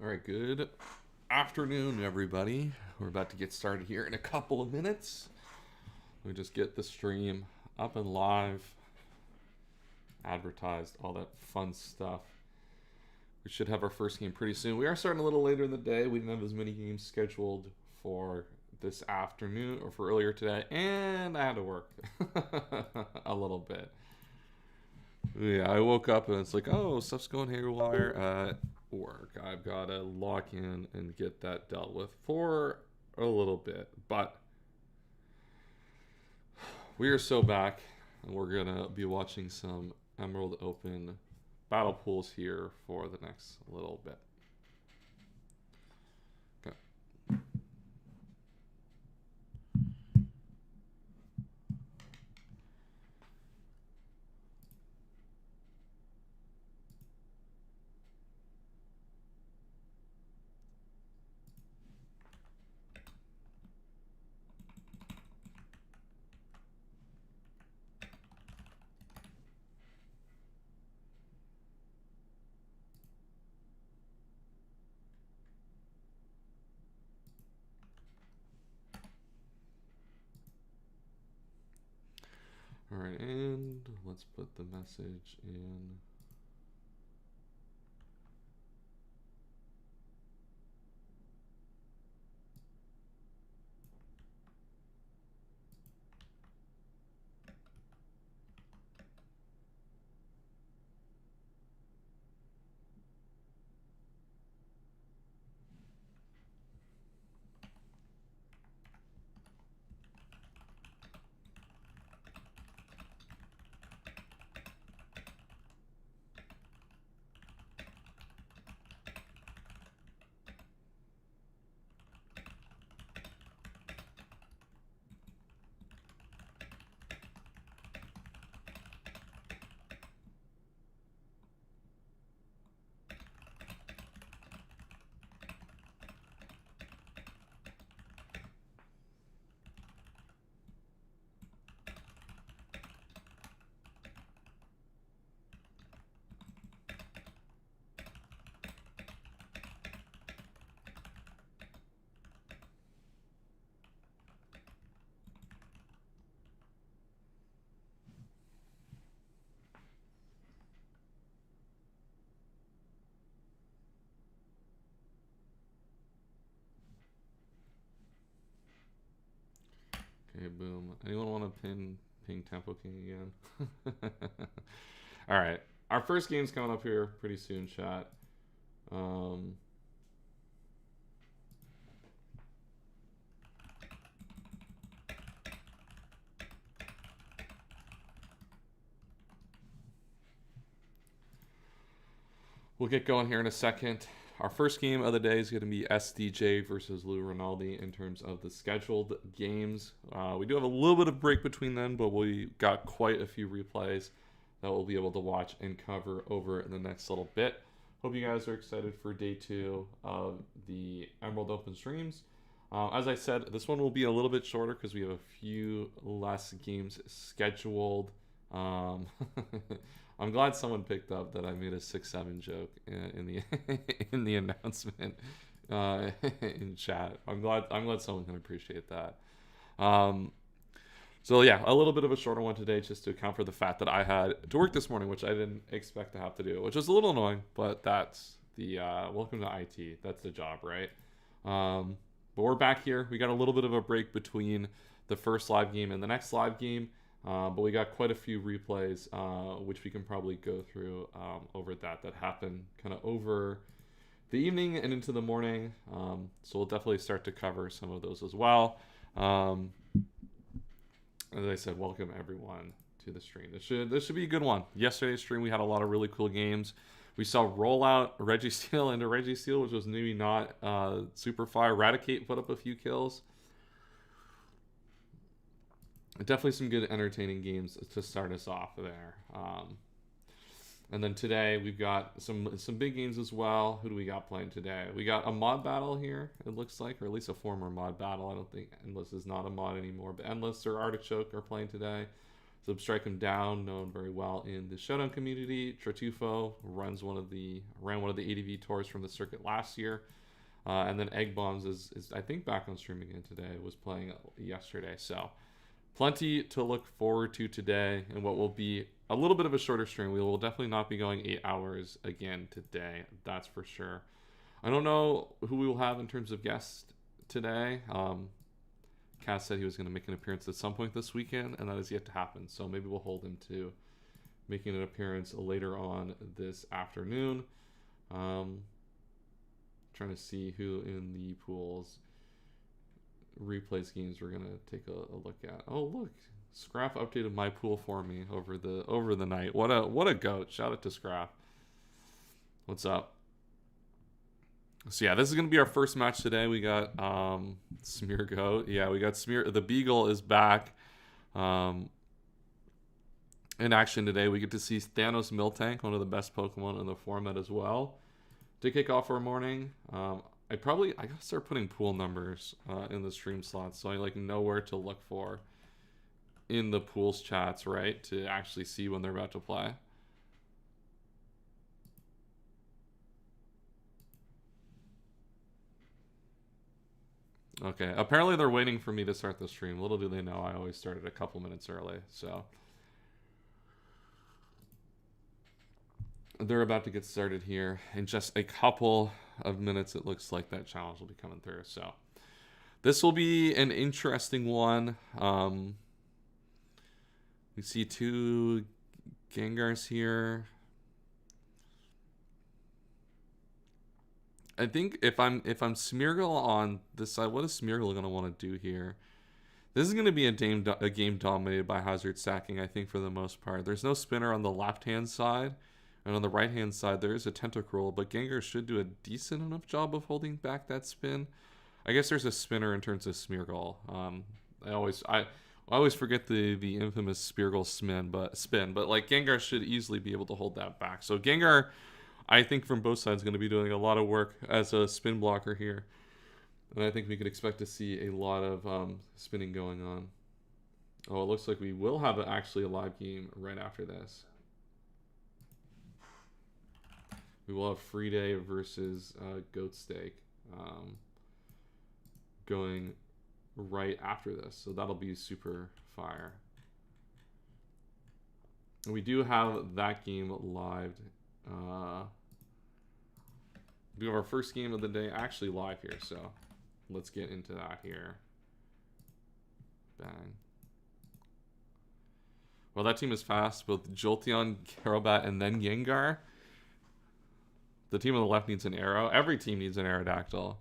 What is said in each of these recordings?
All right, good afternoon, everybody. We're about to get started here in a couple of minutes. We just get the stream up and live, advertised, all that fun stuff. We should have our first game pretty soon. We are starting a little later in the day. We didn't have as many games scheduled for this afternoon or for earlier today, and I had to work a little bit. Yeah, I woke up and it's like, oh, stuff's going haywire at work. I've got to lock in and get that dealt with for a little bit. But we are so back, and we're going to be watching some Emerald Open battle pools here for the next little bit. Okay. All right, and let's put the message in. Okay, boom. Anyone want to ping Tempo King again? All right. Our first game's coming up here pretty soon, chat. Um, we'll get going here in a second. Our first game of the day is going to be SDJ versus Lou Rinaldi in terms of the scheduled games. We do have a little bit of break between them, but we got quite a few replays that we'll be able to watch and cover over in the next little bit. Hope you guys are excited for day 2 of the Emerald Open streams. As I said, this one will be a little bit shorter because we have a few less games scheduled. I'm glad someone picked up that I made a 6-7 joke in the in the announcement in chat. I'm glad someone can appreciate that. So yeah, a little bit of a shorter one today, just to account for the fact that I had to work this morning, which I didn't expect to have to do, which was a little annoying. But that's the welcome to IT. That's the job, right? But we're back here. We got a little bit of a break between the first live game and the next live game. But we got quite a few replays, which we can probably go through over that happened kind of over the evening and into the morning. So we'll definitely start to cover some of those as well. As I said, welcome everyone to the stream. This should be a good one. Yesterday's stream, we had a lot of really cool games. We saw Rollout, Registeel into Registeel, which was maybe not super fire. Eradicate put up a few kills. Definitely some good entertaining games to start us off there. And then today we've got some big games as well. Who do we got playing today? We got a mod battle here, it looks like, or at least a former mod battle. I don't think Endless is not a mod anymore, but Endless or Artichoke are playing today. Substrike him down, known very well in the Showdown community. Tartufo ran one of the ADV tours from the circuit last year. And then Egg Bombs is I think back on stream again today, was playing yesterday. So plenty to look forward to today, and what will be a little bit of a shorter stream. We will definitely not be going 8 hours again today, that's for sure. I don't know who we will have in terms of guests today. Cass said he was going to make an appearance at some point this weekend, and that is yet to happen. So maybe we'll hold him to making an appearance later on this afternoon. Trying to see who in the pools replays games we're going to take a look at. Oh, look. Scrap updated my pool for me over the night. What a goat. Shout out to Scrap. What's up? So yeah, this is going to be our first match today. We got Smear Goat. Yeah, we got Smear. The Beagle is back in action today. We get to see Thanos Miltank, one of the best Pokemon in the format as well. To kick off our morning, I gotta start putting pool numbers in the stream slots, so I know where to look for in the pools chats, right, to actually see when they're about to play. Okay, apparently they're waiting for me to start the stream. Little do they know I always started a couple minutes early, so they're about to get started here in just a couple of minutes. It looks like that challenge will be coming through, so this will be an interesting one. We see 2 Gengars here. I think if I'm Smeargle on this side, what is Smeargle gonna want to do here? This is gonna be a game dominated by hazard stacking, I think, for the most part. There's no spinner on the left hand side, and on the right hand side there is a Tentacruel, but Gengar should do a decent enough job of holding back that spin. I guess there's a spinner in terms of Smeargle. I always forget the infamous Smeargle spin, but Gengar should easily be able to hold that back. So Gengar, I think from both sides, going to be doing a lot of work as a spin blocker here. And I think we could expect to see a lot of spinning going on. Oh, it looks like we will have actually a live game right after this. We will have Free Day versus Goat Steak going right after this. So that'll be super fire. And we do have that game live. We have our first game of the day actually live here, so let's get into that here. Bang. Well, that team is fast. Both Jolteon, Crobat, and then Gengar. The team on the left needs an arrow. Every team needs an Aerodactyl.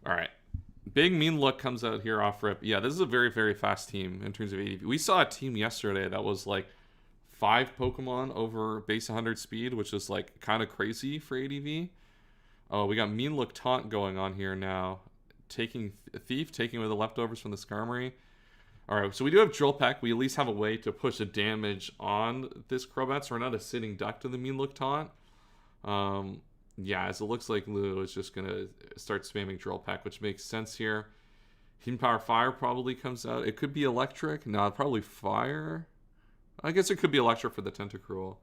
All right. Big Mean Look comes out here off rip. Yeah, this is a very, very fast team in terms of ADV. We saw a team yesterday that was 5 Pokemon over base 100 speed, which is kind of crazy for ADV. Oh, we got Mean Look Taunt going on here now. Taking Thief, taking away the leftovers from the Skarmory. All right, so we do have Drill Peck. We at least have a way to push the damage on this Crobat, so we're not a sitting duck to the Mean Look Taunt. Yeah, as it looks like Lou is just going to start spamming Drill Peck, which makes sense here. Heat Power Fire probably comes out. It could be Electric. No, probably Fire. I guess it could be Electric for the Tentacruel.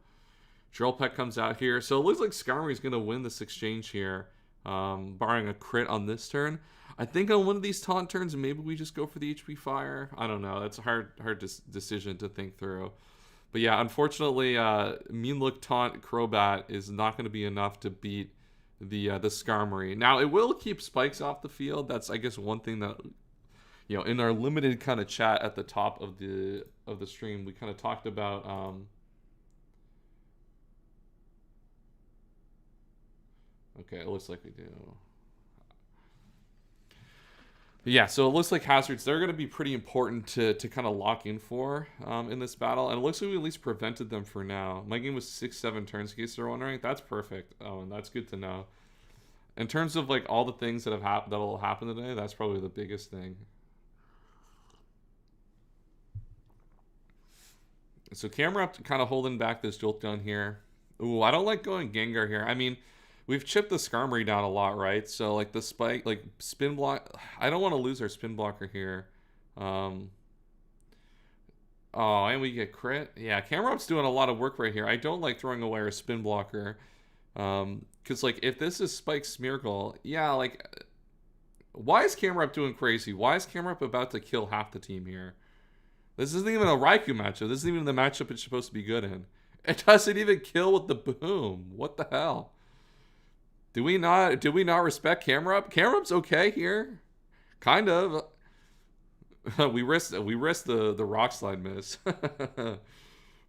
Drill Peck comes out here. So it looks like Skarmory is going to win this exchange here, barring a crit on this turn. I think on one of these taunt turns, maybe we just go for the HP Fire. I don't know. That's a hard decision to think through. But yeah, unfortunately, Mean Look Taunt Crobat is not going to be enough to beat the Skarmory. Now, it will keep spikes off the field. That's, I guess, one thing that, in our limited kind of chat at the top of the stream, we kind of talked about. Okay, it looks like we do. Yeah, so it looks like hazards, they're going to be pretty important to kind of lock in for in this battle. And it looks like we at least prevented them for now. My game was 6-7 turns, in case you're wondering. That's perfect. Oh, and that's good to know. In terms of all the things that that'll happen today, that's probably the biggest thing. So Camera kind of holding back this Jolteon here. Ooh, I don't like going Gengar here. I mean, we've chipped the Skarmory down a lot, right? So like the spike, like spin block. I don't want to lose our spin blocker here. Um, oh, and we get crit. Yeah, Camerup's doing a lot of work right here. I don't like throwing away our spin blocker. Because like if this is Spike Smeargle, yeah, like why is Camerup doing crazy? Why is Camerup about to kill half the team here? This isn't even a Raikou matchup. This isn't even the matchup it's supposed to be good in. It doesn't even kill with the boom. What the hell? Do we not respect Camerup? Camerup's okay here. Kind of. we risked the rock slide miss.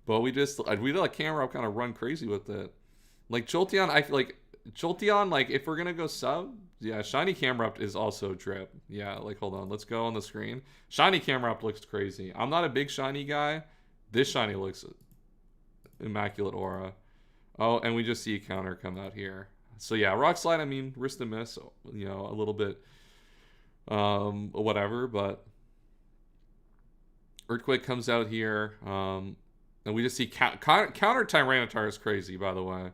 But we let Camerup kind of run crazy with it. Like Jolteon, I feel like Jolteon, like if we're gonna go sub, yeah, Shiny Camerupt is also drip. Yeah, like hold on, let's go on the screen. Shiny Camerupt looks crazy. I'm not a big shiny guy. This shiny looks immaculate aura. Oh, and we just see a counter come out here. So yeah, Rock Slide, I mean, risk the miss, you know, a little bit whatever, but Earthquake comes out here. And we just see counter Tyranitar is crazy, by the way.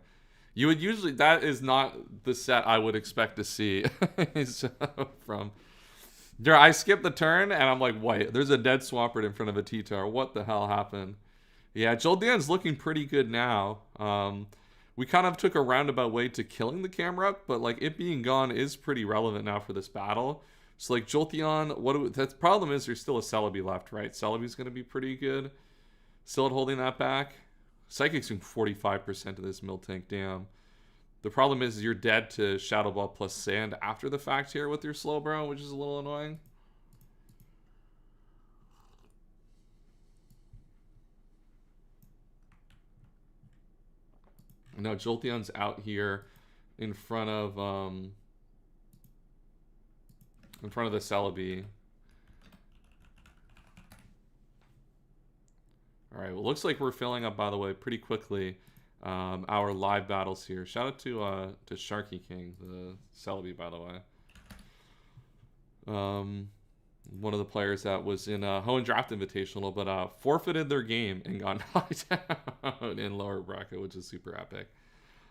You would usually, that is not the set I would expect to see from. There, I skipped the turn and I'm like, wait, there's a dead Swampert in front of a T-Tar. What the hell happened? Yeah, Jolteon's looking pretty good now. We kind of took a roundabout way to killing the Camerupt, but like it being gone is pretty relevant now for this battle. So like Jolteon, the problem is there's still a Celebi left, right? Celebi's going to be pretty good. Still at holding that back. Psychic's doing 45% of this Miltank, damn. The problem is you're dead to Shadow Ball plus Sand after the fact here with your Slowbro, which is a little annoying. Now Jolteon's out here in front of the Celebi. All right, well, looks like we're filling up, by the way, pretty quickly our live battles here. Shout out to Sharky King, the Celebi, by the way. One of the players that was in Hoenn Draft Invitational, but forfeited their game and got knocked out in lower bracket, which is super epic.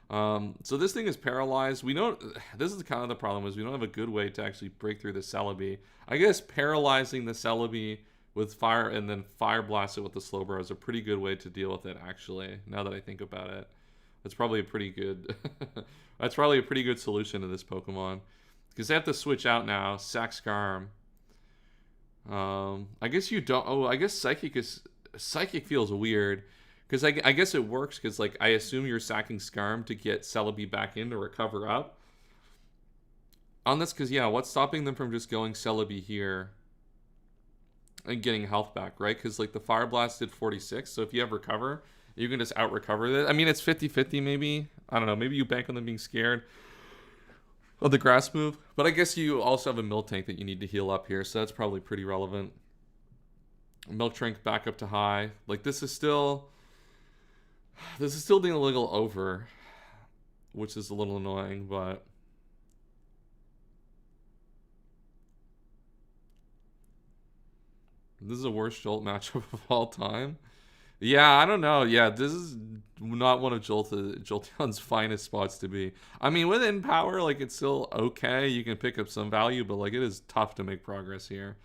So this thing is paralyzed. We don't. This is kind of the problem, is we don't have a good way to actually break through the Celebi. I guess paralyzing the Celebi with fire and then fire blast it with the Slowbro is a pretty good way to deal with it, actually, now that I think about it. That's probably a pretty good that's probably a pretty good solution to this Pokemon, because they have to switch out now. Sack Skarm. I guess you don't. Oh, I guess Psychic feels weird, because I guess it works, because like I assume you're sacking Skarm to get Celebi back in to recover up on this, because yeah, what's stopping them from just going Celebi here and getting health back, right? Because like the Fire Blast did 46, so if you have recover, you can just out recover it. I mean, it's 50-50 maybe. I don't know, maybe you bank on them being scared of the grass move, but I guess you also have a Miltank that you need to heal up here, so that's probably pretty relevant. Miltank back up to high. Like this is still being a little over, which is a little annoying, but this is the worst Jolt matchup of all time. Yeah, I don't know. Yeah, this is not one of Jolteon's finest spots to be. I mean, within power, like, it's still okay. You can pick up some value, but, like, it is tough to make progress here.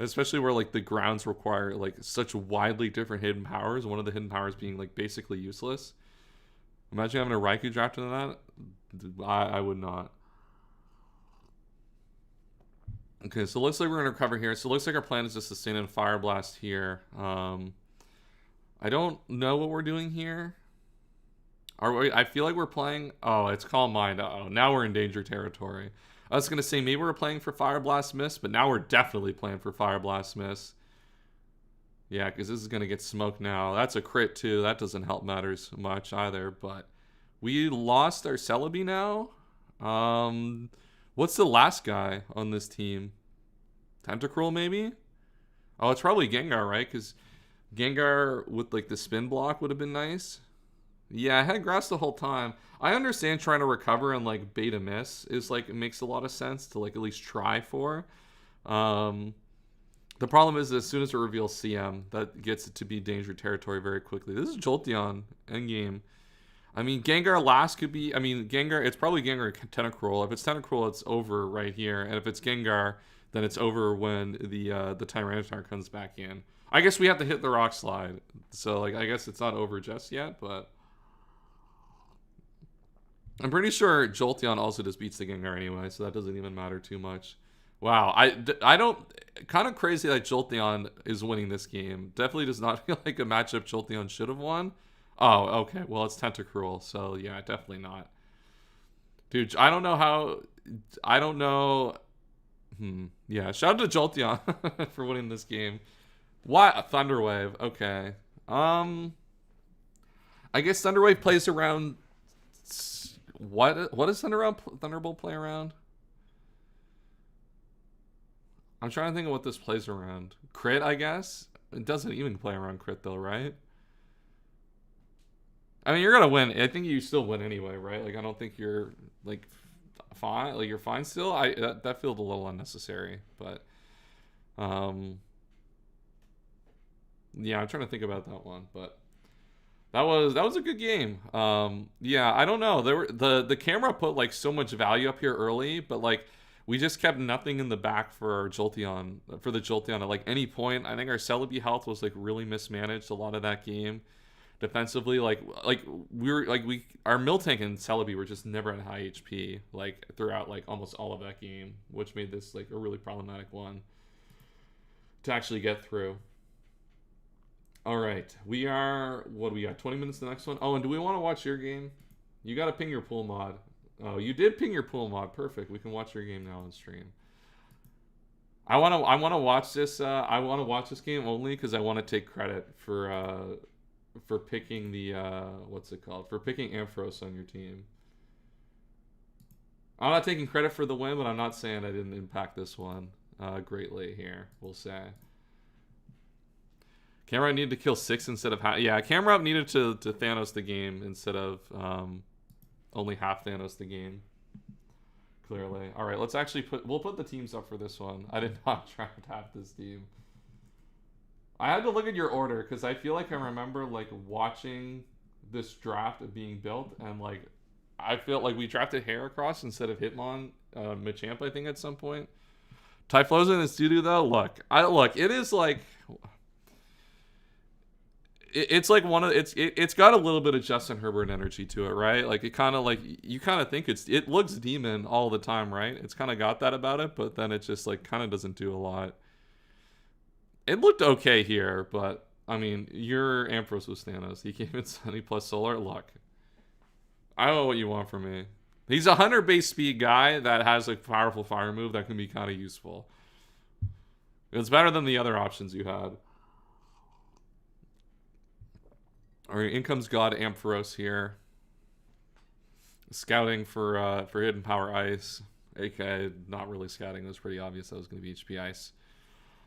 Especially where, like, the grounds require, like, such widely different hidden powers. One of the hidden powers being, like, basically useless. Imagine having a Raikou drafted in that. I would not. Okay, so it looks like we're going to recover here. So it looks like our plan is just to stay in Fire Blast here. I don't know what we're doing here. I feel like we're playing. Oh, it's Calm Mind. Uh-oh, now we're in danger territory. I was gonna say maybe we're playing for Fire Blast Miss, but now we're definitely playing for Fire Blast Miss. Yeah, because this is gonna get smoked now. That's a crit too. That doesn't help matters much either. But we lost our Celebi now. What's the last guy on this team? Tentacruel maybe? Oh, it's probably Gengar, right? Because Gengar with like the spin block would have been nice. Yeah, I had grass the whole time. I understand trying to recover and like beta miss is like, it makes a lot of sense to like at least try for. The problem is that as soon as it reveals CM, that gets it to be danger territory very quickly. This is Jolteon endgame. I mean, Gengar last could be. I mean, Gengar. It's probably Gengar Tentacruel. If it's Tentacruel, it's over right here, and if it's Gengar, then it's over when the Tyranitar comes back in. I guess we have to hit the Rock Slide, so like I guess it's not over just yet, but I'm pretty sure Jolteon also just beats the Gengar anyway, so that doesn't even matter too much. Wow, I don't. Kind of crazy that Jolteon is winning this game. Definitely does not feel like a matchup Jolteon should have won. Oh, okay. Well, it's Tentacruel, so yeah, definitely not. Dude, I don't know how. I don't know. Yeah, shout out to Jolteon for winning this game. What? Thunderwave. Okay. I guess Thunderwave plays around. What does Thunderbolt play around? I'm trying to think of what this plays around. Crit, I guess? It doesn't even play around crit, though, right? I mean, you're going to win. I think you still win anyway, right? Like, I don't think you're, like, fine. Like, you're fine still. That feels a little unnecessary. But, yeah, I'm trying to think about that one. But that was a good game. Yeah, I don't know. The camera put, like, so much value up here early, but, like, we just kept nothing in the back for our Jolteon, for the Jolteon at like any point. I think our Celebi health was like really mismanaged a lot of that game. Defensively, like our Miltank and Celebi were just never at high HP like throughout like almost all of that game, which made this like a really problematic one to actually get through. All right, we are what do we got? 20 minutes to the next one. Oh, and do we want to watch your game? You got to ping your pool mod. Oh, you did ping your pool mod. Perfect. We can watch your game now on stream. I want to watch this. I want to watch this game only because I want to take credit for picking the what's it called? For picking Ampharos on your team. I'm not taking credit for the win, but I'm not saying I didn't impact this one greatly here. We'll say. Cameron needed to kill 6 instead of half. Yeah, Cameron needed to Thanos the game instead of only half Thanos the game. Clearly. All right, let's actually we'll put the teams up for this one. I did not try to have this team. I had to look at your order because I feel like I remember like watching this draft of being built, and like I feel like we drafted Heracross instead of Hitmon, Machamp, I think at some point. Typhlosion and Studio though, look, it is like it's like one of it's got a little bit of Justin Herbert energy to it, right? Like it kind of like you kind of think it looks demon all the time, right? It's kind of got that about it, but then it just like kind of doesn't do a lot. It looked okay here, but I mean, your Ampharos was Thanos. He came in Sunny plus Solar. Look, I don't know what you want from me. He's a 100 base speed guy that has a powerful fire move that can be kind of useful. It's better than the other options you had. Alright, in comes God Ampharos here. Scouting for Hidden Power Ice. aka not really scouting. It was pretty obvious that was going to be HP Ice.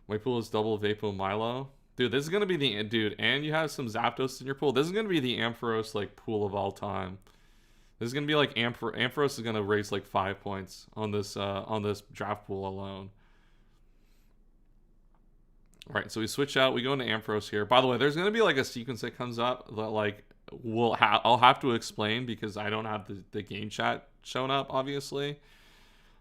My pool is double Vapo Milo. Dude, this is going to be the... Dude, and you have some Zapdos in your pool. This is going to be the Ampharos, like, pool of all time. This is going to be like... Ampharos is going to raise, like, 5 points on this draft pool alone. Alright, so we switch out. We go into Ampharos here. By the way, there's going to be, like, a sequence that comes up that, like, I'll have to explain because I don't have the game chat shown up, obviously,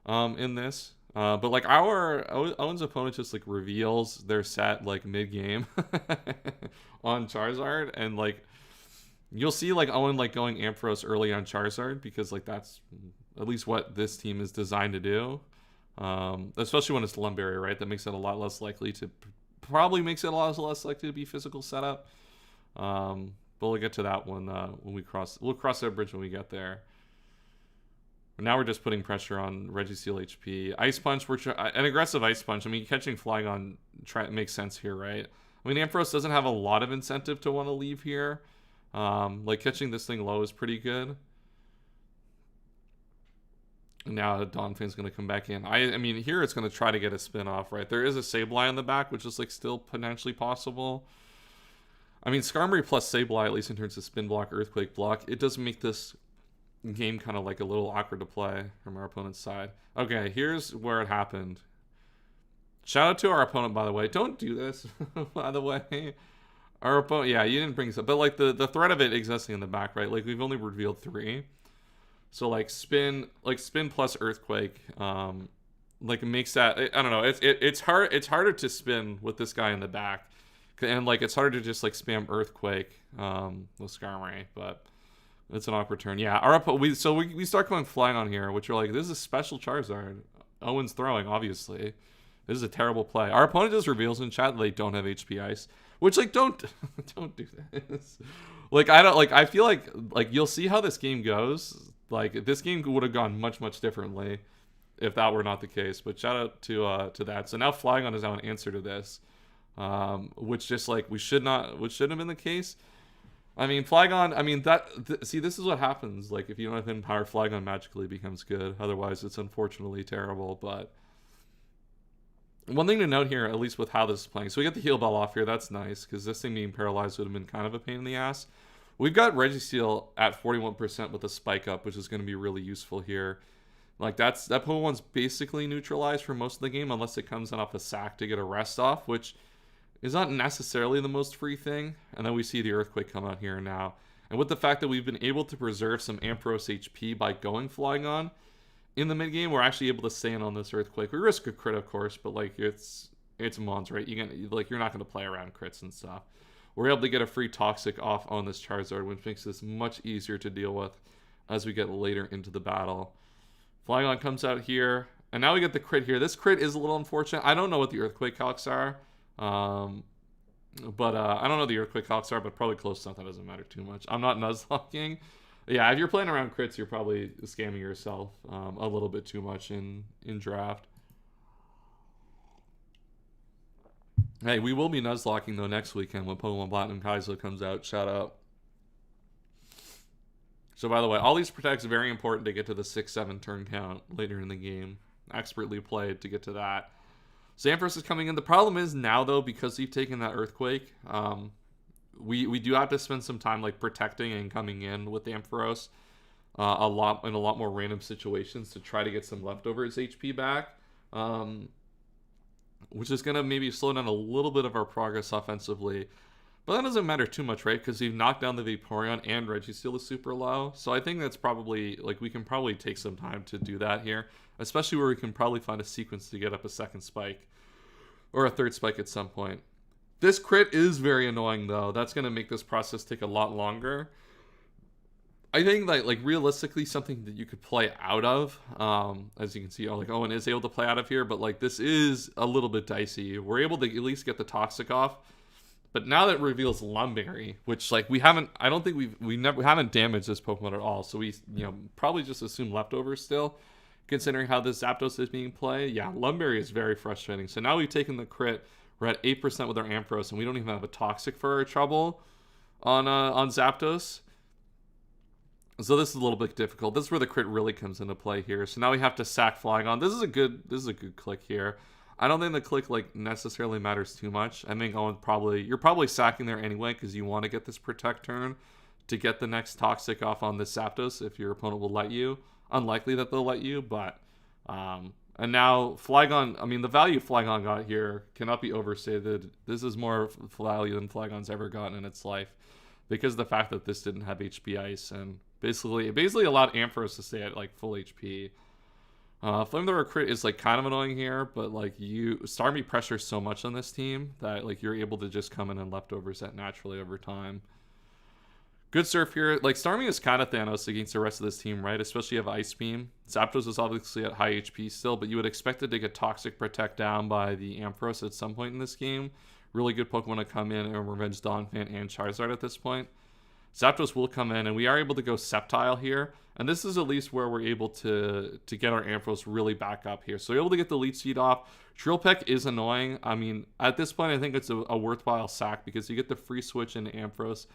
in this. But, like, Owen's opponent just, like, reveals their set, like, mid-game on Charizard. And, like, you'll see, like, Owen, like, going Ampharos early on Charizard because, like, that's at least what this team is designed to do. Especially when it's Lum Barrier, right? That makes it a lot less likely to... Probably makes it a lot less likely to be physical setup. But we'll get to that one when we cross... We'll cross that bridge when we get there. Now we're just putting pressure on Registeel HP. Ice Punch, an aggressive Ice Punch. I mean, catching Flygon makes sense here, right? I mean, Ampharos doesn't have a lot of incentive to want to leave here. Like, catching this thing low is pretty good. Now Donphan's going to come back in. I mean, here it's going to try to get a spin off, right? There is a Sableye on the back, which is, like, still potentially possible. I mean, Skarmory plus Sableye, at least in terms of spin block, earthquake block, it does make this game kind of, like, a little awkward to play from our opponent's side. Okay, here's where it happened. Shout out to our opponent, by the way. Don't do this, by the way. Our opponent, yeah, you didn't bring this up, but like the threat of it existing in the back, right? Like we've only revealed 3, so like spin plus earthquake, like it makes that I don't know. It's hard. It's harder to spin with this guy in the back, and like it's harder to just like spam earthquake with Skarmory, but it's an awkward turn. Yeah, we start going flying on here, which are like this is a special Charizard. Owen's throwing obviously. This is a terrible play. Our opponent just reveals in chat that they don't have HP Ice, which like don't do this. Like I don't like I feel like you'll see how this game goes. Like this game would have gone much differently if that were not the case. But shout out to that. So now Flygon is now an answer to this, which just like which shouldn't have been the case. I mean Flygon. I mean see this is what happens. Like if you don't have hidden power, Flygon magically becomes good. Otherwise, it's unfortunately terrible. But one thing to note here, at least with how this is playing, so we get the heal bell off here. That's nice because this thing being paralyzed would have been kind of a pain in the ass. We've got Registeel at 41% with a spike up, which is going to be really useful here. Like that Pokemon's basically neutralized for most of the game unless it comes in off a sack to get a rest off, which is not necessarily the most free thing. And then we see the Earthquake come out here now. And with the fact that we've been able to preserve some Ampharos HP by going Flygon in the mid game, we're actually able to stay in on this Earthquake. We risk a crit, of course, but like it's Mons, right? You're not going to play around crits and stuff. We're able to get a free Toxic off on this Charizard, which makes this much easier to deal with as we get later into the battle. Flygon comes out here, and now we get the crit here. This crit is a little unfortunate. I don't know what the Earthquake calcs are, but I don't know the Earthquake calcs are, but probably close enough that doesn't matter too much. I'm not Nuzlocking. Yeah, if you're playing around crits, you're probably scamming yourself a little bit too much in draft. Hey, we will be Nuzlocking, though, next weekend when Pokemon Platinum Kaizo comes out. Shout out. So, by the way, all these protects very important to get to the 6-7 turn count later in the game. Expertly played to get to that. Ampharos is coming in. The problem is now, though, because we've taken that Earthquake, we do have to spend some time like protecting and coming in with Ampharos a lot more random situations to try to get some leftovers HP back. Which is going to maybe slow down a little bit of our progress offensively. But that doesn't matter too much, right? Because we've knocked down the Vaporeon and Registeel is super low. So I think that's probably, like, we can probably take some time to do that here. Especially where we can probably find a sequence to get up a second spike. Or a third spike at some point. This crit is very annoying, though. That's going to make this process take a lot longer. I think that, like, realistically, something that you could play out of, as you can see, Owen is able to play out of here, but, like, this is a little bit dicey. We're able to at least get the Toxic off, but now that reveals Lum Berry, which, like, we haven't damaged this Pokemon at all, so we, probably just assume leftovers still, considering how this Zapdos is being played. Yeah, Lum Berry is very frustrating. So now we've taken the crit, we're at 8% with our Ampharos, and we don't even have a Toxic for our trouble on Zapdos. So this is a little bit difficult. This is where the crit really comes into play here. So now we have to sack Flygon. This is a good click here. I don't think the click like necessarily matters too much. I think you're probably sacking there anyway because you want to get this protect turn to get the next Toxic off on this Zapdos if your opponent will let you. Unlikely that they'll let you, but and now Flygon, I mean the value Flygon got here cannot be overstated. This is more value than Flygon's ever gotten in its life because of the fact that this didn't have HP Ice and basically allowed Ampharos to stay at like full HP. Flamethrower crit is like kind of annoying here, but like Starmie pressures so much on this team that like you're able to just come in and leftovers that naturally over time. Good surf here. Like Starmie is kind of Thanos against the rest of this team, right? Especially if Ice Beam. Zapdos is obviously at high HP still, but you would expect it to get Toxic Protect down by the Ampharos at some point in this game. Really good Pokemon to come in and revenge Donphan and Charizard at this point. Zapdos will come in, and we are able to go Sceptile here. And this is at least where we're able to get our Ampharos really back up here. So we're able to get the Leech Seed off. Drill Peck is annoying. I mean, at this point, I think it's a worthwhile sack because you get the free switch into Ampharos,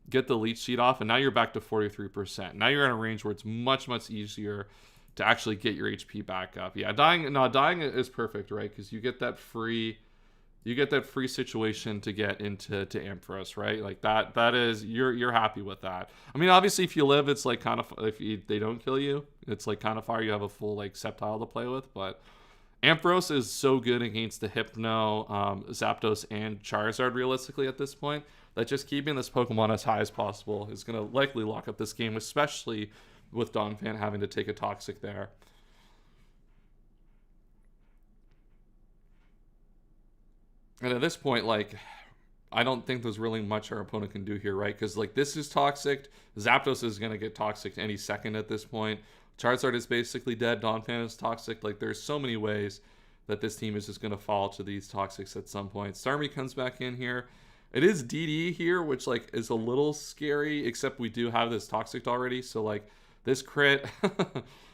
get the Leech Seed off, and now you're back to 43%. Now you're in a range where it's much easier to actually get your HP back up. Yeah, dying is perfect, right? Because you get that free situation to get into Ampharos, right? Like that is you're happy with that. I mean, obviously if you live, it's like kind of they don't kill you, it's like kind of far. You have a full like Sceptile to play with, but Ampharos is so good against the Hypno, Zapdos, and Charizard realistically at this point that just keeping this Pokemon as high as possible is going to likely lock up this game, especially with Donphan having to take a Toxic there. And at this point, like, I don't think there's really much our opponent can do here, right? Because, like, this is Toxic. Zapdos is going to get Toxic any second at this point. Charizard is basically dead. Donphan is Toxic. Like, there's so many ways that this team is just going to fall to these Toxics at some point. Starmie comes back in here. It is DD here, which, like, is a little scary, except we do have this Toxic already. So, like, this crit...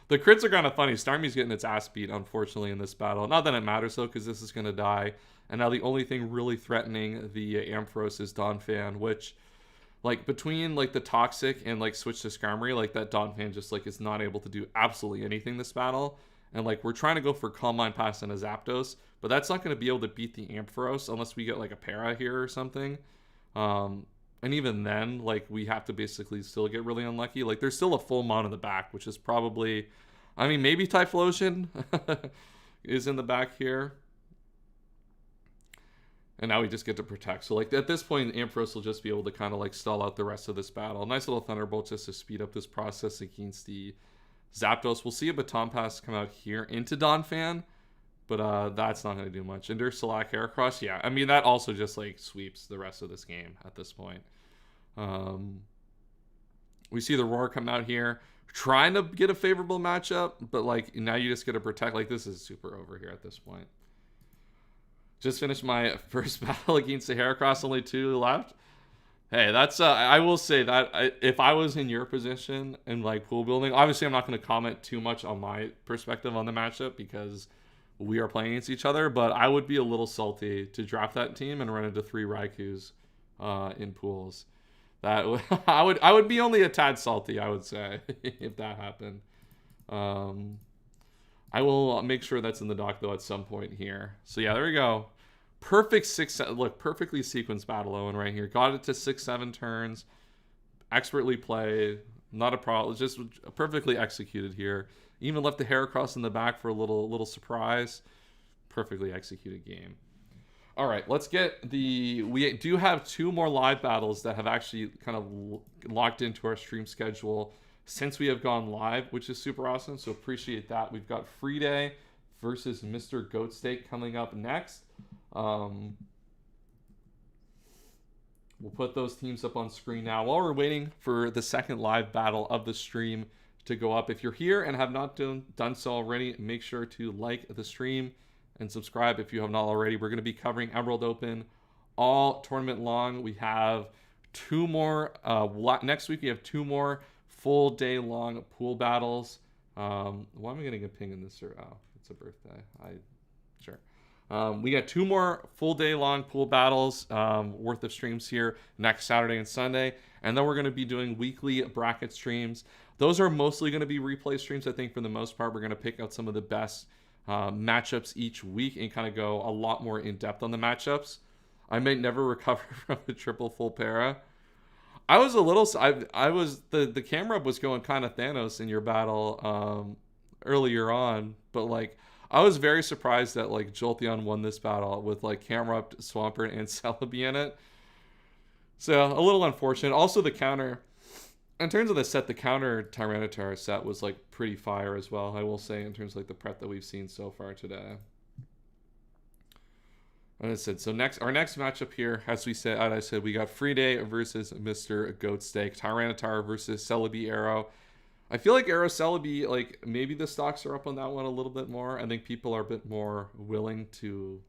The crits are kind of funny. Starmie's getting its ass beat, unfortunately, in this battle. Not that it matters, though, because this is going to die. And now the only thing really threatening the Ampharos is Donphan, which, like, between, like, the Toxic and, like, switch to Skarmory, like, that Donphan just, like, is not able to do absolutely anything this battle. And, like, we're trying to go for Calm Mind Pass and a Zapdos, but that's not going to be able to beat the Ampharos unless we get, like, a Para here or something. And even then, like, we have to basically still get really unlucky. Like, there's still a full Mon in the back, which is probably... I mean, maybe Typhlosion is in the back here. And now we just get to protect. So, like, at this point, Ampharos will just be able to kind of, like, stall out the rest of this battle. Nice little Thunderbolt just to speed up this process against the Zapdos. We'll see a Baton Pass come out here into Donphan. But that's not going to do much. Endure Salac Heracross, yeah. I mean, that also just, like, sweeps the rest of this game at this point. We see the Roar come out here. Trying to get a favorable matchup. But, like, now you just get to protect. Like, this is super over here at this point. Just finished my first battle against the Heracross. Only 2 left. Hey, that's... I will say that if I was in your position in, like, pool building... Obviously, I'm not going to comment too much on my perspective on the matchup because... we are playing against each other, but I would be a little salty to draft that team and run into 3 Raikus in pools. That I would be only a tad salty, I would say, if that happened. I will make sure that's in the doc though at some point here. So yeah, there we go. Perfect 6-7. Look, perfectly sequenced battle Owen right here. Got it to 6-7 turns. Expertly played. Not a problem. Just perfectly executed here. Even left the Heracross in the back for a little surprise. Perfectly executed game. All right, let's get the... We do have 2 more live battles that have actually kind of locked into our stream schedule since we have gone live, which is super awesome. So appreciate that. We've got Free Day versus Mr. Goat Steak coming up next. We'll put those teams up on screen now while we're waiting for the second live battle of the stream to go up. If you're here and have not done so already, make sure to like the stream and subscribe if you have not already. We're going to be covering Emerald Open all tournament long. We have 2 more next week. We have 2 more full day long pool battles. Why am I getting a ping in this? Oh, it's a birthday. Sure. We got 2 more full day long pool battles worth of streams here next Saturday and Sunday. And then we're going to be doing weekly bracket streams. Those are mostly going to be replay streams, I think, for the most part. We're going to pick out some of the best matchups each week and kind of go a lot more in depth on the matchups. I may never recover from the triple full para. I was a little... The camera was going kind of Thanos in your battle earlier on, but, like, I was very surprised that, like, Jolteon won this battle with, like, Camerupt, Swampert, and Celebi in it. So, a little unfortunate. Also, the counter... In terms of the set, the counter Tyranitar set was, like, pretty fire as well, I will say, in terms of, like, the prep that we've seen so far today. Like I said, so our next matchup here, as I said, we got Free Day versus Mr. Goat Steak. Tyranitar versus Celebi Arrow. I feel like Arrow Celebi, like, maybe the stocks are up on that one a little bit more. I think people are a bit more willing to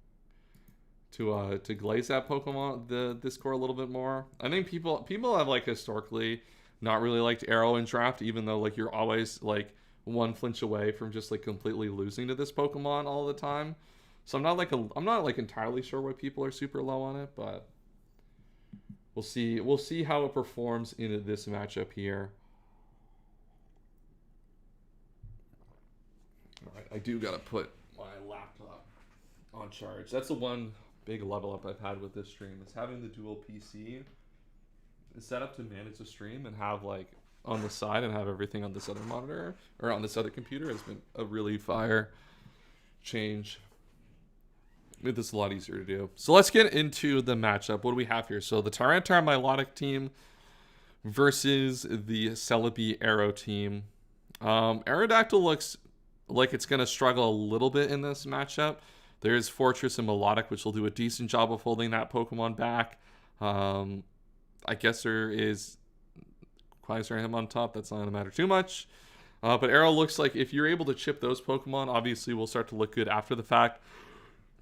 glaze that Pokemon, this core a little bit more. I think people have, like, historically not really liked Arrow in draft, even though, like, you're always, like, 1 flinch away from just, like, completely losing to this Pokemon all the time. So I'm not entirely sure why people are super low on it, but we'll see how it performs in this matchup here. All right, I do gotta put my laptop on charge. That's the one big level up I've had with this stream, is having the dual PC set up to manage the stream and have, like, on the side and have everything on this other monitor or on this other computer has been a really fire change. Made this a lot easier to do. So let's get into the matchup. What do we have here? So the Tyranitar Milotic team versus the Celebi Arrow team. Aerodactyl looks like it's going to struggle a little bit in this matchup. There is Fortress and Milotic, which will do a decent job of holding that Pokemon back. I guess there is Quagsire on top. That's not going to matter too much. But Arrow looks like if you're able to chip those Pokemon, obviously will start to look good after the fact.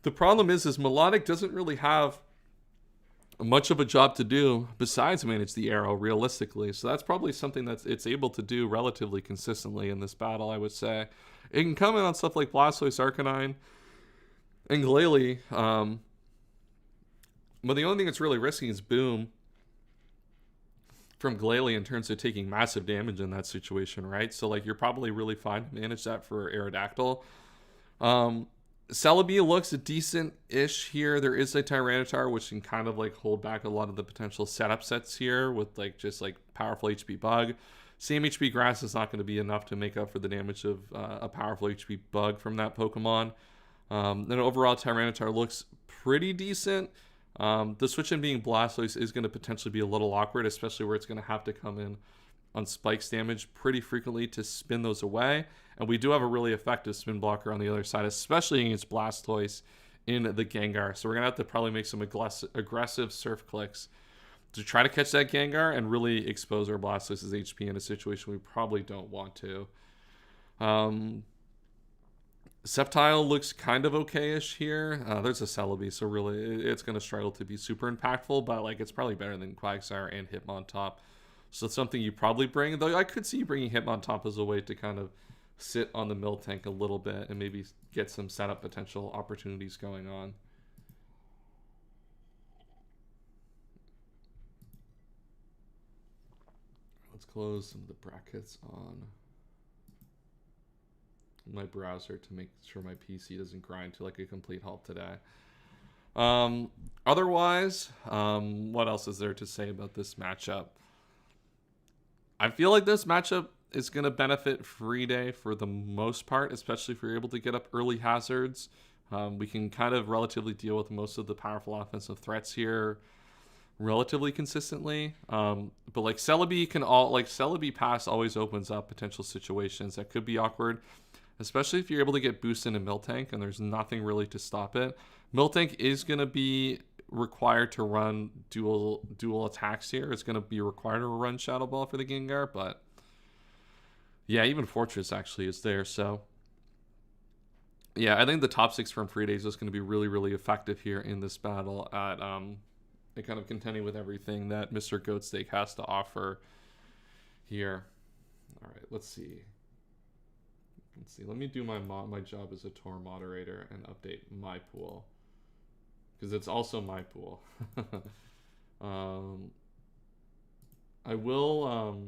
The problem is Milotic doesn't really have much of a job to do besides manage the Arrow realistically. So that's probably something that it's able to do relatively consistently in this battle, I would say. It can come in on stuff like Blastoise, Arcanine, and Glalie. But the only thing it's really risking is Boom from Glalie in terms of taking massive damage in that situation, right? So like you're probably really fine to manage that for Aerodactyl. Celebi looks decent-ish here. There is a Tyranitar, which can kind of like hold back a lot of the potential setup sets here with like just like powerful HP Bug. Same HP Grass is not going to be enough to make up for the damage of a powerful HP Bug from that Pokemon. Then overall, Tyranitar looks pretty decent. The switch in being Blastoise is going to potentially be a little awkward, especially where it's going to have to come in on Spike's damage pretty frequently to spin those away. And we do have a really effective spin blocker on the other side, especially against Blastoise in the Gengar. So we're going to have to probably make some aggressive surf clicks to try to catch that Gengar and really expose our Blastoise's HP in a situation we probably don't want to. Sceptile looks kind of okay-ish here. There's a Celebi, so really it's going to struggle to be super impactful, but like it's probably better than Quagsire and Hitmontop. So it's something you probably bring, though I could see you bringing Hitmontop as a way to kind of sit on the Miltank a little bit and maybe get some setup potential opportunities going on. Let's close some of the brackets on my browser to make sure my PC doesn't grind to like a complete halt today. Otherwise, what else is there to say about this matchup? I feel like this matchup is going to benefit Free Day for the most part, especially if you're able to get up early hazards. We can kind of relatively deal with most of the powerful offensive threats here relatively consistently. But like Celebi Celebi Pass always opens up potential situations that could be awkward, especially if you're able to get boosted in Miltank and there's nothing really to stop it. Miltank is going to be required to run dual attacks here. It's going to be required to run Shadow Ball for the Gengar, but yeah, even Fortress actually is there. So yeah, I think the top 6 from Free Days is going to be really, really effective here in this battle at kind of contending with everything that Mr. Goatsteak has to offer here. All right, let's see. Let me do my job as a tour moderator and update my pool, because it's also my pool. I will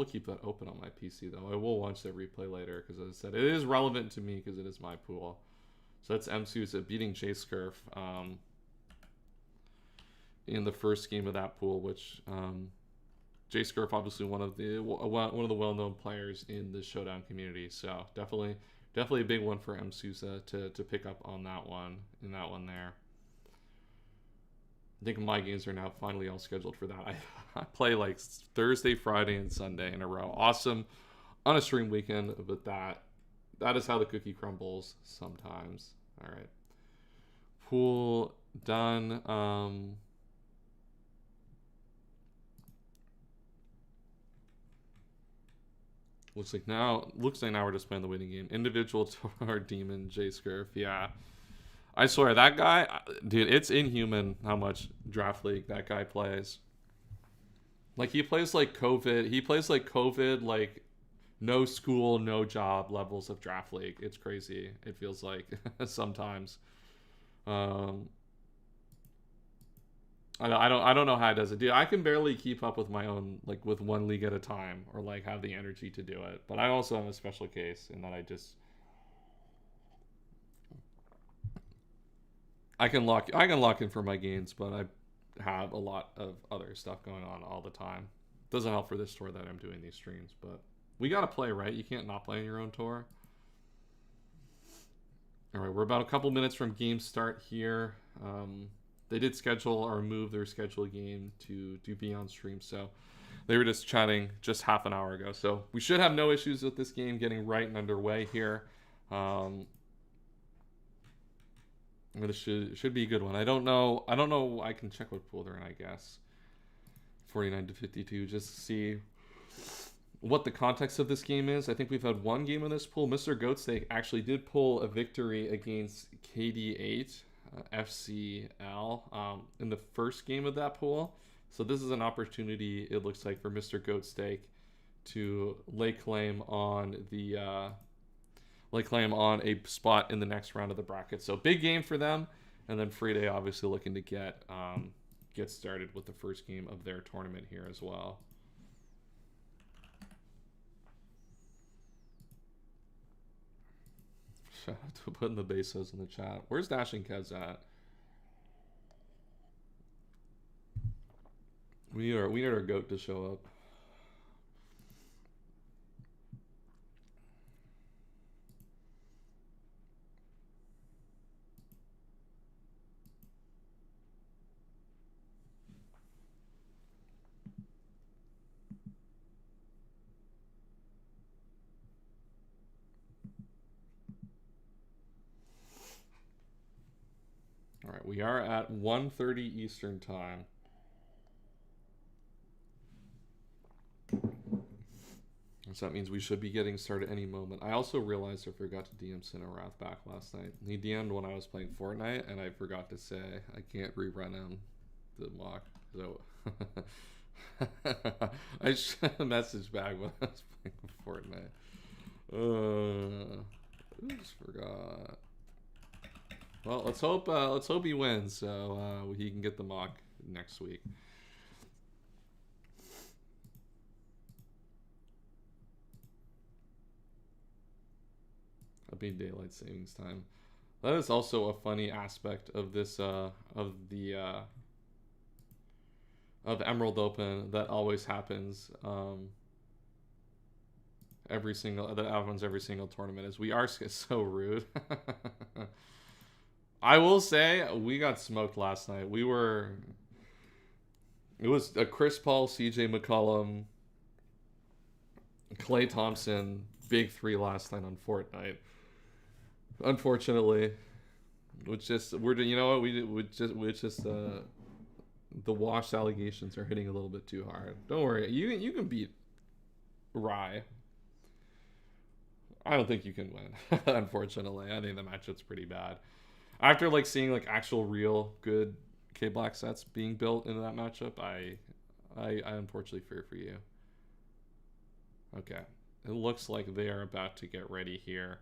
keep that open on my PC though. I will watch the replay later because, as I said, it is relevant to me because it is my pool. So that's MSUSA beating J-Scurf in the first game of that pool, which J-Scurf obviously one of the well-known players in the Showdown community. So definitely a big one for MSUSA to pick up on that one there. I think my games are now finally all scheduled for that. I play like Thursday, Friday, and Sunday in a row. Awesome on a stream weekend, but that is how the cookie crumbles sometimes. All right. Pool done. Looks like now we're just playing the waiting game. Individual Tor Demon J-Scurf. Yeah. I swear, that guy, dude, it's inhuman how much Draft League that guy plays. Like, he plays like COVID, like, no school, no job levels of Draft League. It's crazy, it feels like, sometimes. I don't know how he does it. Dude, I can barely keep up with my own, like, with one league at a time, or, like, have the energy to do it. But I also am a special case in that I can lock in for my games, but I have a lot of other stuff going on all the time. Doesn't help for this tour that I'm doing these streams, but we gotta play, right? You can't not play in your own tour. All right, we're about a couple minutes from game start here. They did schedule or move their scheduled game to be on stream, so they were just chatting just half an hour ago. So we should have no issues with this game getting right and underway here. This should be a good one. I don't know. I can check what pool they're in, I guess. 49-52, just to see what the context of this game is. I think we've had one game in this pool. Mr. Goatsteak actually did pull a victory against KD8 FCL in the first game of that pool. So this is an opportunity, it looks like, for Mr. Goatsteak to lay claim on a spot in the next round of the bracket. So big game for them, and then Friday obviously looking to get started with the first game of their tournament here as well. Shout out to putting the Bezos in the chat. Where's Dashing Kez at? We need our goat to show up. All right, we are at 1:30 Eastern time. So that means we should be getting started any moment. I also realized I forgot to DM Cinerath back last night. He DM'd when I was playing Fortnite, and I forgot to say I can't rerun him the mock. So I should have messaged back when I was playing Fortnite. I just forgot. Well, let's hope he wins, so he can get the mock next week. That'd be daylight savings time. That is also a funny aspect of this of the Emerald Open that always happens. That happens every single tournament. Is we are so rude. I will say we got smoked last night. It was a Chris Paul, CJ McCollum, Klay Thompson, big three last night on Fortnite. Unfortunately, the washed allegations are hitting a little bit too hard. Don't worry, you can beat Rye. I don't think you can win. Unfortunately, I think the matchup's pretty bad. After seeing actual real good K Black sets being built into that matchup, I unfortunately fear for you. Okay, it looks like they are about to get ready here.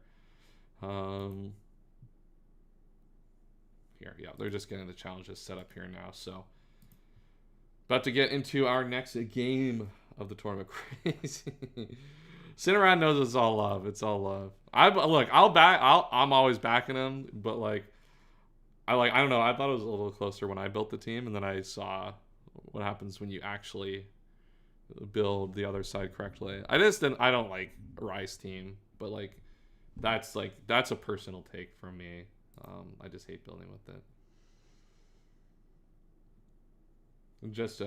Yeah, they're just getting the challenges set up here now. So, about to get into our next game of the tournament. Crazy. Cineran knows it's all love. It's all love. I'm always backing him, but I don't know. I thought it was a little closer when I built the team, and then I saw what happens when you actually build the other side correctly. I don't like Rice team, but that's a personal take from me. I just hate building with it. Just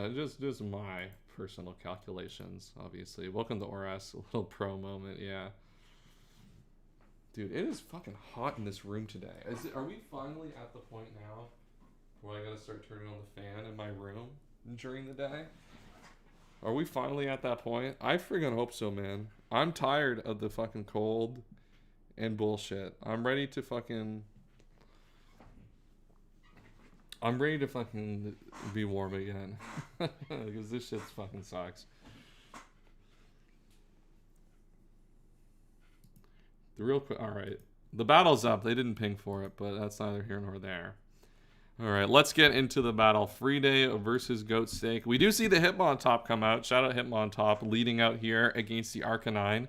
my personal calculations, obviously. Welcome to Oras, a little pro moment, yeah. Dude, it is fucking hot in this room today. Are we finally at the point now where I gotta start turning on the fan in my room during the day? Are we finally at that point? I friggin' hope so, man. I'm tired of the fucking cold and bullshit. I'm ready to fucking be warm again. Because this shit fucking sucks. Alright. The battle's up. They didn't ping for it, but that's neither here nor there. Alright, let's get into the battle. Friday versus Goatsteak. We do see the Hitmontop come out. Shout out Hitmontop leading out here against the Arcanine.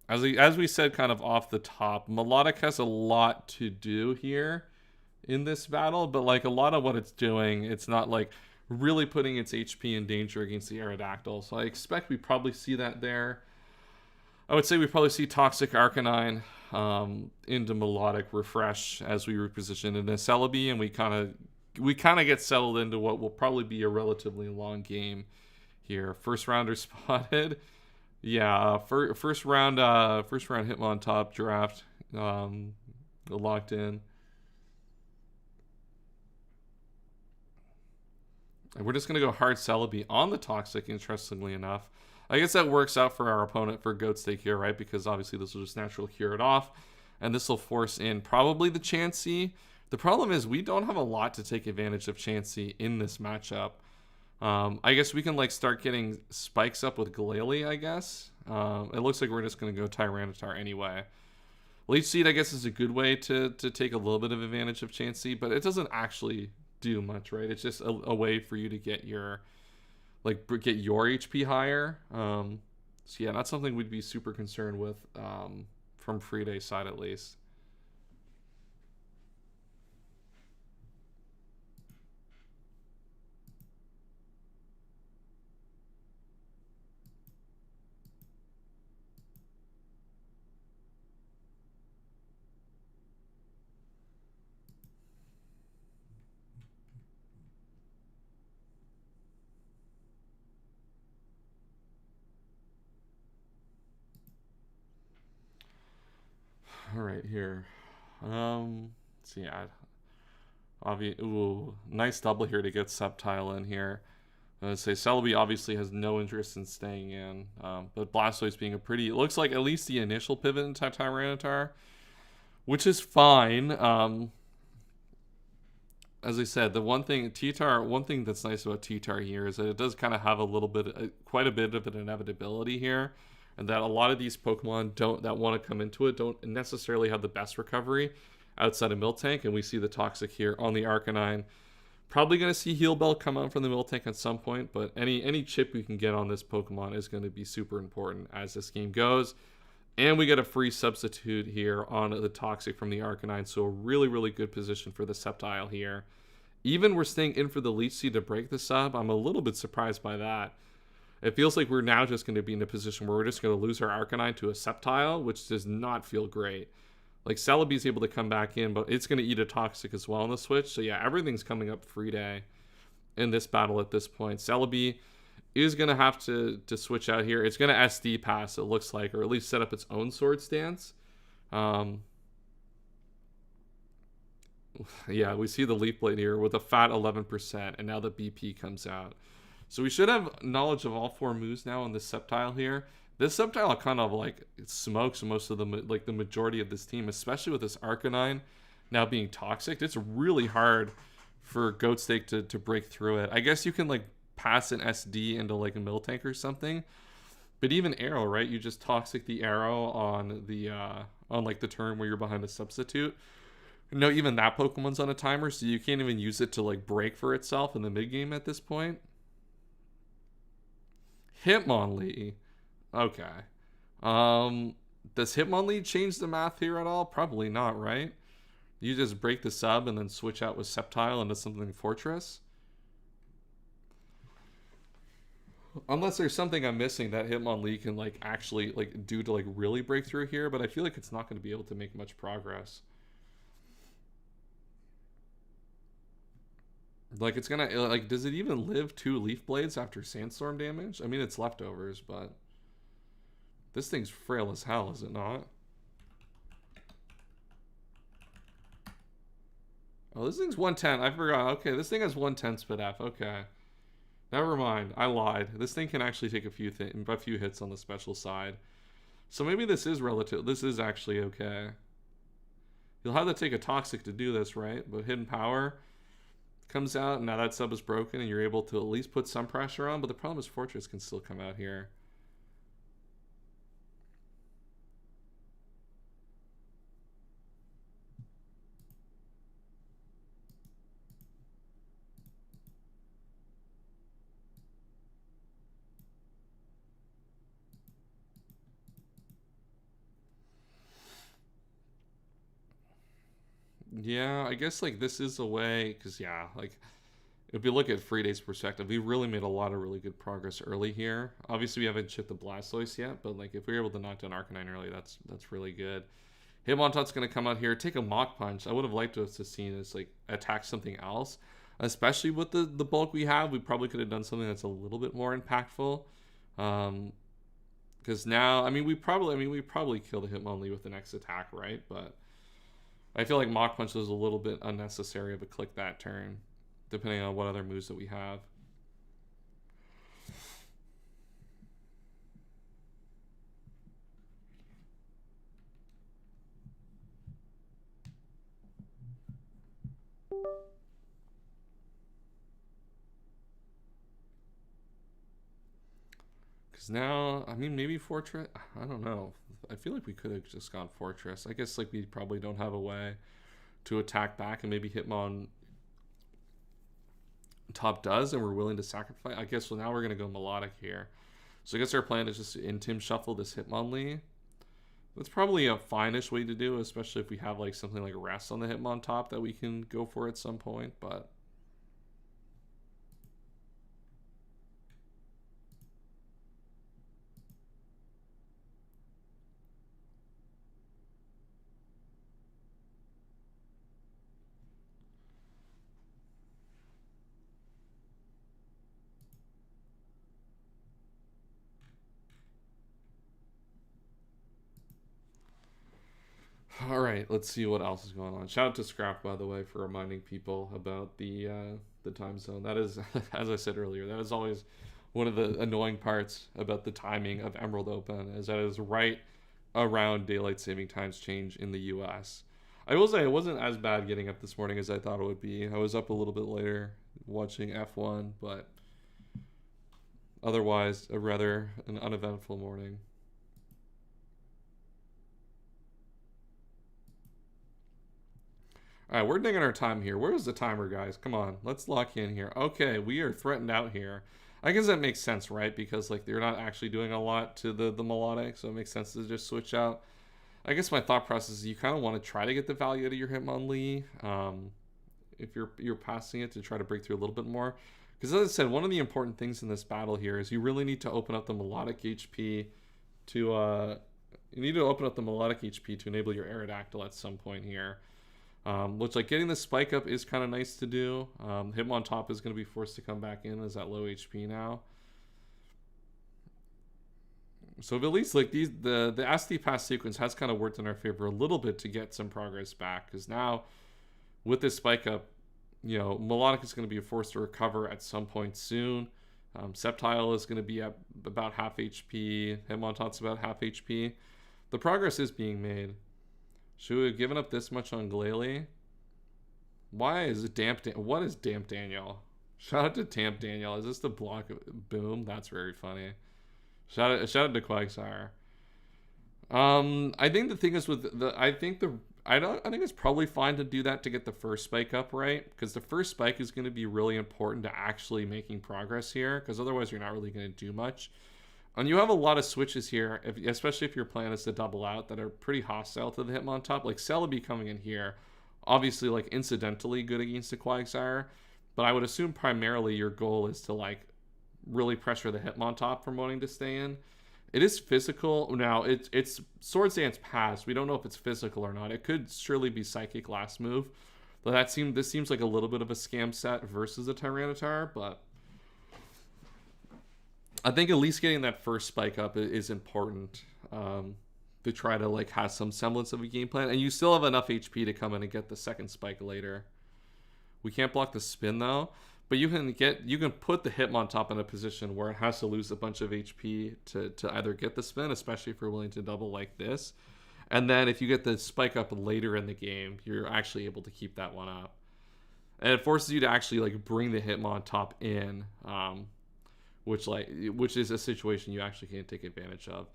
As we said kind of off the top, Melodic has a lot to do here in this battle, but a lot of what it's doing, it's not really putting its HP in danger against the Aerodactyl. So I expect we probably see that there. I would say we probably see Toxic Arcanine into melodic refresh as we reposition into Celebi, and we kind of get settled into what will probably be a relatively long game here. First rounder spotted. Yeah, first round Hitmon top draft locked in. And we're just going to go hard Celebi on the Toxic, interestingly enough. I guess that works out for our opponent for Goat Stake here, right? Because obviously this will just naturally cure it off. And this will force in probably the Chansey. The problem is we don't have a lot to take advantage of Chansey in this matchup. I guess we can like start getting spikes up with Glalie, I guess. It looks like we're just going to go Tyranitar anyway. Leech Seed, I guess, is a good way to take a little bit of advantage of Chansey, but it doesn't actually do much, right? It's just a way for you to get your HP higher. So yeah, not something we'd be super concerned with from Freeday's side at least. All right, here. So yeah, ooh, nice double here to get Sceptile in here. I would say Celebi obviously has no interest in staying in, but Blastoise being it looks like at least the initial pivot into Tyranitar, which is fine. As I said, one thing that's nice about T-Tar here is that it does kind of have quite a bit of an inevitability here, and that a lot of these Pokemon that want to come into it don't necessarily have the best recovery outside of Miltank, and we see the Toxic here on the Arcanine. Probably going to see Heal Bell come out from the Miltank at some point, but any chip we can get on this Pokemon is going to be super important as this game goes. And we get a free substitute here on the Toxic from the Arcanine, so a really, really good position for the Sceptile here. Even we're staying in for the Leech Seed to break the sub. I'm a little bit surprised by that. It feels like we're now just going to be in a position where we're just going to lose our Arcanine to a Sceptile, which does not feel great. Like, Celebi's able to come back in, but it's going to eat a Toxic as well on the switch. So, yeah, everything's coming up Freeday in this battle at this point. Celebi is going to have to switch out here. It's going to SD pass, it looks like, or at least set up its own Sword Stance. Yeah, we see the Leaf Blade here with a fat 11%, and now the BP comes out. So we should have knowledge of all four moves now on this Sceptile here. This Sceptile kind of like smokes most of the majority of this team, especially with this Arcanine now being Toxic. It's really hard for Goat Stake to break through it. I guess you can like pass an SD into like a Miltank or something, but even Arrow, right? You just Toxic the Arrow on the like the turn where you're behind a substitute. No, even that Pokemon's on a timer, so you can't even use it to like break for itself in the mid game at this point. Hitmonlee. Okay. Does Hitmonlee change the math here at all? Probably not, right? You just break the sub and then switch out with Sceptile into something Fortress? Unless there's something I'm missing that Hitmonlee can like actually like do to like really break through here, but I feel like it's not going to be able to make much progress. Like, it's gonna, like, does it even live 2 Leaf Blades after Sandstorm damage? I mean, it's leftovers, but this thing's frail as hell, is it not? Oh, this thing's 110. I forgot. Okay, this thing has 110 Spit F. Okay. Never mind. I lied. This thing can actually take a few hits on the special side. So maybe this is relative. This is actually okay. You'll have to take a Toxic to do this, right? But Hidden Power comes out, and now that sub is broken, and you're able to at least put some pressure on, but the problem is Fortress can still come out here. Yeah, I guess like this is a way, because yeah, like if we look at Freeday's perspective, we really made a lot of really good progress early here. Obviously, we haven't chipped the Blastoise yet, but like if we were able to knock down Arcanine early, that's really good. Hitmontaut's going to come out here, take a Mach Punch. I would have liked to have seen us like attack something else, especially with the bulk we have. We probably could have done something that's a little bit more impactful. Because now, I mean, we probably kill the Hitmonlee with the next attack, right? But I feel like Mach Punch was a little bit unnecessary of a click that turn, depending on what other moves that we have. Because now, I mean, maybe Fortress, I don't know. I feel like we could have just gone Fortress. I guess like we probably don't have a way to attack back, and maybe Hitmontop does, and we're willing to sacrifice. I guess well now we're gonna go Melodic here. So I guess our plan is just to Intim Shuffle this Hitmonlee. That's probably a fine-ish way to do, especially if we have like something like Rest on the Hitmontop that we can go for at some point, but all right, let's see what else is going on. Shout out to Scrap, by the way, for reminding people about the time zone. That is, as I said earlier, that is always one of the annoying parts about the timing of Emerald Open, is that it is right around daylight saving times change in the U.S. I will say it wasn't as bad getting up this morning as I thought it would be. I was up a little bit later watching F1, but otherwise, an uneventful morning. All right, we're digging our time here. Where's the timer, guys? Come on, let's lock in here. Okay, we are threatened out here. I guess that makes sense, right? Because like they're not actually doing a lot to the Melodic, so it makes sense to just switch out. I guess my thought process is you kind of want to try to get the value out of your Hitmonlee if you're passing it to try to break through a little bit more. Because as I said, one of the important things in this battle here is you really need to open up the Melodic HP to enable your Aerodactyl at some point here. Looks like getting the spike up is kind of nice to do. Hitmontop is going to be forced to come back in as at low HP now. So at least like the SD pass sequence has kind of worked in our favor a little bit to get some progress back. Because now with this spike up, you know, Melodic is going to be forced to recover at some point soon. Sceptile is going to be at about half HP. Hitmontop's about half HP. The progress is being made. Should we have given up this much on Glalie? Why is it what is Damp Daniel? Shout out to Damp Daniel. Is this the block? Boom. That's very funny. Shout out to Quagsire. I think the thing is with I think it's probably fine to do that to get the first spike up, right? Because the first spike is going to be really important to actually making progress here, because otherwise you're not really going to do much. And you have a lot of switches here, especially if your plan is to double out, that are pretty hostile to the Hitmontop. Like Celebi coming in here, obviously like incidentally good against the Quagsire, but I would assume primarily your goal is to like really pressure the Hitmontop from wanting to stay in. It is physical. Now, it's Swords Dance Pass. We don't know if it's physical or not. It could surely be Psychic last move. But this seems like a little bit of a scam set versus a Tyranitar, but I think at least getting that first spike up is important to try to like have some semblance of a game plan. And you still have enough HP to come in and get the second spike later. We can't block the spin though. But you can put the Hitmontop in a position where it has to lose a bunch of HP to either get the spin, especially if you're willing to double like this. And then if you get the spike up later in the game, you're actually able to keep that one up. And it forces you to actually like bring the Hitmontop in, which is a situation you actually can't take advantage of.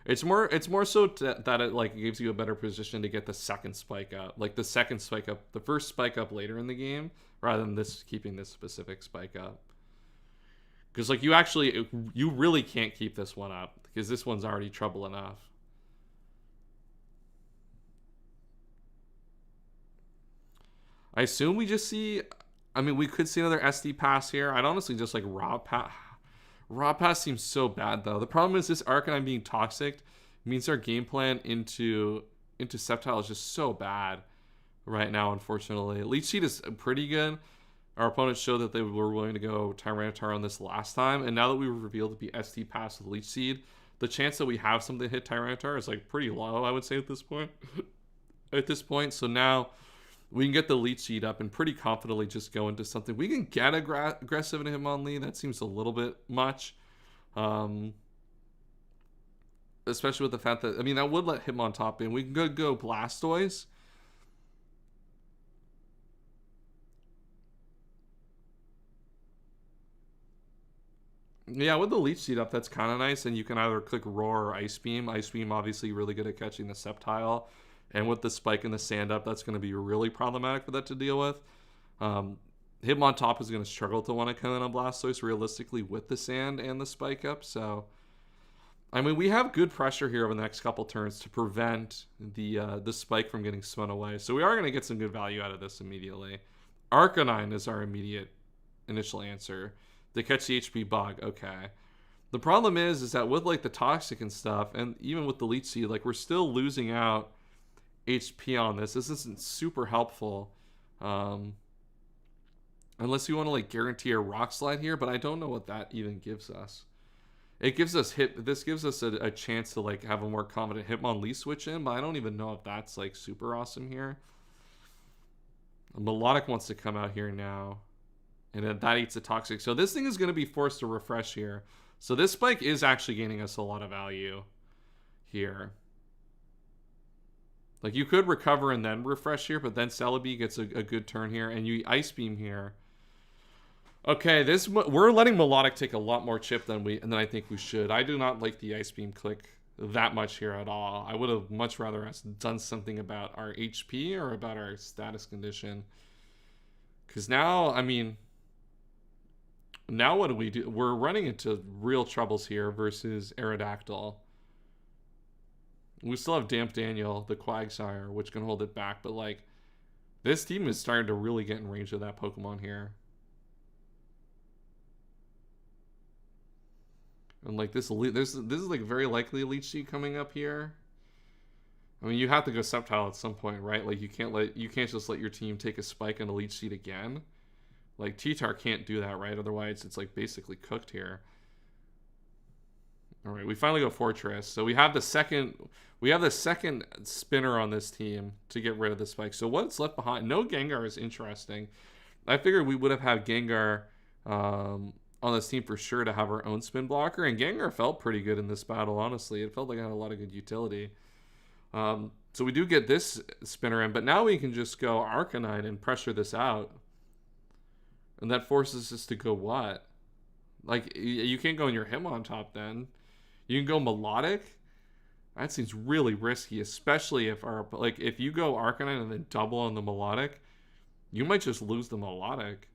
It's more so that it like gives you a better position to get the second spike up, like the first spike up later in the game, rather than keeping this specific spike up. Because like you really can't keep this one up because this one's already trouble enough. I assume we just see. I mean, we could see another SD pass here. I'd honestly just like raw pass. Raw pass seems so bad though. The problem is this Arcanine being toxic means our game plan into into Sceptile is just so bad right now, unfortunately. Leech Seed is pretty good. Our opponents showed that they were willing to go Tyranitar on this last time, and now that we were revealed to be ST Pass with Leech Seed, the chance that we have something hit Tyranitar is like pretty low, I would say, at this point. So now we can get the Leech Seed up and pretty confidently just go into something. We can get aggressive in Hitmonlee. That seems a little bit much. Especially with the fact that, I mean, that would let Hitmontop in. We can go Blastoise. Yeah, with the Leech Seed up, that's kind of nice. And you can either click Roar or Ice Beam. Ice Beam, obviously, really good at catching the Sceptile. And with the Spike and the Sand up, that's going to be really problematic for that to deal with. Hitmontop is going to struggle to want to come in on Blastoise realistically with the Sand and the Spike up. So, I mean, we have good pressure here over the next couple turns to prevent the Spike from getting spun away. So we are going to get some good value out of this immediately. Arcanine is our immediate initial answer. They catch the HP Bug, okay. The problem is that with like the Toxic and stuff, and even with the Leech Seed, like we're still losing out HP on this. This isn't super helpful. Unless you want to like guarantee a Rock Slide here, but I don't know what that even gives us. It gives us this gives us a chance to like have a more confident Hitmonlee switch in, but I don't even know if that's like super awesome here. Melodic wants to come out here now. And then that eats a Toxic. So this thing is going to be forced to refresh here. So this Spike is actually gaining us a lot of value here. Like you could recover and then refresh here, but then Celebi gets a good turn here. And you Ice Beam here. Okay, we're letting Melodic take a lot more chip than I think we should. I do not like the Ice Beam click that much here at all. I would have much rather us done something about our HP or about our status condition. Because now, I mean... Now what do we do? We're running into real troubles here versus Aerodactyl. We still have Damp Daniel, the Quagsire, which can hold it back. But, like, this team is starting to really get in range of that Pokemon here. And, like, this is, like, very likely a Leech Seed coming up here. I mean, you have to go Sceptile at some point, right? Like, you can't just let your team take a Spike and a Leech Seed again. Like, T-Tar can't do that, right? Otherwise, it's, like, basically cooked here. All right, we finally go Fortress. So we have the second spinner on this team to get rid of the Spike. So what's left behind? No Gengar is interesting. I figured we would have had Gengar on this team for sure to have our own spin blocker. And Gengar felt pretty good in this battle, honestly. It felt like it had a lot of good utility. So we do get this spinner in. But now we can just go Arcanine and pressure this out. And that forces us to go what? Like, you can't go in your Hitmontop then. You can go Melodic? That seems really risky, especially if if you go Arcanine and then double on the Melodic, you might just lose the Melodic.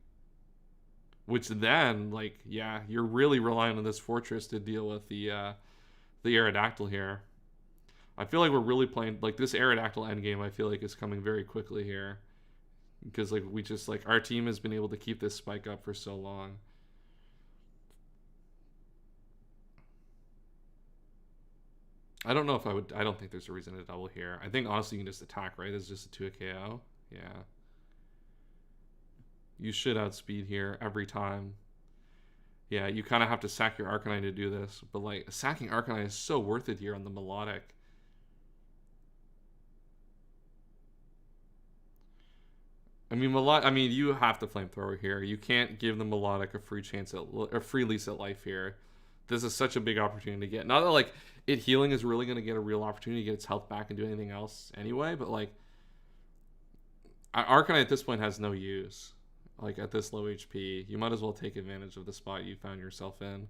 Which then, like, yeah, you're really relying on this Fortress to deal with the Aerodactyl here. I feel like we're really playing, like, this Aerodactyl endgame, I feel like, is coming very quickly here. Because, like, our team has been able to keep this Spike up for so long. I don't know if I don't think there's a reason to double here. I think, honestly, you can just attack, right? It's just a 2 KO. Yeah. You should outspeed here every time. Yeah, you kind of have to sack your Arcanine to do this. But, like, sacking Arcanine is so worth it here on the Melodic. I mean, you have to Flamethrower here. You can't give the Melodic a free lease at life here. This is such a big opportunity to get. Not that, like, it healing is really going to get a real opportunity to get its health back and do anything else anyway, but, like, Arcanine at this point has no use. Like, at this low HP, you might as well take advantage of the spot you found yourself in.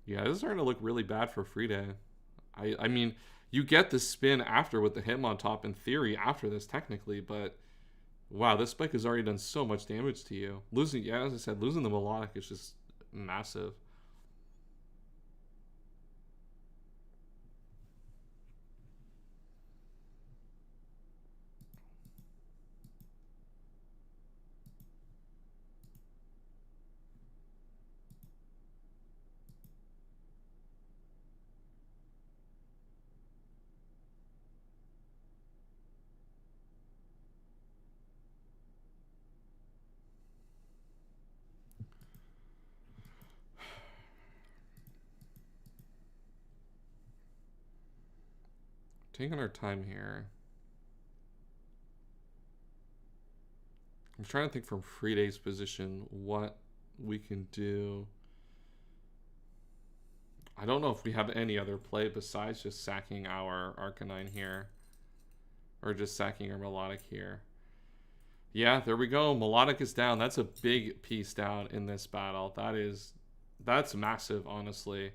Yeah, this is starting to look really bad for Frida. I mean... You get the spin after with the Hitmontop in theory after this technically, but wow, this Spike has already done so much damage to you. Losing, yeah, as I said, losing the Melodic is just massive. Taking our time here. I'm trying to think from Free Day's position what we can do. I don't know if we have any other play besides just sacking our Arcanine here. Or just sacking our Melodic here. Yeah, there we go. Melodic is down. That's a big piece down in this battle. That's massive, honestly.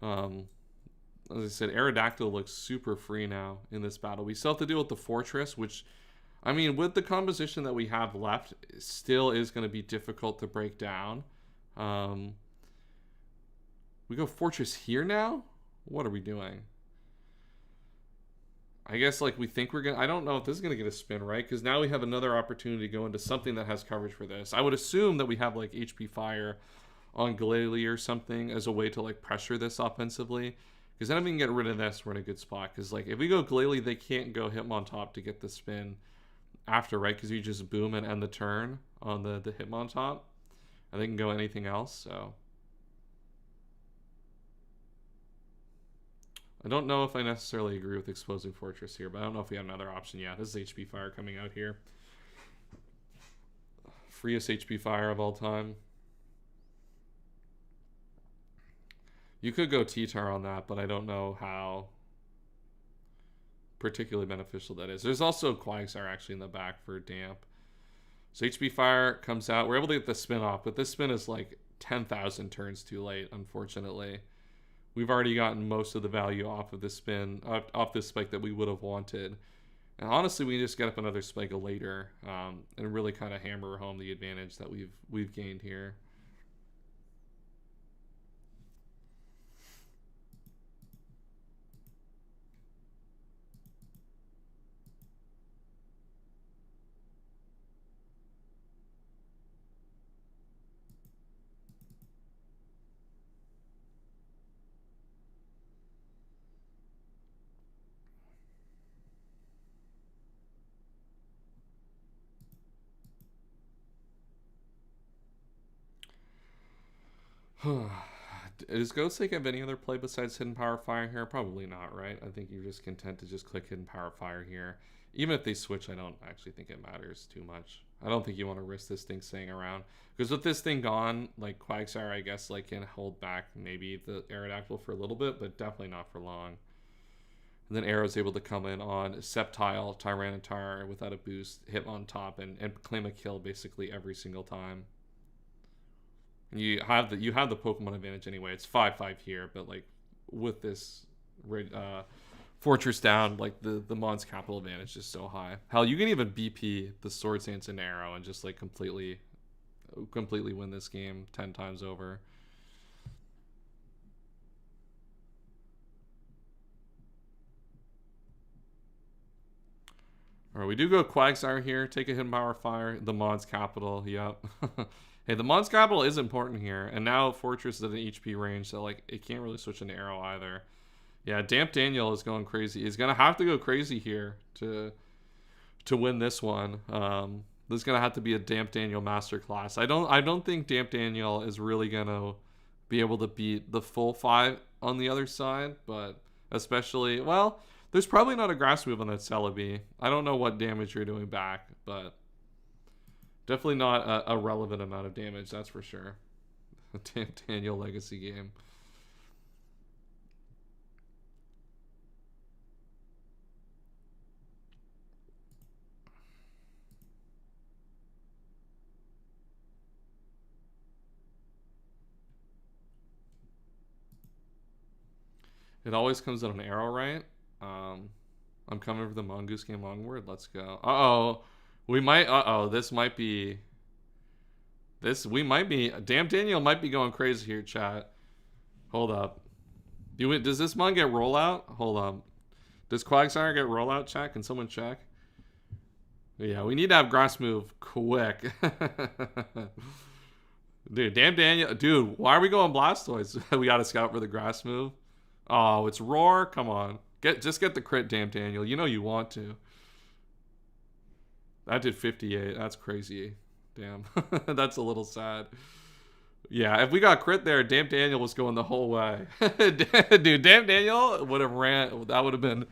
As I said, Aerodactyl looks super free now in this battle. We still have to deal with the Fortress, which, I mean, with the composition that we have left, still is going to be difficult to break down. We go Fortress here now? What are we doing? I guess, like, we think we're going to... I don't know if this is going to get a spin, right? Because now we have another opportunity to go into something that has coverage for this. I would assume that we have, like, HP Fire on Glalie or something as a way to, like, pressure this offensively. Because then if we can get rid of this, we're in a good spot. Because, like, if we go Glalie, they can't go Hitmontop to get the spin after, right? Because you just boom and end the turn on the Hitmontop. And they can go anything else, so... I don't know if I necessarily agree with exposing Fortress here, but I don't know if we have another option yet. This is HP Fire coming out here. Freest HP Fire of all time. You could go T-Tar on that, but I don't know how particularly beneficial that is. There's also Quagsire actually in the back for Damp. So HP Fire comes out. We're able to get the spin off, but this spin is like 10,000 turns too late, unfortunately. We've already gotten most of the value off of this spin, off this spike that we would have wanted. And honestly, we just get up another spike later and really kind of hammer home the advantage that we've gained here. Does Ghostlake have any other play besides Hidden Power Fire here? Probably not, right? I think you're just content to just click Hidden Power Fire here. Even if they switch, I don't actually think it matters too much. I don't think you want to risk this thing staying around. Because with this thing gone, like Quagsire, I guess, like can hold back maybe the Aerodactyl for a little bit, but definitely not for long. And then Arrow's able to come in on Sceptile, Tyranitar without a boost, hit on top, and claim a kill basically every single time. You have the Pokemon advantage anyway. It's 5-5 here, but like with this Fortress down, like the Mon's capital advantage is so high. Hell, you can even BP the Swords Dance and Arrow and just like completely win this game 10 times over. All right, we do go Quagsire here. Take a Hidden Power Fire. The Mon's capital. Yep. Hey, the Mon's capital is important here, and now Fortress is at an HP range, so like it can't really switch into Arrow either. Yeah, Damp Daniel is going crazy. He's gonna have to go crazy here to win this one. There's gonna have to be a Damp Daniel masterclass. I don't think Damp Daniel is really gonna be able to beat the full 5 on the other side, but especially, well, there's probably not a grass move on that Celebi. I don't know what damage you're doing back, but definitely not a relevant amount of damage, that's for sure. A Damp Daniel legacy game. It always comes out an Arrow, right? I'm coming for the Mongoose game onward. Let's go. Uh-oh. This might be... Damn, Daniel might be going crazy here, chat. Hold up. Does this Mon get rollout? Hold up. Does Quagsire get rollout, chat? Can someone check? Yeah, we need to have grass move quick. Dude, damn Daniel. Dude, why are we going Blastoise? We got to scout for the grass move. Oh, it's Roar? Come on. Just get the crit, damn Daniel. You know you want to. That did 58. That's crazy. Damn. That's a little sad. Yeah, if we got crit there, Damn Daniel was going the whole way. Dude, Damn Daniel would have ran. That would have been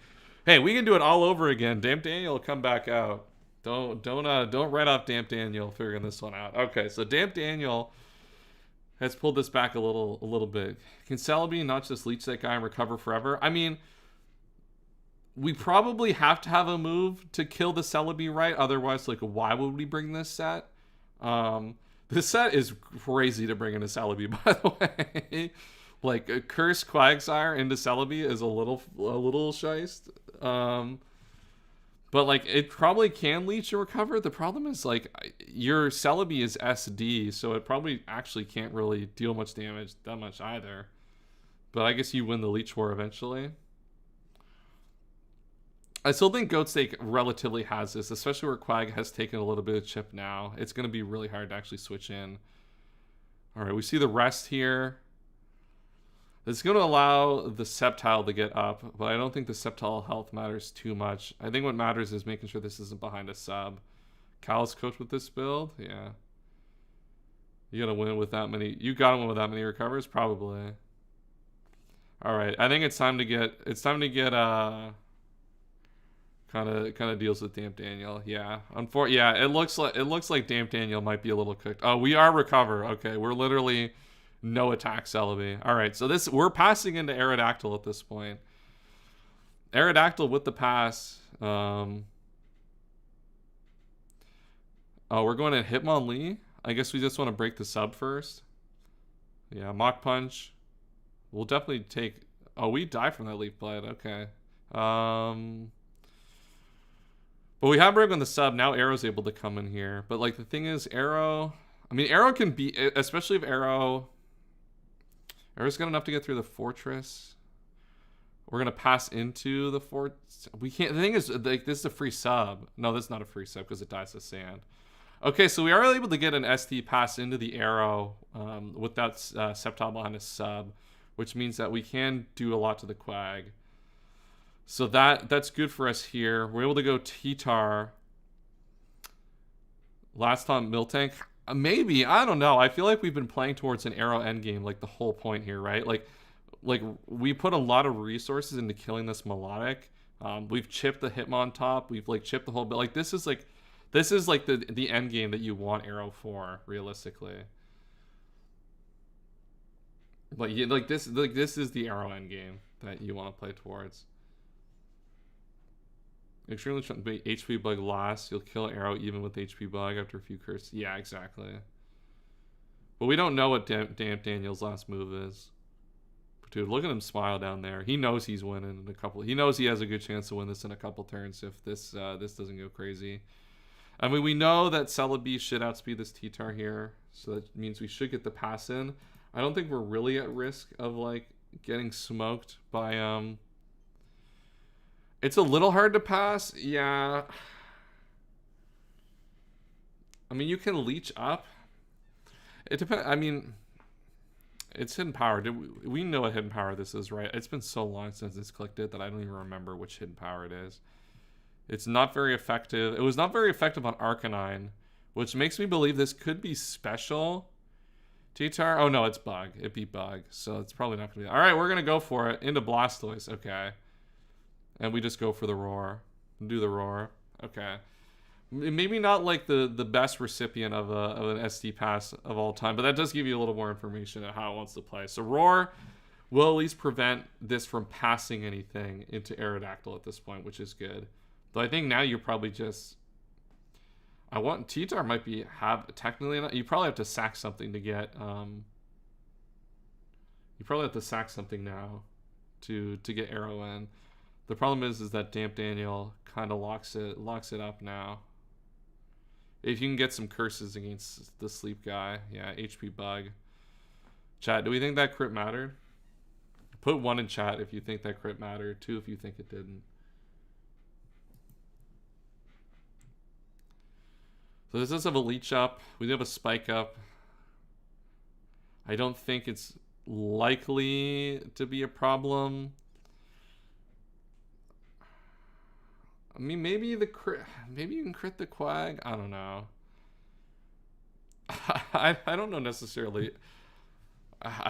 Hey, we can do it all over again. Damp Daniel will come back out. Don't write off Damp Daniel figuring this one out. Okay, so Damp Daniel has pulled this back a little bit. Can Celebi not just leech that guy and recover forever? I mean, we probably have to have a move to kill the Celebi, right? Otherwise, like, why would we bring this set? This set is crazy to bring in a Celebi, by the way. Like, a Cursed Quagsire into Celebi is a little shiced. But, like, it probably can leech and recover. The problem is, like, your Celebi is SD, so it probably actually can't really deal much damage that much either. But I guess you win the Leech War eventually. I still think Goatstake relatively has this, especially where Quag has taken a little bit of chip now. It's going to be really hard to actually switch in. All right, we see the rest here. It's going to allow the Sceptile to get up, but I don't think the Sceptile health matters too much. I think what matters is making sure this isn't behind a sub. Callus Coach with this build? Yeah. You got to win with that many. You got to win with that many recovers? Probably. All right, I think it's time to get kind of deals with Damp Daniel. Yeah. Yeah, it looks like Damp Daniel might be a little cooked. Oh, we are recover. Okay, we're literally no attack Celebi. All right, so we're passing into Aerodactyl at this point. Aerodactyl with the pass. Oh, we're going to Hitmonlee. I guess we just want to break the sub first. Yeah, Mach Punch. We'll definitely take. Oh, we die from that Leaf Blade. Okay. But we have broken the sub. Now Arrow's able to come in here. But like the thing is, Arrow. I mean, Arrow can be, especially if Arrow's got enough to get through the fortress. We're gonna pass into the fort. We can't. The thing is, like, this is a free sub. No, this is not a free sub because it dies to sand. Okay, so we are able to get an ST pass into the Arrow with that Sceptile behind a sub, which means that we can do a lot to the Quag. So that's good for us here. We're able to go T-Tar. Last time Miltank. Maybe, I don't know. I feel like we've been playing towards an Arrow endgame, like the whole point here, right? Like we put a lot of resources into killing this Melodic. We've chipped the Hitmontop. We've like chipped the whole bit. Like this is like the end game that you want Arrow for, realistically. But yeah, this is the Arrow end game that you want to play towards. Extremely HP bug last. You'll kill Arrow even with HP bug after a few curses. Yeah, exactly. But we don't know what Damp Daniel's last move is. But dude, look at him smile down there. He knows he's winning in a couple. He knows he has a good chance to win this in a couple turns if this doesn't go crazy. I mean, we know that Celebi should outspeed this T-Tar here, so that means we should get the pass in. I don't think we're really at risk of like getting smoked by It's a little hard to pass. Yeah. I mean, you can leech up. It depends. I mean, it's hidden power. We know what hidden power this is, right? It's been so long since it's clicked it that I don't even remember which hidden power it is. It's not very effective. It was not very effective on Arcanine, which makes me believe this could be special. T-Tar? Oh, no, it's bug. It beat bug, so it's probably not going to be. All right, we're going to go for it. Into Blastoise. Okay. And we just go for the roar. Do the roar. Okay. Maybe not like the best recipient of an SD pass of all time, but that does give you a little more information on how it wants to play. So roar will at least prevent this from passing anything into Aerodactyl at this point, which is good. But I think now you're probably just... I want... T-Tar might be... technically enough. You probably have to sack something to get... you probably have to sack something now to get Arrow in. The problem is that Damp Daniel kind of locks it up now. If you can get some curses against the sleep guy. Yeah, HP bug. Chat, do we think that crit mattered? Put 1 in chat if you think that crit mattered. 2 if you think it didn't. So this does have a leech up. We do have a spike up. I don't think it's likely to be a problem. I mean, maybe you can crit the Quag. I don't know. I don't know necessarily.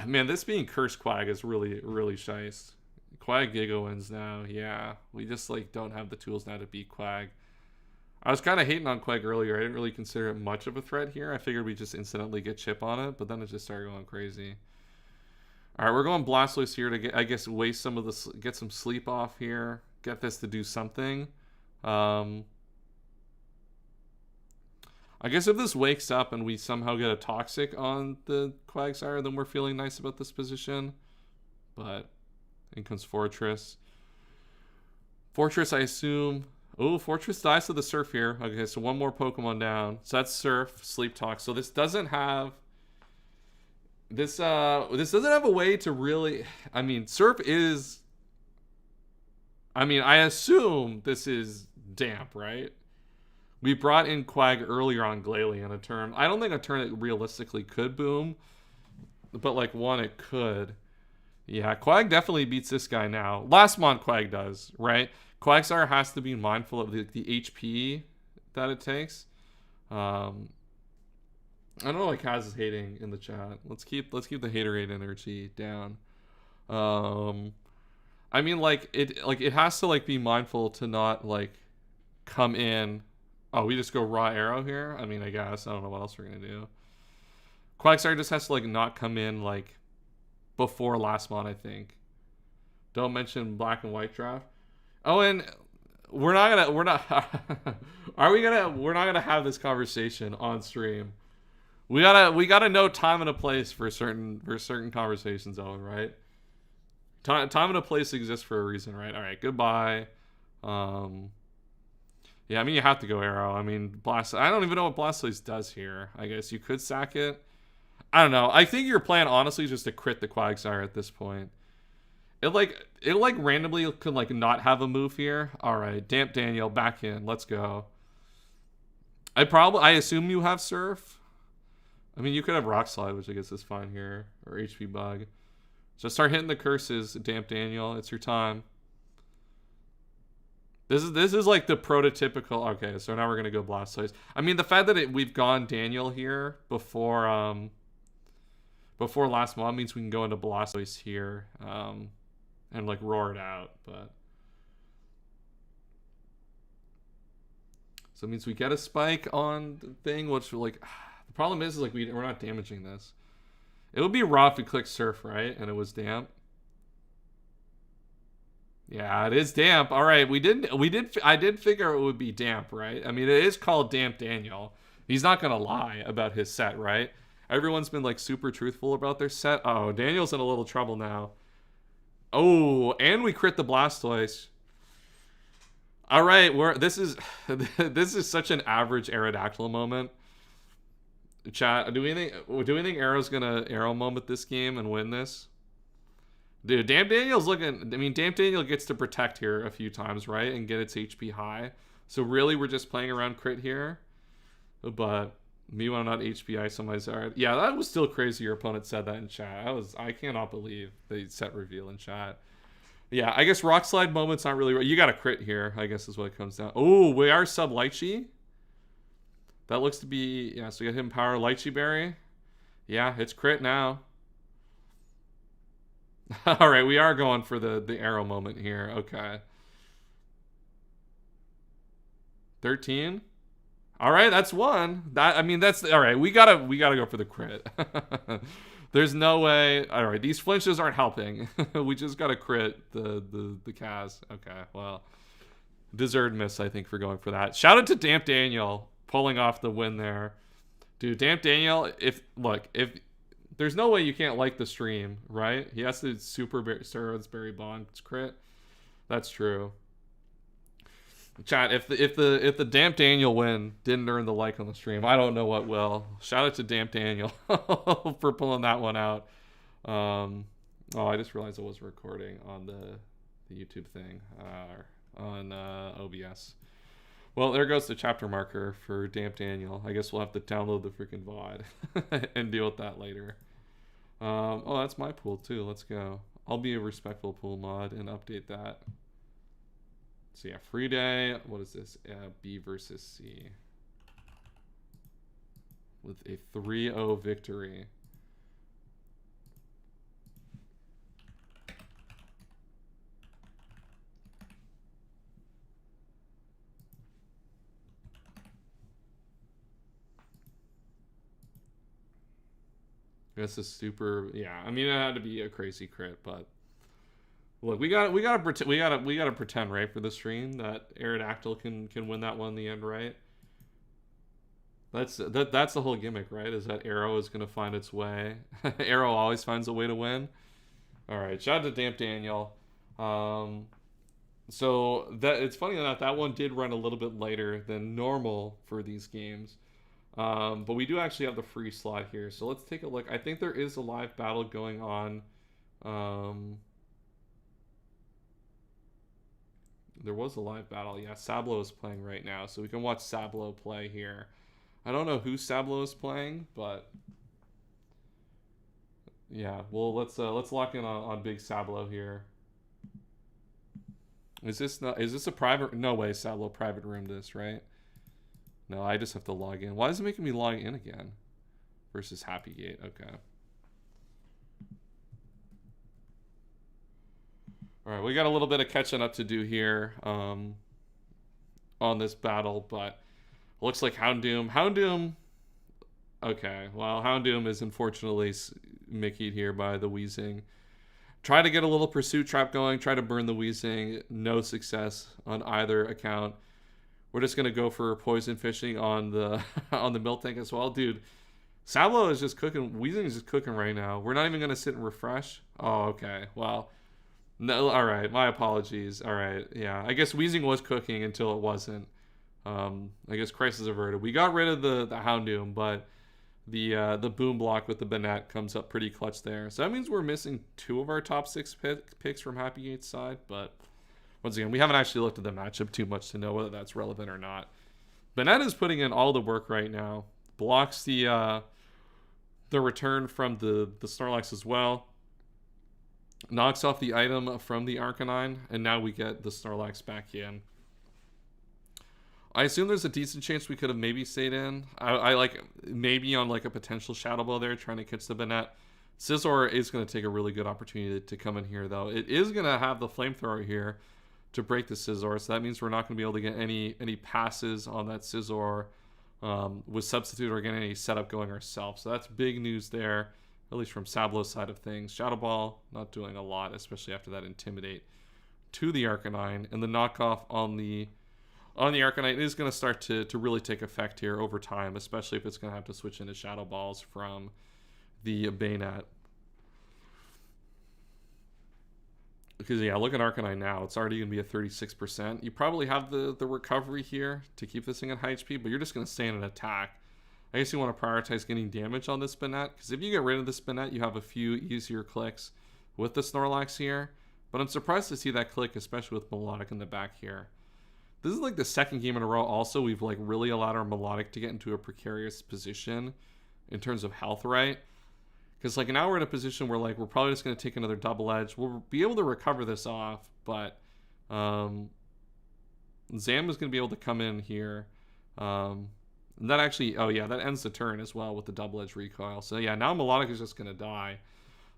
Man, this being Cursed Quag is really, really shice. Quag Giga wins now. Yeah, we just like don't have the tools now to beat Quag. I was kind of hating on Quag earlier. I didn't really consider it much of a threat here. I figured we just incidentally get chip on it, but then it just started going crazy. All right, we're going Blastoise here to get, I guess, waste some of the, get some sleep off here. Get this to do something. I guess if this wakes up and we somehow get a Toxic on the Quagsire, then we're feeling nice about this position. But in comes Fortress. Fortress, I assume. Oh, Fortress dies to the Surf here. Okay, so one more Pokemon down. So that's Surf, Sleep Talk. So this doesn't have... This doesn't have a way to really... I mean, Surf is... I mean, I assume this is Damp, right? We brought in Quag earlier on Glalie in a turn. I don't think a turn it realistically could boom. But, like, one it could. Yeah, Quag definitely beats this guy now. Last month Quag does, right? Quagsire has to be mindful of the HP that it takes. I don't know, like Kaz is hating in the chat. Let's keep the haterade energy down. I mean, like it has to like be mindful to not like come in. Oh, we just go raw arrow here. I mean, I guess I don't know what else we're gonna do. Quagsire just has to like not come in like before last mod, I think. Don't mention black and white draft. Oh, and we're not gonna have this conversation on stream. We gotta know time and a place for certain conversations, Owen, right? Time and a place exists for a reason, right? All right, goodbye. Yeah, I mean you have to go arrow. I mean Blast. I don't even know what Blastoise does here. I guess you could sack it. I don't know. I think your plan honestly is just to crit the Quagsire at this point. It randomly could like not have a move here. All right, Damp Daniel back in. Let's go. I assume you have Surf. I mean, you could have Rock Slide, which I guess is fine here, or HP Bug. So start hitting the curses, Damp Daniel. It's your time. This is like the prototypical. Okay, so now we're gonna go Blastoise. I mean, the fact that we've gone Daniel here before last mod means we can go into Blastoise here. And like roar it out, but so it means we get a spike on the thing, which like the problem is like we're not damaging this. It would be raw if we click Surf, right? And it was Damp. Yeah, it is Damp. All right, I did figure it would be Damp, right? I mean, it is called Damp Daniel. He's not gonna lie about his set, right? Everyone's been like super truthful about their set. Oh, Daniel's in a little trouble now. Oh, and we crit the Blastoise. All right, this is such an average Aerodactyl moment. Chat, do we think Arrow's gonna Arrow moment this game and win this? Dude, Damp Daniel's looking. I mean, Damp Daniel gets to protect here a few times, right, and get its HP high. So really, we're just playing around crit here. But Miwa not HP ISO my Zard. Yeah, that was still crazy. Your opponent said that in chat. I cannot believe they set reveal in chat. Yeah, I guess Rock Slide moment's not really. You got a crit here, I guess is what it comes down. Oh, we are sub Lychee. That looks to be, yeah. So we got him power Lychee Berry. Yeah, it's crit now. All right, we are going for the arrow moment here. Okay. 13. All right, that's one. That's all right. We gotta go for the crit. There's no way. All right, these flinches aren't helping. We just gotta crit the Kaz. Okay, well, deserved miss I think for going for that. Shout out to Damp Daniel pulling off the win there, dude. Damp Daniel. If there's no way you can't like the stream, right? He has to Steroids Berry Bond crit. That's true. Chat, if the Damp Daniel win didn't earn the like on the stream, I don't know what will. Shout out to Damp Daniel for pulling that one out. Oh, I just realized I was recording on the YouTube thing on OBS. Well, there goes the chapter marker for Damp Daniel. I guess we'll have to download the freaking VOD and deal with that later. Oh, that's my pool too. Let's go. I'll be a respectful pool mod and update that. So yeah, free day. What is this? B versus C. With a 3-0 victory. This is super. Yeah, I mean, it had to be a crazy crit, but look, we gotta pretend, right, for the stream that Aerodactyl can win that one in the end, right? That's the whole gimmick, right? Is that Arrow is gonna find its way. Arrow always finds a way to win. All right, shout out to Damp Daniel. Um, so that it's funny that that one did run a little bit later than normal for these games. But we do actually have the free slot here, so let's take a look. I think there is a live battle going on. Um, there was a live battle. Yeah, Sablo is playing right now, so we can watch Sablo play here. I don't know who Sablo is playing, but yeah. Well, let's lock in on Big Sablo here. Is this a private? No way, Sablo private room this, right? No, I just have to log in. Why is it making me log in again? Versus Happygate. Okay. All right, we got a little bit of catching up to do here on this battle, but looks like Houndoom. Houndoom. Okay, well, Houndoom is unfortunately Mickeyed here by the Weezing. Try to get a little pursuit trap going. Try to burn the Weezing. No success on either account. We're just gonna go for poison fishing on the on the Miltank as well, dude. Sablo is just cooking. Weezing is just cooking right now. We're not even gonna sit and refresh. Oh, okay. Well, no. All right. My apologies. All right. Yeah. I guess Weezing was cooking until it wasn't. I guess crisis averted. We got rid of the Houndoom, but the boom block with the Banette comes up pretty clutch there. So that means we're missing 2 of our top 6 picks from Happygate's side, but. Once again, we haven't actually looked at the matchup too much to know whether that's relevant or not. Banette is putting in all the work right now. Blocks the return from the Snorlax as well. Knocks off the item from the Arcanine, and now we get the Snorlax back in. I assume there's a decent chance we could have maybe stayed in. I like maybe on like a potential Shadow Ball there trying to catch the Banette. Scizor is going to take a really good opportunity to come in here, though. It is going to have the Flamethrower here to break the Scizor, so that means we're not going to be able to get any passes on that Scizor with Substitute or get any setup going ourselves. So that's big news there, at least from Sablo's side of things. Shadow Ball not doing a lot, especially after that Intimidate to the Arcanine, and the knockoff on the Arcanine is going to start to really take effect here over time, especially if it's going to have to switch into Shadow Balls from the Banette. Because, yeah, look at Arcanine now. It's already going to be at 36%. You probably have the recovery here to keep this thing at high HP, but you're just going to stay in an attack. I guess you want to prioritize getting damage on this Banette, because if you get rid of this Banette, you have a few easier clicks with the Snorlax here. But I'm surprised to see that click, especially with Melodic in the back here. This is like the second game in a row also we've like really allowed our Melodic to get into a precarious position in terms of health, right? Because like now we're in a position where like we're probably just going to take another double edge. We'll be able to recover this off, but Zam is going to be able to come in here. And that actually, oh yeah, that ends the turn as well with the double edge recoil. So yeah, now Melodic is just going to die.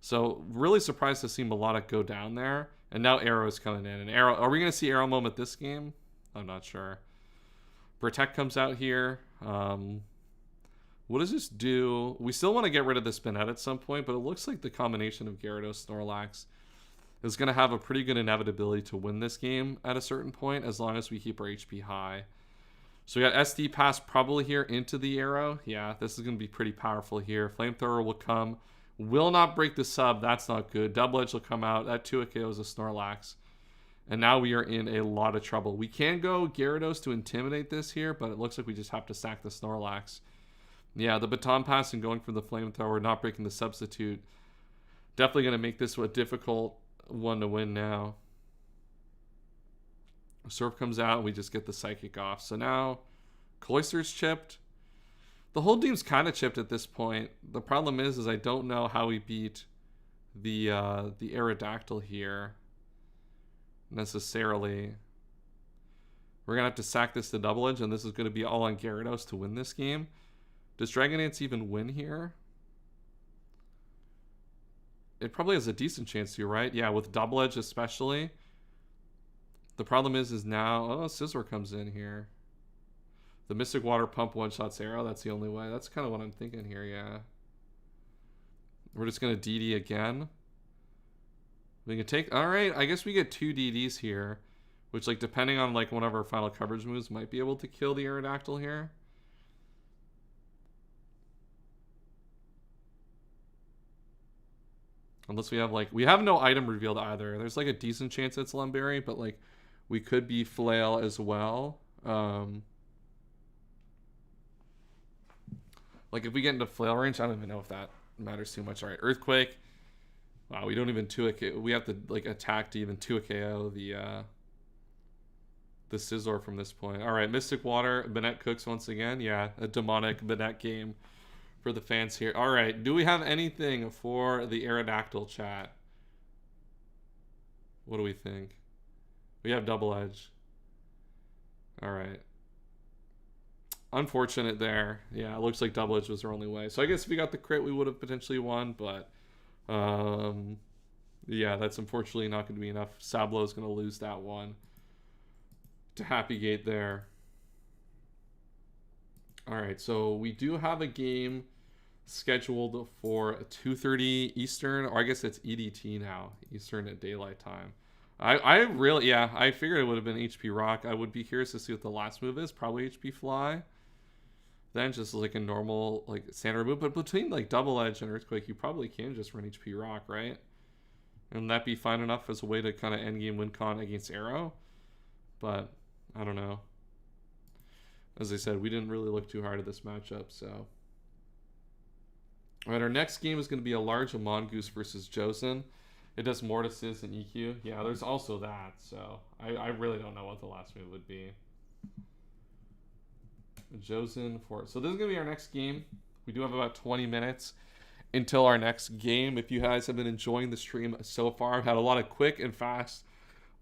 So really surprised to see Melodic go down there. And now Arrow is coming in. And Arrow, are we going to see Arrow moment this game? I'm not sure. Protect comes out here. What does this do? We still want to get rid of this Banette at some point, but it looks like the combination of Gyarados, Snorlax is going to have a pretty good inevitability to win this game at a certain point, as long as we keep our HP high. So we got SD pass probably here into the Arrow. Yeah, this is going to be pretty powerful here. Flamethrower will come. Will not break the sub. That's not good. Double Edge will come out. That 2 KOs a Snorlax. And now we are in a lot of trouble. We can go Gyarados to intimidate this here, but it looks like we just have to sack the Snorlax. Yeah, the baton pass and going for the Flamethrower, not breaking the substitute. Definitely going to make this a difficult one to win now. Surf comes out, and we just get the Psychic off. So now, Cloyster's chipped. The whole team's kind of chipped at this point. The problem is I don't know how we beat the Aerodactyl here, necessarily. We're going to have to sack this to Double Edge, and this is going to be all on Gyarados to win this game. Does Dragonance even win here? It probably has a decent chance to, right? Yeah, with Double Edge especially. The problem is now... Oh, Scizor comes in here. The Mystic Water Pump one-shots Arrow. That's the only way. That's kind of what I'm thinking here, yeah. We're just gonna DD again. We can take. All right, I guess we get 2 DDs here, which, like, depending on like one of our final coverage moves, might be able to kill the Aerodactyl here. Unless we have like, we have no item revealed either. There's like a decent chance it's Lumberry, but like we could be Flail as well. Like if we get into Flail range, I don't even know if that matters too much. All right, Earthquake. Wow, we don't even 2 we have to like attack to even 2 KO the Scizor from this point. All right, Mystic Water. Banette cooks once again. Yeah, a demonic Banette game for the fans here. All right, do we have anything for the Aerodactyl chat? What do we think? We have Double Edge. All right. Unfortunate there. Yeah, it looks like Double Edge was our only way. So I guess if we got the crit, we would have potentially won, but yeah, that's unfortunately not going to be enough. Sablo is going to lose that one to Happy Gate there. All right, so we do have a game scheduled for 2:30 Eastern, or I guess it's EDT now, Eastern at daylight time. I really, yeah, I figured it would have been HP Rock. I would be curious to see what the last move is. Probably HP Fly. Then just like a normal like standard move, but between like Double Edge and Earthquake, you probably can just run HP Rock, right? And that be fine enough as a way to kind of end game win con against Arrow. But I don't know. As I said, we didn't really look too hard at this matchup, so. All right, our next game is going to be a large Mongoose versus Josen. It does Mortises and EQ. Yeah, there's also that, so I really don't know what the last move would be. Josen for so this is gonna be our next game. We do have about 20 minutes until our next game. If you guys have been enjoying the stream so far, I've had a lot of quick and fast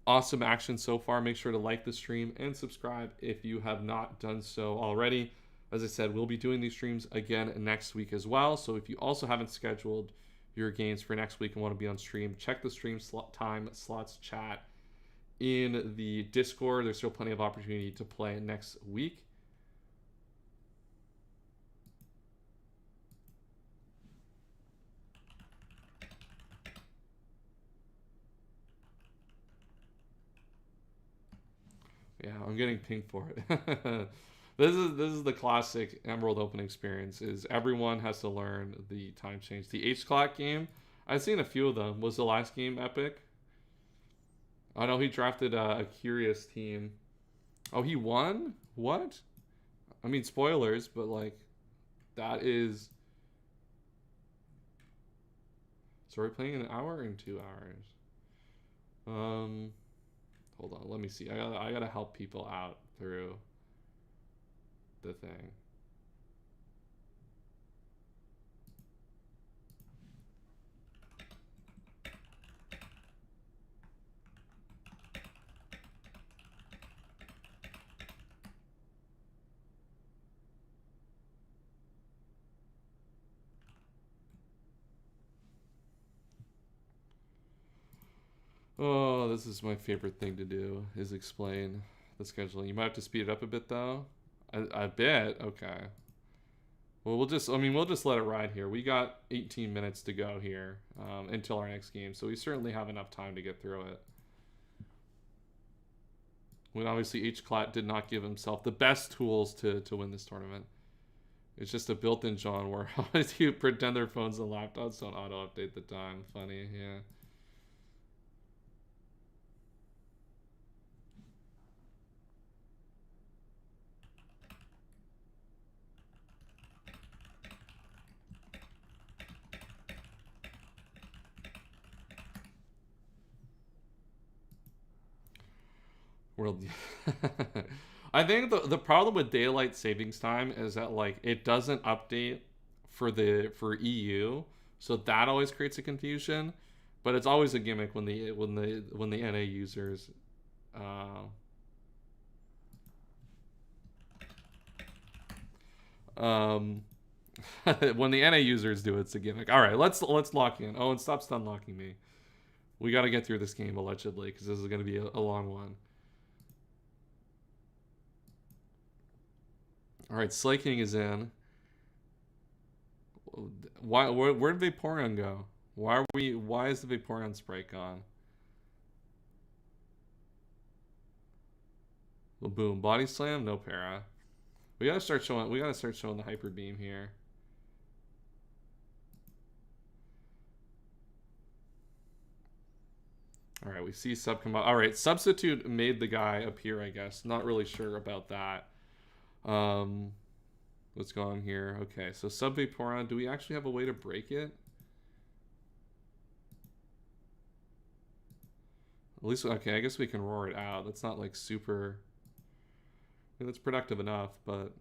awesome action so far. Make sure to like the stream and subscribe if you have not done so already. As I said, we'll be doing these streams again next week as well, so if you also haven't scheduled your games for next week and want to be on stream, check the stream time slots chat in the Discord. There's still plenty of opportunity to play next week. Yeah, I'm getting pinged for it. This is the classic Emerald opening experience. Is everyone has to learn the time change. The H-Clock game, I've seen a few of them. Was the last game epic? I know he drafted a curious team. Oh, he won? What? I mean, spoilers, but like, that is. So we're playing an hour and 2 hours. Hold on, let me see. I gotta help people out through the thing. Oh, this is my favorite thing to do, is explain the scheduling. You might have to speed it up a bit, though. I bet. Okay. Well, we'll just let it ride here. We got 18 minutes to go here until our next game, so we certainly have enough time to get through it. When obviously H-Clat did not give himself the best tools to win this tournament. It's just a built-in John where you pretend their phones and laptops don't auto-update the time. Funny, yeah. World. I think the problem with daylight savings time is that like it doesn't update for EU, so that always creates a confusion. But it's always a gimmick when the NA users when the NA users do it, it's a gimmick. All right, let's lock in. Oh, and stop stun locking me. We got to get through this game allegedly because this is going to be a long one. All right, Slay King is in. Why? Where did Vaporeon go? Why are we? Why is the Vaporeon spray gone? Boom. Body Slam. No para. We gotta start showing. We gotta start showing the Hyper Beam here. All right, we see Sub come out. All right, Substitute made the guy appear, I guess. Not really sure about that. What's going on here? Okay, so Sub Vaporeon. Do we actually have a way to break it? At least, okay, I guess we can roar it out. That's not like super... I mean, that's productive enough, but...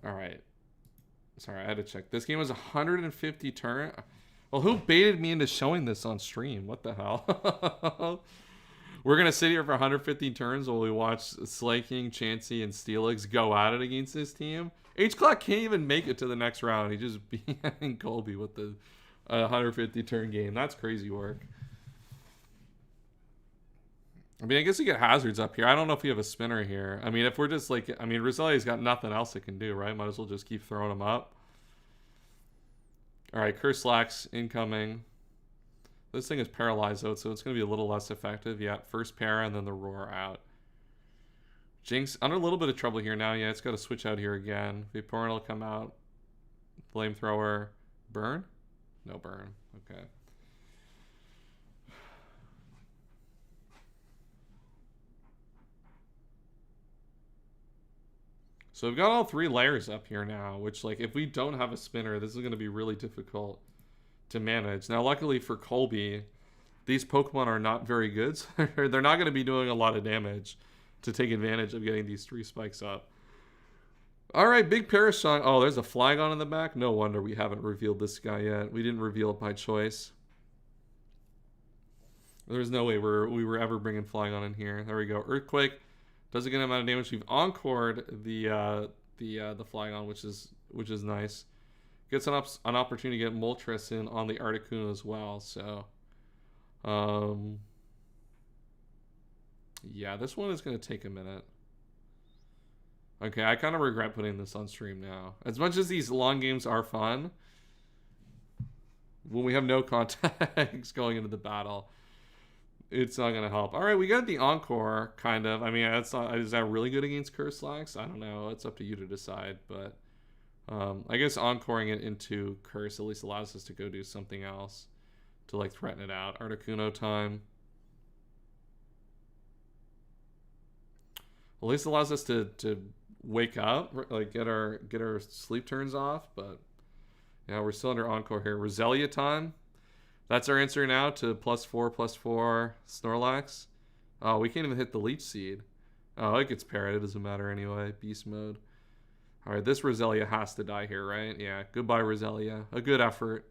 All right. Sorry, I had to check. This game was 150 turn. Well, who baited me into showing this on stream? What the hell? We're gonna sit here for 150 turns while we watch Slaking, Chansey, and Steelix go at it against this team. H-Clock can't even make it to the next round. He just beat Colby with the 150 turn game. That's crazy work. I mean, I guess you get hazards up here. I don't know if we have a spinner here. I mean, if we're just like... I mean, Roselia's got nothing else it can do, right? Might as well just keep throwing them up. All right, Curslax incoming. This thing is paralyzed, though, so it's going to be a little less effective. Yeah, first para and then the roar out. Jinx under a little bit of trouble here now. Yeah, it's got to switch out here again. Vaporeon will come out. Flamethrower. Burn? No burn. Okay. So we've got all three layers up here now, which, like, if we don't have a spinner, this is going to be really difficult to manage. Now, luckily for Colby, these Pokemon are not very good. So they're not going to be doing a lot of damage to take advantage of getting these three spikes up. All right, big Parashon. Oh, there's a Flygon in the back. No wonder we haven't revealed this guy yet. We didn't reveal it by choice. There's no way we were ever bringing Flygon in here. There we go. Earthquake. Does a good amount of damage. We've encored the Flygon, which is nice. Gets an opportunity to get Moltres in on the Articuno as well. So, yeah, this one is going to take a minute. Okay, I kind of regret putting this on stream now. As much as these long games are fun, when we have no context going into the battle, it's not going to help. All right, we got the Encore, kind of. I mean, is that really good against Curslax? I don't know. It's up to you to decide. But I guess Encoring it into Curse at least allows us to go do something else to, like, threaten it out. Articuno time. At least allows us to wake up, like, get our sleep turns off. But, yeah, we're still under Encore here. Roselia time. That's our answer now to +4/+4 Snorlax. Oh, we can't even hit the Leech Seed. Oh, it gets parried. It doesn't matter anyway. Beast mode. All right, this Roselia has to die here, right? Yeah, goodbye, Roselia. A good effort.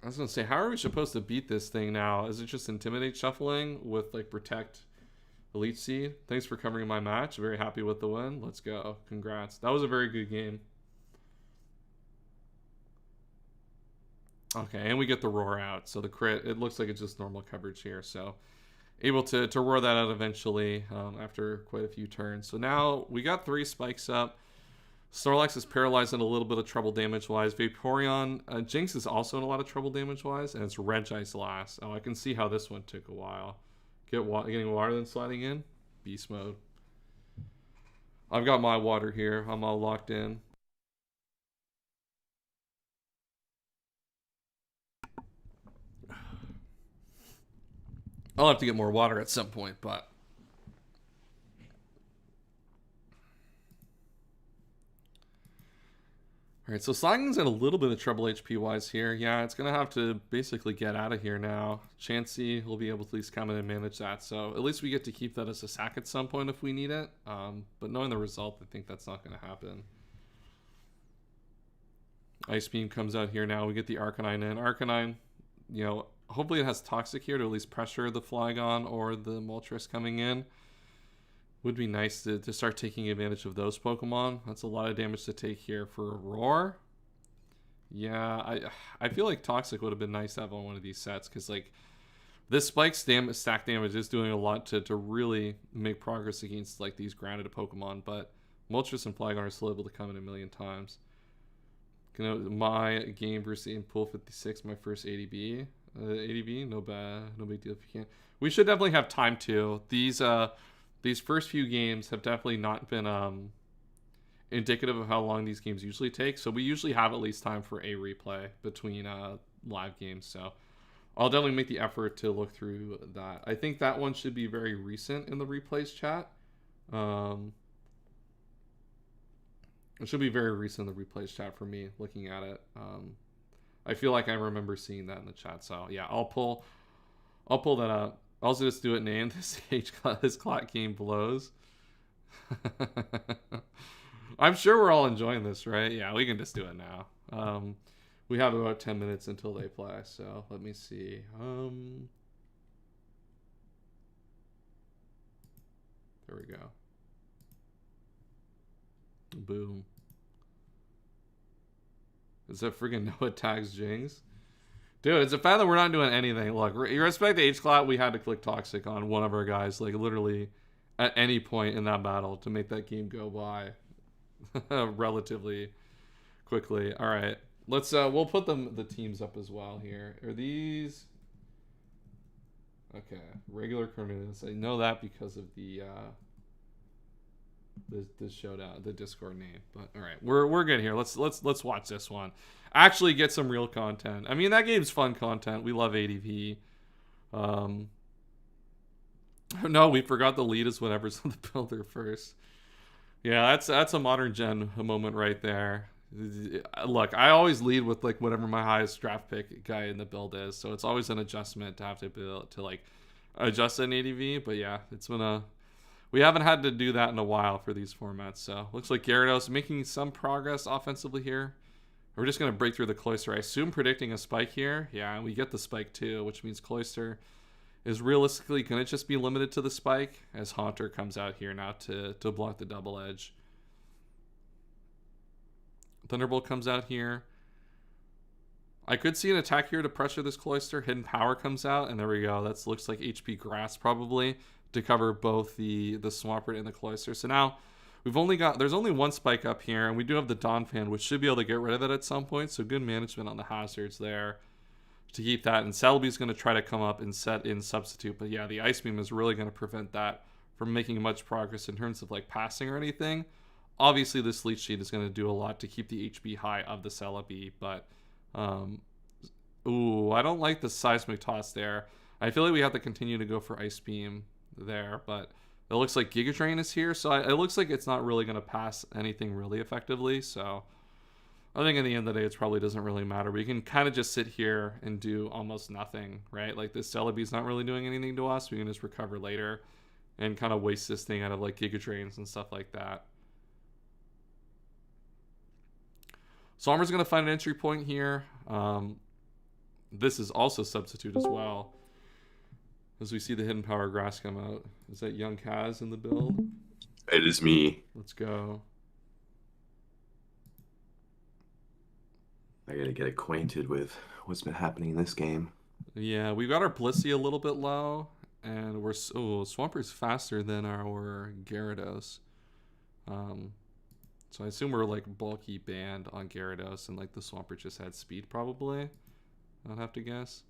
I was going to say, how are we supposed to beat this thing now? Is it just Intimidate shuffling with, like, Protect Elite Seed? Thanks for covering my match. Very happy with the win. Let's go. Congrats. That was a very good game. Okay, and we get the roar out. So the crit, it looks like it's just normal coverage here. So able to roar that out eventually after quite a few turns. So now we got 3 spikes up. Snorlax is paralyzed in a little bit of trouble damage-wise. Vaporeon, Jinx is also in a lot of trouble damage-wise. And it's Regice last. Oh, I can see how this one took a while. Getting water then sliding in. Beast mode. I've got my water here. I'm all locked in. I'll have to get more water at some point, but... All right, so Slangen's in a little bit of trouble HP wise here. Yeah, it's gonna have to basically get out of here now. Chansey will be able to at least come in and manage that. So at least we get to keep that as a sack at some point if we need it. But knowing the result, I think that's not gonna happen. Ice Beam comes out here now. We get the Arcanine in. Arcanine, you know, hopefully it has Toxic here to at least pressure the Flygon or the Moltres coming in. Would be nice to start taking advantage of those Pokemon. That's a lot of damage to take here for a Roar. Yeah, I feel like Toxic would have been nice to have on one of these sets, because like this Spike's stack damage is doing a lot to really make progress against like these grounded Pokemon, but Moltres and Flygon are still able to come in a million times. You know, my game versus Pool 56, my first ADB. ADB, no big deal if you can't. We should definitely have time to. These first few games have definitely not been indicative of how long these games usually take. So we usually have at least time for a replay between live games. So I'll definitely make the effort to look through that. I think that one should be very recent in the replays chat. It should be very recent in the replays chat for me looking at it. I feel like I remember seeing that in the chat. So yeah, I'll pull that up. I'll also just do it named this clock game blows. I'm sure we're all enjoying this, right? Yeah, we can just do it now. We have about 10 minutes until they play, so let me see. There we go. Boom. Is that friggin' Noah tags Jings? Dude, it's a fact that we're not doing anything. Look, irrespective of H-Cloud, we had to click Toxic on one of our guys, like literally at any point in that battle to make that game go by relatively quickly. All right, let's we'll put the teams up as well here. Are these okay? Regular Cornelius. I know that because of the showdown, the Discord name. But all right, we're good here. Let's watch this one. Actually get some real content. I mean, that game's fun content. We love ADV. No, we forgot the lead is whatever's on the builder first. Yeah, that's a modern gen moment right there. Look, I always lead with like whatever my highest draft pick guy in the build is, so it's always an adjustment to have to build to like adjust an ADV. But yeah, it's been we haven't had to do that in a while for these formats. So looks like Gyarados making some progress offensively here. We're just going to break through the Cloyster. I assume predicting a spike here. Yeah, and we get the spike too, which means Cloyster is realistically going to just be limited to the spike as Haunter comes out here now to block the double edge. Thunderbolt comes out here. I could see an attack here to pressure this Cloyster. Hidden Power comes out, and there we go. That looks like HP Grass probably to cover both the Swampert and the Cloyster. So now there's only one spike up here, and we do have the Donphan, which should be able to get rid of it at some point. So good management on the hazards there to keep that. And Celebi's going to try to come up and set in Substitute. But yeah, the Ice Beam is really going to prevent that from making much progress in terms of like passing or anything. Obviously, this Leech Seed is going to do a lot to keep the HP high of the Celebi. But, ooh, I don't like the Seismic Toss there. I feel like we have to continue to go for Ice Beam there, but it looks like Giga Drain is here, so it looks like it's not really going to pass anything really effectively. So I think in the end of the day, it probably doesn't really matter. We can kind of just sit here and do almost nothing, right? Like this Celebi's not really doing anything to us. We can just recover later and kind of waste this thing out of like Giga Drains and stuff like that. Sombra's going to find an entry point here. This is also Substitute as well. As we see the Hidden Power Grass come out. Is that Young Kaz in the build? It is me. Let's go. I gotta get acquainted with what's been happening in this game. Yeah, we got our Blissey a little bit low. And Swamper's faster than our Gyarados. So I assume we're like bulky banned on Gyarados, and like the Swampert just had speed probably. I'd have to guess.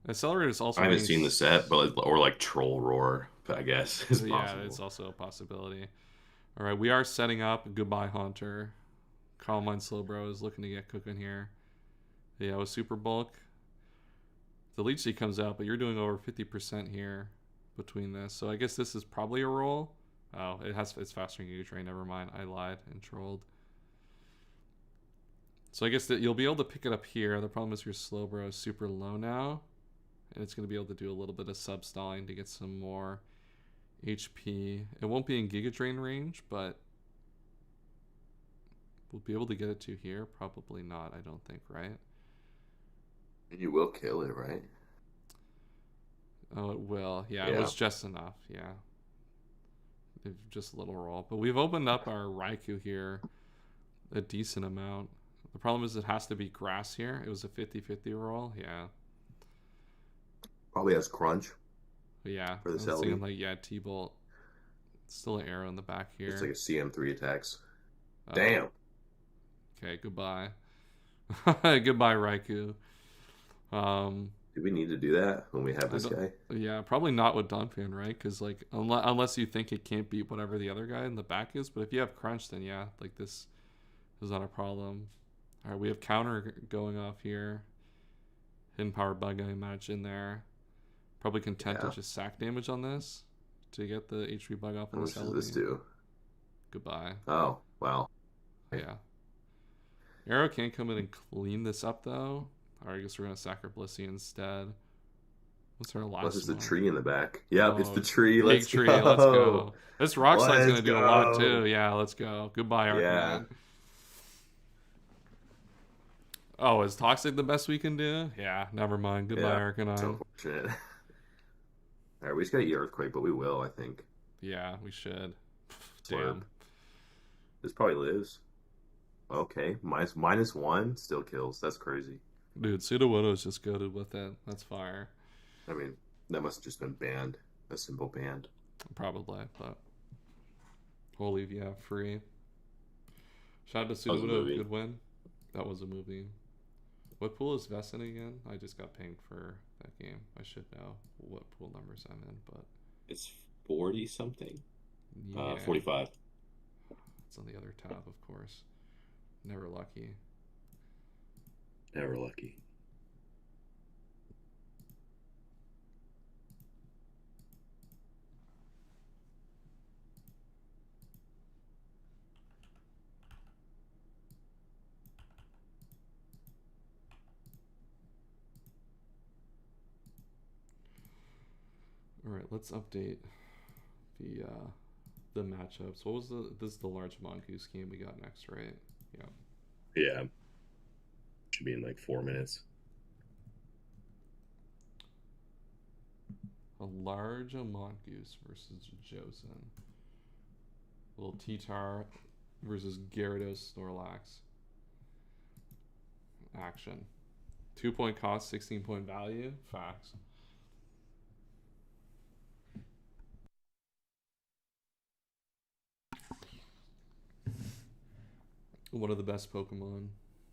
Accelerator is also. I haven't seen the set, but or like Troll Roar, I guess is possible. Yeah, it's also a possibility. All right, we are setting up. Goodbye, Haunter. Calm Mind Slowbro is looking to get cooking here. Yeah, with Super Bulk. The Leech Seed comes out, but you're doing over 50% here between this. So I guess this is probably a roll. Oh, it's faster than Giga Drain. Never mind. I lied and trolled. So I guess that you'll be able to pick it up here. The problem is your Slowbro is super low now, and it's going to be able to do a little bit of sub-stalling to get some more HP. It won't be in Giga Drain range, but we'll be able to get it to here. Probably not, I don't think, right? And you will kill it, right? Oh, it will. Yeah, it was just enough. Yeah. Just a little roll. But we've opened up our Raikou here a decent amount. The problem is it has to be grass here. It was a 50-50 roll. Yeah. Probably has crunch. But yeah. For the I was thinking like, yeah, T-Bolt. Still an arrow in the back here. It's like a CM3 attacks. Damn. Okay, goodbye. Goodbye, Raikou. Do we need to do that when we have this guy? Yeah, probably not with Donphan, right? Because like unless you think it can't beat whatever the other guy in the back is, but if you have crunch, then yeah, like this is not a problem. All right, we have counter going off here. Hidden power bug, I imagine there. Probably content to just sack damage on this to get the HP bug off on this. What does this do? Goodbye. Oh wow. Yeah. Arrow can't come in and clean this up though. Alright, I guess we're gonna sack our Blissey instead. What's our last one? Plus it's the tree in the back. Yep, it's the tree. Let's go. Let's go. This rock slide's gonna do a lot too. Yeah, let's go. Goodbye, Arcanine. Yeah. Oh, is Toxic the best we can do? Yeah, never mind. Goodbye, Arcanine. So unfortunate. Alright, we just gotta eat Earthquake, but we will, I think. Yeah, we should. Damn. This probably lives. Okay, -1 still kills. That's crazy. Dude, Sudowoodo's just goated with it. That's fire. I mean, that must have just been banned. A simple banned. Probably, but we'll leave you free. Shout out to Sudowoodo, good win. That was a movie. What pool is Vest in again? I just got pinged for that game. I should know what pool numbers I'm in, but it's 40 something. Yeah. 45. It's on the other tab, of course. Never lucky. Never lucky. All right, let's update the matchups. What was this is the large mongoose game we got next, right? Yeah. Yeah. Should be in like 4 minutes. A large mongoose versus Josen. Little T-Tar versus Gyarados Snorlax. Action. 2-point cost, 16-point value. Facts. One of the best Pokemon.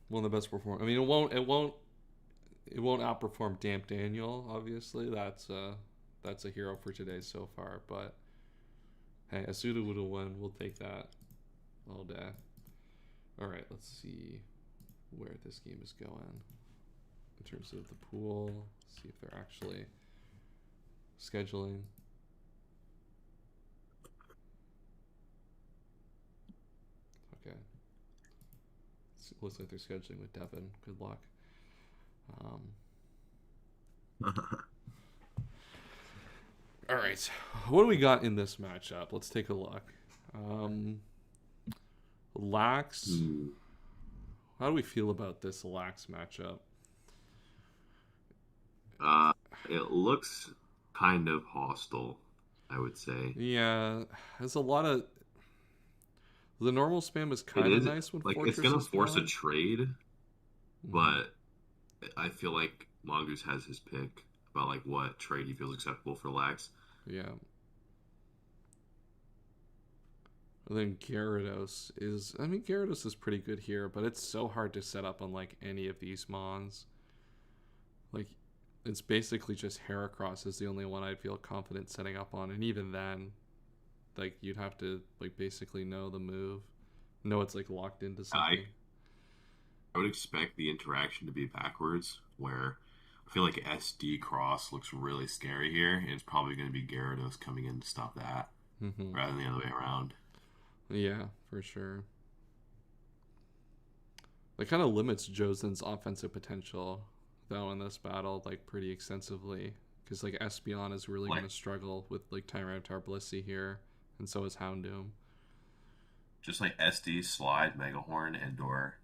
One of the best perform. I mean, it won't outperform Damp Daniel. Obviously, that's a hero for today so far. But hey, a Sudowoodo win. We'll take that all day. All right, let's see where this game is going in terms of the pool. See if they're actually scheduling. Okay. Looks like they're scheduling with Devin. Good luck. All right. What do we got in this matchup? Let's take a look. Lax. How do we feel about this Lax matchup? It looks kind of hostile, I would say. Yeah, there's a lot of... The normal spam is kind of nice when like Fortress it's gonna is force going. a trade, but I feel like Mongoose has his pick about like what trade he feels acceptable for Lax. Yeah. And then Gyarados is... I mean, Gyarados is pretty good here, but it's so hard to set up on like any of these Mons. Like, it's basically just Heracross is the only one I'd feel confident setting up on, and even then, like, you'd have to like basically know the move, know it's like locked into something. I would expect the interaction to be backwards, where I feel like SD Cross looks really scary here, and it's probably going to be Gyarados coming in to stop that, rather than the other way around. Yeah, for sure. That kind of limits Josen's offensive potential, though, in this battle, like, pretty extensively. Because, like, Espeon is really Like- going to struggle with, like, Tyranitar Blissey here, and so is Houndoom. Just like SD, Slide, Megahorn, Endor.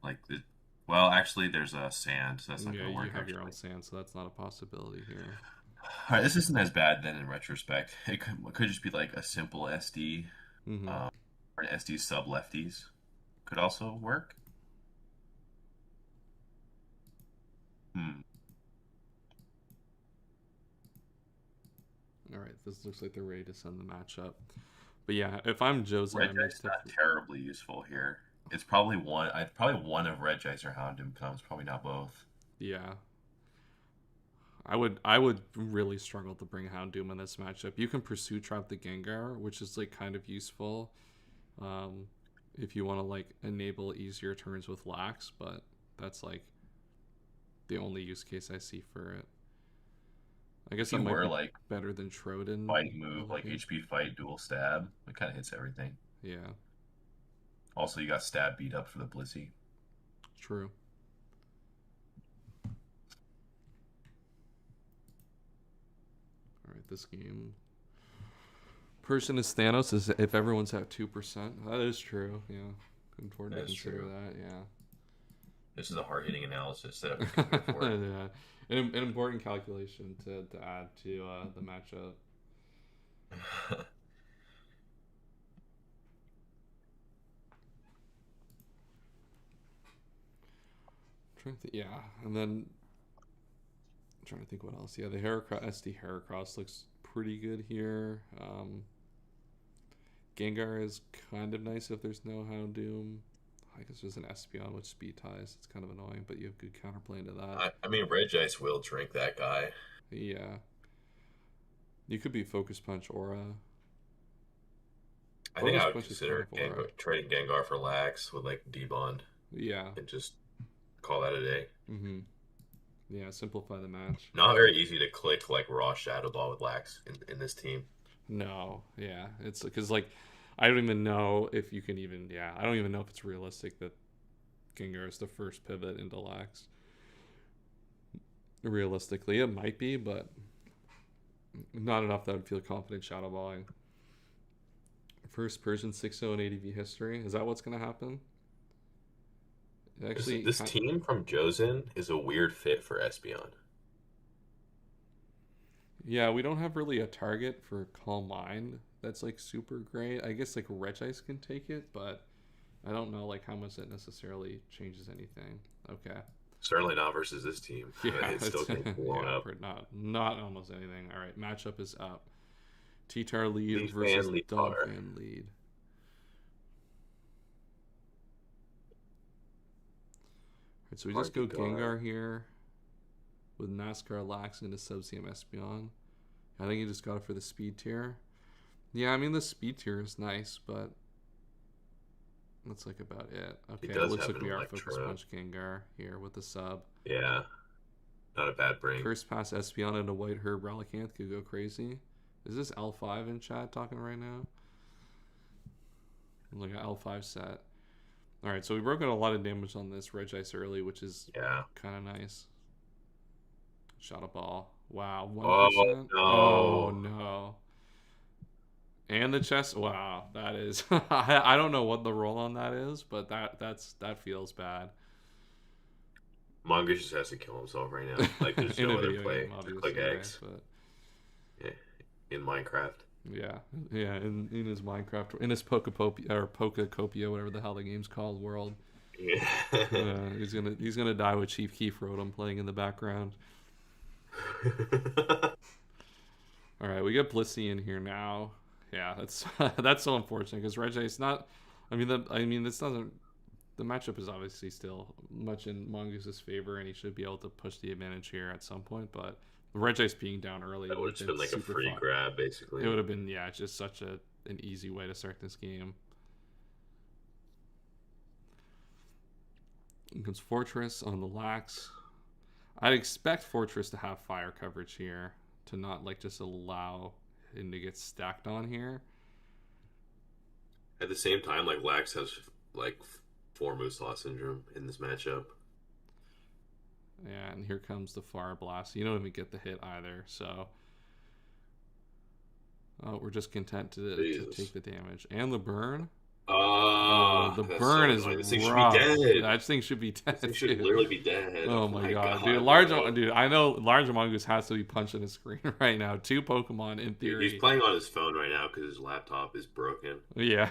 Well, actually, there's a Sand, so that's not Yeah, going to you work. have your own Actually. Sand, so that's not a possibility here. All right, this isn't as bad then in retrospect. It could just be like a simple SD, Mm-hmm. or an SD sub lefties could also work. All right, this looks like they're ready to send the matchup. But yeah, if I'm Josen, I'm Regice not terribly useful here. It's probably one. Probably one of Regice or Houndoom comes. Probably not both. yeah. I would really struggle to bring Houndoom in this matchup. You can pursue trap the Gengar, which is like kind of useful, if you want to like enable easier turns with Lax, but that's like the only use case I see for it. I guess If that you might were be like better than Troden. fighting move, like Okay. HP fight, dual stab, it kind of hits everything. Yeah, Also, you got stab beat up for the Blissey. true. All right, this game. Person is Thanos is if everyone's at 2%. That is true. Yeah, important That to is consider true. that. Yeah. This is a hard hitting analysis that we can go for. Yeah, an important calculation to add to the matchup. Yeah, and then I'm trying to think what else. Yeah, the Heracross SD Heracross looks pretty good here. Gengar is kind of nice if there's no Houndoom. I guess there's an Espeon with speed ties. It's kind of annoying, but you have good counterplay into that. I mean, Regice will drink that guy. Yeah. You could be Focus Punch Aura. I think I would Punch is consider kind of aura. trading Gengar for Lax with like D-Bond Yeah. and just call that a day. Mm-hmm. Yeah, simplify the match. Not very easy to click like raw Shadow Ball with Lax in this team. No, yeah. It's because, like, I don't even know if you can even, yeah, I don't even know if it's realistic that Gengar is the first pivot into Lax. Realistically, it might be, but not enough that I would feel confident shadow balling. First Persian 6-0 in ADV history. Is that what's going to happen? Actually, This team from Josen is a weird fit for Espeon. yeah, we don't have really a target for Calm Mind that's like super great. I guess like Regice can take it, but I don't know like how much it necessarily changes anything. Okay. Certainly not versus this team. Yeah, It's still getting blown yeah, up. for not almost anything. All right, matchup is up. T-Tar lead Leaf versus Fan, Leaf Dog Tar. Fan lead. All right, so we just go Hard to go Gengar here with NASCAR Lax into Subsium Espeon. I think you just got it for the speed tier. Yeah, I mean the speed tier is nice, but that's like about it. Okay, it does looks have like an we are Electro. Focus Punch Gengar here with the sub. Yeah. Not a bad bring. First pass Espeon into White Herb Relicanth could go crazy. Is this L5 in chat talking right now? Look at L5 set. Alright, so we broke out a lot of damage on this Regice early, which is Yeah. kind of nice. Shot a ball. Wow, 1%? Oh, no. Oh, no. And the chest. Wow, that is... I don't know what the roll on that is, but that feels bad. Mongoose just has to kill himself right now. Like, there's In no a other video play. game, Just obviously, click right? X But... in Minecraft. Yeah, in his Minecraft, in his Pokacopia, whatever the hell the game's called, world. Yeah. He's gonna die with Chief Keef Rotom playing in the background. All right, we got Blissey in here now. Yeah, that's that's so unfortunate because Regice not. I mean, this doesn't. The matchup is obviously still much in Mongoose's favor, and he should be able to push the advantage here at some point. But Regice being down early, That would have just been like a super free fun. grab, basically. It would have been, yeah, just such an easy way to start this game. Comes Fortress on the Lax. I'd expect Fortress to have fire coverage here to not like just allow him to get stacked on here. At the same time, like Lax has like 4 Musala syndrome in this matchup. Yeah, and here comes the Fire Blast. You don't even get the hit either, so we're just content to take the damage. And the burn. Oh, the burn is This thing rough. should be dead. That thing should be dead. This thing should literally be dead. Oh my god, dude! Dude, I know Large Mongoose has to be punching his screen right now. 2 Pokemon in theory. Dude, he's playing on his phone right now because his laptop is broken. Yeah.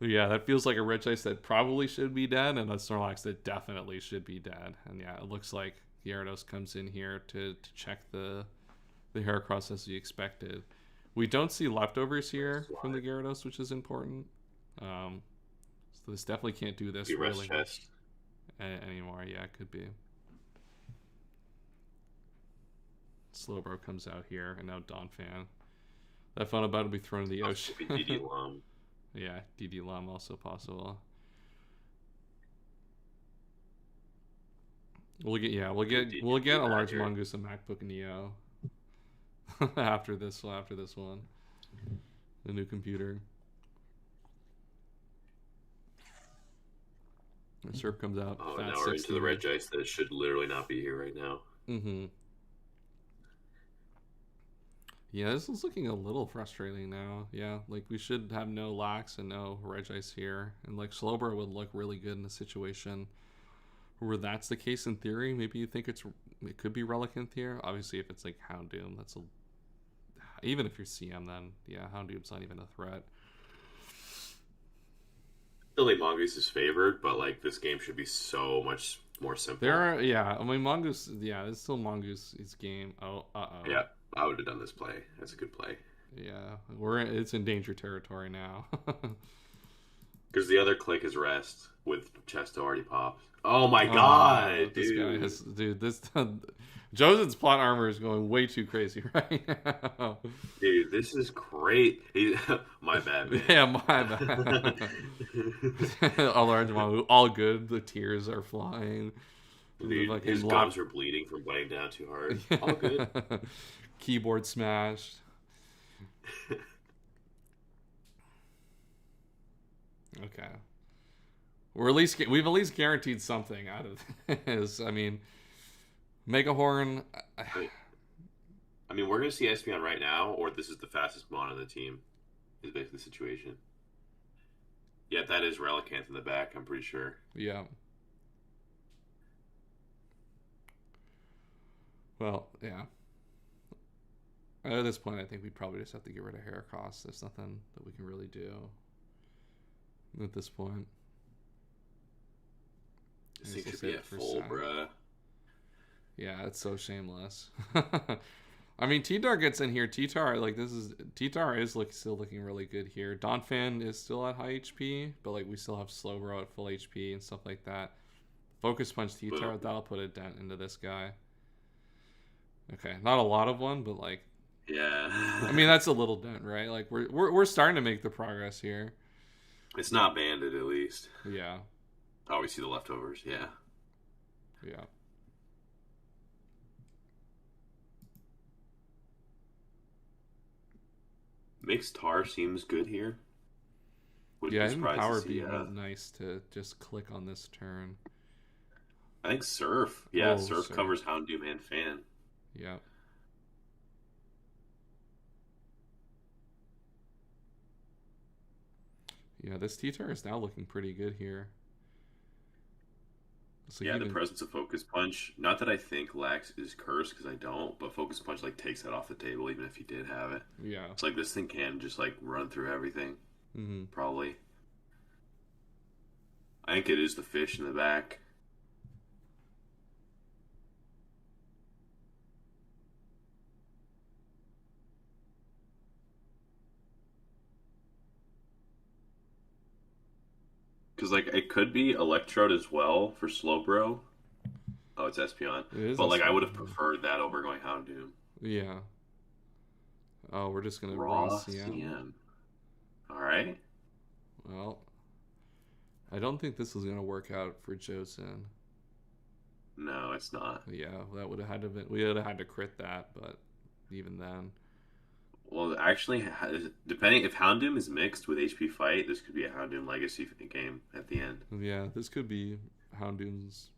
Yeah, that feels like a Regice that probably should be dead, and a Snorlax that definitely should be dead. And yeah, it looks like Gyarados comes in here to check the Heracross as you expected. We don't see leftovers here from the Gyarados, which is important. So this definitely can't do this really anymore. Yeah, it could be. Slowbro comes out here, and now Donphan. That fun about to be thrown in the ocean. DD Lum. Yeah, DD Lum also possible. We'll get a large Mongoose and MacBook Neo after this one. The new computer. The Surf comes out. Oh, now we're into the Regice that should literally not be here right now. Mm-hmm. Yeah, this is looking a little frustrating now. Yeah, like we should have no Lax and no Regice here. And like Slowbro would look really good in a situation where that's the case in theory. Maybe you think it could be Relicanth here. Obviously, if it's like Houndoom, even if you're CM, then yeah, Houndoom's not even a threat. Still think Mongoose is favored, but like this game should be so much more simple. Mongoose, it's still Mongoose's game. Yeah. I would have done this play. That's a good play. Yeah, it's in danger territory now. Because the other click is rest with Chesto already popped. Oh my god, dude! Josen's plot armor is going way too crazy right now. Dude, this is great. My bad, man. Yeah, my bad. All good. The tears are flying. Dude, his gums are bleeding from biting down too hard. All good. Keyboard smashed. Okay. We've at least guaranteed something out of this. I mean, Megahorn. I mean, we're gonna see Espeon right now, or this is the fastest mon on the team. Is basically the situation. Yeah, that is Relicanth in the back. I'm pretty sure. Yeah. Well, yeah. At this point, I think we probably just have to get rid of Heracross. There's nothing that we can really do at this point. This thing should be at full, bruh. Yeah, it's so shameless. I mean, T-Tar gets in here. T-Tar is still looking really good here. Donphan is still at high HP, but like we still have Slowbro at full HP and stuff like that. Focus Punch T-Tar, that'll put a dent into this guy. Okay, not a lot of one, but like, yeah. I mean, that's a little dent, right? Like we're starting to make the progress here. It's not banded, at least. Yeah. Oh, we see the leftovers. Yeah. Yeah. Mixed Tar seems good here. Yeah, I think Power be nice to just click on this turn. I think Surf. Yeah, Surf covers Houndoom and Fan. Yeah. Yeah, this T-Tar is now looking pretty good here. So yeah, the presence of Focus Punch. Not that I think Lax is cursed, because I don't, but Focus Punch like takes that off the table, even if he did have it. Yeah. It's like this thing can just like run through everything. Mm-hmm. Probably. I think it is the fish in the back. Because, like, it could be Electrode as well for Slowbro. Oh, it's Espeon. But, like, I would have preferred that over going Houndoom. Yeah. Oh, we're just going to run CM. Alright. Well, I don't think this is going to work out for Josen. No, it's not. Yeah, that would have had to been... We would have had to crit that, but even then... Well, actually, depending if Houndoom is mixed with HP Fight, this could be a Houndoom Legacy game at the end. Yeah, this could be Houndoom's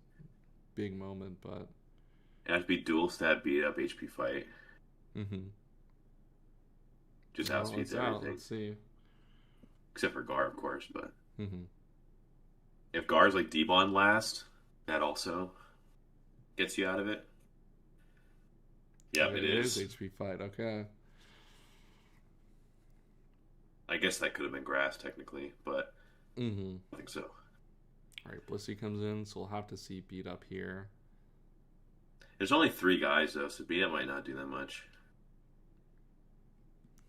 big moment, but It has to be dual stat beat up HP Fight. mm-hmm. Just Well, outspeeds it's out. everything. Let's see. Except for Gar, of course, but Mm-hmm. if Gar's like D-Bond last, that also gets you out of it. Yep, it is. HP Fight. Okay. I guess that could have been grass technically, but Mm-hmm. I think so. All right, Blissey comes in, so we'll have to see beat up here. There's only 3 guys though, so beat up might not do that much.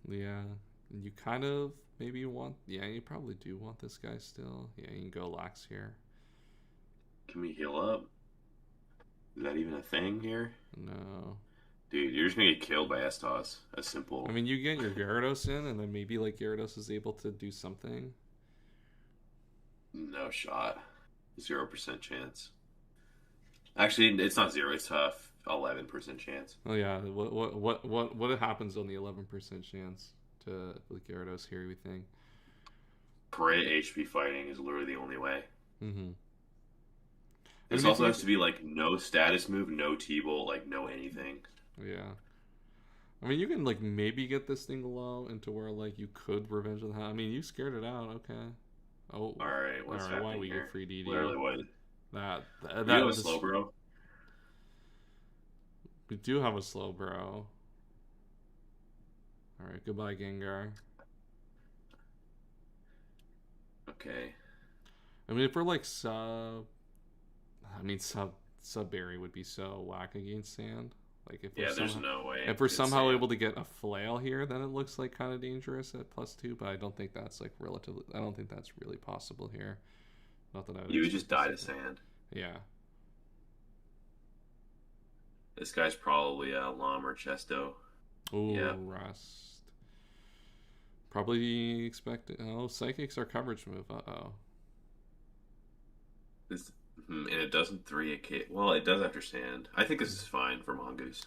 Yeah, you kind of maybe want. Yeah, you probably do want this guy still. Yeah, you can go Lax here. Can we heal up? Is that even a thing here? No. Dude, you're just gonna get killed by Estos. A simple. I mean, you get your Gyarados in, and then maybe like Gyarados is able to do something. No shot. 0% chance. Actually, it's not 0. It's tough. 11% chance. Oh yeah, what happens on the 11% chance to with Gyarados here? We think. Crit HP fighting is literally the only way. Mm-hmm. This I mean, also has to be like no status move, no T-Bolt, like no anything. Yeah. I mean, you can like maybe get this thing low into where like you could Revenge of the Hound. I mean, you scared it out. Okay. Oh. All right, what's happening Why we here? get free DD? Literally, what? That You have a was slow bro. We do have a slow bro. All right, goodbye Gengar. Okay. I mean, if we're like sub Berry would be so whack against Sand. Like if we're There's somehow, no way. if we're it's somehow Sand. able to get a flail here, then it looks like kind of dangerous at +2. But I don't think that's like relatively. I don't think that's really possible here. Not that I. You would just die to Sand. Yeah. This guy's probably a Lom or Chesto. Ooh, Yeah. Rust. Probably expect. Oh, Psychic's our coverage move. Uh-oh. And it doesn't 3 Well, it does after Sand. I think this is fine for Mongoose.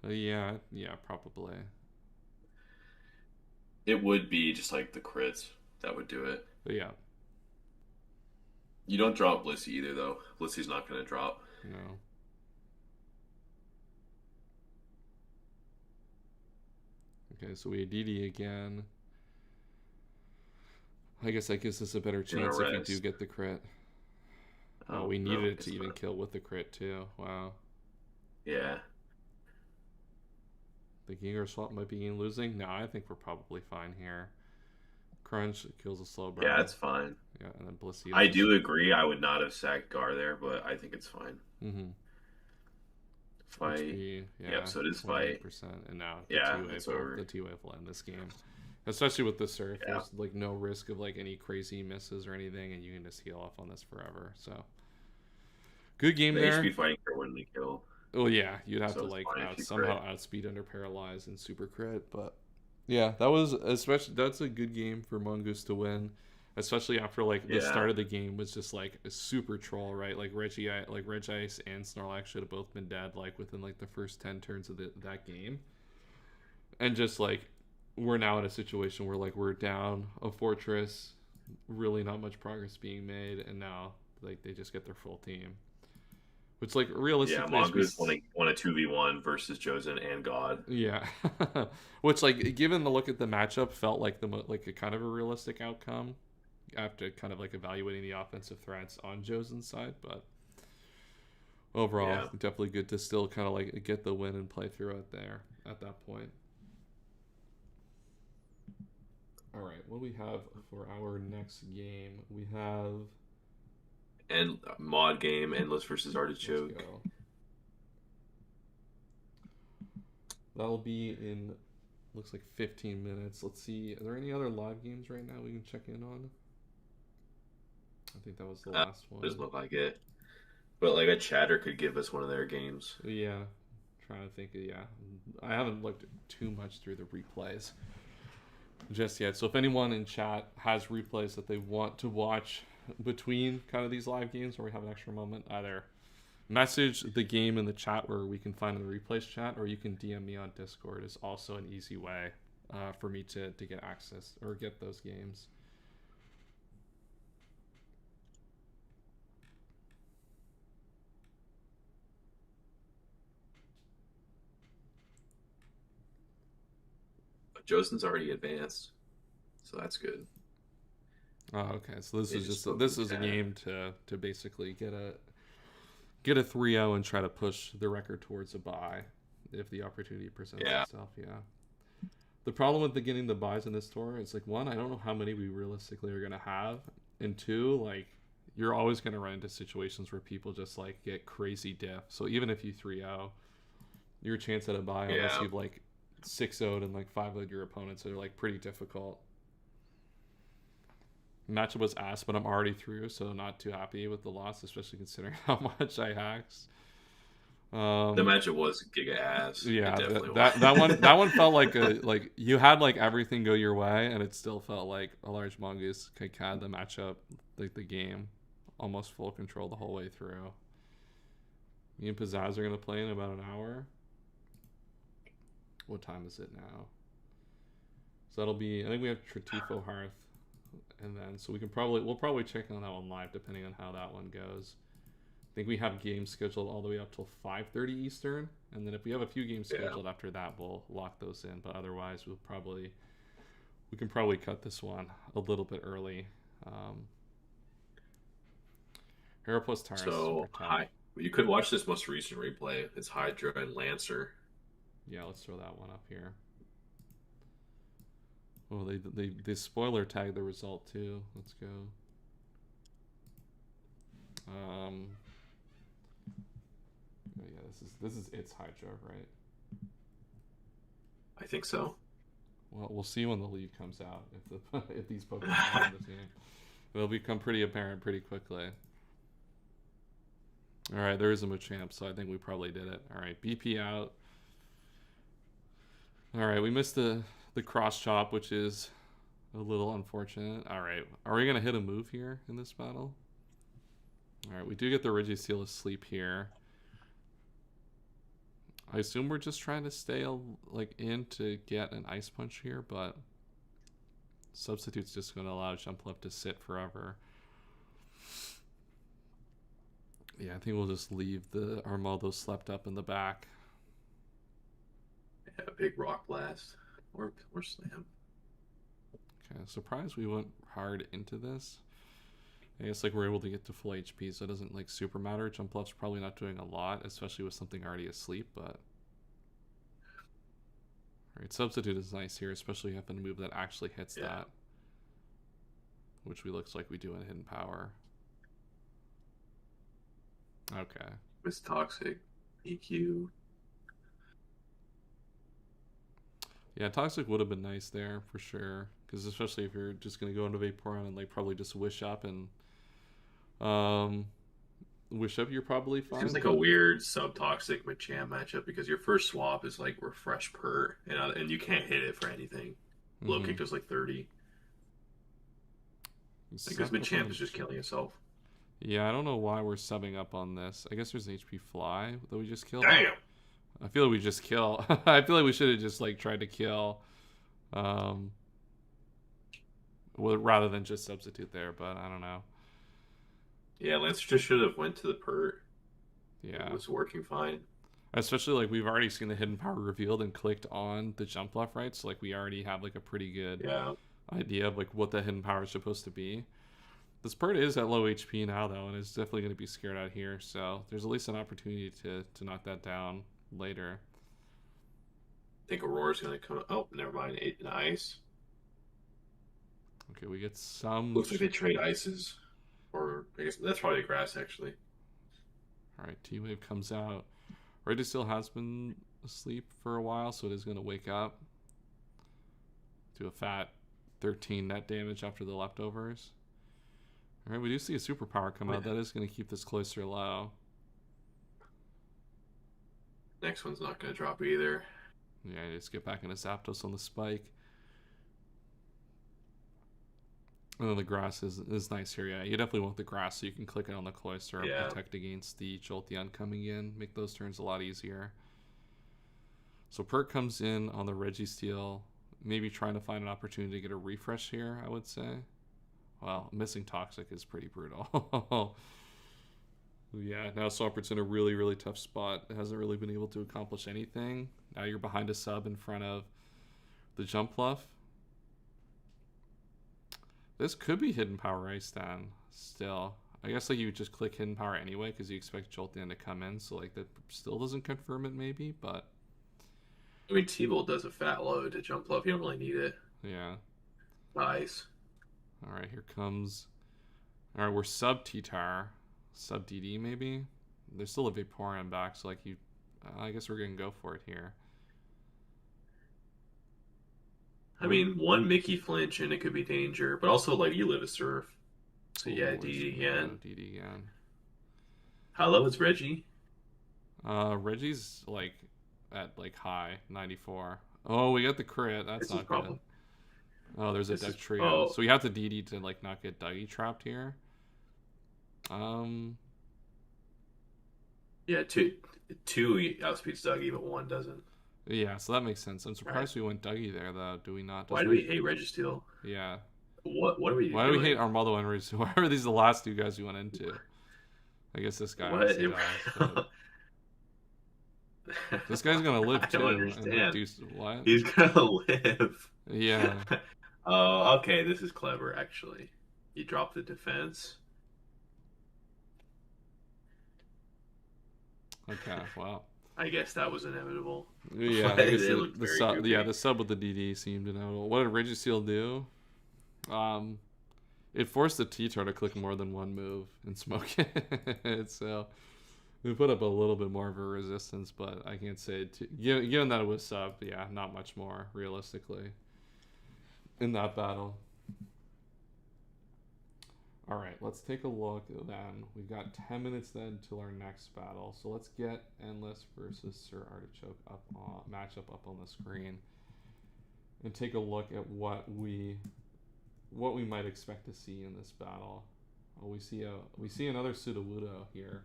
Yeah, probably. It would be just like the crits that would do it. But yeah, You don't drop Blissey either, though. Blissey's not going to drop. no. Okay, so we DD again. I guess that gives us a better You're chance gonna if we rest. do get the crit. Oh, we no, needed it it's to even not. kill with the crit too. Wow. Yeah. The Gengar swap might be losing. No, I think we're probably fine here. Crunch kills a slow burn. Yeah, it's fine. Yeah, and then Blissey. I do agree. I would not have sacked Gar there, but I think it's fine. Mm-hmm. Fight. HP, yeah, Yep, so it is fight. 28%, and now Yeah, the it's T-Wave over. the T-Wave will end this game. Especially with the Surf, Yeah. there's like no risk of like any crazy misses or anything, and you can just heal off on this forever. So good game The there. HP fighting crit wouldn't kill. Oh yeah, you'd have So to it's like fine if you somehow crit. outspeed under paralyze and super crit, but yeah, that was especially that's a good game for Mongoose to win, especially after like the Yeah. start of the game was just like a super troll, right? Like Regice and Snorlax should have both been dead like within like the first 10 turns of that game, and just like we're now in a situation where like we're down a fortress, really not much progress being made, and now like they just get their full team. Which, like, Yeah, realistically, Mongoose won a 2v1 versus Josen and God. yeah. Which, like, given the look at the matchup, felt like like a kind of a realistic outcome after kind of like evaluating the offensive threats on Josen's side. But overall, Yeah. definitely good to still kind of like get the win and play through it there at that point. All right, what do we have for our next game? We have. And mod game, Endless versus Let's Artichoke. go. That'll be in, looks like 15 minutes. Let's see. Are there any other live games right now we can check in on? I think that was the last one. Doesn't look like it. But like a chatter could give us one of their games. Yeah. Trying to think. Yeah. I haven't looked too much through the replays just yet. So if anyone in chat has replays that they want to watch between kind of these live games where we have an extra moment, either message the game in the chat where we can find in the replays chat, or you can DM me on Discord is also an easy way for me to get access or get those games. But Josen's already advanced, so that's good. Oh, okay. So this They is just just spoke a in chat. game to basically get a 3-0 and try to push the record towards a bye if the opportunity presents Yeah. itself. Yeah. The problem with getting the buys in this tour is like, one, I don't know how many we realistically are gonna have, and two, like you're always gonna run into situations where people just like get crazy diff. So even if you 3-0, your chance at a bye unless Yeah. you've like 6-0'd and like 5-0'd your opponents are like pretty difficult. Matchup was ass, but I'm already through, so not too happy with the loss, especially considering how much I hacks. The matchup was giga ass. Yeah, It definitely that one felt like you had like everything go your way, and it still felt like a large mongoose had the matchup, like the game, almost full control the whole way through. Me and Pizzazz are gonna play in about an hour. What time is it now? So that'll be, I think we have Tritifo Hearth, and then so we'll probably check on that one live depending on how that one goes. I think we have games scheduled all the way up till 5:30 Eastern, and then if we have a few games scheduled after that, we'll lock those in. But otherwise, we can probably cut this one a little bit early. Hero plus Tyrus. So you could watch this most recent replay. It's Hydra and Lancer. Yeah, let's throw that one up here. Oh, they spoiler tag the result too. Let's go. Oh, yeah, this is its Hydra, right? I think so. Well, we'll see when the league comes out if these Pokemon are in this game. It'll become pretty apparent pretty quickly. All right, there is a Machamp, so I think we probably did it. All right, BP out. All right, we missed the cross chop, which is a little unfortunate. All right, are we gonna hit a move here in this battle? All right, we do get the Registeel asleep here. I assume we're just trying to stay in to get an Ice Punch here, but Substitute's just going to allow Jumpluff to sit forever. Yeah, I think we'll just leave the Armaldo slept up in the back. Yeah, big Rock Blast or Slam. Okay, surprised we went hard into this. I guess like we're able to get to full HP, so it doesn't like super matter. Jumpluff's probably not doing a lot, especially with something already asleep, but alright, Substitute is nice here, especially having a move that actually hits that. Which looks like we do in Hidden Power. Okay. It's Toxic, EQ. Yeah, Toxic would have been nice there for sure, because especially if you're just gonna go into Vaporeon and like probably just wish up and wish up, you're probably fine. Seems like a weird sub-toxic Machamp matchup because your first swap is like Refresh Pert, and you can't hit it for anything. Low kick does like 30. Like this Machamp is just killing itself. Yeah, I don't know why we're subbing up on this. I guess there's HP Fly that we just killed. Damn. I feel like we just kill. I feel like we should have just like tried to kill, rather than just substitute there. But I don't know. Yeah, Lancer just should have went to the Pert. Yeah, It was working fine. especially like we've already seen the Hidden Power revealed and clicked on the Jumpluff, right? So like we already have like a pretty good idea of like what the Hidden Power is supposed to be. This Pert is at low HP now though, and is definitely going to be scared out here. So there's at least an opportunity to knock that down later. I think Aurora's going to come. Oh, never mind. An Ice. Okay, we get some. Looks like they trade Ices. Or I guess that's probably a Grass actually. Alright, T-Wave comes out. Registeel has been asleep for a while, so it is going to wake up. Do a fat 13 net damage after the leftovers. Alright, we do see a superpower come out. That is going to keep this closer low. Next one's not going to drop either. Yeah, just get back into Zapdos on the spike. And then the grass is nice here. Yeah, you definitely want the grass so you can click it on the Cloyster and protect against the Jolteon coming in. Make those turns a lot easier. So Pert comes in on the Registeel. maybe trying to find an opportunity to get a refresh here, I would say. Well, missing Toxic is pretty brutal. Yeah, now Swampert's in a really, really tough spot. It hasn't really been able to accomplish anything. Now you're behind a sub in front of the jump fluff. This could be Hidden Power Ice then, still. I guess like you would just click Hidden Power anyway because you expect Jolteon to come in, so like that still doesn't confirm it maybe, but... I mean, T-Bolt does a fat load to jump fluff. You don't really need it. Yeah. Nice. Alright, here comes... Alright, we're sub T-Tar. Sub DD maybe? There's still a Vaporeon back, so like you... I guess we're gonna go for it here. I mean, one Mickey flinch and it could be danger, but also like you live a surf. So yeah, Ooh, DD again. DD again. How low is Reggie? Reggie's like at like high 94. Oh, we got the crit. That's This is not good. probably- Oh, there's a This Duck is- Trio. oh. So we have to DD to like not get Dougie trapped here. Yeah, two outspeeds Dougie, but one doesn't. Yeah, so that makes sense. I'm surprised we went Dougie there though. Do we not? Why do we hate Registeel? Yeah. What are we Why do we doing? hate Armaldo and Regis? Why are these the last two guys we went into? I guess this guy. What? obviously dies, but this guy's gonna live I too. don't and understand. what? He's gonna live. Yeah. Oh, okay, this is clever, actually. You drop the defense. Okay. Wow. I guess that was inevitable. Yeah, I It guess looked the very sub, goofy. yeah, the sub with the DD seemed inevitable. What did Registeel do? It forced the T-Tar to click more than one move and smoke it. So we put up a little bit more of a resistance, but I can't say given that it was sub, yeah, not much more realistically in that battle. All right, let's take a look then. We've got 10 minutes then till our next battle. So let's get Endless versus Sir Artichoke matchup up on the screen and take a look at what we might expect to see in this battle. Oh, we see another Sudowoodo here.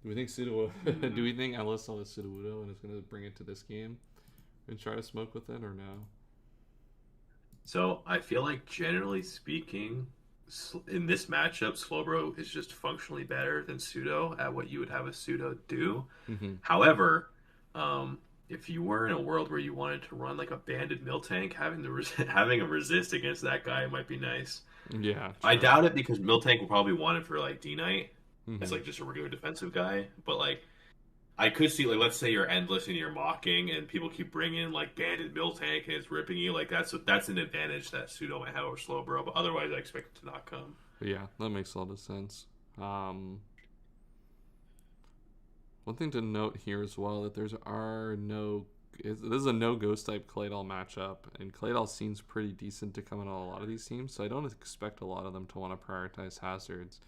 Do we think do we think Endless saw the Sudowoodo and is going to bring it to this game and try to smoke with it or no? So I feel like, generally speaking, in this matchup, Slowbro is just functionally better than Pseudo at what you would have a Pseudo do. Mm-hmm. However, if you were in a world where you wanted to run like a banded Miltank, having a resist against that guy might be nice. Yeah. I true. doubt it because Miltank will probably want it for like D-Knight Mhm. as like just a regular defensive guy. But like, I could see like, let's say you're Endless and you're mocking, and people keep bringing like banded Miltank and it's ripping you. Like that's an advantage that Pseudo might have over Slowbro. But otherwise, I expect it to not come. Yeah, that makes a lot of sense. One thing to note here as well that this is a no ghost type Claydol matchup, and Claydol seems pretty decent to come in on a lot of these teams, so I don't expect a lot of them to want to prioritize hazards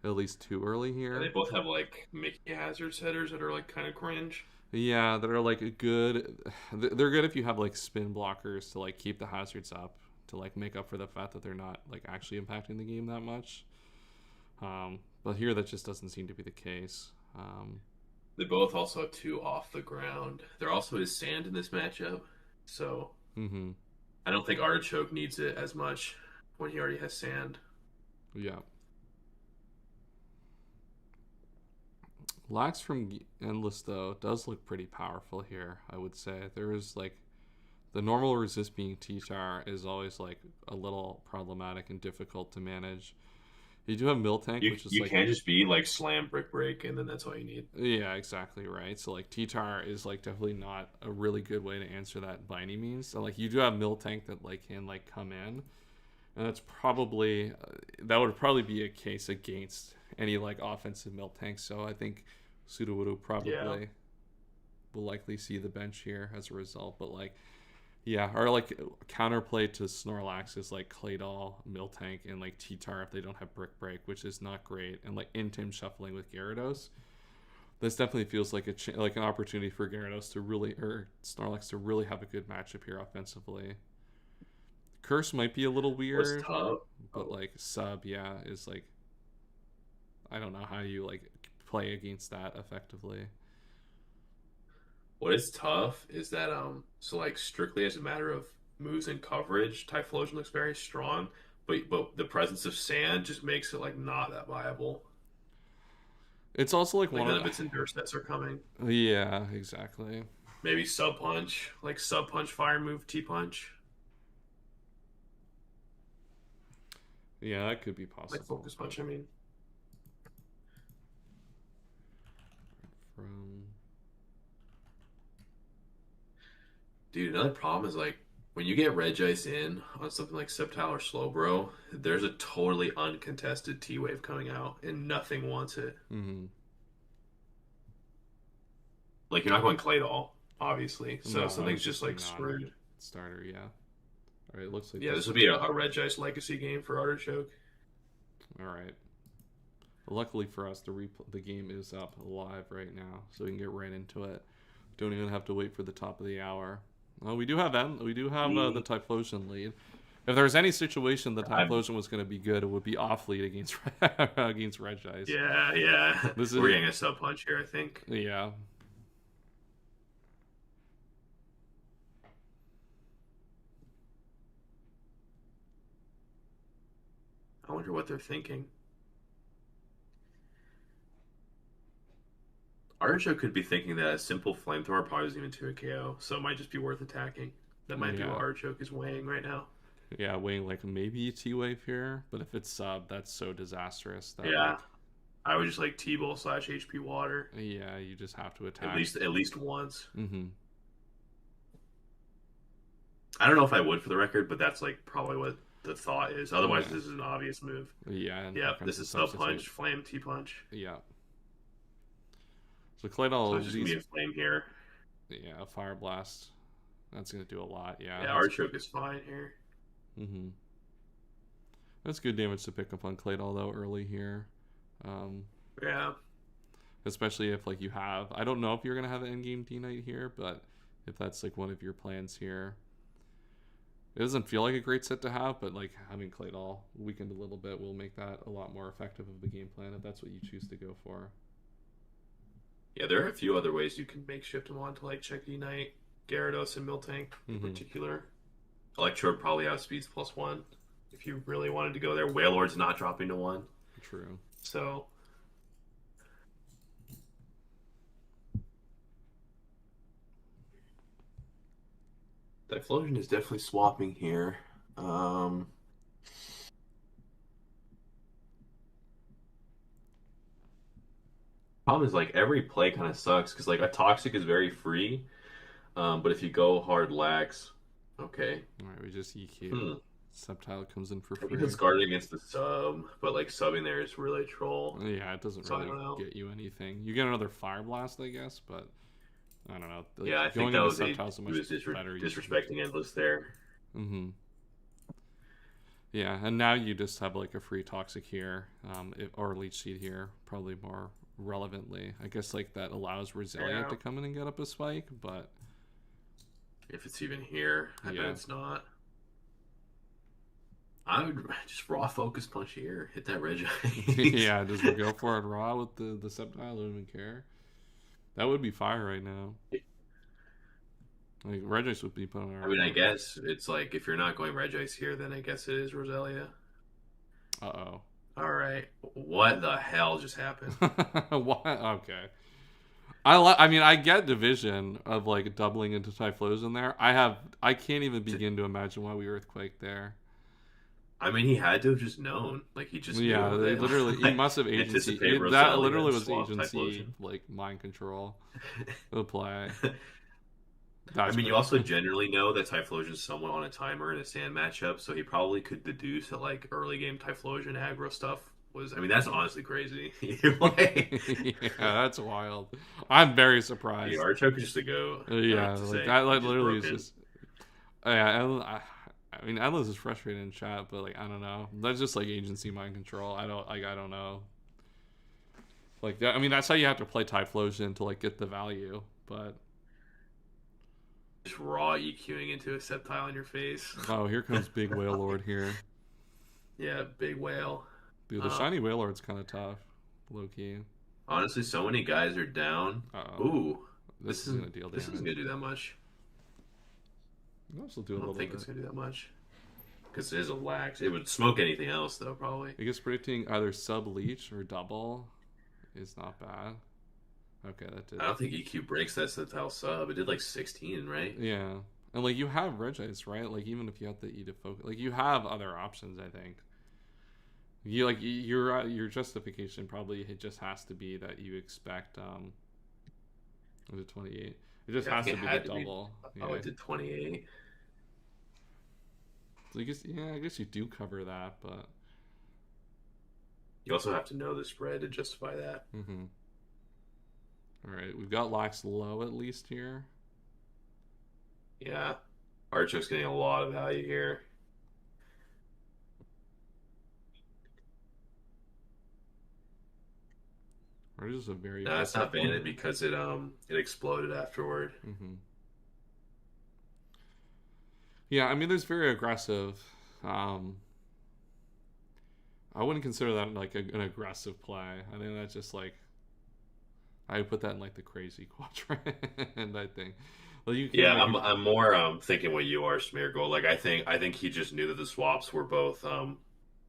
at least too early here. And they both have like Mickey Hazard setters that are like kind of cringe. Yeah, that are like good. They're good if you have like spin blockers to like keep the hazards up to like make up for the fact that they're not like actually impacting the game that much. But here that just doesn't seem to be the case. They both also have two off the ground. There also is sand in this matchup, so I don't think Artichoke needs it as much when he already has sand. Yeah. Lax from Endless, though, does look pretty powerful here, I would say. There is, like, the normal resist being T-Tar is always, like, a little problematic and difficult to manage. You do have Miltank, which is, you like... can't just be, like, slam, brick, break, and then that's all you need. Yeah, exactly right. So, like, T-Tar is, like, definitely not a really good way to answer that by any means. So, like, you do have Miltank that, like, can, like, come in. And that's probably... that would probably be a case against any, like, offensive Miltank. So, I think... Sudowoodo probably will likely see the bench here as a result, but like, yeah, or like counterplay to Snorlax is like Claydol, Miltank, and like T-Tar if they don't have Brick Break, which is not great, and like Intim shuffling with Gyarados. This definitely feels like like an opportunity for Gyarados to really, or Snorlax to really have a good matchup here offensively. Curse might be a little weird, but like sub, yeah, is like, I don't know how you like play against that effectively. What is tough is that so like strictly as a matter of moves and coverage, Typhlosion looks very strong, but the presence of sand just makes it like not that viable. It's also like Like one none of of its endure sets are coming. yeah, exactly. Maybe sub punch, like sub punch, fire move, T punch, Yeah, that could be like possible. focus punch. I mean, From dude, another problem is like when you get Regice in on something like Sceptile or Slowbro, there's a totally uncontested T wave coming out, and nothing wants it. mm-hmm. Like you're not going Claydol, obviously, so No, something's it's just a like screwed. starter, yeah. All right, looks like Yeah, this would be a Regice legacy game for Artichoke. all right. Luckily for us, the game is up live right now, so we can get right into it. Don't even have to wait for the top of the hour. Well, we do have the Typhlosion lead. If there was any situation the Typhlosion was going to be good, it would be off lead against against Regice. Yeah. This We're is- getting a sub punch here, I think. Yeah. I wonder what they're thinking. Artichoke could be thinking that a simple flamethrower probably isn't even to a KO, so it might just be worth attacking. That might be Yeah. what Artichoke is weighing right now. Yeah, weighing like maybe a T-Wave here, but if it's sub, that's so disastrous. That Yeah. I would just like T-Bowl / HP Water. Yeah, you just have to attack. At least once. Mm-hmm. I don't know if I would for the record, but that's like probably what the thought is. Otherwise, Yeah. this is an obvious move. Yeah. And Yeah, here this comes is the sub substitute. punch, flame, T punch. Yeah. So So Claydol, it's just gonna be a flame here. yeah, a Fire Blast. That's gonna do a lot. Yeah. Yeah, Artichoke is fine here. Mm-hmm. That's good damage to pick up on Claydol though early here. Yeah. Especially if like you have, I don't know if you're gonna have an endgame D Knight here, but if that's like one of your plans here, it doesn't feel like a great set to have, but like having Claydol weakened a little bit will make that a lot more effective of the game plan if that's what you choose to go for. Yeah, there are a few other ways you can makeshift him onto like Check Knight, Gyarados, and Miltank in Mhm. particular. Electrode probably outspeeds +1 if you really wanted to go there. Wailord's not dropping to 1, True. so Typhlosion is definitely swapping here. Problem is like every play kind of sucks because like a Toxic is very free, but if you go hard lax, okay. All right, we just EQ. Hmm. Subtile comes in for I free. guess it's guarded against the sub, but like subbing there is really troll. Yeah, it doesn't So I really don't know. get you anything. You get another Fire Blast, I guess, but I don't know. Like, Yeah, I think going that into was Subtile's a he much was better disrespecting Endless there. Mm-hmm. Yeah, and now you just have like a free Toxic here, or Leech Seed here, probably more relevantly. I guess like that allows Resilient Yeah. to come in and get up a spike, but If it's even here, I Yeah. bet it's not. I would just raw focus punch here, hit that Regi. yeah, does we go for it raw with the Sceptile? Don't even care. That would be fire right now. Like Regice would be put on our. I mean, I guess it's like if you're not going Regice here, then I guess it is Roselia. Uh All right, what the hell just happened? oh. What? Okay. I mean, I get division of like doubling into Typhlosion there. I can't even begin to imagine why we Earthquake there. I mean, he had to have just known. Like he just Yeah, knew they that, literally he like, must have agency. anticipate That Roselia literally and was swap agency Typhlosion. like mind control. The play. I That's mean, you pretty- also generally know that Typhlosion's somewhat on a timer in a sand matchup, so he probably could deduce that like early game Typhlosion aggro stuff was. I mean, that's honestly crazy. Like, yeah, that's wild. I'm very surprised. the Artichoke is just a go. Yeah, like that like, literally is broken. just. Yeah, I mean, Endless is frustrated in chat, but like I don't know. That's just like agency mind control. I don't know. Like that, I mean, that's how you have to play Typhlosion to like get the value. But just raw EQing into a Sceptile in your face. oh, here comes Big Whale Lord here. Yeah, big whale. Dude, the shiny Whale Lord's kind of tough, low key. Honestly, so many guys are down. Uh-oh. Ooh, This is gonna deal This damage. isn't gonna do that much. It'll also do I a don't little think bit. it's gonna do that much. Because it is a wax. It would smoke anything else though, probably. I guess predicting either sub leech or double is not bad. Okay, that did. I don't think EQ breaks that Citadel sub. It did like 16, right? Yeah, and like you have Regice, right? Like even if you have the E to focus, like you have other options. I think. You like your justification probably it just has to be that you expect was it 28? It just Yeah, has it to be the had to be- double. Oh, it did 28. So I guess you do cover that, but You also have to know the spread to justify that. all right, we've got Lax low at least here. Yeah. Archoke's getting a lot of value here. Or just a very No, it's not aggressive banned player. because it exploded afterward. Yeah, I mean, there's very aggressive. I wouldn't consider that like an aggressive play. I think that's just like I would put that in like the crazy quadrant. I think. Well, you can, Yeah, like, I'm more thinking what you are, Smeargle. Like I think he just knew that the swaps were both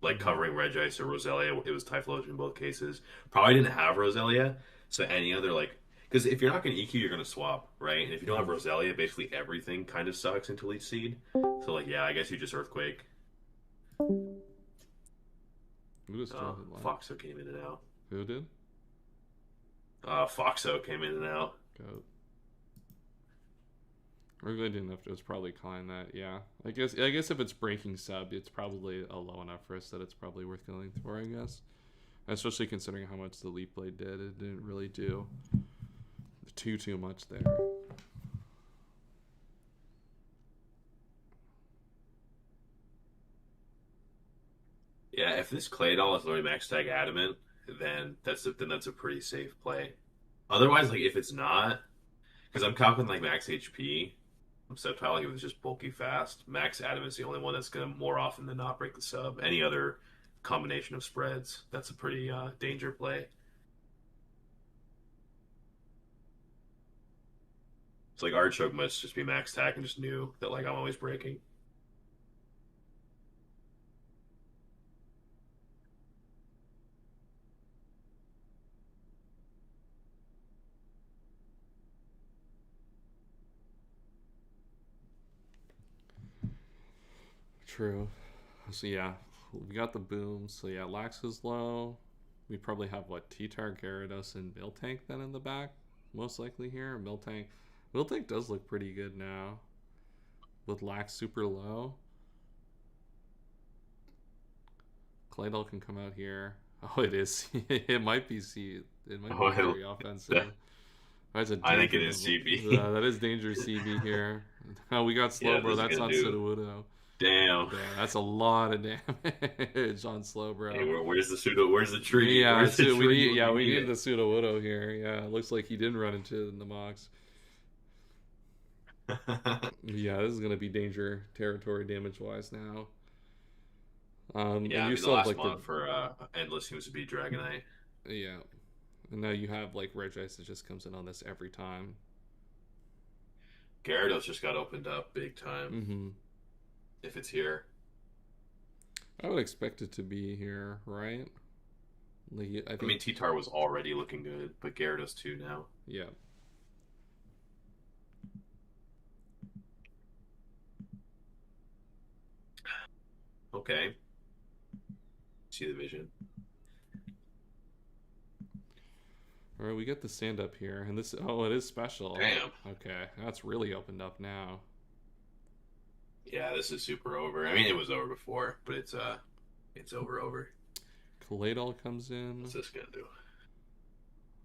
like covering Regice or Roselia. It was Typhlosion in both cases. Probably didn't have Roselia, so any other like because if you're not going to EQ, you're going to swap, right? And if you don't have Roselia, basically everything kind of sucks until each seed. So like yeah, I guess you just Earthquake. Who just joined it live? Foxo came in and out. Who did? Foxo came in and out. Goat. We're really didn't have to. It's probably calling that. Yeah, I guess if it's breaking sub, it's probably a low enough risk that it's probably worth going for. I guess, especially considering how much the Leap Blade did. It didn't really do too much there. Yeah, if this Claydol is literally max tag adamant, then that's a pretty safe play. Otherwise, like if it's not, because I'm calculating like max HP, Sceptile he was just bulky fast. Max adamant's the only one that's gonna more often than not break the sub. Any other combination of spreads, that's a pretty danger play. It's like Archoke must just be max tag and just knew that like I'm always breaking. True. So yeah, we got the boom. So yeah, Lax is low. We probably have what T-Tar, Gyarados, and Miltank then in the back, most likely here. Miltank does look pretty good now, with Lax super low. Claydol can come out here. Oh, it is. It might be C. It might be very offensive. That's a I think it is CB. That is dangerous CB here. Oh, we got Slowbro. Yeah, That's on Sudowoodo. Damn. That's a lot of damage on Slowbro. Hey, where's the pseudo? Where's the tree? Yeah, where's the tree? we need the Sudowoodo here. Yeah, it looks like he didn't run into the Mox. Yeah, this is gonna be danger territory damage wise now. Yeah, you the still have last like one for Endless seems to be Dragonite. yeah, and now you have like Regice that just comes in on this every time. Gyarados just got opened up big time. If it's here, I would expect it to be here, right? Like, I mean, T-Tar was already looking good, but Gyarados too now. Yeah. Okay. See the vision. All right, we got the stand up here, and this. Oh, it is special. Damn. Okay, that's really opened up now. Yeah, this is super over. I mean, it was over before, but it's over. Claydol comes in. What's this gonna do?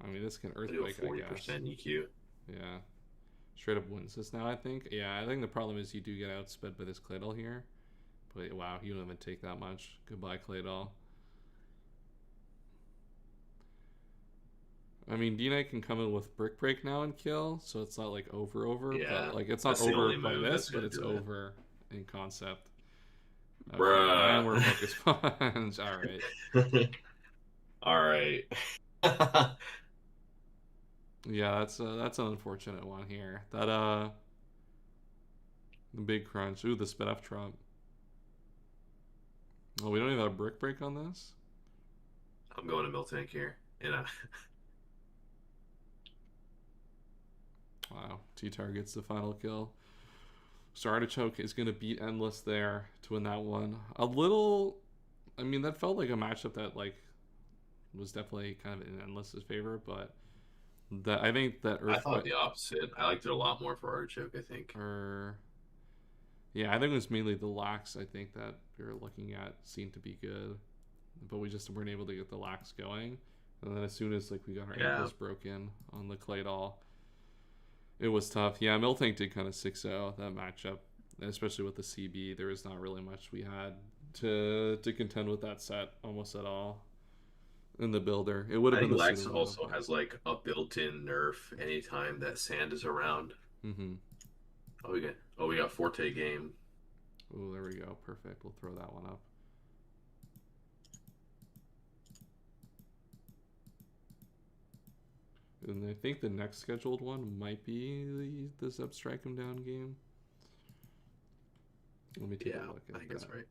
I mean, this can Do a Earthquake, I 40% guess. EQ. Yeah. Straight up wins this now, I think. Yeah, I think the problem is you do get outsped by this Claydol here. But wow, you don't even take that much. Goodbye, Claydol. I mean, D-Knight can come in with Brick Break now and kill, so it's not like over, Yeah, but like it's not that's the over only by move this, that's but gonna it's do it. over in concept. Okay, Bruh. and we're Focus Punch. All right. All right. Yeah, that's an unfortunate one here. That the big crunch. Ooh, the spit off Trump. Oh, we don't even have a brick break on this. I'm going to Miltank here. And Wow, T-Tar gets the final kill. So Artichoke is going to beat Endless there to win that one. A little, I mean, that felt like a matchup that like was definitely kind of in Endless's favor, but that I think that I thought the opposite. I liked it a lot more for Artichoke, I think. Yeah, I think it was mainly the lax. I think that we were looking at seemed to be good, but we just weren't able to get the lax going. And then as soon as like we got our ankles broken on the Claydol, it was tough. Yeah, Miltank did kind of 6-0 that matchup, especially with the CB. There was not really much we had to contend with that set almost at all in the builder. It would have been the Lax also has like a built-in nerf anytime that sand is around. Mm-hmm. We got Forte game. Oh, there we go. Perfect. We'll throw that one up. And I think the next scheduled one might be the Zeb Strike Him Down game. Let me take a look at I think that's right.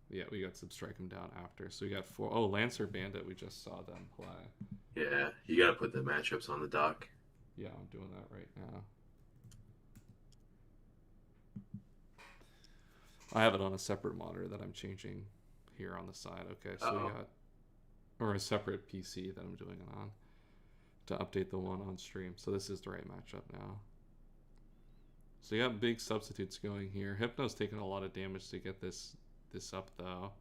Yeah, we got Zeb Strike Him Down after. So we got 4. Oh, Lancer Bandit, we just saw them play. Yeah, you got to put the matchups on the dock. Yeah, I'm doing that right now. I have it on a separate monitor that I'm changing here on the side. Okay, so we got, or a separate PC that I'm doing it on to update the one on stream. So this is the right matchup now. So you got big substitutes going here. Hypno's taking a lot of damage to get this up though.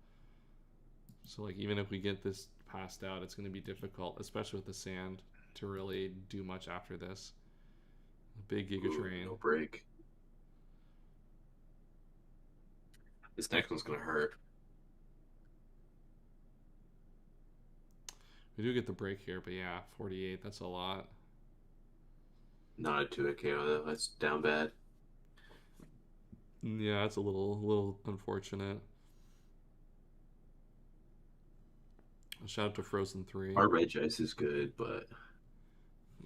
So like even if we get this passed out, it's going to be difficult, especially with the sand, to really do much after this. Big Giga Train. No break. This next one's going to hurt. We do get the break here, but yeah, 48, that's a lot. Not a 2-hit KO though. That's down bad. Yeah, it's a little unfortunate. Shout out to Frozen 3. Our Red Ice is good, but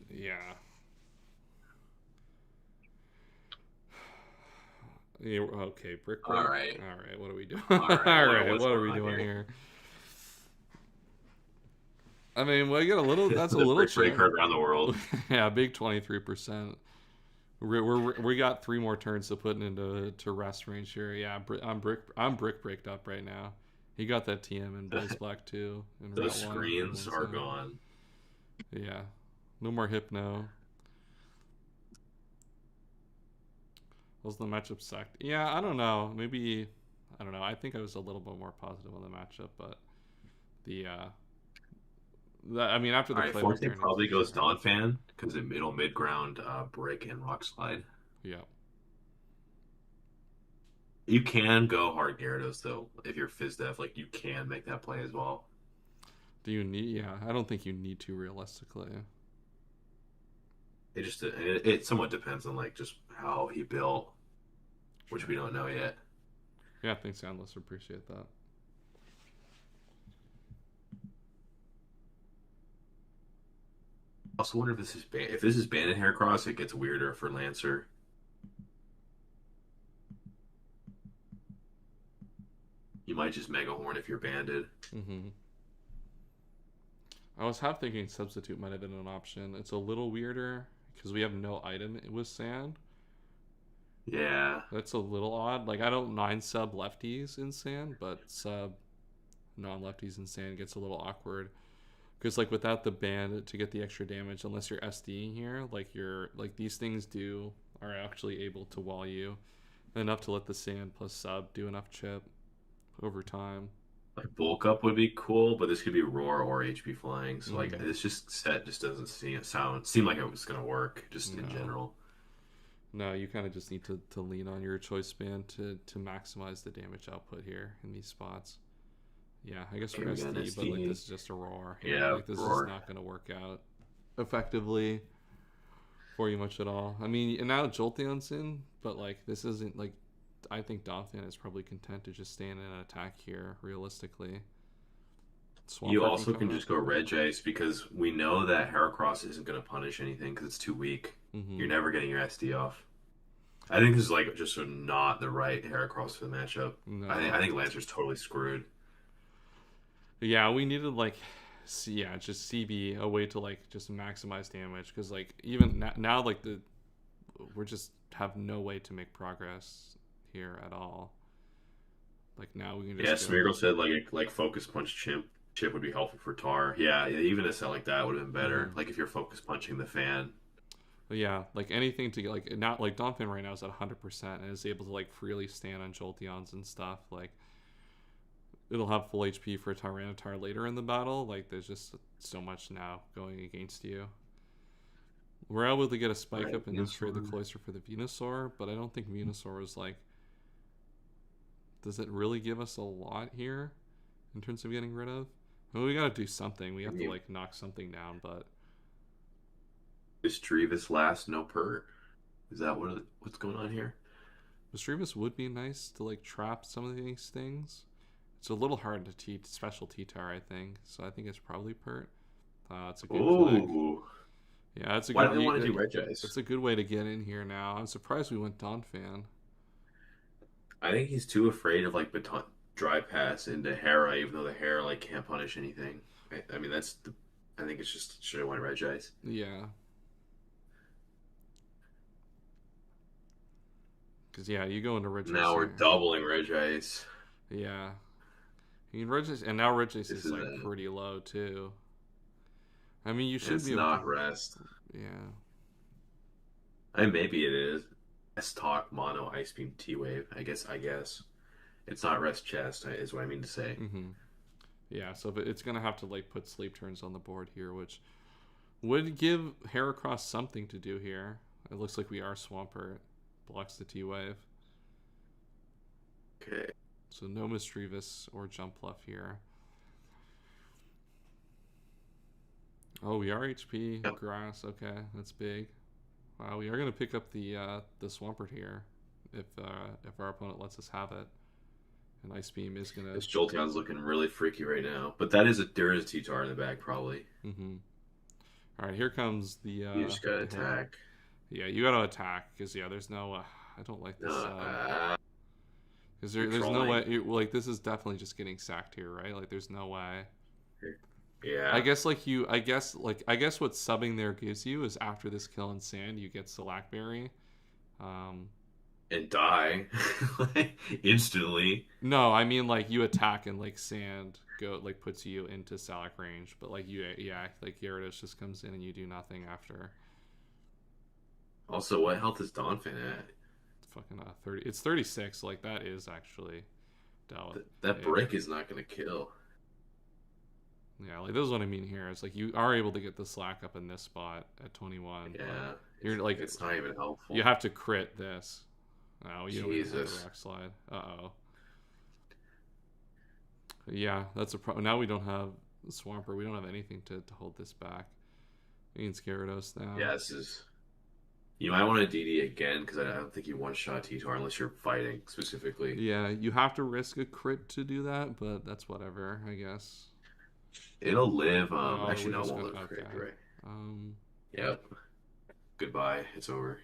yeah. Yeah, okay, brick. All right, what are we doing? All right, what are we doing here? I mean, we get a little. That's a little break around the world. Yeah, big 23%. We got 3 more turns to put into rest range here. Yeah, I'm brick breaked up right now. He got that TM in Blaze Black too. Those screens are gone. Yeah, no more Hypno. Was the matchup sucked? Yeah, I don't know. Maybe I don't know. I think I was a little bit more positive on the matchup, but I mean, after the fourth thing probably goes Donphan because it'll mid ground break and rock slide. Yeah. You can go hard Gyarados though if you're FizzDev. Like you can make that play as well. Do you need? Yeah, I don't think you need to realistically. It somewhat depends on like just how he built, which we don't know yet. Yeah, thanks, Endless. Appreciate that. I also wonder if this is Bandit Heracross, it gets weirder for Lancer. You might just Mega Horn if you're banded. Mm-hmm. I was half thinking Substitute might have been an option. It's a little weirder because we have no item with Sand. Yeah. That's a little odd. Like, I don't mind sub lefties in Sand, but sub non-lefties in Sand gets a little awkward. Because, like, without the band to get the extra damage, unless you're SDing here, like these things are actually able to wall you enough to let the Sand plus sub do enough chip over time. Like bulk up would be cool, but this could be roar or HP flying. So like this set just doesn't seem like it was gonna work just in general. No, you kind of just need to lean on your choice band to maximize the damage output here in these spots. Yeah, I guess we're SD, but like this is just a roar. Yeah, like this roar. is not gonna work out effectively for you much at all. I mean, and now Jolteon's in, but like this isn't like. I think Donphan is probably content to just stay in an attack here, realistically. You Swampert also can coming just go Regice because we know that Heracross isn't going to punish anything because it's too weak. Mm-hmm. You're never getting your SD off. I think this is like just not the right Heracross for the matchup. No. I think Lancer's totally screwed. Yeah, we needed like, just CB, a way to like just maximize damage, because like even now like we're just have no way to make progress here at all. Like now we can just Yeah, Smeagol said like Focus Punch chip would be helpful for Tar. Yeah, even a set like that would have been better. Mhm. Like if you're Focus Punching the fan. But yeah, like anything to get like not like Donphan right now is at 100% and is able to like freely stand on Jolteons and stuff. Like it'll have full HP for Tyranitar later in the battle. Like there's just so much now going against you. We're able to get a spike Right, up and then trade the Venusaur. Cloyster for the Venusaur, but I don't think Venusaur is like. Does it really give us a lot here in terms of getting rid of? Well, we gotta do something. We have to Yeah. like knock something down, but Is Trevis last no pert? Is that what's going on here? Mischievous would be nice to like trap some of these things. It's a little hard to teach special T-Tar, I think. So I think it's probably Pert. It's a good flick. Ooh. Yeah, it's a Why good. do they want to do Regice? It's a good way to get in here now. I'm surprised we went Donphan. I think he's too afraid of like baton dry pass into Hera, even though the Hera like can't punish anything. I mean I think it's just should have went Regice. Yeah. Because yeah, you go into Regice. Now we're here. doubling Regice. Yeah. You can Regice, and now Regice This is is like a- pretty low too. I mean, you And should it's be able not to, rest. yeah. I mean, maybe it is. S-Talk, Mono, Ice Beam, T-Wave. I guess. It's not rest chest, is what I mean to say. Mm-hmm. Yeah, so but it's gonna have to like put sleep turns on the board here, which would give Heracross something to do here. It looks like we are Swampert. Blocks the T-Wave. Okay. So no Mischievous or Jumpluff here. Oh, we are HP Yep. Grass. Okay, that's big. Wow, we are gonna pick up the Swampert here, if our opponent lets us have it. And Ice Beam is gonna. This Jolteon's looking really freaky right now. But there is a T-Tar in the back, probably. Mm-hmm. All right, here comes the. You just gotta the- attack. Yeah, you gotta attack because there's no. I don't like this. Because you're there's no way. trolling. Like this is definitely just getting sacked here, right? Like there's no way. Yeah. I guess what subbing there gives you is after this kill in sand, you get Salackberry. And die instantly. No, I mean like you attack and like sand puts you into Salac range, but like like Gyarados just comes in and you do nothing after. Also, what health is Donphan at? It's fucking 30. It's 36. Like that is actually dealt. That Yeah. break is not gonna kill. Yeah, like this is what I mean here. It's like you are able to get the slack up in this spot at 21. Yeah. but you're like It's not even helpful. you have to crit this. Oh, you don't even have Jesus. a rock slide. Uh-oh. Yeah, that's a problem. Now we don't have the Swampert. We don't have anything to hold this back. Against Gyarados now. Yeah, this is. You might want to DD again because I don't think you one-shot T-Tar unless you're fighting specifically. Yeah, you have to risk a crit to do that, but that's whatever, I guess. It'll live. Oh, Actually, we no, it just won't got- live. okay. Right. Um, Yep. Goodbye. It's over.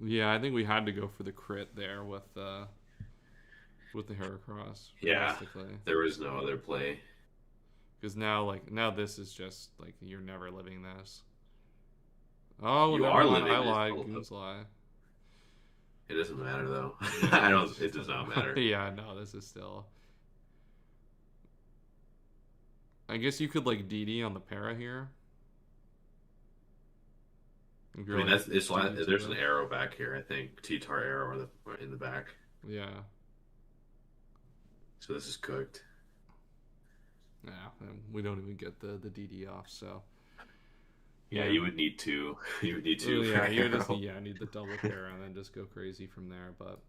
yeah, I think we had to go for the crit there with the Heracross. Yeah. Realistically. There was no other play. Because now this is just like you're never living this. Oh, You no, are I living lied. this. Goons lie. It doesn't matter though. I don't. It does not matter. Yeah, no, this is still. I guess you could like DD on the para here. If I you're, mean, like, there's DD an arrow back here. I think T-Tar arrow or in the back. Yeah, So this is cooked. yeah. And we don't even get the DD off, so. Yeah, you would need two. You would need Oh, two. yeah, for you just arrow. need the double para and then just go crazy from there. But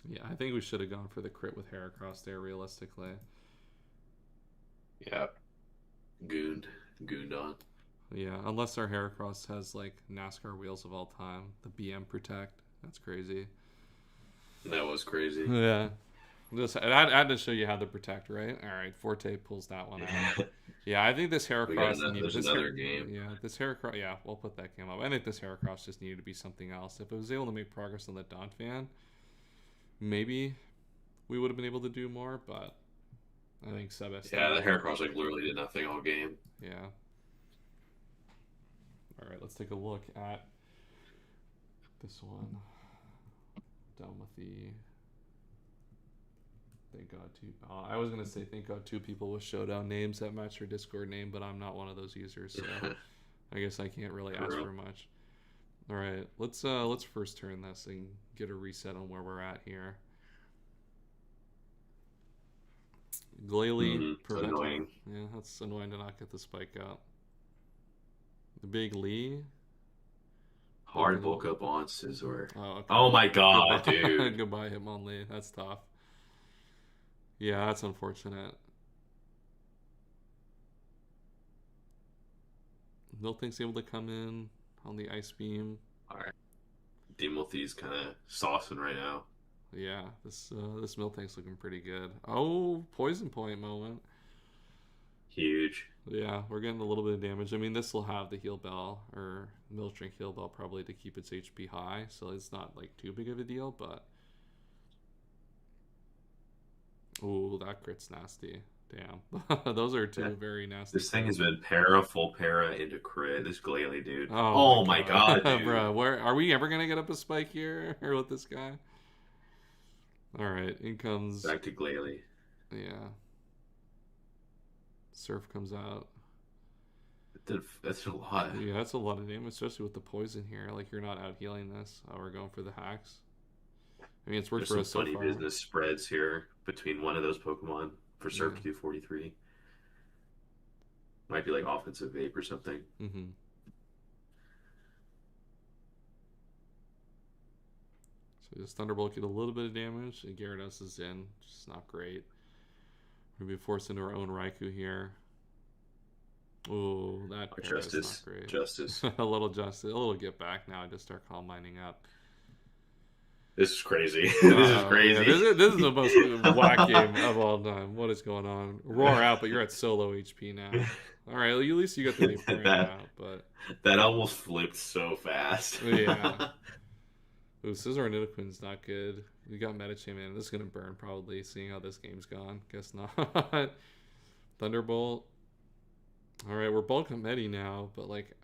yeah, I think we should have gone for the crit with Heracross there. Realistically, Yeah. Gooned on. yeah, unless our Heracross has like NASCAR wheels of all time, the BM Protect. That's crazy. That was crazy. Yeah. I had to show you how to protect, right? All right, Forte pulls that one out. Yeah, I think this Heracross There's another game. Yeah, this Heracross. Yeah, we'll put that game up. I think this Heracross just needed to be something else. If it was able to make progress on the Donphan, maybe we would have been able to do more. But I think Sebas. Yeah, the Heracross like literally did nothing all game. Yeah. All right, let's take a look at this one. Done with the. Thank God two. I was gonna say thank God two people with showdown names that match your Discord name, but I'm not one of those users, so I guess I can't really ask for much. All right, let's first turn this and get a reset on where we're at here. Glalie annoying. Yeah, that's annoying to not get the spike out. The big Lee. Hard bulk up on Scizor. Oh, okay. Oh my God, Goodbye. dude. Goodbye, Hitmonlee. That's tough. Yeah, that's unfortunate. Miltank's able to come in on the Ice Beam. All right. Dimothy's kind of saucing right now. Yeah, this Miltank's looking pretty good. Oh, Poison Point moment. Huge. Yeah, we're getting a little bit of damage. I mean, this will have the Heal Bell, or Miltank Heal Bell probably to keep its HP high, so it's not like too big of a deal, but... Ooh, that crit's nasty. Damn. Those are two very nasty. This thing has been para, full para into crit. This Glalie, dude. Oh my God, dude. Bro, where are we ever gonna get up a spike here or with this guy? All right, in comes Back to Glalie. Yeah. Surf comes out. That's a lot. Yeah, that's a lot of damage, especially with the poison here. Like, you're not out healing this. Oh, we're going for the hacks. I mean, it's worked There's for some us so funny far. business spreads here between one of those Pokemon for Surf Yeah. to do 43. Might be like offensive vape or something. Mm-hmm. So just Thunderbolt get a little bit of damage, and Gyarados is in. Just not great. We're gonna be forced into our own Raikou here. Oh, that is not great. Justice. a little get back now. I just start calm mining up. This is crazy. This is crazy. Yeah, this is the most whack game of all time. What is going on? Roar out, but you're at solo HP now. All right, at least you got the Vaporeon out, but that almost flipped so fast. Yeah. Ooh, Scizor and Nidoqueen's not good. We got Medicham in. This is gonna burn probably, seeing how this game's gone. Guess not. Thunderbolt. All right, we're bulk on Medi now, but like,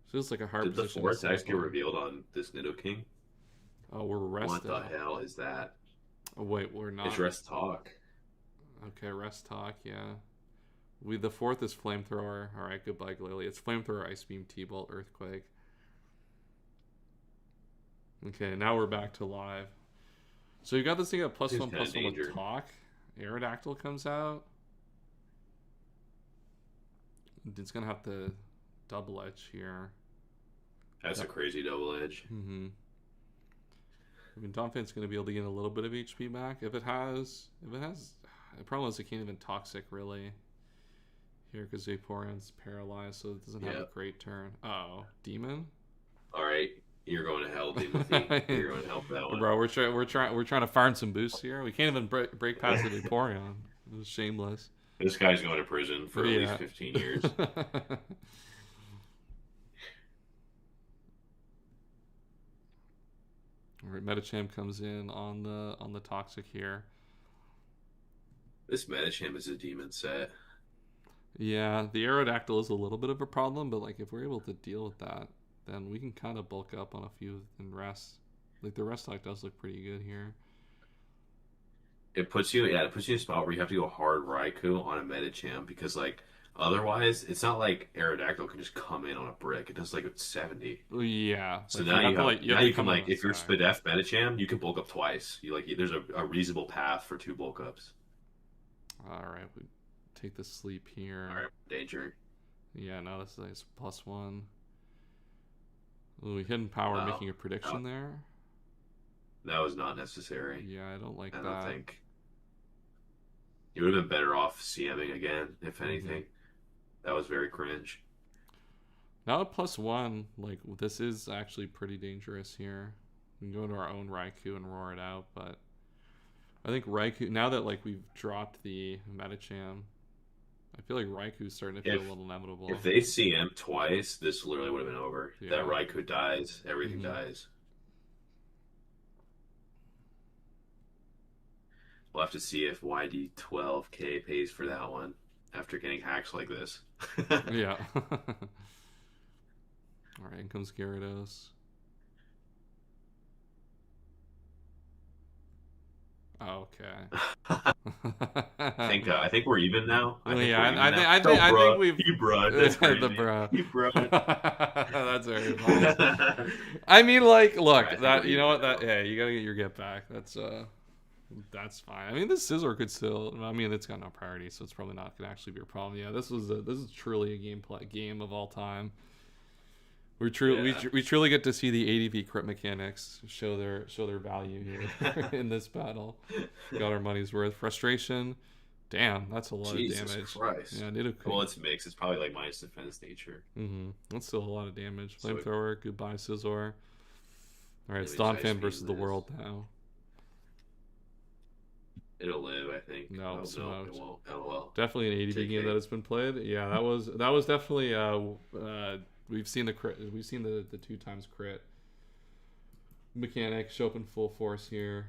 feels like a hard Did the position. fourth X get revealed on this Nidoking? Oh, we're rested. What the hell is that? Oh, wait, we're not. It's Rest Talk. Okay, Rest Talk, yeah. The fourth is Flamethrower. Alright, goodbye, Glalie. It's Flamethrower, Ice Beam, T-Bolt, Earthquake. Okay, now we're back to live. So you got this thing at +1/+1 with Talk. Aerodactyl comes out. It's gonna have to double edge here. That's a crazy double edge. Mm-hmm. I mean, Donphan's going to be able to get a little bit of HP back. The problem is it can't even Toxic really here because Vaporeon's paralyzed, so it doesn't have a great turn. Uh-oh, Demon? All right, you're going to hell, Dimothy. You're going to hell for that one. Bro, we're trying to farm some boosts here. We can't even break past the Vaporeon. It was shameless. This guy's going to prison for at least 15 years. All right, Medicham comes in on the Toxic here. This Medicham is a demon set. Yeah, the Aerodactyl is a little bit of a problem, but like if we're able to deal with that, then we can kind of bulk up on a few and rest. Like the rest stock does look pretty good here. It puts you in a spot where you have to go hard Raikou on a Medicham because like otherwise it's not like Aerodactyl can just come in on a brick. It does like 70. Yeah. So like, now you can like if you're Spadef Medicham, you can bulk up twice. There's a reasonable path for 2 bulk ups. All right, we take the sleep here. All right, danger. Yeah, no, this is nice. +1. Ooh, hidden power making a prediction there. That was not necessary. Yeah, I don't like that. I don't think. You would have been better off CMing again, if anything. That was very cringe. Now at +1, like this is actually pretty dangerous here. We can go into our own Raikou and roar it out, but I think Raikou, now that like we've dropped the Medicham, I feel like Raikou's starting to feel a little inevitable. If they CM twice, this literally would have been over. Yeah. That Raikou dies, everything Mhm. dies. We'll have to see if YD12K pays for that one after getting hacks like this. Yeah. Alright, in comes Gyarados. Okay. I think we're even now. Well, think yeah, we're even I now. think we've You bruh. That's the crazy. bruh. You bruh. That's very funny. I mean, like, look, I think that we're you know what even that yeah, you gotta get your get back. That's fine. I mean, this Scizor could still. I mean, it's got no priority, so it's probably not gonna actually be a problem. Yeah, this is truly a game of all time. We truly get to see the ADV crit mechanics show their value here in this battle. Got our money's worth. Frustration. Damn, that's a lot Jesus of damage. Christ. Yeah, Nidoking. Well, it's mixed. It's probably like minus defense nature. That's still a lot of damage. So Flamethrower. Goodbye, Scizor. All right, it's Really Donphan nice versus the being world now. It'll live, I think. No, Oh, so no, it won't. LOL. Definitely an ADV JK. game that has been played. Yeah, that was definitely we've seen the crit. We've seen the 2x crit mechanic show up in full force here.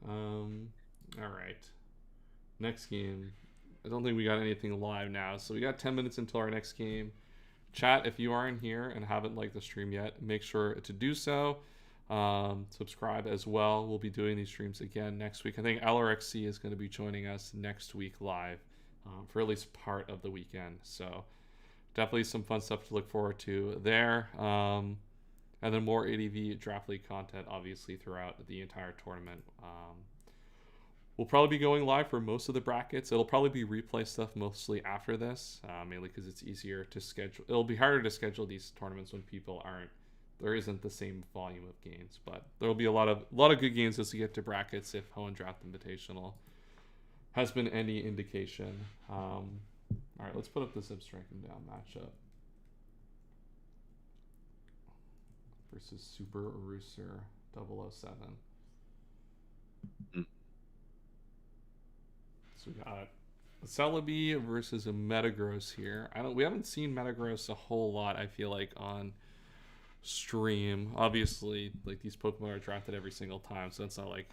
All right, next game. I don't think we got anything live now, so we got 10 minutes until our next game. Chat, if you are in here and haven't liked the stream yet, make sure to do so. Subscribe as well. We'll be doing these streams again next week. I think LRXC is going to be joining us next week live for at least part of the weekend. So definitely some fun stuff to look forward to there. And then more ADV Draft League content, obviously, throughout the entire tournament. We'll probably be going live for most of the brackets. It'll probably be replay stuff mostly after this, mainly because it's easier to schedule. It'll be harder to schedule these tournaments when people aren't. There isn't the same volume of games, but there will be a lot of good games as we get to brackets if Hoenn Draft Invitational has been any indication. All right, let's put up the Zip Striking Down matchup versus Super Rooster 007. So we got Celebi versus a Metagross here. We haven't seen Metagross a whole lot, I feel like, on stream. Obviously, like, these Pokemon are drafted every single time, so it's not like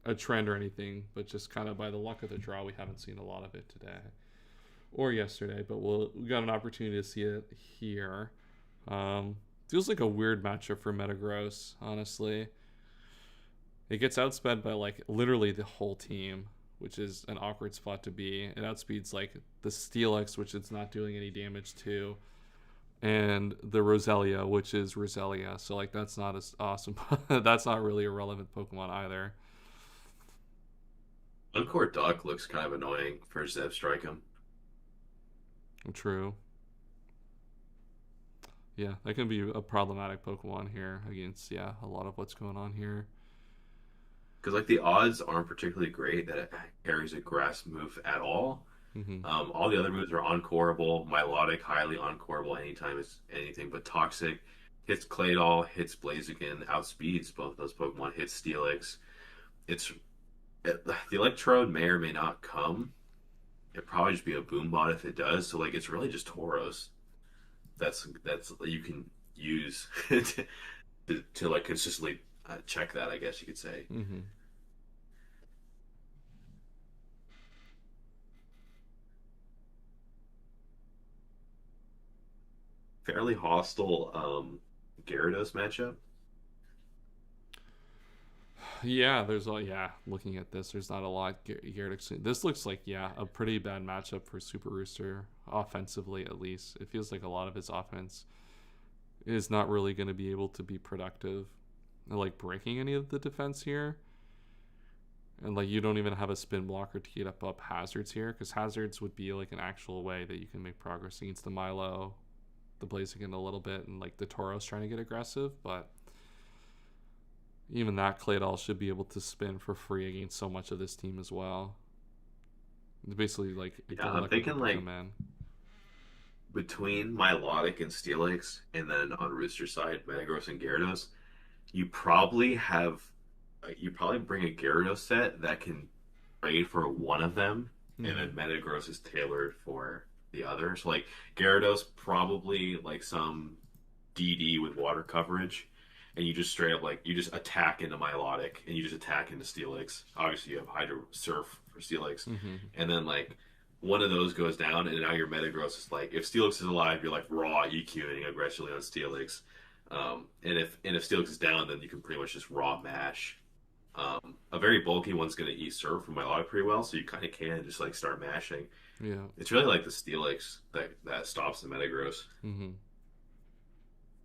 a trend or anything, but just kind of by the luck of the draw, we haven't seen a lot of it today or yesterday, but we got an opportunity to see it here. Feels like a weird matchup for Metagross, honestly. It gets outsped by, like, literally the whole team, which is an awkward spot to be. It outspeeds, like, the Steelix, which it's not doing any damage to, and the Roselia, which is Roselia. So, like, that's not as awesome. That's not really a relevant Pokemon either. Encore Duck looks kind of annoying for Zeb Strike-him. True. Yeah, that can be a problematic Pokemon here against, a lot of what's going on here. Because, like, the odds aren't particularly great that it carries a grass move at all. Mm-hmm. All the other moves are Encoreable, Milotic, highly Encoreable anytime it's anything but Toxic. Hits Claydol, hits Blaziken, outspeeds both those Pokemon, hits Steelix. The Electrode may or may not come. It'd probably just be a Boombot if it does. So, like, it's really just Tauros. That's you can use to like consistently check that, I guess you could say. Mm-hmm. Fairly hostile Gyarados matchup. Yeah, looking at this, there's not a lot Gyarados. This looks like, a pretty bad matchup for Super Rooster, offensively at least. It feels like a lot of his offense is not really going to be able to be productive, like breaking any of the defense here. And, like, you don't even have a spin blocker to get up hazards here, because hazards would be, like, an actual way that you can make progress against the Milo, the Blaziken a little bit, and, like, the Tauros trying to get aggressive, but even that Claydol should be able to spin for free against so much of this team as well. It's basically, like, I'm thinking, like, between Milotic and Steelix, and then on Rooster's side, Metagross and Gyarados, you probably have you probably bring a Gyarados set that can trade for one of them, and then Metagross is tailored for the other. So like Gyarados probably like some DD with water coverage, and you just straight up like you just attack into Milotic and you just attack into Steelix. Obviously you have Hydro Surf for Steelix, and then like one of those goes down, and now your Metagross is like if Steelix is alive, you're like raw EQing aggressively on Steelix. And if Steelix is down, then you can pretty much just raw mash. A very bulky one's going to eat Surf from Milotic pretty well, so you kind of can just like start mashing. Yeah. It's really like the Steelix that stops the Metagross.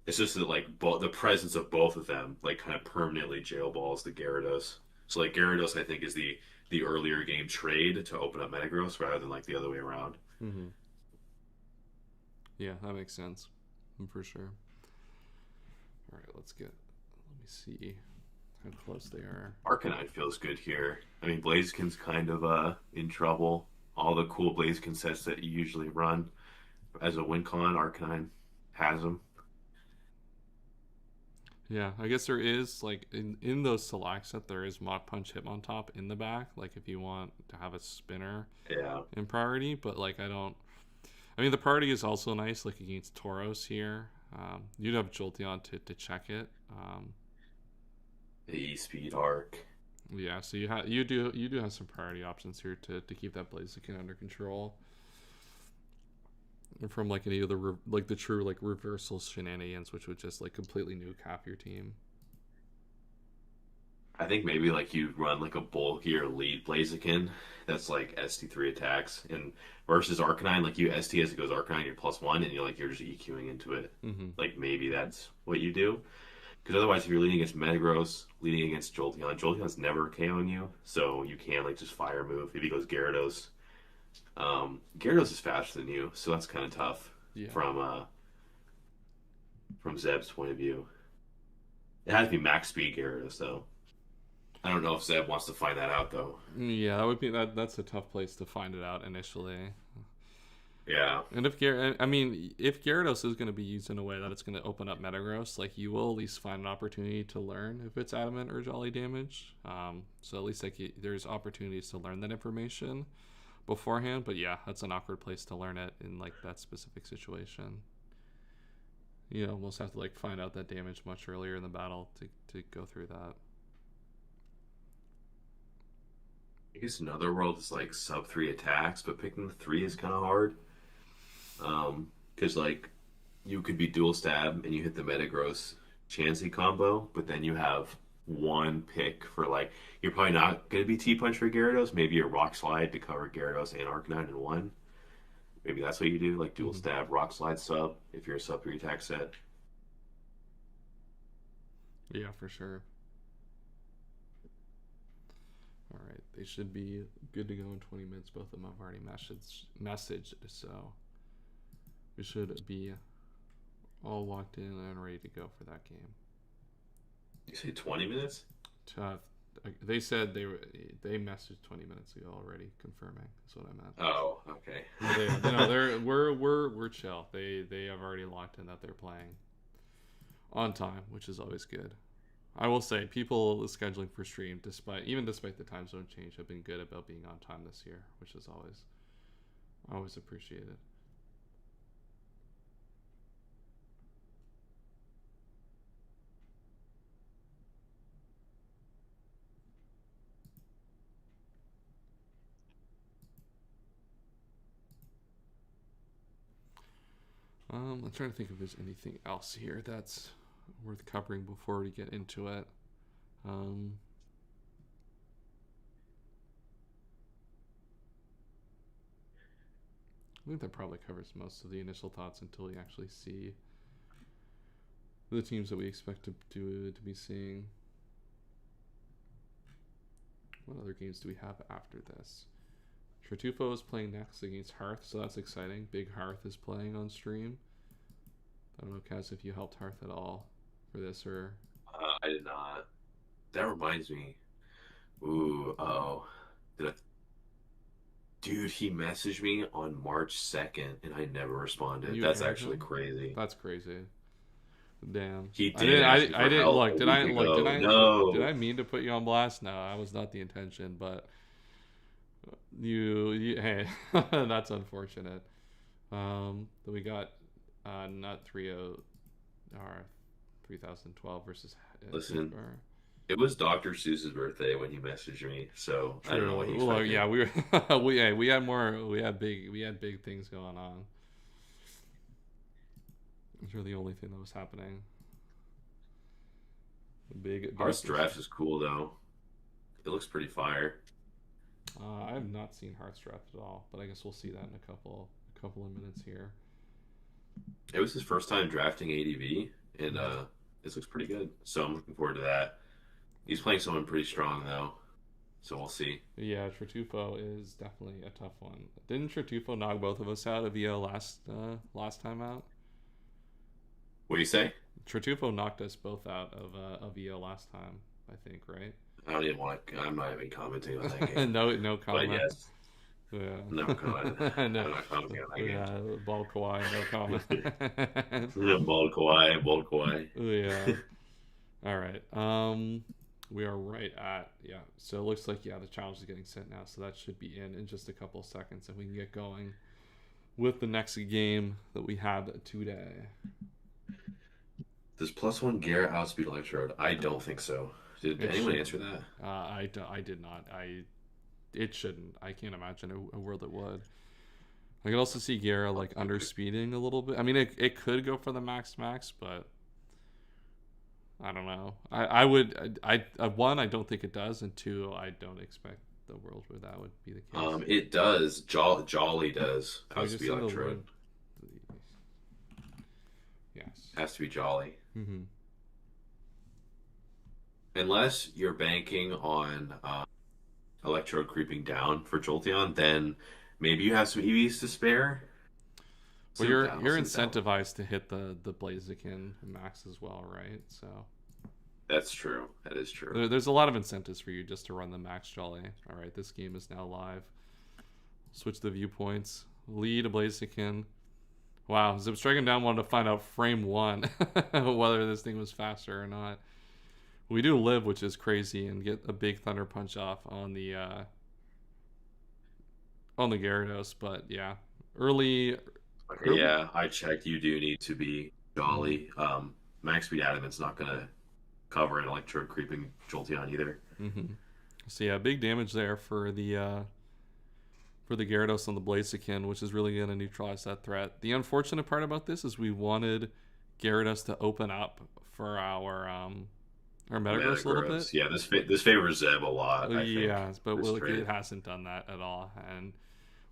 It's just that like the presence of both of them like kind of permanently jail balls the Gyarados. So like Gyarados, I think, is the earlier game trade to open up Metagross rather than like the other way around. Yeah, that makes sense for sure. All right, let me see how close they are. Arcanine feels good here. I mean, Blaziken's kind of in trouble. All the cool Blaziken sets that you usually run as a win con, Arcanine has them. Yeah, I guess there is like in those select set there is Mach Punch Hitmontop in the back. Like if you want to have a spinner in priority, but like I mean the priority is also nice like against Tauros here. You'd have Jolteon to check it. The E-Speed Arc. Yeah, so you do have some priority options here to keep that Blaziken under control. From like any of the like the true like reversal shenanigans, which would just like completely nuke half your team. I think maybe like you run like a bulkier lead Blaziken that's like ST3 attacks, and versus Arcanine, like you ST as it goes Arcanine, you're +1, and you're just EQing into it. Like maybe that's what you do, because otherwise if you're leading against Metagross, leading against Jolteon's never KOing you, so you can like just fire move if he goes Gyarados. Gyarados is faster than you, so that's kind of tough from Zeb's point of view. It has to be max speed Gyarados though. I don't know if Zeb wants to find that out though. Yeah, that would be that's a tough place to find it out initially. Yeah. And if Gyarados is going to be used in a way that it's going to open up Metagross, like you will at least find an opportunity to learn if it's adamant or jolly damage. So at least like there's opportunities to learn that information beforehand, but yeah, that's an awkward place to learn it in like that specific situation. You almost have to like find out that damage much earlier in the battle to go through that. I guess another world is like sub 3 attacks, but picking the 3 is kind of hard. Because like you could be dual stab and you hit the Metagross Chansey combo, but then you have one pick for like you're probably not going to be T-Punch for Gyarados. Maybe a Rock Slide to cover Gyarados and Arcanine in one. Maybe that's what you do, like dual stab, Rock Slide sub if you're a sub 3 attack set. Yeah, for sure. All right, they should be good to go in 20 minutes. Both of them have already messaged, so we should be all locked in and ready to go for that game. You say 20 minutes? They said they messaged 20 minutes ago already, confirming. That's what I meant. Oh, okay. We're chill. They have already locked in that they're playing on time, which is always good. I will say people scheduling for stream, despite the time zone change, have been good about being on time this year, which is always appreciated. I'm trying to think if there's anything else here that's worth covering before we get into it. I think that probably covers most of the initial thoughts until we actually see the teams that we expect to be seeing. What other games do we have after this? Tratufo is playing next against Hearth, so that's exciting. Big Hearth is playing on stream. I don't know, Kaz, if you helped Hearth at all for this or... I did not. That reminds me. Ooh, uh-oh. Dude, he messaged me on March 2nd, and I never responded. That's actually crazy. That's crazy. Damn. He did I didn't. ask I, you I for didn't help look. a Did I week look? ago. Did No. I mean to put you on blast? No, that was not the intention. But you hey, that's unfortunate. Then we got Nut 30 or 3012 versus. Listen, it was Dr. Seuss's birthday when he messaged me, so I don't know what he Well, expected. yeah, we had more. We had big things going on. Those were the only thing that was happening. Big. Hearts Draft is cool though. It looks pretty fire. I have not seen Hearts Draft at all, but I guess we'll see that in a couple of minutes here. It was his first time drafting ADV, and this looks pretty good. So I'm looking forward to that. He's playing someone pretty strong though, so we'll see. Yeah, Tretufo is definitely a tough one. Didn't Tretufo knock both of us out of EO last time out? What do you say? Tretufo knocked us both out of EO last time, I think, right? I don't even want to. I'm not even commenting on that game. no But comment. yes, Yeah. no comment. No. I'm not commenting on that game. Yeah, ball Kawhi, no comment. Bold Kawhi. Yeah. All right. We are right at So it looks like the challenge is getting sent now, so that should be in just a couple of seconds, and we can get going with the next game that we have today. Does +1 Garrett outspeed Electrode? I don't think so. Did It anyone should. answer that? I did not. It shouldn't. I can't imagine a world that would. I could also see Guerra like underspeeding a little bit. I mean, it could go for the max, but I don't know. I would. One, I don't think it does, and two, I don't expect the world where that would be the case. It does. Jolly does Can we just outspeed send the Electrode. link? Yes. Has to be Jolly. Mm-hmm. Unless you're banking on Electrode creeping down for Jolteon, then maybe you have some EVs to spare. Well, Sit you're down, you're sit down. incentivized to hit the Blaziken max as well, right? So That's true. That is true. there's a lot of incentives for you just to run the max Jolly. All right, this game is now live. Switch the viewpoints. Lead Blaziken. Wow, Zipstriking down wanted to find out frame one whether this thing was faster or not. We do live, which is crazy, and get a big Thunder Punch off on the Gyarados, but yeah, early. Yeah, I checked. You do need to be Jolly. Max Speed Adamant's not going to cover an Electrode creeping Jolteon either. Mm-hmm. So yeah, big damage there for the Gyarados on the Blaziken, which is really going to neutralize that threat. The unfortunate part about this is we wanted Gyarados to open up for our Metagross a little bit. Yeah, this favors Zeb a lot. I think, Yeah, but this trade. it hasn't done that at all, and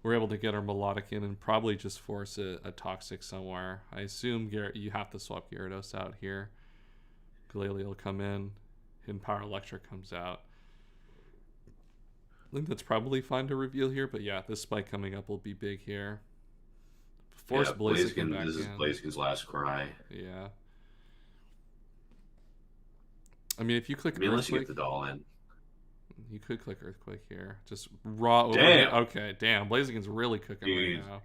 we're able to get our Melodic in and probably just force a Toxic somewhere. I assume you have to swap Gyarados out here. Glalie will come in. Hidden Power Electric comes out. I think that's probably fine to reveal here, but yeah, this spike coming up will be big here. Force Blaziken back This is in. Blaziken's last cry. Yeah. I mean, if you click Unless you Earthquake, get the doll in. you could click Earthquake here. Just raw. Damn. Okay, damn. Blaziken's really cooking Dude. right now.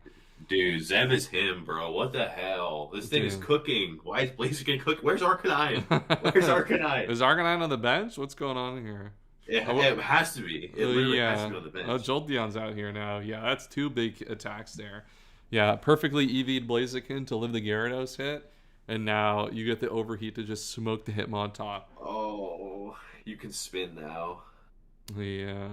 Dude, Zeb is him, bro. What the hell? This thing is Dude. cooking. Why is Blaziken cooking? Where's Arcanine? Where's Arcanine? Is Arcanine on the bench? What's going on here? It has to be. It literally has to be on the bench. Jolteon's out here now. Yeah, that's two big attacks there. Yeah, perfectly EV'd Blaziken to live the Gyarados hit. And now you get the overheat to just smoke the Hitmontop. Oh, you can spin now. Yeah.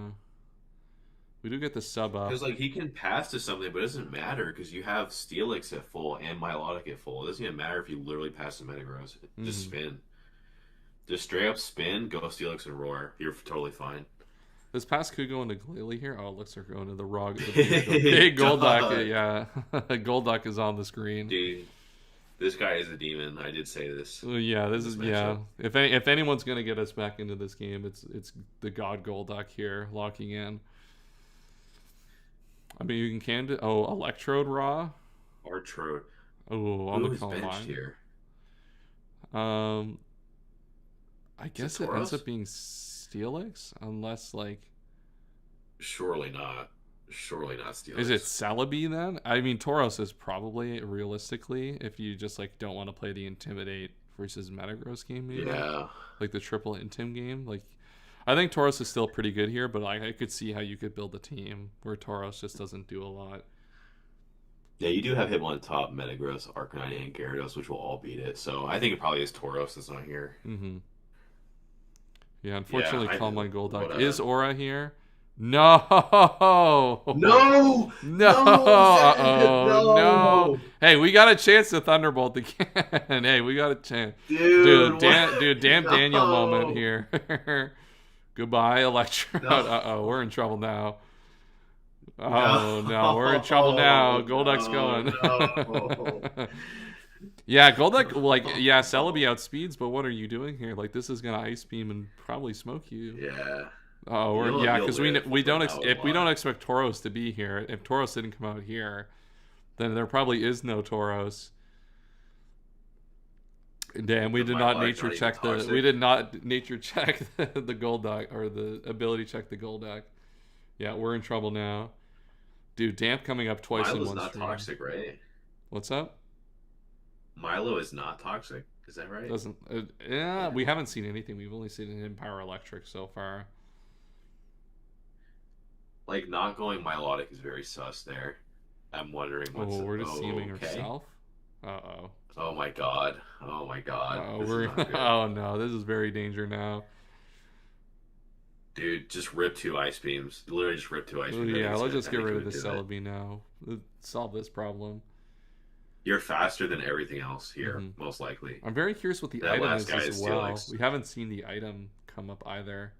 We do get the sub up. Because like he can pass to something, but it doesn't matter because you have Steelix at full and Milotic at full. It doesn't even matter if you literally pass to Metagross. Just spin. Just straight up spin, go Steelix and Roar. You're totally fine. This pass could go into Glalie here. Oh, it looks like we're going to the wrong. The big Golduck. Yeah. Golduck is on the screen. Dude, this guy is a demon. I did say this. Yeah, this is matchup. If anyone's gonna get us back into this game, it's the God Golduck here locking in. I mean, you can do Electrode Raw. Artrode. Oh, on Who the is call benched line. here? I guess it Tauros? ends up being Steelix, unless like. Surely not. Surely not Steelix. Is it Celebi then? I mean, Tauros is probably realistically, if you just like don't want to play the Intimidate versus Metagross game, maybe. Yeah. Like the triple Intim game. Like, I think Tauros is still pretty good here, but like I could see how you could build a team where Tauros just doesn't do a lot. Yeah, you do have Hitmontop, Metagross, Arcanine, and Gyarados, which will all beat it. So I think it probably is Tauros that's not here. Mm-hmm. Yeah, unfortunately, I Calm do. on Golduck. But, Is Aura here? No! No! No! Zach, Uh-oh, no! Hey, we got a chance to Thunderbolt again. Hey, we got a chance. Dude, Damn no. Daniel moment here. Goodbye, Electrode. No. Uh-oh, we're in trouble now. Oh, no, we're in trouble now. Golduck's going. No. Yeah, Golduck, like, yeah, Celebi outspeeds, but what are you doing here? Like, this is gonna Ice Beam and probably smoke you. Yeah. Oh, You'll because live we don't for if we now, don't expect Tauros to be here. If Tauros didn't come out here, then there probably is no Tauros. Damn, we The did not Milotic nature not even check toxic. we did not nature check the Golduck or the ability check the Golduck. Yeah, we're in trouble now. Dude, Damp coming up twice in Milo's one not stream. toxic, right? What's up? Milo is not toxic. Is that right? Doesn't yeah, we haven't seen anything. We've only seen him Power Electric so far. Like, not going Milotic is very sus there. I'm wondering what's... We're just seeming okay. herself. Uh-oh. Oh my god. Oh my god. Oh, This is we're not good. oh no, this is very danger now. Dude, just rip 2 Ice Beams. Literally just rip 2 Ice Beams. Yeah, let's just I get think rid we of the would do it. Celebi now. Let's solve this problem. You're faster than everything else here, Mhm. most likely. I'm very curious what the That item last is guy as is well. Steelix. We haven't seen the item come up either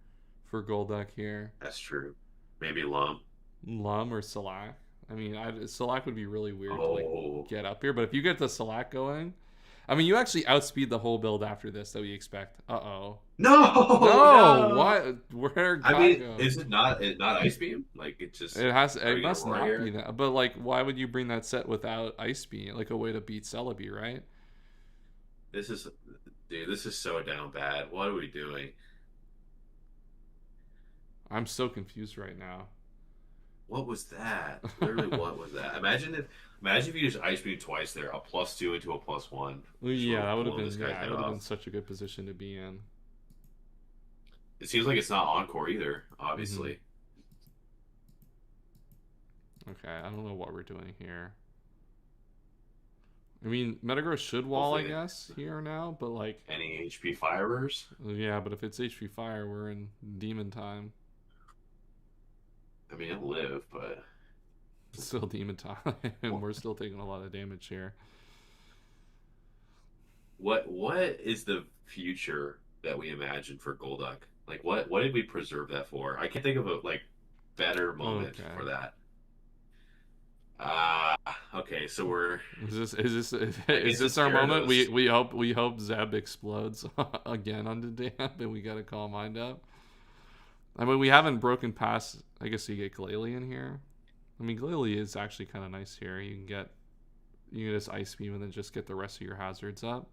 for Golduck here. That's true. Maybe Lum. Lum or Salac. I mean, Salac would be really weird to Oh. like get up here, but if you get the Salac going, I mean, you actually outspeed the whole build after this that we expect. Uh-oh. No! No! What? Where I God mean, go? is it not Ice Beam? Like, it just... It has. Are It you must gonna not warrior? be that. But like, why would you bring that set without Ice Beam? Like a way to beat Celebi, right? This is... Dude, this is so down bad. What are we doing? I'm so confused right now. What was that? Literally, what was that? Imagine if you just Ice Beam twice there, a +2 into a +1. Well, yeah, that would have blown been. this guy's Yeah, head that would have off. been such a good position to be in. It seems like it's not Encore either, obviously. Okay, I don't know what we're doing here. I mean, Metagross should wall, Hopefully. I guess, here now, but like, Any HP Firers? yeah, but if it's HP Fire, we're in Demon time. I mean, it'll live, but... It's still Demon time, and we're still taking a lot of damage here. What is the future that we imagine for Golduck? Like, what did we preserve that for? I can't think of a better moment Okay. for that. Okay, so we're Is this it's our moment? Gyarados. We hope Zeb explodes again on the Damp, and we gotta call Mind Up. I mean, we haven't broken past. I guess you get Glalie in here. I mean, Glalie is actually kind of nice here. You can just Ice Beam and then just get the rest of your hazards up.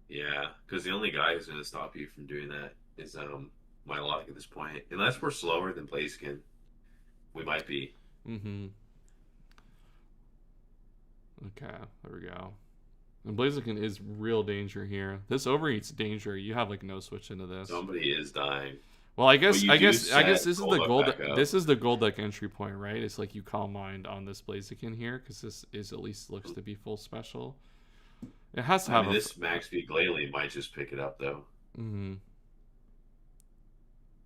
yeah, because the only guy who's gonna stop you from doing that is Milotic at this point. Unless we're slower than Blaziken, we might be. Mm-hmm. Okay, there we go. And Blaziken is real danger here. This overeats danger. You have like no switch into this. Somebody is dying. Well, I guess you I do guess this is the set gold. Golduck back up. This is the Golduck entry point, right? It's like you Calm Mind on this Blaziken here because this is at least looks to be full special. It has to I have mean, a. this Max Speed Glalie might just pick it up though. Mm-hmm.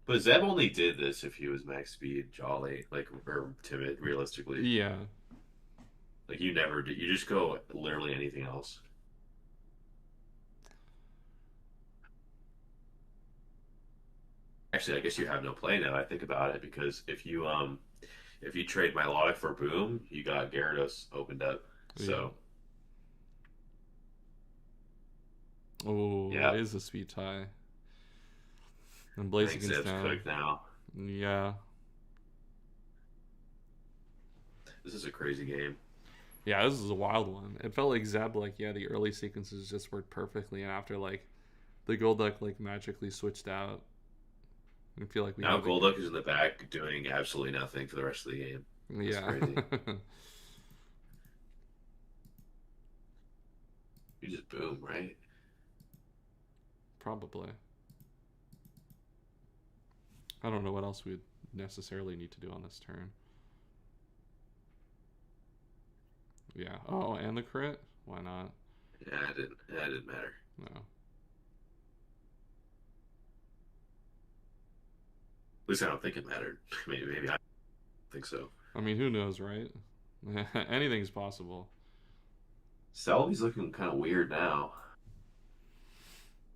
But Zeb only did this if he was Max Speed Jolly, or timid, realistically. Yeah. Like, you never do. You just go literally anything else. Actually, I guess you have no play now. I think about it because if you trade Milotic for Boom, you got Gyarados opened up. So Oh, Yeah. it is a speed tie. And I think Blaziken's Zeb's down. cooked now. Yeah. This is a crazy game. Yeah, this is a wild one. It felt like Zeb, the early sequences just worked perfectly, and after the Golduck magically switched out. I feel like we Now have Golduck is in the back doing absolutely nothing for the rest of the game. It's yeah. crazy. You just boom, right? probably. I don't know what else we'd necessarily need to do on this turn. Yeah. Oh, and the crit? Why not? Yeah, it didn't matter. No. At least I don't think it mattered. Maybe I think so. I mean, who knows, right? Anything's possible. Selby's looking kind of weird now.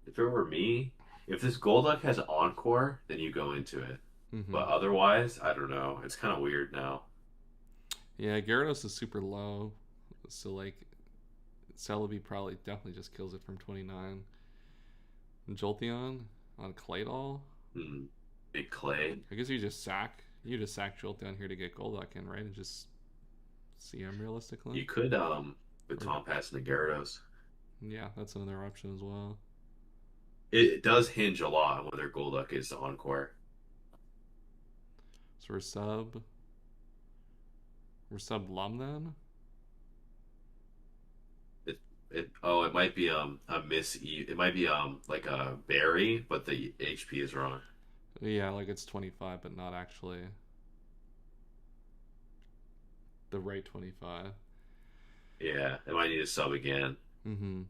If it were me, if this Golduck has Encore, then you go into it. Mm-hmm. But otherwise, I don't know. It's kind of weird now. Yeah, Gyarados is super low. So, like, Celebi probably definitely just kills it from 29. And Jolteon on Claydol? Big Clay. I guess you just sack Jolteon here to get Golduck in, right? And just see him realistically. You could, with Tom passing the Gyarados. Yeah, that's another option as well. It does hinge a lot on whether Golduck is Encore. So we're sub Lum then? It might be a it might be like a berry, but the HP is wrong. Yeah, like it's 25, but not actually the right 25. Yeah, it might need a sub again. Mm-hmm.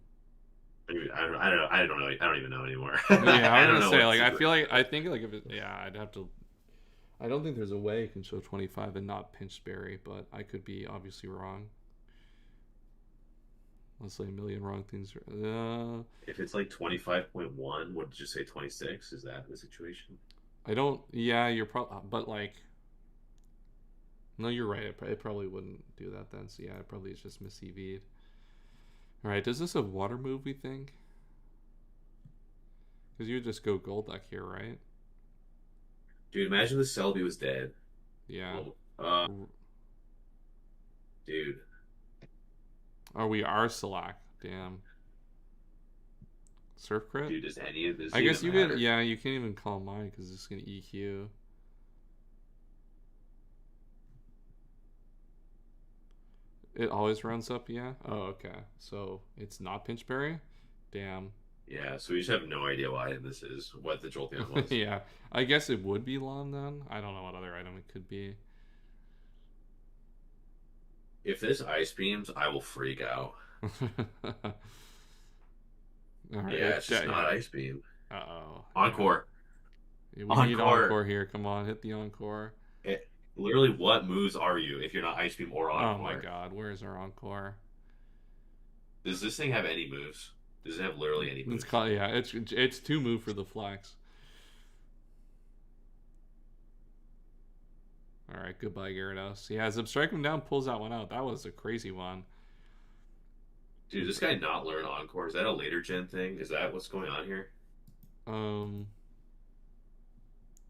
I don't know. I don't even know anymore. Yeah, I was gonna say, what like, secret- I think like if it, yeah, I'd have to. I don't think there's a way it can show 25 and not pinch berry, but I could be obviously wrong. Let's say a million wrong things. If it's like 25.1, what did you say? 26? Is that the situation? I don't. Yeah, you're probably, but like, no, you're right. It probably wouldn't do that then. So yeah, it probably is just miss EV'd. All right, does this a water move? We think. Because you would just go Golduck here, right? Dude, imagine the Celebi was dead. Yeah. Dude. Oh, we are Slack. Damn. Surf crit? Dude, does any of this I guess you matter? could. Yeah, you can't even call mine because it's gonna EQ. It always runs up, yeah? Oh, okay. So it's not Pinchberry? Damn. Yeah, so we just have no idea why this is, what the Jolteon was. Yeah. I guess it would be Lon then. I don't know what other item it could be. If this Ice Beams, I will freak out. All right, Yeah, it's just not Ice Beam. Uh-oh. Encore. Yeah, we need Encore. Encore here. Come on, hit the Encore. Literally, what moves are you if you're not Ice Beam or Encore? Oh my god, where's our Encore? Does this thing have any moves? Does it have literally any moves? It's called, yeah, it's 2 move for the flex. All right, goodbye Gyarados. Yeah, Zip strike him down, pulls that one out. That was a crazy one. Dude, this guy not learn Encore. Is that a later gen thing? Is that what's going on here?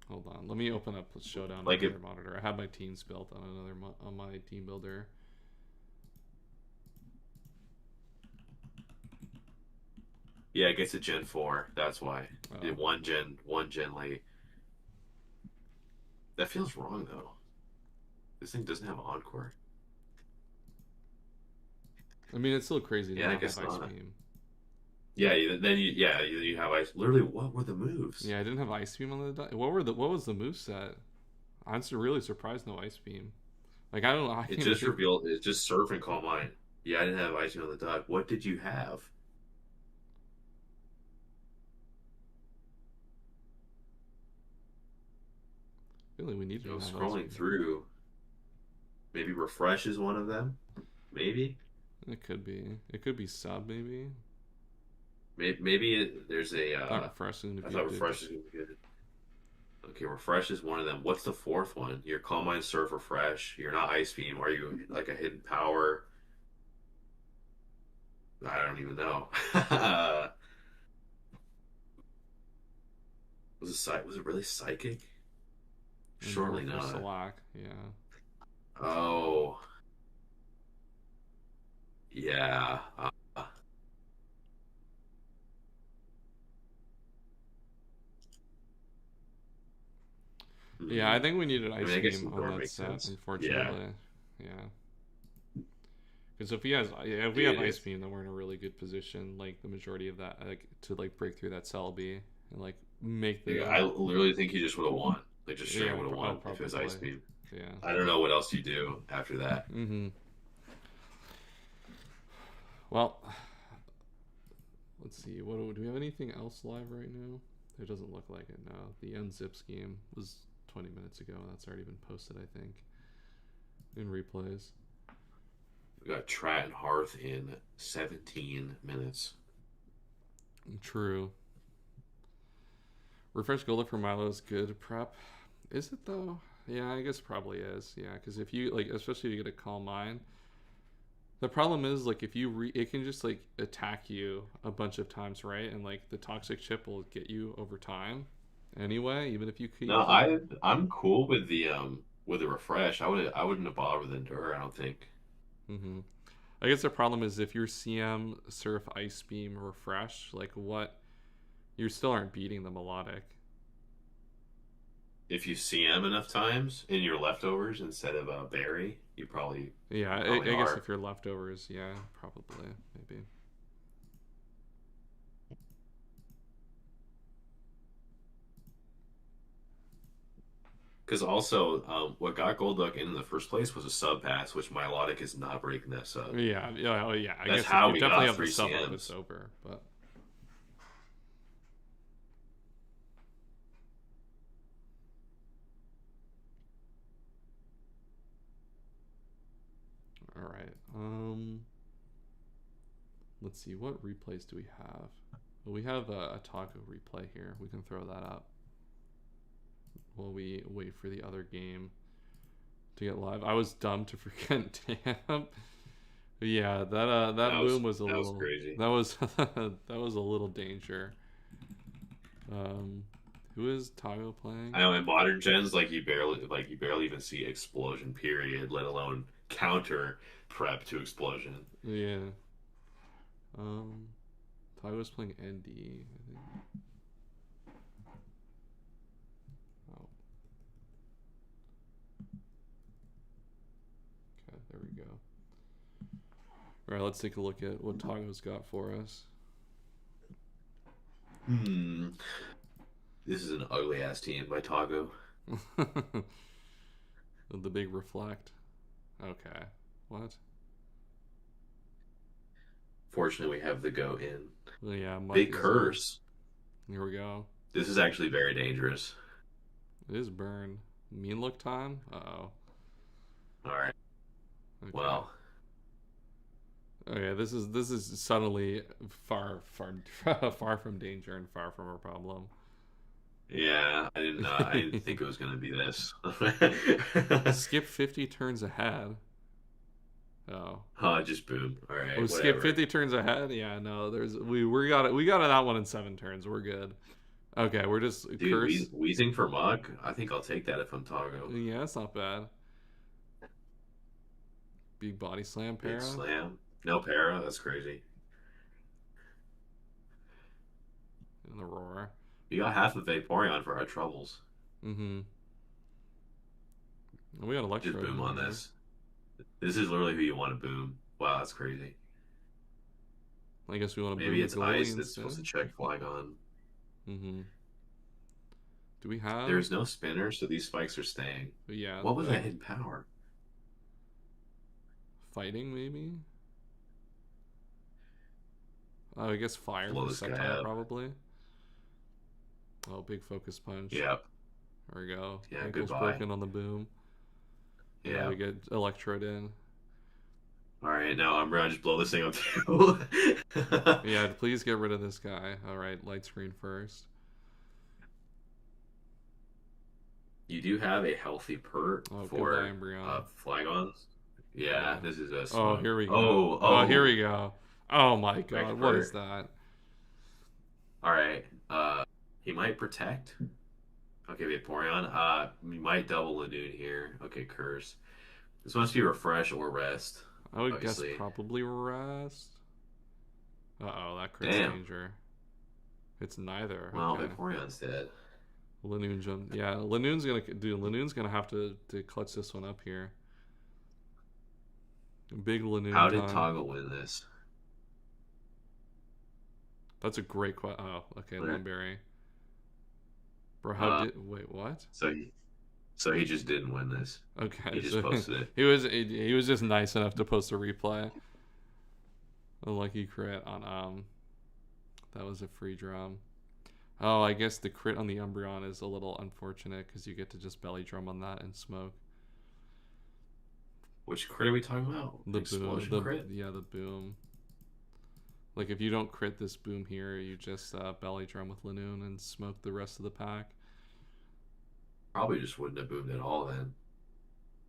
Hold on. Let me open up Showdown Like on another monitor. I have my teams built on another on my team builder. Yeah, it gets a Gen 4. That's why. Oh. One gen late. That feels wrong though. This thing doesn't have Encore. I mean, it's still crazy. To Yeah, I not guess have Ice not. Beam. Yeah, you have Ice. Literally, what were the moves? Yeah, I didn't have Ice Beam on the die. What was the move set? I'm really surprised no Ice Beam. Like I don't know. It just revealed. It just Surf and Calm Mind. Yeah, I didn't have Ice Beam on the duck. What did you have? Really, we need to have Ice Scrolling Beam. through. Maybe Refresh is one of them. Maybe. It could be. It could be sub maybe. Maybe there's a. I thought Refresh was gonna I be thought good. Refresh is gonna be good. Okay, Refresh is one of them. What's the fourth one? Your Calm Mind, Surf, Refresh. You're not Ice Beam. Are you like a Hidden Power? I don't even know. Was it really Psychic? And Surely for not. Slack, yeah. Oh. Yeah. Yeah, I think we need an Ice I guess Beam the door on that makes set, sense. unfortunately. Yeah. Because if he has, yeah, if we Yeah, have it Ice is. Beam, then we're in a really good position. Like the majority of that, like to like break through that Celebi and like make Yeah, the I literally think he just would have won. Like just straight yeah, would have won if it was Ice probably Beam. yeah. I don't know what else you do after that. Mm-hmm. Well, let's see. Do we have anything else live right now? It doesn't look like it. No, the Unzips game was 20 minutes ago. That's already been posted, I think, in replays. We got Trat and Hearth in 17 minutes. True. Refresh Golden for Milo is good prep. Is it though? Yeah, I guess probably is. Yeah, because if you like, especially if you get a Calm Mind, the problem is like if you it can just like attack you a bunch of times, right? And like the toxic chip will get you over time, anyway. Even if you keep. No, I'm cool with the refresh. I wouldn't have bothered with Endure, I don't think. Mm-hmm. I guess the problem is if you're CM, Surf, Ice Beam, Refresh, like what, you still aren't beating the Melodic. If you CM enough times in your leftovers instead of a berry, you probably Yeah, I probably guess are. if you're leftovers, yeah, probably, maybe. Because also, what got Golduck in the first place was a sub pass, which Milotic is not breaking that sub. Yeah, yeah, oh yeah. I That's guess how if we you definitely got have the 3 sub up, CMs. it's over, but. All right. Let's see. What replays do we have? Well, we have a Taco replay here. We can throw that up while we wait for the other game to get live. I was dumb to forget. Damn. Yeah, that boom was a that was little crazy. That was that was a little danger. Who is Tago playing? I know in modern gens, you barely even see explosion period, let alone counter prep to explosion. Yeah. Tago's playing ND, I think. Oh. Okay, there we go. All right, let's take a look at what Tago's got for us. This is an ugly ass team by Tago. The big reflect. Okay. What? Fortunately, we have the go in. Well, yeah, Mike Big is- curse. Here we go. This is actually very dangerous. It is burn. Mean look time? Uh-oh. All right. Okay. Well, Okay, this is suddenly far from danger and far from a problem. yeah, I didn't think it was gonna be this. Skip 50 turns ahead. Oh. Just boom. All right. Oh, skip whatever. 50 turns ahead? Yeah, no, we got that one in 7 turns. We're good. Okay, we're just Dude, curse. wheezing for Mug. I think I'll take that if I'm Tago. Yeah, that's not bad. Big body slam, Big Para. slam. No para. That's crazy. And the roar. You got half of Vaporeon for our troubles. Mm-hmm. We got Electro. Just boom on this. This is literally who you want to boom. Wow, that's crazy. I guess we want to Maybe boom it's the goalie ice that's supposed to check Flygon. Mm-hmm. Do we have? There's no spinner, so these spikes are staying. Yeah. What was that hidden power? Fighting, maybe? Oh, I guess fire Blow for this guy Sceptile, up. probably. Oh, big focus punch. Yep. There we go. Yeah, Ankle's goodbye. broken on the boom. Yeah. We get Electrode in. All right, now I'm gonna just blow this thing up too. Yeah, please get rid of this guy. All right, light screen first. You do have a healthy pert Oh, for goodbye, Embryon. Flygons. Yeah, this is a. Oh, smug- here we go. Oh, Oh, here we go. Oh my Back god, what for- is that? All right. He might protect. Okay, Vaporeon. We might double Ladoon here. Okay, curse. This must be refresh or rest. I would Obviously. guess probably rest. Uh-oh, that crits Damn. danger. It's neither. Well, Okay. Vaporeon's dead. Lanoon jump. Yeah, Lanoon's gonna have to clutch this one up here. Big Lanoon How did time. Toggle win this? That's a great question. Oh, okay, Where? Lumberry. Bro, how Uh, did... Wait, what? So he just didn't win this. Okay, He just so posted it. he was just nice enough to post a replay. A lucky crit on that was a free drum. Oh, I guess the crit on the Umbreon is a little unfortunate because you get to just belly drum on that and smoke. Which crit are we talking about? The Explosion boom, crit? yeah, the boom. Like if you don't crit this boom here, you just belly drum with Lanoon and smoke the rest of the pack. Probably just wouldn't have boomed at all then.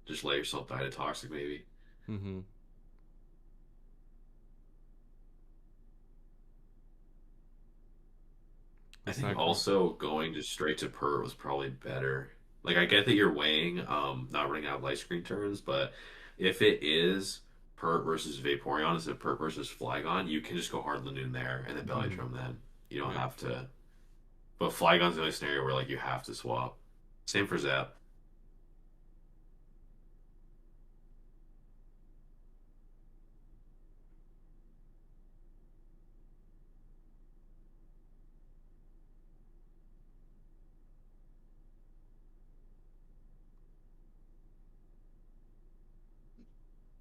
Just let yourself die to Toxic maybe. Mm-hmm. I think also going just straight to Pert was probably better. Like I get that you're weighing not running out of light screen turns, but if it is Pert versus Vaporeon instead of Pert versus Flygon, you can just go hard Lanoon there and then belly drum then. You don't have to. But Flygon's the only scenario where like you have to swap. Same for Zap.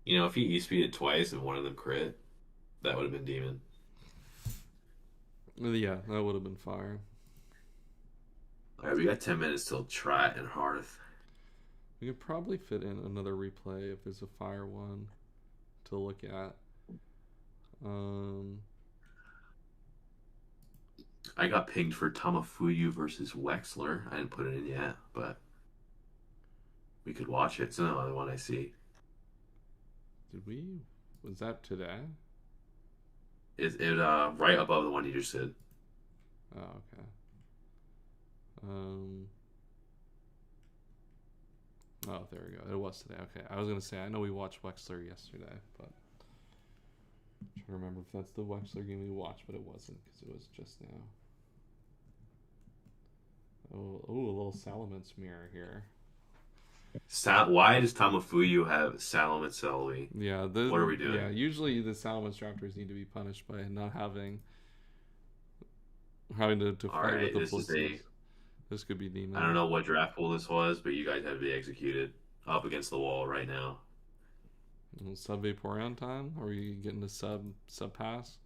You know, if he E-speeded twice and one of them crit, that would have been Demon. Yeah, that would have been fire. Alright, we got 10 minutes till Trat and Hearth. We could probably fit in another replay if there's a fire one to look at. I got pinged for Tamafuyu versus Wexler. I didn't put it in yet, but we could watch it. It's another one I see. Did we? Was that today? It right above the one you just said. Oh, okay. Oh, there we go. It was today. Okay, I was gonna say I know we watched Wexler yesterday, but I'm trying to remember if that's the Wexler game we watched, but it wasn't because it was just now. Oh, a little Salamence mirror here. Why does Tamafuyu have Salamence Celebi? Yeah, what are we doing? Yeah, usually the Salamence Raptors need to be punished by not having to fight Alright, with the Blissey. This could be Demon. I don't know what draft pool this was, but you guys have to be executed up against the wall right now. Sub Vaporeon time? Are we getting to sub pass?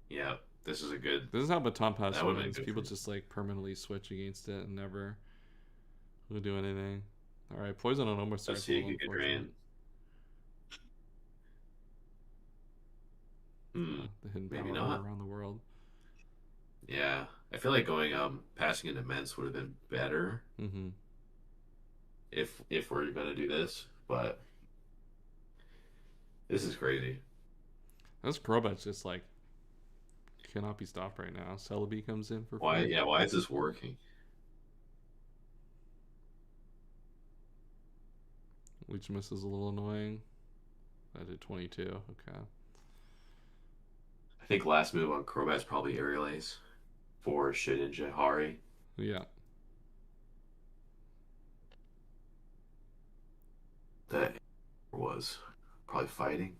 Yeah, this is a good. This is how Baton Pass That would've been wins. good People for just like permanently switch against it and never will do anything. All right, Poison on almost Let's starts. see if you can drain. The hidden Maybe power not. around the world. Yeah, I feel like going passing into Mence would have been better Mm-hmm. if we're gonna do this, but this is crazy. This Crobat's just like cannot be stopped right now. Celebi comes in for Why? free. Yeah, why is this working? Leech Miss is a little annoying. I did 22. Okay. I think last move on Crobat's probably Aerial Ace for Shedinja Hari. Yeah. That was probably fighting.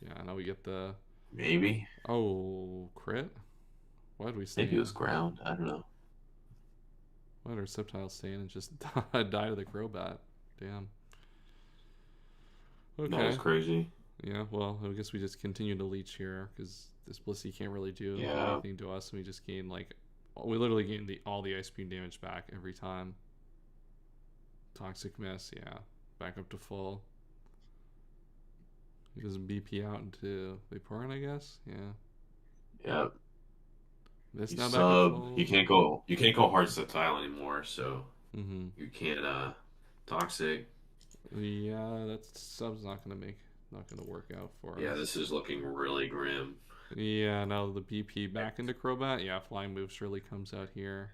Yeah, now we get the... Maybe. Oh, crit? Why did we stay Maybe it was ground. I don't know. Why did our Sceptile stay in and just die to the Crobat? Damn. Okay. That was crazy. Yeah, well, I guess we just continue to leech here because this Blissey can't really do anything to us, and we just gain like we literally gain all the Ice Beam damage back every time. Toxic Mess, yeah, back up to full. He doesn't BP out into Vaporeon, I guess. Yeah. Yep. This You now back sub. up full. You can't go hard Sceptile anymore, so you can't Toxic. Yeah, that sub's not gonna work out for us. Yeah, this is looking really grim. Yeah, now the BP back into Crobat. Yeah, Flying Move surely comes out here.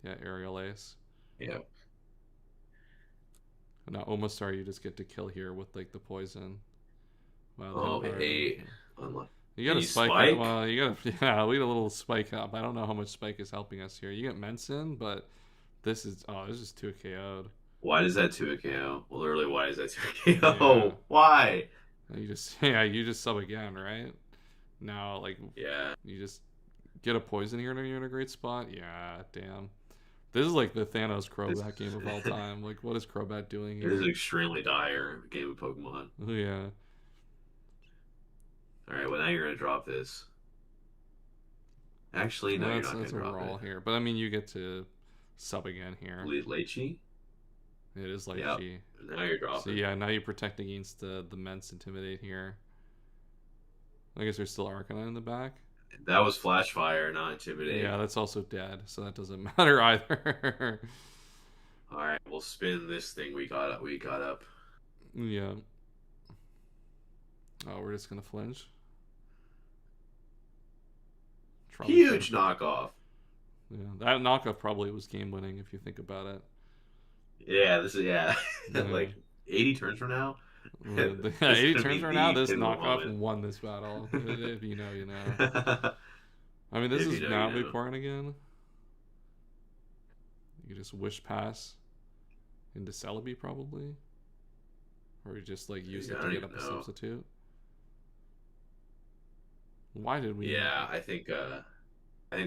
Yeah, Aerial Ace. Yeah. Now Omastar, you just get to kill here with like the poison. Wow. Oh, 8. Unlucky. You got a Any spike. spike? Well, you got we got a little spike up. I don't know how much spike is helping us here. You get Menson, but this is too KO'd. Why does that 2 a KO? Well, literally, why is that 2 a KO? Yeah. Why? You just you just sub again, right? Now like Yeah. you just get a poison here and you're in a great spot. Yeah, damn. This is like the Thanos Crobat game of all time. Like, what is Crobat doing This is here? extremely dire game of Pokemon. Oh, yeah. All right, well now you're gonna drop this. Actually, no, Well, you're not that's gonna a drop roll it. here. But I mean, you get to sub again here. Lead Lechi. It is like Yep. G. Now you're So dropping. yeah, now you protect against the Mence Intimidate here. I guess there's still Arcanine in the back. That was Flash Fire, not Intimidate. Yeah, that's also dead, so that doesn't matter either. All right, we'll spin this thing we got up. Yeah. Oh, we're just gonna flinch. Probably Huge should've- knockoff. Yeah, that knockoff probably was game winning if you think about it. Yeah, this is Yeah. like 80 turns from now. Yeah, This is 80 gonna turns be from now, the this pivotal knockoff moment. won this battle. If you know, you know. I mean, this If is you know, now you know. Vaporeon again. You just wish pass into Celebi probably, or you just like use Yeah, it I to don't get even up a know. substitute. Why did we? Yeah, I think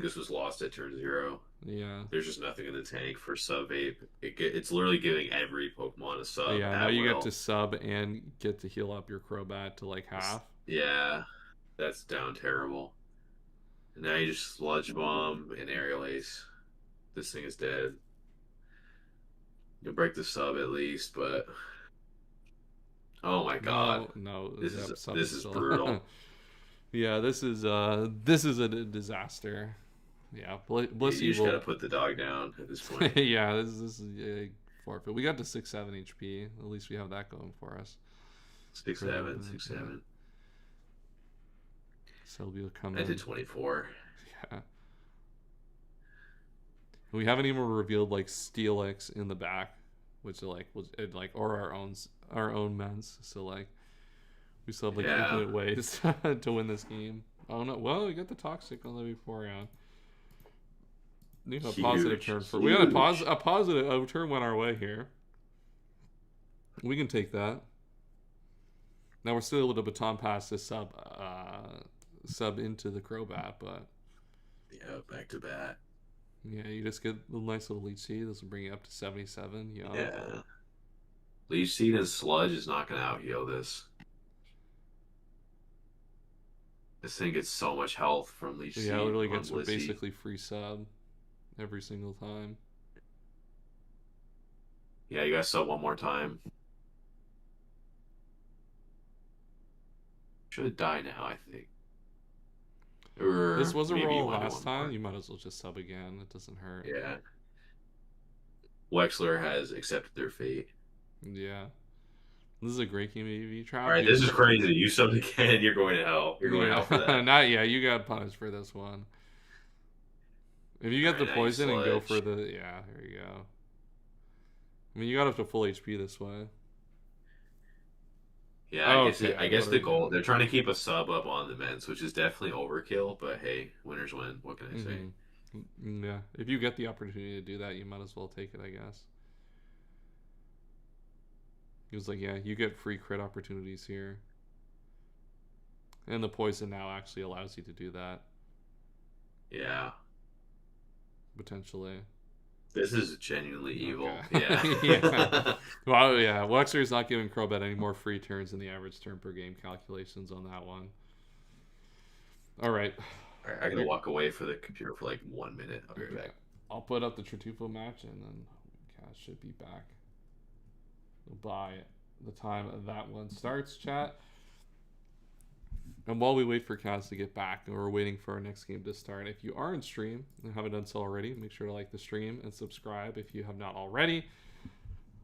this was lost at turn 0. Yeah. There's just nothing in the tank for sub vape. It's literally giving every Pokemon a sub. Yeah. at Now you will. get to sub and get to heal up your Crobat to like half. Yeah, that's down terrible. And now you just Sludge Bomb and Aerial Ace. This thing is dead. You'll break the sub at least, but oh my god, No. This yep, is- sub this is still- brutal. Yeah, this is a disaster. Yeah, you Blissey just will. gotta put the dog down at this point. Yeah, this is a forfeit. We got to 6-7 HP. At least we have that going for us. 6-7, 6-7. Selby will come I in. did 24. Yeah. We haven't even revealed like Steelix in the back, which was or our own men's. So like we still have like Yeah. infinite ways to win this game. Oh no! Well, we got the toxic on the Vaporeon. We got a positive Huge, turn for. We got a huge. positive turn went our way here. We can take that. Now we're still able to baton pass this sub into the Crobat, but Yeah, back to back. yeah, you just get a nice little leech seed. This will bring you up to 77. Yeah. Leech Seed and Sludge is not gonna out heal this. This thing gets so much health from Leech Seed. Yeah, it literally on gets Blissey. basically free sub every single time. Yeah, you guys sub one more time. Should die now, I think. Or This was a maybe roll one last more. time. You might as well just sub again. It doesn't hurt. Yeah. Wexler has accepted their fate. Yeah. This is a great game of EV trap. All right, this is crazy. You subbed again, you're going to hell. You're going to hell for that. Not yeah, you got punished for this one. If you get the Alright, now you poison and go for sludge. the there you go. I mean, you got up to full HP this way. Yeah, Oh, I guess, okay, I guess what the are we goal, doing? they're trying to keep a sub up on the men's, which is definitely overkill, but hey, winners win. What can I say? Yeah, if you get the opportunity to do that, you might as well take it, I guess. He was like, yeah, you get free crit opportunities here. And the poison now actually allows you to do that, Yeah. potentially. This is genuinely evil. Okay. Yeah. Yeah. Well, yeah, Wexler is not giving Crobat any more free turns than the average turn per game calculations on that one. All right. All right, I gotta walk away for the computer for like 1 minute. I'll be right back. I'll put up the Tratufo match and then Cass should be back by the time that one starts, chat. And while we wait for Cass to get back and we're waiting for our next game to start, if you are in stream and haven't done so already, make sure to like the stream and subscribe if you have not already.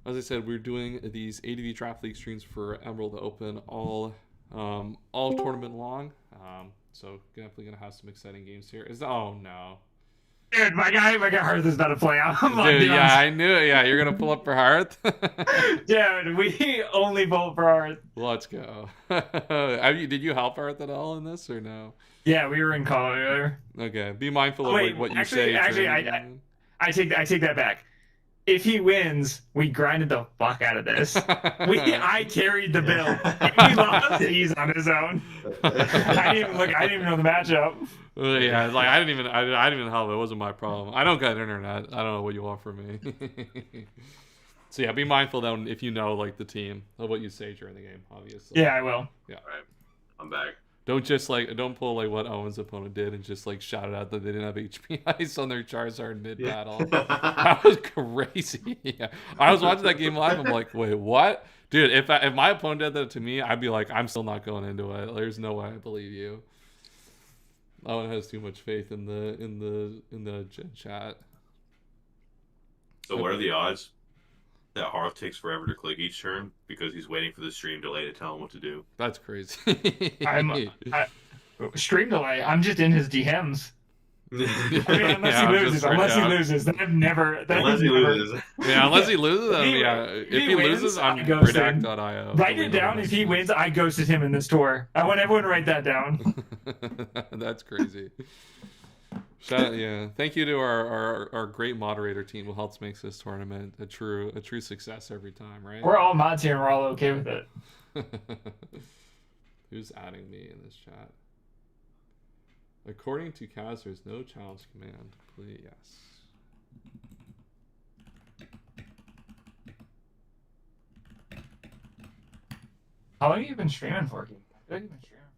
As I said, we're doing these ADV Draft League streams for Emerald Open all tournament long. So definitely gonna have some exciting games here. Oh no. Dude, my guy Hearth is about to play out. Dude, yeah, I knew it. Yeah, you're gonna pull up for Hearth. Dude, we only vote for Hearth. Let's go. Did you help Hearth at all in this or no? Yeah, we were in call earlier. Okay, be mindful of Wait, like, what you actually- say. actually, during the game. I take that back. if he wins, we grinded the fuck out of this. I carried the bill. If he lost, he's on his own. I didn't even know the matchup. Yeah, like I didn't even help. It wasn't my problem. I don't got internet. I don't know what you want from me. So yeah, be mindful that if you know like the team of what you say during the game. Obviously. Yeah, I will. Yeah. All right, I'm back. Don't pull like what Owen's opponent did and just like shout it out that they didn't have HP ice on their Charizard mid battle. That was crazy. Yeah. I was watching that game live. I'm like, wait, what, dude? If my opponent did that to me, I'd be like, I'm still not going into it. There's no way I believe you. Owen has too much faith in the chat. So what are the odds that Hearth takes forever to click each turn because he's waiting for the stream delay to tell him what to do? That's crazy. Stream delay. I'm just in his DMs. I mean, unless he loses, then I've never. Unless he loses. Yeah, unless he loses, then yeah. If he loses, I'm redact.io. Write it down. If he wins, I ghosted him in this tour. I want everyone to write that down. That's crazy. Yeah. Thank you to our great moderator team who helps makes this tournament a true success every time, right? We're all mods here and we're all okay with it. Who's adding me in this chat? According to Kaz, there's no challenge command. Please, yes. How long have you been streaming for?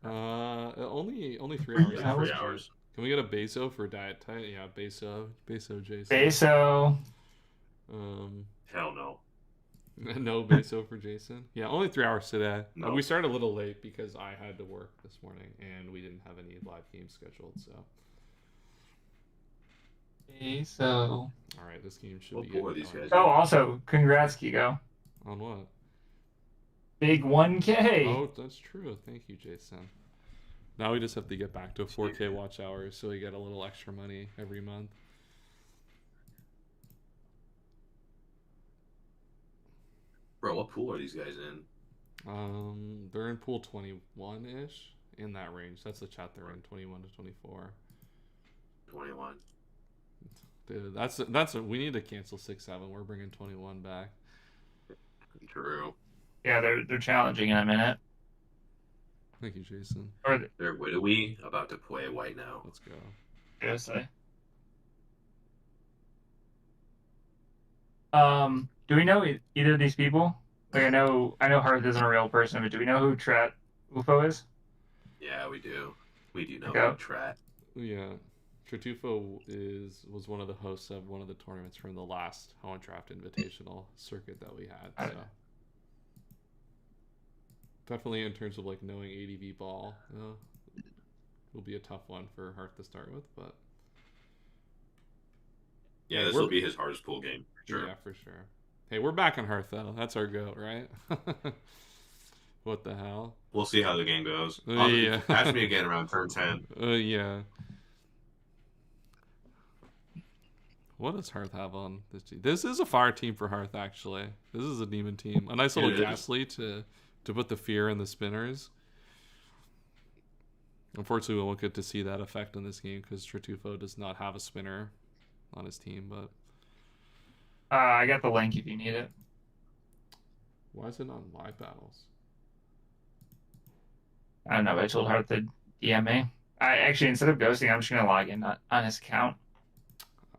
Only 3 hours. Yeah, 3 hours. Can we get a Beso for Diet Tight? Yeah, Beso Jason. Beso. Hell no. No Beso for Jason. Yeah, only 3 hours today. No. We started a little late because I had to work this morning and we didn't have any live games scheduled. So. Beso. All right, this game should What be pool are good. these guys? Oh, also, congrats, Kigo. On what? Big 1K. Oh, that's true. Thank you, Jason. Now we just have to get back to 4K watch hours so we get a little extra money every month. Bro, what pool are these guys in? They're in pool 21-ish, in that range. That's the chat they're in, 21 to 24. 21. Dude, we need to cancel 6-7. We're bringing 21 back. True. Yeah, they're challenging in a minute. Thank you, Jason. Or They're Widowy about to play white now. Let's go. seriously. Do we know either of these people? Like I know Hearth isn't a real person, but do we know who Trat UFO is? Yeah, we do. We do know Okay. about Trat. Yeah. Tratufo was one of the hosts of one of the tournaments from the last Hoenn Draft Invitational circuit that we had. So. Definitely in terms of like knowing ADV ball, will be a tough one for Hearth to start with, but Yeah, this will be his hardest pool game. For sure. yeah, for sure. Hey, we're back on Hearth though. That's our goat, right? What the hell? We'll see how the game goes. Yeah. Ask me again around turn 10. Yeah. What does Hearth have on this team? This is a fire team for Hearth, actually. This is a demon team. A nice little It is. Ghastly to put the fear in the spinners. Unfortunately, we won't get to see that effect in this game because Tratufo does not have a spinner on his team. But I got the link if you need it. why is it not in live battles? I don't know, but I told Hearth to DM me. I actually, instead of ghosting, I'm just going to log in on his account.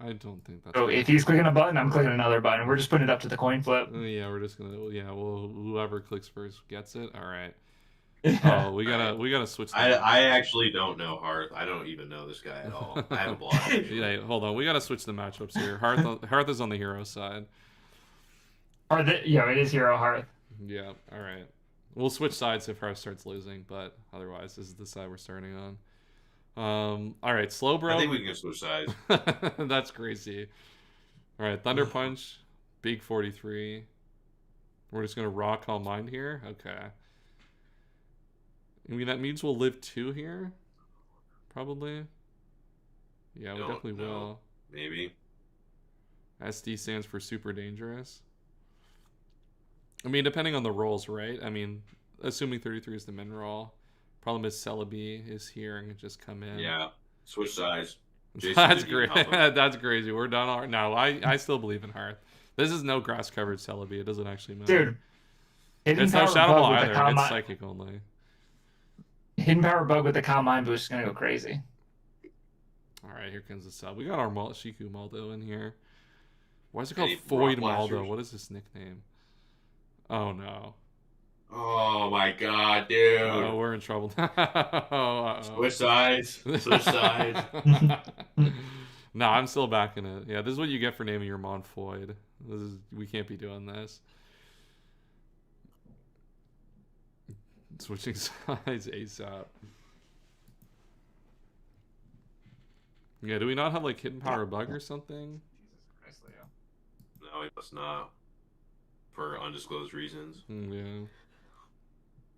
I don't think that's. So if he's clicking a button, I'm clicking another button. We're just putting it up to the coin flip. Yeah, we're just gonna. Yeah, well, whoever clicks first gets it. All right. Oh, we gotta switch. I actually don't know Hearth. I don't even know this guy at all. I have a blog. Yeah, hold on. We gotta switch the matchups here. Hearth is on the hero side. Yeah, it is Hero Hearth. Yeah. All right. We'll switch sides if Hearth starts losing, but otherwise, this is the side we're starting on. All right, Slowbro. I think we can switch sides. That's crazy. All right, Thunder Punch, Big 43. We're just gonna rock Calm Mind here. Okay. I mean, that means we'll live 2 here, probably. Yeah, we Don't definitely know. will. Maybe. SD stands for super dangerous. I mean, depending on the rolls, right? I mean, assuming 33 is the min roll. Problem is Celebi is here and can just come in. Yeah. Switch sides. Jason That's didn't great. even help him. That's crazy. We're done. No, I still believe in Hearth. This is no grass covered Celebi. It doesn't actually matter. Dude, hidden It's no power Shadow bug Ball with the either. calm It's mind. psychic only. Hidden power bug with the calm mind boost is gonna go crazy. All right, here comes the sub. We got our Shiku Maldo in here. Why is it called Any Void rock Maldo? blasters? What is this nickname? Oh no. Oh my god, dude. Oh, we're in trouble. Uh-oh. Switch sides. Switch sides. No, I'm still backing it. Yeah, this is what you get for naming your Mon Void. We can't be doing this. Switching sides ASAP. Yeah, do we not have like hidden power bug or something? Jesus Christ, Leo. No, it must not. For undisclosed reasons. Yeah.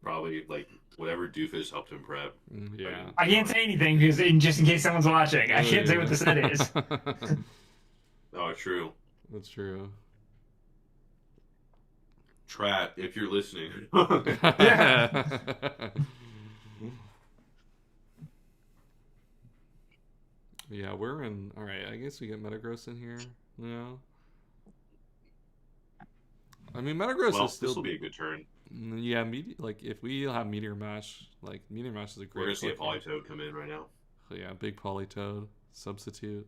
Probably like whatever doofus helped him prep. Yeah. I can't say anything because just in case someone's watching, I can't say what the set is. Oh, true. That's true. Trat, if you're listening. Yeah. Yeah, we're in. All right, I guess we get Metagross in here. Yeah. I mean, Metagross Well, is still. this will be a good turn. Yeah, like if we have Meteor Mash, like Meteor Mash is a great. We're gonna see a play. Politoed come in right now. Yeah, big Politoed substitute.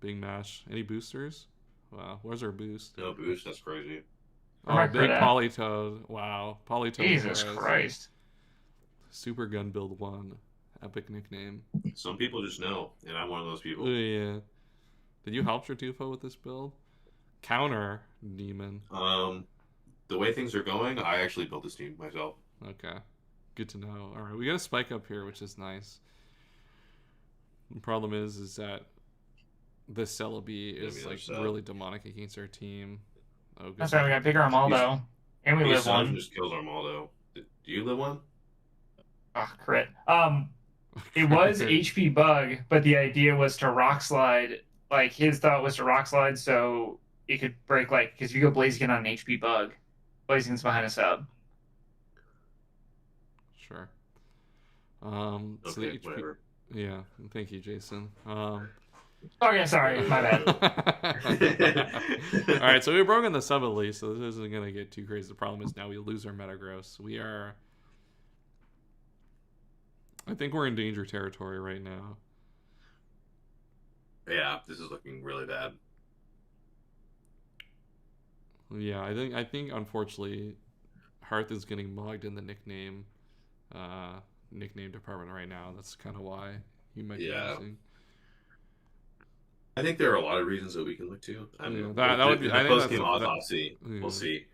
Big Mash. Any boosters? Wow, where's our boost? No boost, that's crazy. Oh, Right for big that. Politoed. Wow, Politoed. Jesus Perez. Christ. Super Gun Build 1. Epic nickname. Some people just know, and I'm one of those Oh, people. yeah. Did you help your Tufo with this build? Counter Demon. The way things are going, I actually built this team myself. Okay. Good to know. Alright, we got a spike up here, which is nice. The problem is that this Celebi Yeah, is I mean, like there's, really demonic against our team. Oh, good. That's why we got bigger Armaldo. And we His live son one. just kills Armaldo. Do you live one? Ah, crit. It was HP bug, but the idea was to rock slide. Like his thought was to rock slide, so it could break. Like because if you go Blaziken on an HP bug, Blaziken's behind a sub. Sure. So the Okay, HP whatever. Yeah, thank you, Jason. Oh yeah, sorry, my bad. All right, so we broke in the sub at least, so this isn't gonna get too crazy. The problem is now we lose our Metagross. We are. I think we're in danger territory right now. Yeah, this is looking really bad. Yeah, I think unfortunately, Hearth is getting mugged in the nickname department right now. That's kind of why he might be Yeah. losing. I think there are a lot of reasons that we can look to. I Yeah, mean, that would be- the I think post-game that's- autopsy. yeah. We'll see.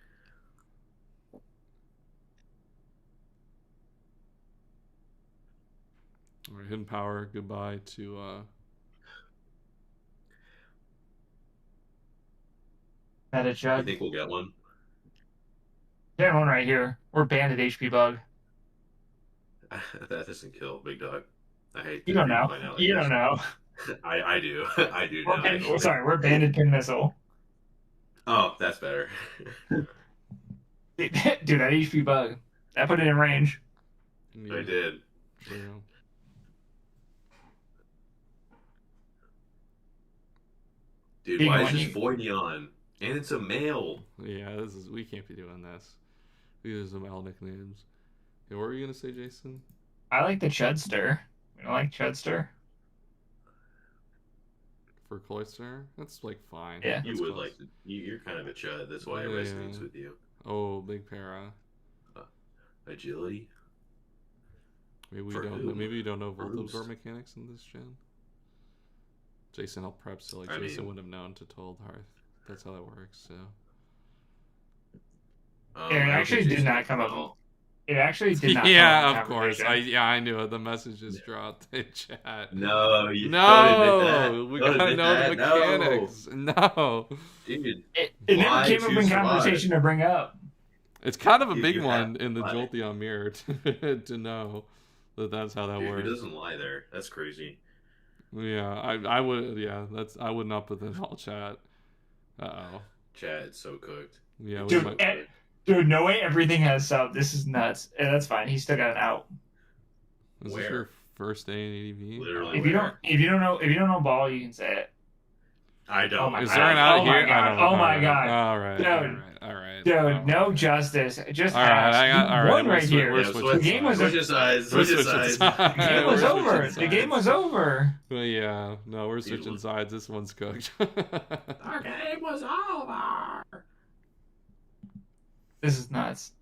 All right, hidden power. Goodbye to. That a I jug. think we'll get one. Get one right here. We're banded HP bug. That doesn't kill Big Dog. I hate. You to don't be know. pointing out like You this. don't know. I do. I do We're know. banded, actually. sorry, we're banded pin missile. Oh, that's better. Dude, that HP bug. That put it in range. I did. True. Dude, Big why one, is you- this Voidion? And it's a male. Yeah, we can't be doing this. These are some L nicknames. Yeah, what were you gonna say, Jason? I like the Chudster. We don't like Chudster. For Cloyster? That's like fine. Yeah. You That's would close. like to, you're kind of a chud. That's why it Yeah. resonates with you. Oh, big para. Agility. Maybe we For don't. who? Maybe we don't know Bruce. Voltobor mechanics in this gen. Jason helped prep, so like I Jason mean- wouldn't have known to told Hearth. That's how that works. So. Yeah, it actually did not come up. It actually did not. Yeah, come up in of course. conversation. I knew it. The message just dropped in chat. No, you don't No, admit we that. Don't gotta admit know the that. mechanics. No. Dude, It never Why came up to in survive? conversation to bring up. It's kind of a You- big you one have in the to lie. Jolteon mirror to know that that's how that dude, who works. doesn't lie there? That's crazy. Yeah, I would. Yeah, I would not put that in all chat. Oh. Chad's so cooked. Yeah, we Dude, might. Dude, no way everything has sub. This is nuts. And that's fine. He's still got an out. Is this Where? your first day in ADV? Literally. If you don't know ball, you can say it. I don't. Oh my Is God. there an out Oh my here? God. I don't know. Oh my All God. All right. Dude. All right. Dude, no justice. Just All right, hash. I got- You all right, won we're right swi- here. we're Yeah, switching The game was switch sides. We're Switch switching sides. sides. The game We're was switching over. The sides. game was over. Well, yeah, no, we're Dude, switching look- sides. This one's cooked. Our game was over. This is nuts.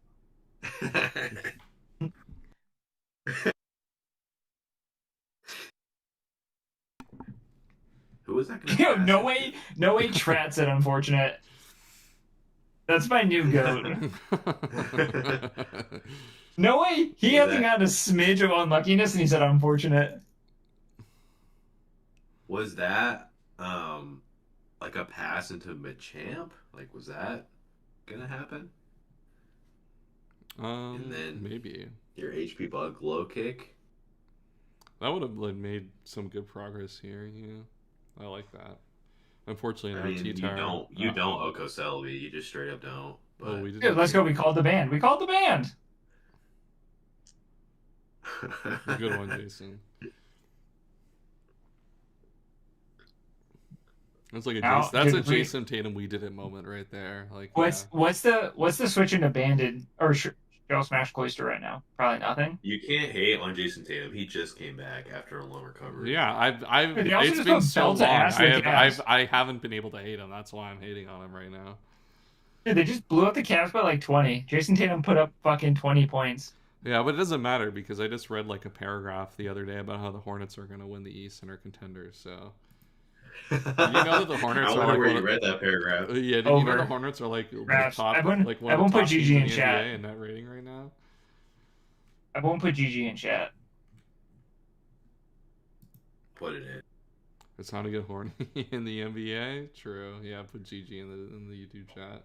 Who was that? Gonna Yo, pass no it way Trat said unfortunate. That's my new goat. No way he Was hasn't that- got a smidge of unluckiness and he said unfortunate. Was that like a pass into Machamp? Like, was that gonna happen? And then- Maybe Your HP bug low kick. that would have like made some good progress here. Yeah, I like that. Unfortunately, I no mean, T-Tower. you don't Oko Celebi. You just straight up don't. But Oh, we did. Dude, let's go. We called the band. We called the band. Good one, Jason. It's like a Now, Jason, that's a did we- Jason Tatum we did it moment right there. Like What's the switch into banded or Shell Smash Cloister right now? Probably nothing. You can't hate on Jason Tatum. He just came back after a low recovery. Yeah, I've They also it's just been put so belt long. to ass like ass. I haven't been able to hate him. That's why I'm hating on him right now. Dude, they just blew up the Cavs by like 20. Jason Tatum put up fucking 20 points. Yeah, but it doesn't matter because I just read like a paragraph the other day about how the Hornets are going to win the East and are contenders. So You know that the Hornets I are wonder like where one you of- read that paragraph. yeah, did you know Over. the Hornets are like the Raps. top, Everyone- like one everyone of the put top GG teams in in the chat. NBA in net rating right now? I won't put GG in chat. Put it in. It's time to get horny in the NBA. True. Yeah, put GG in the YouTube chat.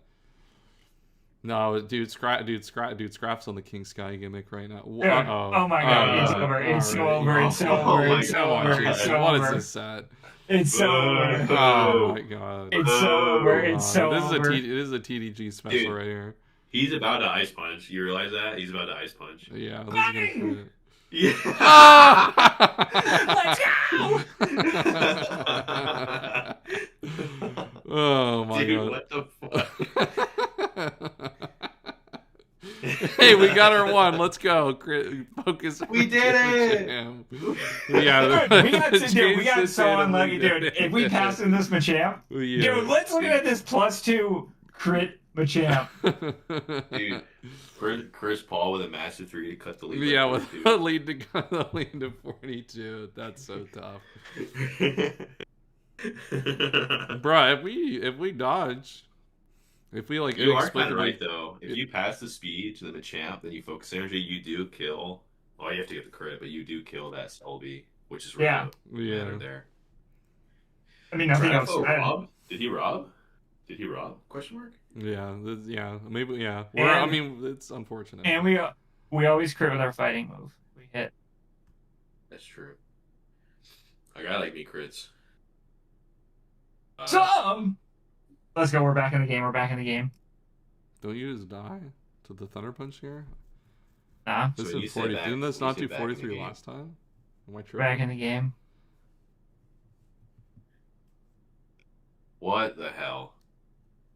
No, dude, Scraps on the King Sky gimmick right now. Dude, oh my God, it's over. It's so over. It's so Oh over. my It's so God, over. It's so What is over. this set? It's so over. Oh my god. It's so over. It's so this is over. this is a TDG special Dude. right here. He's about to ice punch. You realize that? He's about to ice punch. Yeah, this is gonna Bang! fit. Yeah. Let's go! Oh my Dude, god. what the fuck? Hey, we got our one. Let's go. Focus. We did it! Yeah, Dude, we got so unlucky, dude. If we pass in this Machamp, yeah. dude, let's look at this +2 crit Machamp. Dude, Chris Paul with a massive 3 to cut the lead. Yeah, by with 42. the lead to 42. That's so tough. Bruh, if we dodge, if we like You are kind inexplicably- of right though. If you pass the speed to the Machamp, then you focus energy. You do kill. Oh, you have to get the crit, but you do kill that Selby, which is really Yeah. Yeah. mattered there. I mean, nothing else. Trafo rob? Did he rob? Did he rob? Question mark. Yeah, maybe, yeah. And- I mean, it's unfortunate. And we always crit with our fighting move. We hit. That's true. A guy like me crits. Let's go. We're back in the game. We're back in the game. Don't you just die to the Thunder Punch here? Nah, This So you is say 40. back- Didn't this you not say do back in the 43 game. last time? Am I tripping? back in the game. What the hell?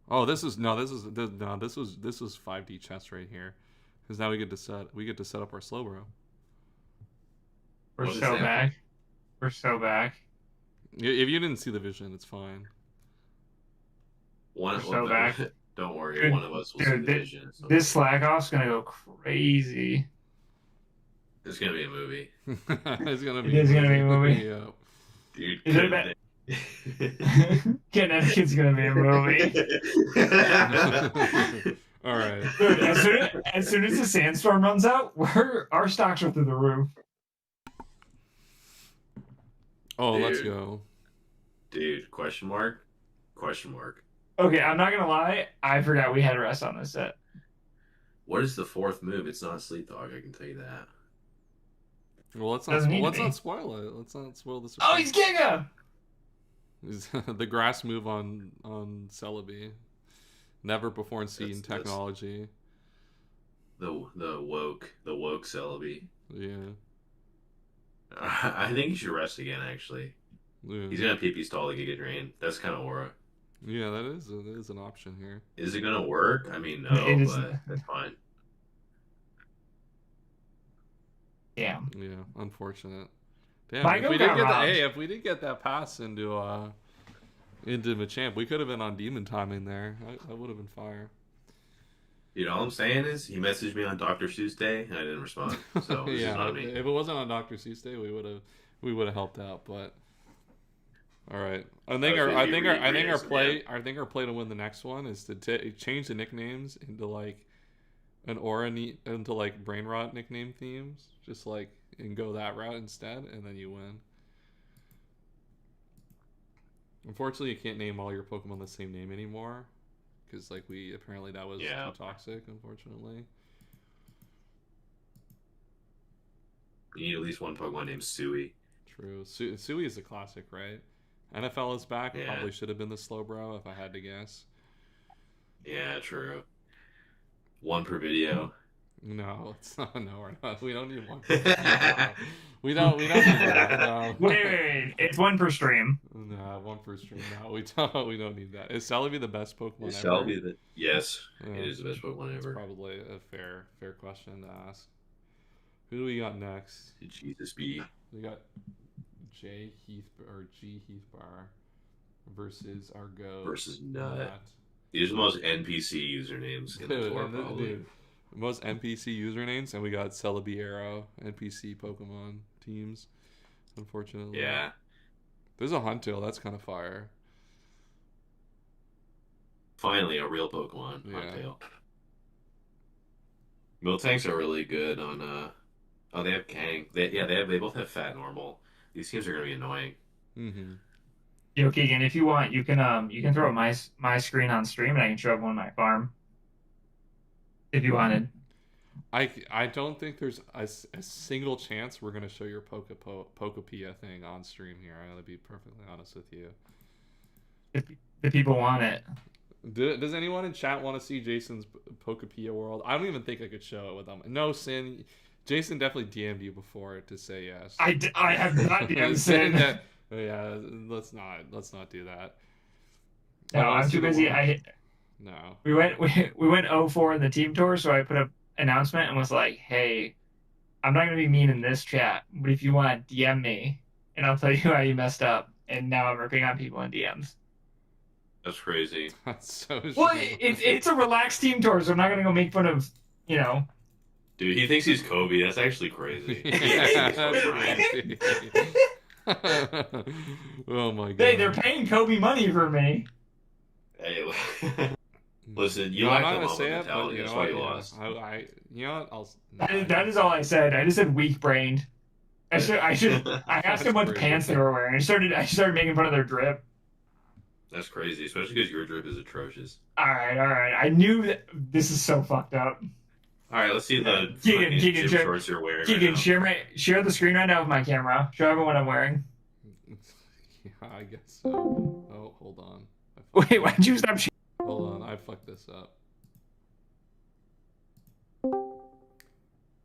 Oh, this was 5D chess right here, because now we get to set up our slow bro. We're What is so that? back. We're so back. If you didn't see the vision, it's fine. One We're so back. Don't worry, Dude, one of us will see dude, the vision. So This slack off's gonna go crazy. it's gonna be a movie, It's gonna It be. is gonna be a movie. Yeah. dude. Is it about- Connecticut's gonna be a movie. All right. Dude, as soon as the sandstorm runs out, our stocks are through the roof. Oh, let's Dude. go. Dude, question mark? Question mark. Okay, I'm not gonna lie. I forgot we had rest on this set. What is the fourth move? It's not Sleep Dog, I can tell you that. Well, let's Doesn't need to not be. spoil it. Let's not spoil this. Oh, he's Giga! The grass move on Celebi. Never before seen That's- technology. The woke Celebi. Yeah. I think you should rest again, actually. Yeah, He's gonna PP stall the Giga Drain. That's kind of aura. yeah, that is an option here. Is it gonna work? I mean, no, It is- but that's fine. Damn. Yeah, unfortunate. Damn, My if go we didn't got get that, robbed. hey, if we didn't get that pass into Machamp, we could have been on demon timing there. That would have been fire. You know, all I'm saying is he messaged me on Dr. Seuss Day and I didn't respond. So this is Yeah, not me. if it wasn't on Dr. Seuss Day, we would have helped out. But all right, I think was our gonna be our Reed's, play to win the next one is to change the nicknames into like an aura into like brain rot nickname themes, just like and go that route instead, and then you win. Unfortunately, you can't name all your Pokemon the same name anymore, because like apparently that was too toxic. Unfortunately, You need at least one Pokemon named Sui. true. Sui is a classic, right? NFL is back. Yeah. Probably should have been the Slowbro if I had to guess. Yeah, true. One per video. No, it's not. No, we're not. We don't need one. We don't need that. No. Wait. It's one per stream. No, one per stream. No, we don't need that. Is Celebi the best Pokemon Is ever? Celebi the Yes, Yeah, it is the best Pokemon it's ever. probably a fair question to ask. Who do we got next? Jesus be. We got G Heathbar versus Argo Versus Nut. These are the most NPC usernames in the Dude, tour, and this- probably. dude, most NPC usernames, and we got Celebi Arrow NPC Pokemon teams. Unfortunately, Yeah. There's a Huntail. That's kind of fire. Finally, a real Pokemon. Yeah. Huntail. Miltanks are really good on. Oh, they have Kang. They both have Fat Normal. These teams are gonna be annoying. Mm-hmm. Yo, Keegan, if you want, you can throw my screen on stream and I can show everyone my farm. If you wanted. I don't think there's a single chance we're gonna show your Pokopia thing on stream here. I'm gonna be perfectly honest with you. If the people want it. Does anyone in chat want to see Jason's Pokopia world? I don't even think I could show it with them. No, Sin. Jason definitely DM'd you before to say yes. I have not DM'd Sin Sin. that- yeah, let's not do that. No, I'm too busy. No. We went 0-4 in the team tour, so I put up an announcement and was like, "Hey, I'm not gonna be mean in this chat, but if you want, DM me, and I'll tell you how you messed up." And now I'm ripping on people in DMs. That's crazy. That's so Well, true. it's a relaxed team tour, so I'm not gonna go make fun of Dude, he thinks he's Kobe. That's actually crazy. Yeah, that's crazy. Oh my god. Hey, they're paying Kobe money for me. Hey, listen, you No, I'm lack not the gonna Mamba say it, but mentality. you That's know why what? you Yeah. lost. You know what? That is all I said. I just said weak brained. I asked them what That's pants crazy. they were wearing. I started making fun of their drip. That's crazy, especially because your drip is atrocious. All right. I knew that this is so fucked up. All right, let's see the Keegan, fucking Keegan, gym share- shorts you're wearing. Keegan, right now. share the screen right now with my camera. Show everyone what I'm wearing. Yeah, I guess so. Oh, hold on. Wait, why'd you stop? Hold on, I fucked this up.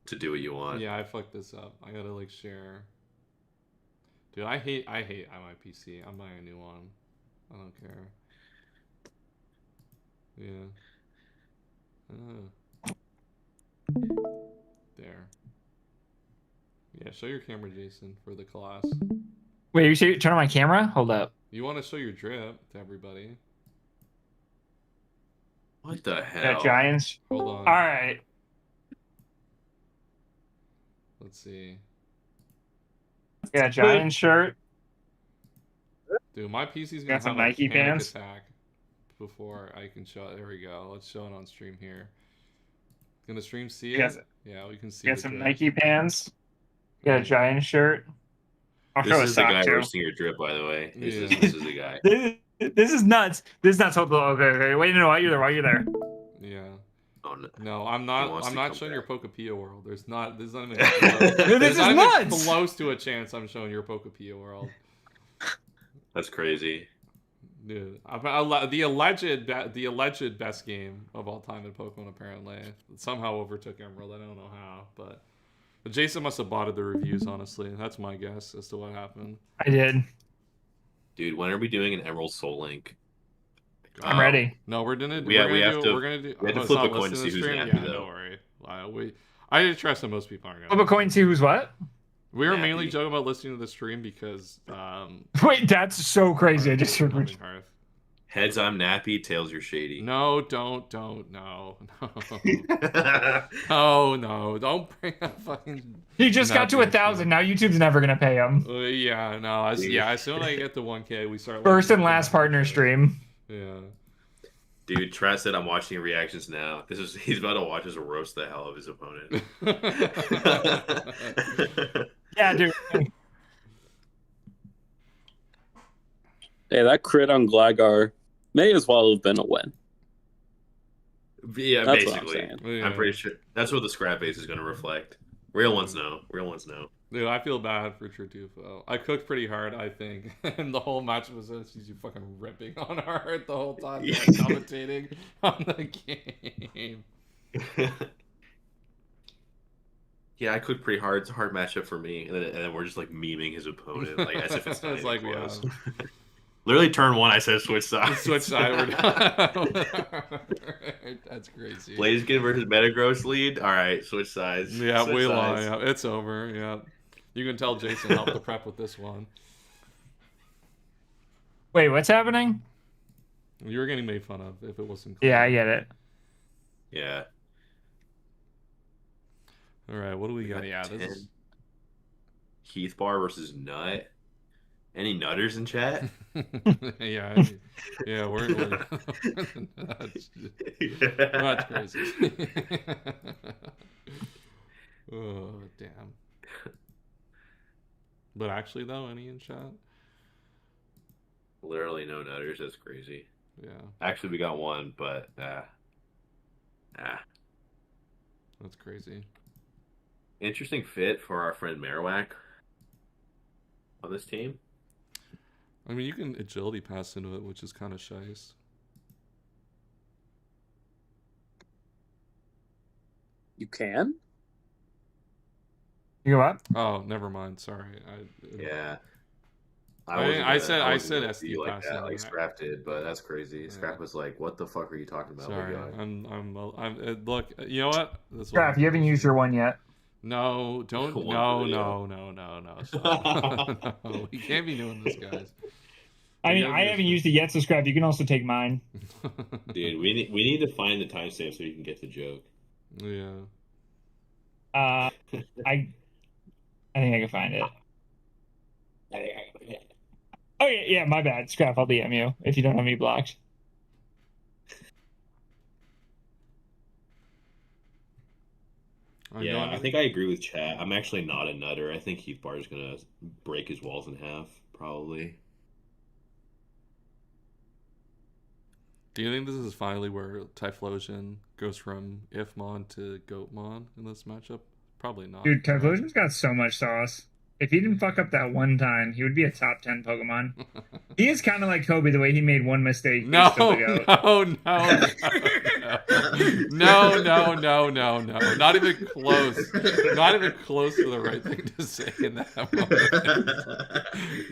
To do what you want. Yeah, I fucked this up. I gotta like share. Dude, I hate my PC. I'm buying a new one. I don't care. Yeah. There. Yeah, show your camera, Jason, for the class. Wait, you see? Turn on my camera. Hold up. You want to show your drip to everybody? What the hell? Got Giants. Hold on. All right. Let's see. Got Giants shirt. Dude, my PC's gonna Got have some a Nike panic pants? attack before I can show it. There we go. Let's show it on stream here. Can the stream see it? Yes. Yeah, we can see Got the some drip. Nike pants. Got a Giants shirt. I'll show a This is the sock guy too. roasting your drip, by the way. This is the guy. This is nuts. This is nuts. Hold on. Okay. Wait, no, while you're there. Yeah. Oh, no. No, I'm He not. wants I'm to not come showing back. your Pokopia world. There's not even This there's is not even nuts. close to a chance I'm showing your Pokopia world. That's crazy. Dude, the alleged best game of all time in Pokemon apparently somehow overtook Emerald. I don't know how, but Jason must have botted the reviews. Honestly, that's my guess as to what happened. I did. Dude, when are we doing an Emerald Soul Link? I'm ready. No, we're gonna do. We we're have gonna do. to- We're gonna do. we have to it's flip not a coin to listed see in the who's stream? nappy, Yeah, though. don't worry. I trust that most people aren't Flip a gonna. coin, see who's what? We were Nappy. mainly joking about listening to the stream because Wait, that's so crazy. I just heard. Humming Hearth. Heads, I'm nappy. Tails, you're shady. No, don't, no, no, don't bring up fucking. He just got to Nappy. 1,000. Now YouTube's never gonna pay him. Yeah, no, as soon as I get to 1K, we start. First looking and at last the- partner stream. Yeah. Dude, Trash said I'm watching reactions now. He's about to watch us roast the hell of his opponent. Yeah, dude. Hey, that crit on Glagar may as well have been a win. Yeah, That's what I'm basically. saying. Yeah. I'm pretty sure that's what the scrap base is going to reflect. Real ones know. Real ones know. Dude, I feel bad for Tartufo. I cooked pretty hard, I think, and the whole match was just you fucking ripping on her the whole time, like, commentating on the game. Yeah, I cooked pretty hard. It's a hard matchup for me, and then we're just like memeing his opponent, like as if it's not It's even like, close. yeah. Literally, turn one, I said switch sides. Switch side. We're done. That's crazy. Blaziken versus Metagross lead. All right, switch sides. Yeah, Switch we sides. lie. It's over. Yeah, you can tell Jason helped the prep with this one. Wait, what's happening? You were getting made fun of if it wasn't. Yeah, I get it. Yeah. All right, what do we got? Yeah, this 10. is. Heath Bar versus Nut. Any nutters in chat? Yeah, we're that's crazy. Oh damn! But actually, though, any in chat? Literally no nutters. That's crazy. Yeah, Actually, we got one, but that's crazy. interesting fit for our friend Marowak on this team. I mean, you can agility pass into it, which is kind of shice. You can? You go up? Oh, never mind. Sorry. Yeah. I said wasn't gonna SD be like pass that, in like there. Scrap did, but that's crazy. Yeah. Scrap was like, "What the fuck are you talking about?" Sorry. What are you on?" I'm look. You know what? This Crap, you haven't used your one yet. No, don't. One No, video. no. Stop. No, we can't be doing this, guys. I mean, Yeah, I haven't used it yet, so Scrap, you can also take mine. Dude, we need to find the timestamp so you can get the joke. Yeah. I think I can find it. Oh yeah, my bad. Scrap, I'll DM you if you don't have me blocked. Yeah, I think I agree with chat. I'm actually not a nutter. I think Heath Bar is gonna break his walls in half, probably. Do you think this is finally where Typhlosion goes from Ifmon to Goatmon in this matchup? Probably not. Dude, Typhlosion's got so much sauce. If he didn't fuck up that one time, he would be a top 10 Pokemon. He is kind of like Kobe, the way he made one mistake. he's No, still the goat. no. Not even close. Not even close to the right thing to say in that moment.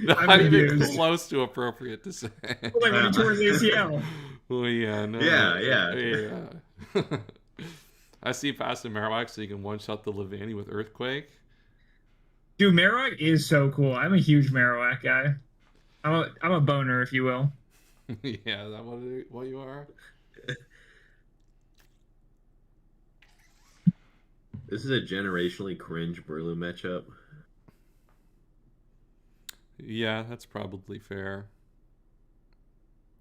Not I'm even confused. close to appropriate to say. Like when he tore his ACL. Oh yeah, no. Yeah. I see past the Marowak so you can one-shot the Levani with Earthquake. Dude, Marowak is so cool. I'm a huge Marowak guy. I'm a boner, if you will. Yeah, is that what you are? This is a generationally cringe Breloom matchup. Yeah, that's probably fair.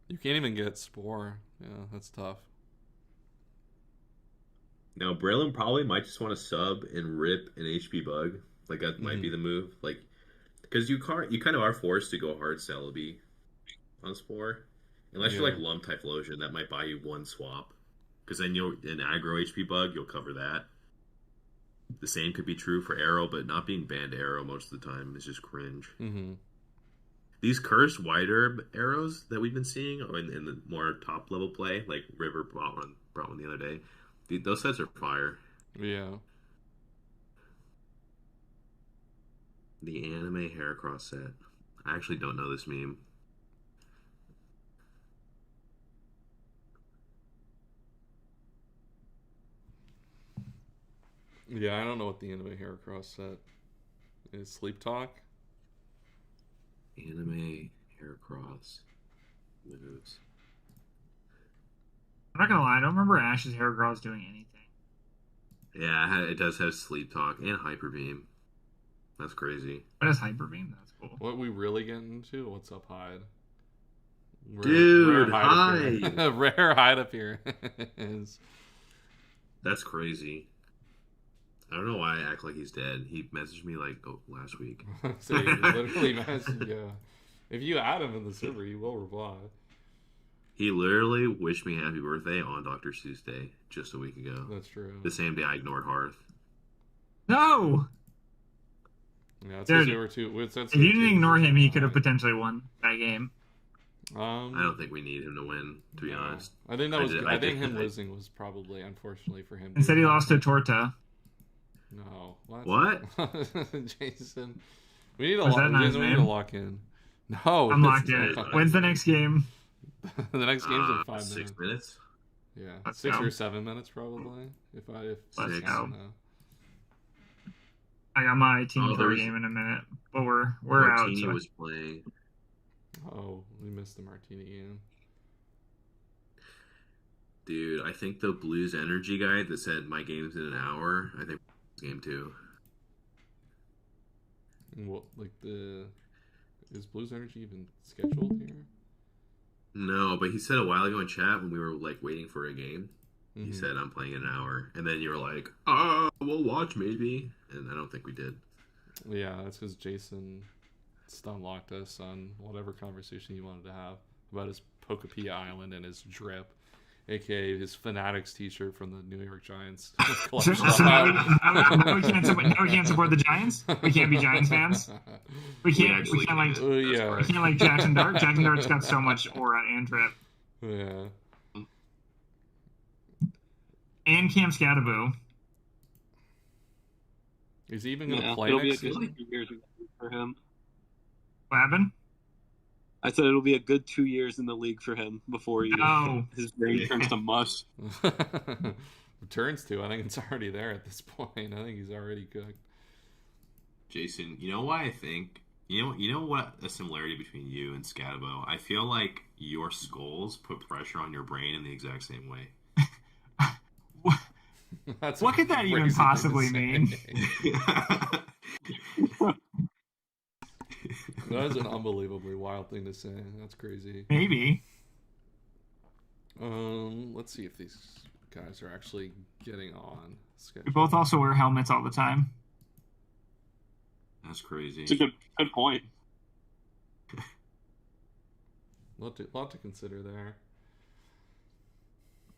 You can't even get Spore. Yeah, that's tough. Now, Breloom probably might just want to sub and rip an HP bug. Like, that might be the move. Like, because you kind of are forced to go hard Celebi on Spore. Unless you're like Lump Typhlosion, that might buy you one swap. Because then an aggro HP bug, you'll cover that. The same could be true for Arrow, but not being banned Arrow most of the time is just cringe. Mm-hmm. These cursed White Herb arrows that we've been seeing in the more top level play, like River brought one the other day, those sets are fire. Yeah. The anime Heracross set. I actually don't know this meme. Yeah, I don't know what the anime Heracross set is. Sleep Talk? Anime Heracross moves. I'm not gonna lie, I don't remember Ash's Heracross doing anything. Yeah, it does have Sleep Talk and Hyper Beam. That's crazy. What is Hyper Beam? That's cool. What we really getting into? What's up, Hyde? Dude, Hyde. Rare Hyde appearance. That's crazy. I don't know why I act like he's dead. He messaged me like last week. So he literally messaged, yeah. If you add him in the server, he will reply. He literally wished me happy birthday on Dr. Seuss Day just a week ago. That's true. The same day I ignored Hearth. No! Yeah, it's Dude, because you were too. If you didn't ignore him, he could have potentially won that game. I don't think we need him to win, to be honest. I think that was. I think him I- losing was probably, unfortunately for him. Instead, he lost to Torta. No. What? Jason, we need to Was that not his Jason, we need to name? lock in. No, I'm locked it's in. not. When's the next game? The next game's in 5 6 minutes. minutes. Yeah, Let's 6 go. or 7 minutes probably. If Let's six, go. no. I got my team Oh, for a there's- game in a minute, but we're out. Martini So. was playing. Oh, we missed the martini game. Dude, I think the Blues Energy guy that said my game's in an hour, I think it's game 2. And what, like is Blues Energy even scheduled here? No, but he said a while ago in chat when we were like waiting for a game, he Mhm. said I'm playing in an hour, and then you were like, we'll watch maybe, and I don't think we did. Yeah, that's because Jason stun locked us on whatever conversation he wanted to have about his Pokepia Island and his drip, aka his Fanatics t-shirt from the New York Giants. So now we can't support the Giants. We can't be Giants fans. We can't. We actually can't like. did. Yeah. We can't like Jackson Dart. Jackson Dart's got so much aura and drip. Yeah. And Cam Scattaboo. Is he even gonna Yeah, play it'll be a next good season? 2 years for him. What happened? I said it'll be a good 2 years in the league for him before his brain turns to mush. Turns to. I think it's already there at this point. I think he's already cooked. Jason, you know why I think you know what a similarity between you and Scatabo? I feel like your skulls put pressure on your brain in the exact same way. That's What could that a even crazy thing to possibly say. mean? That is an unbelievably wild thing to say. That's crazy. Maybe. Let's see if these guys are actually getting on schedule. We both also wear helmets all the time. That's crazy. It's a good point. Lot to consider there.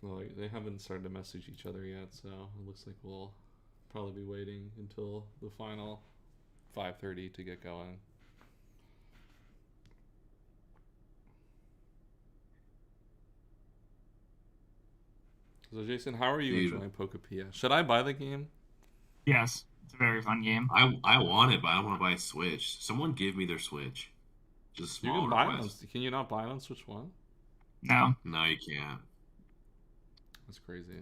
Well, they haven't started to message each other yet, so it looks like we'll probably be waiting until the final 5:30 to get going. So Jason, how are you Dude. enjoying Pokepia? Should I buy the game? Yes, it's a very fun game. I want it, but I don't want to buy a Switch. Someone give me their Switch. Just a You small can buy it. request. Can you not buy it on Switch One? No. No, you can't. That's crazy.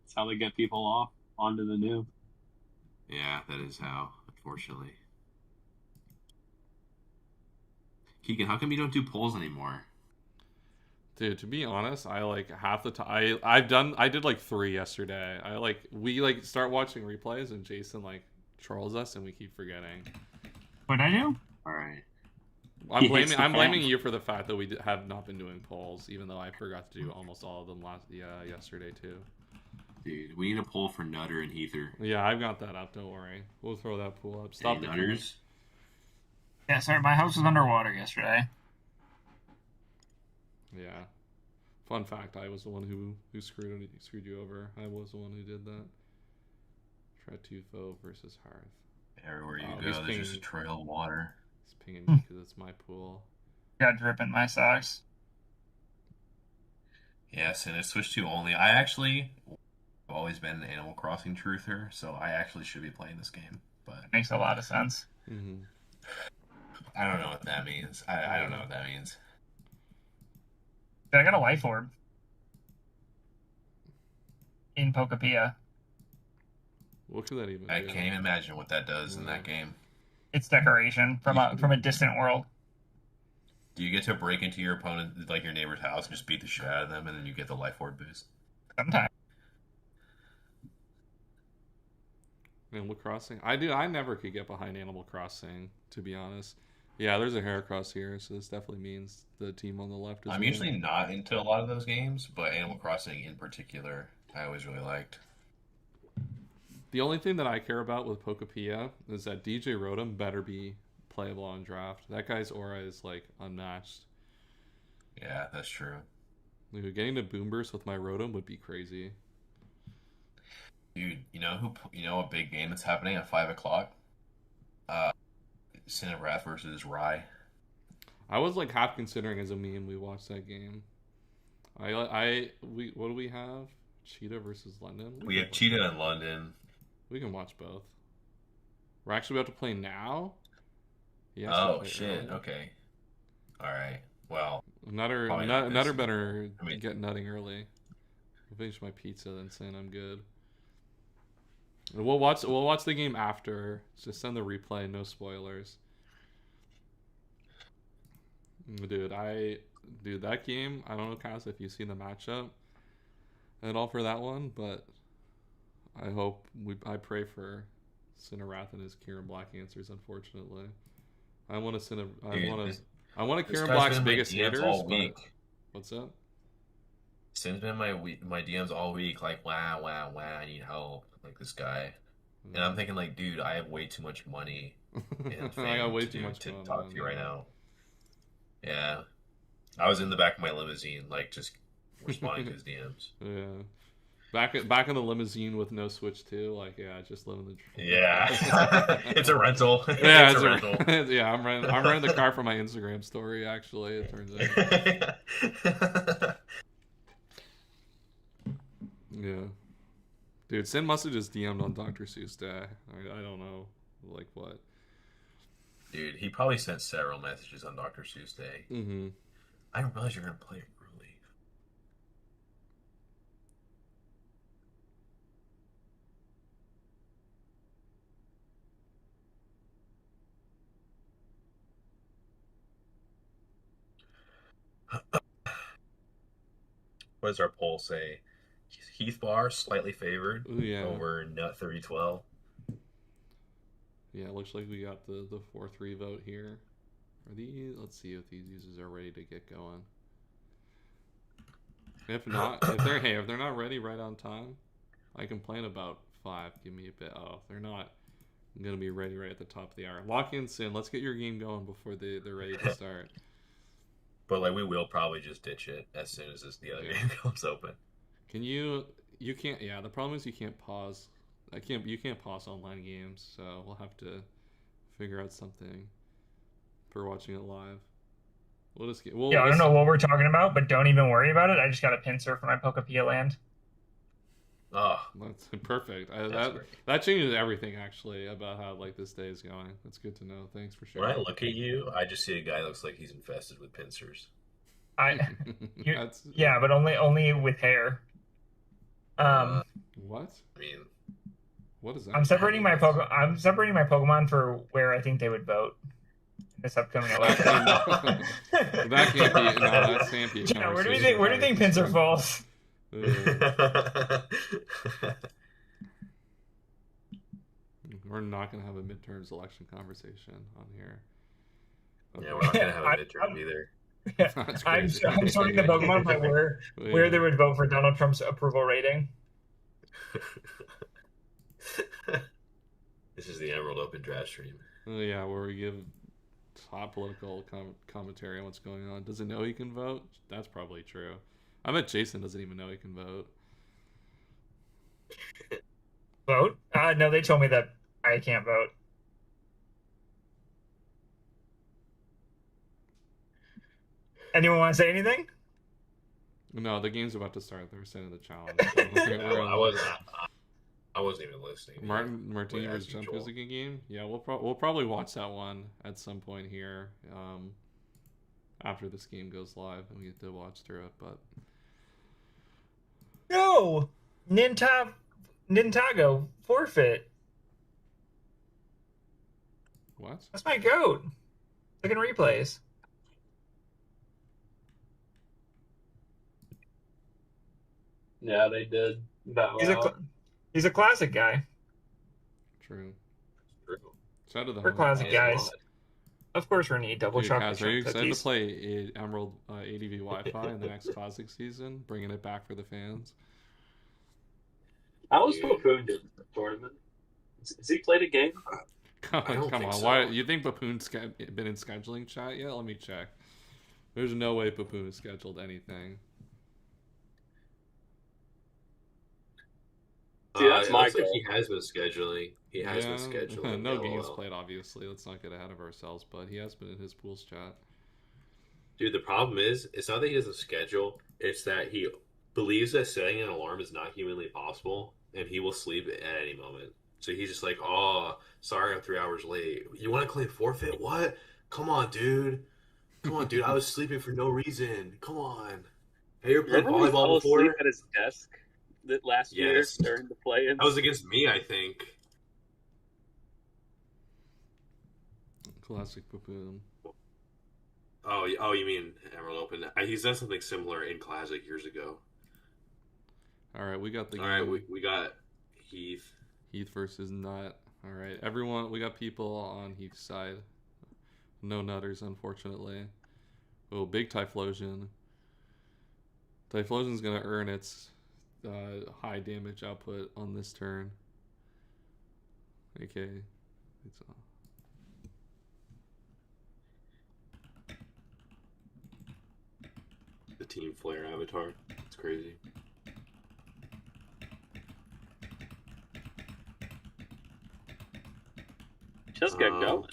That's how they get people off onto the new. Yeah, that is how, unfortunately. Keegan, how come you don't do polls anymore? Dude, to be honest, I like half the time I did like 3 yesterday. We start watching replays and Jason like trolls us and we keep forgetting. What'd I do? All right. I'm He hates the blaming fans. you for the fact that we have not been doing polls, even though I forgot to do almost all of them yesterday too. Dude, we need a poll for Nutter and Heather. Yeah, I've got that up. Don't worry, we'll throw that pool up. Stop Hey, the Nutters. Yeah, sorry, my house was underwater yesterday. Yeah. Fun fact: I was the one who screwed you over. I was the one who did that. Tretufo versus Hearth. Everywhere you Oh, go, he's there's just a pinging. trail of water. He's pinging me because it's my pool. Got drip in my socks. Yes, and it's Switch 2 only. I actually have always been an Animal Crossing truther, so I actually should be playing this game. But Makes a lot of sense. Mm-hmm. I don't know what that means. I don't know what that means. I got a life orb in Pokepia. What could that even I do? can't even imagine what that does in that game. It's decoration from a distant world. Do you get to break into your opponent, like your neighbor's house, and just beat the shit out of them, and then you get the life orb boost? Sometimes. Animal Crossing. I never could get behind Animal Crossing, to be honest. Yeah, there's a Heracross here, so this definitely means the team on the left is. I'm usually not into a lot of those games, but Animal Crossing in particular, I always really liked. The only thing that I care about with Pokepia is that DJ Rotom better be playable on draft. That guy's aura is like unmatched. Yeah, that's true. Dude, getting to Boom Burst with my Rotom would be crazy. Dude, you know a big game that's happening at 5:00? Cinerath versus Rye. I was like half considering as a meme we watched that game. What do we have? Cheetah versus London? We have Cheetah in London. We can watch both. We're actually about to play now? Yes. Oh, shit. Early. Okay. Alright. Well. Nutter better get nutting early. I'll finish my pizza then saying I'm good. We'll watch the game after. Just send the replay, no spoilers. Dude, that game, I don't know, Cass, if you've seen the matchup at all for that one, but I pray for Cinerath and his Kieran Black answers, unfortunately. I want to Kieran Black's biggest haters, but what's up? Sin's been my DMs all week, like, wow, I need help. Like, this guy. And I'm thinking, like, dude, I have way too much money and I got way too much to money, talk to you right now. Yeah. I was in the back of my limousine, like, just responding to his DMs. Yeah. Back in the limousine with no Switch too, like, yeah, just living the dream. Yeah. It's a rental. Yeah, it's a rental. Yeah, I'm renting the car for my Instagram story, actually, it turns out. Yeah. Dude, Sin must have just DM'd on Dr. Seuss Day. I don't know, like, what. Dude, he probably sent several messages on Dr. Seuss Day. Mm-hmm. I didn't realize you were going to play it early. What does our poll say? Heath Bar slightly favored over Nut 3012. Yeah, it looks like we got the 4-3 vote here. Let's see if these users are ready to get going. If not, if they're not ready right on time, I complain about 5. Give me a bit. Oh, if they're not, I'm gonna be ready right at the top of the hour. Lock in, Sin. Let's get your game going before they're ready to start. But like, we will probably just ditch it as soon as the other game comes open. Can you can't. Yeah, the problem is you can't pause. You can't pause online games, so we'll have to figure out something for watching it live. I don't know what we're talking about, but don't even worry about it. I just got a pincer for my Pokepia land. Oh, that's perfect. That changes everything actually about how like this day is going. That's good to know. Thanks for sharing. When I look at you, I just see a guy that looks like he's infested with pincers. Yeah, but only with hair. What? I mean, what is that? I'm separating my Pokemon for where I think they would vote in this upcoming election. That can't be. No, that can't be. Yeah, where do you think Pincer falls? We're not gonna have a midterms election conversation on here. Okay. Yeah, we're not gonna have a midterm either. Yeah. I'm sorting the Pokemon by where they would vote for Donald Trump's approval rating. This is the Emerald Open draft stream. Yeah, where we give top political commentary on what's going on. Does it know he can vote? That's probably true. I bet Jason doesn't even know he can vote. Vote? No, they told me that I can't vote. Anyone want to say anything? No, the game's about to start. They're sending the challenge. I wasn't even listening. Martini vs. Jump is a good game. Yeah, we'll probably watch that one at some point here after this game goes live and we get to watch through it. But no, Ninta Nintago, forfeit. What? That's my goat. Look at replays. Yeah, they did. He's a classic guy. True. True. Shout out to the We're home classic guys. guys. Of course, we're gonna eat double Dude, chocolate Kaz, are you chip excited cookies. to play Emerald ADV Wi-Fi in the next Classic season, bringing it back for the fans? How was Bapoon doing in the tournament? Has he played a game? Come I don't on, think so. why you think Bapoon's been in scheduling chat yet? Let me check. There's no way Bapoon has scheduled anything. See, that's my looks like goal. he has been scheduling. He has been scheduling. No LOL. games played, obviously. Let's not get ahead of ourselves, but he has been in his pools chat. Dude, the problem is, it's not that he doesn't schedule. It's that he believes that setting an alarm is not humanly possible, and he will sleep at any moment. So he's just like, oh, sorry, I'm 3 hours late. You want to claim forfeit? What? Come on, dude. Come on, dude. I was sleeping for no reason. Come on. Have you ever played Remember he fell volleyball asleep before? at his desk that last year Yes. during the play-in? That was against me, I think. Classic Bapoon. Oh, you mean Emerald Open? He's done something similar in Classic years ago. All right, we got the All right, we got Heath. Heath versus Nut. All right, everyone, we got people on Heath's side. No nutters, unfortunately. Oh, big Typhlosion. Typhlosion's gonna earn its high damage output on this turn. Okay, it's The Team Flare avatar. It's crazy. Just get going.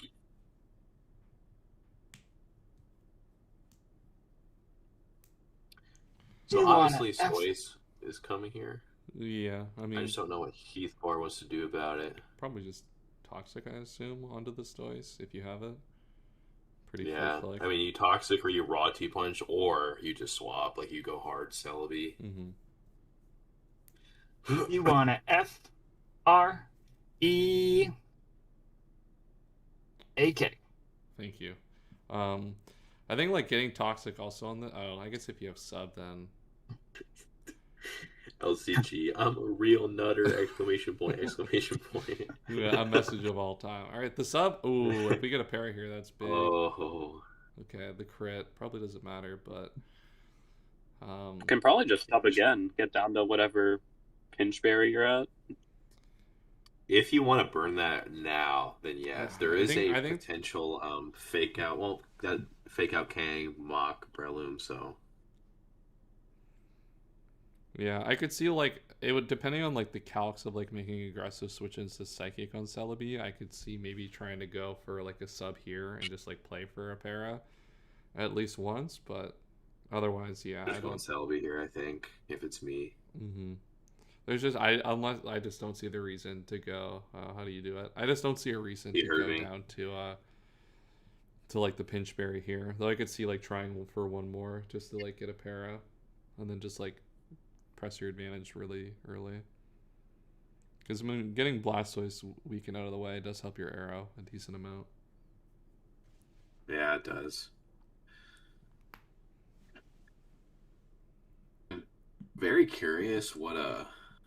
So You obviously wanna F- Soyce is coming here. yeah. I I mean, just don't know what Heath Bar wants to do about it. probably just toxic, I assume, onto the Stoice if you have it. Pretty Yeah, full-flick. I mean, you Toxic or you Raw T-Punch, or you just swap. Like, you go hard Celebi. Mm-hmm. You want to FREAK. Thank you. I think like getting toxic also on the. Oh, I guess if you have sub, then LCG, I'm a real nutter! Exclamation point! Exclamation point! yeah, a message of all time. All right, the sub. Ooh, if we get a parry here, that's big. Oh, Okay, the crit probably doesn't matter, but Can probably just sub again, get down to whatever pinchberry you're at. if you want to burn that now, then yes, there is I think potential fake out. Well, that fake out Kang, Mock, Breloom. So yeah, I could see like it would depending on like the calcs of like making aggressive switches to psychic on Celebi. I could see maybe trying to go for like a sub here and just like play for a para at least once, but otherwise, yeah, just going Celebi here. I think if it's me. Mm-hmm. There's just unless I just don't see the reason to go. How do you do it? I just don't see a reason to go down to like the pinchberry here. Though I could see like trying for one more just to like get a para, and then just like press your advantage really early. Because I mean, getting Blastoise weakened out of the way does help your arrow a decent amount. Yeah, it does. I'm very curious what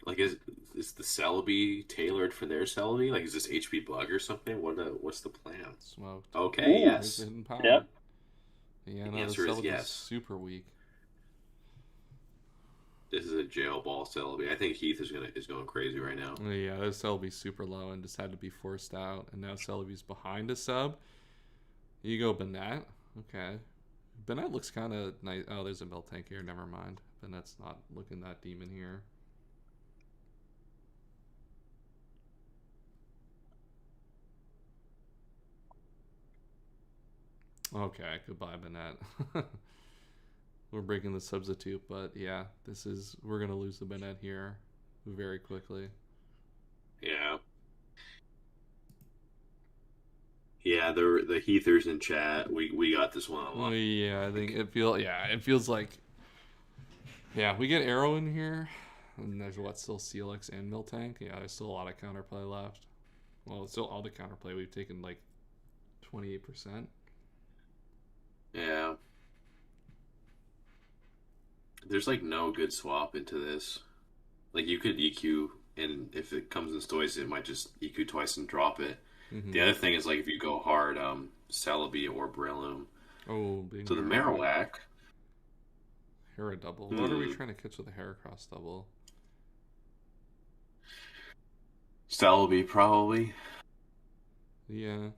like is the Celebi tailored for their Celebi? Like, is this HP bug or something? What's the plan? Smoked. Okay, Ooh, yes. Hidden power. Yep. Yeah, The no, the answer is Celebi's yes. super weak. This is a jail ball Celebi. I think Heath is going crazy right now. Yeah, this Celebi's super low and just had to be forced out, and now Celebi's behind a sub. You go Banette. Okay. Banette looks kind of nice. Oh, there's a Miltank here. Never mind. Banette's not looking that demon here. Okay, goodbye, Banette. We're breaking the substitute, but yeah, we're gonna lose the Banette here very quickly. Yeah. Yeah, the Heathers in chat. We got this one on lock. Yeah, I think it feels like we get Arrow in here. And there's what, still Celix and Miltank? Yeah, there's still a lot of counterplay left. Well, it's still all the counterplay. We've taken like 28%. Yeah. There's like no good swap into this. Like you could EQ, and if it comes in Stoice, it might just EQ twice and drop it. Mm-hmm. The other thing is like if you go hard, Celebi or Breloom. Oh, so the Marowak. Hera double. What are we trying to catch with a Heracross double? Celebi, probably. Yeah.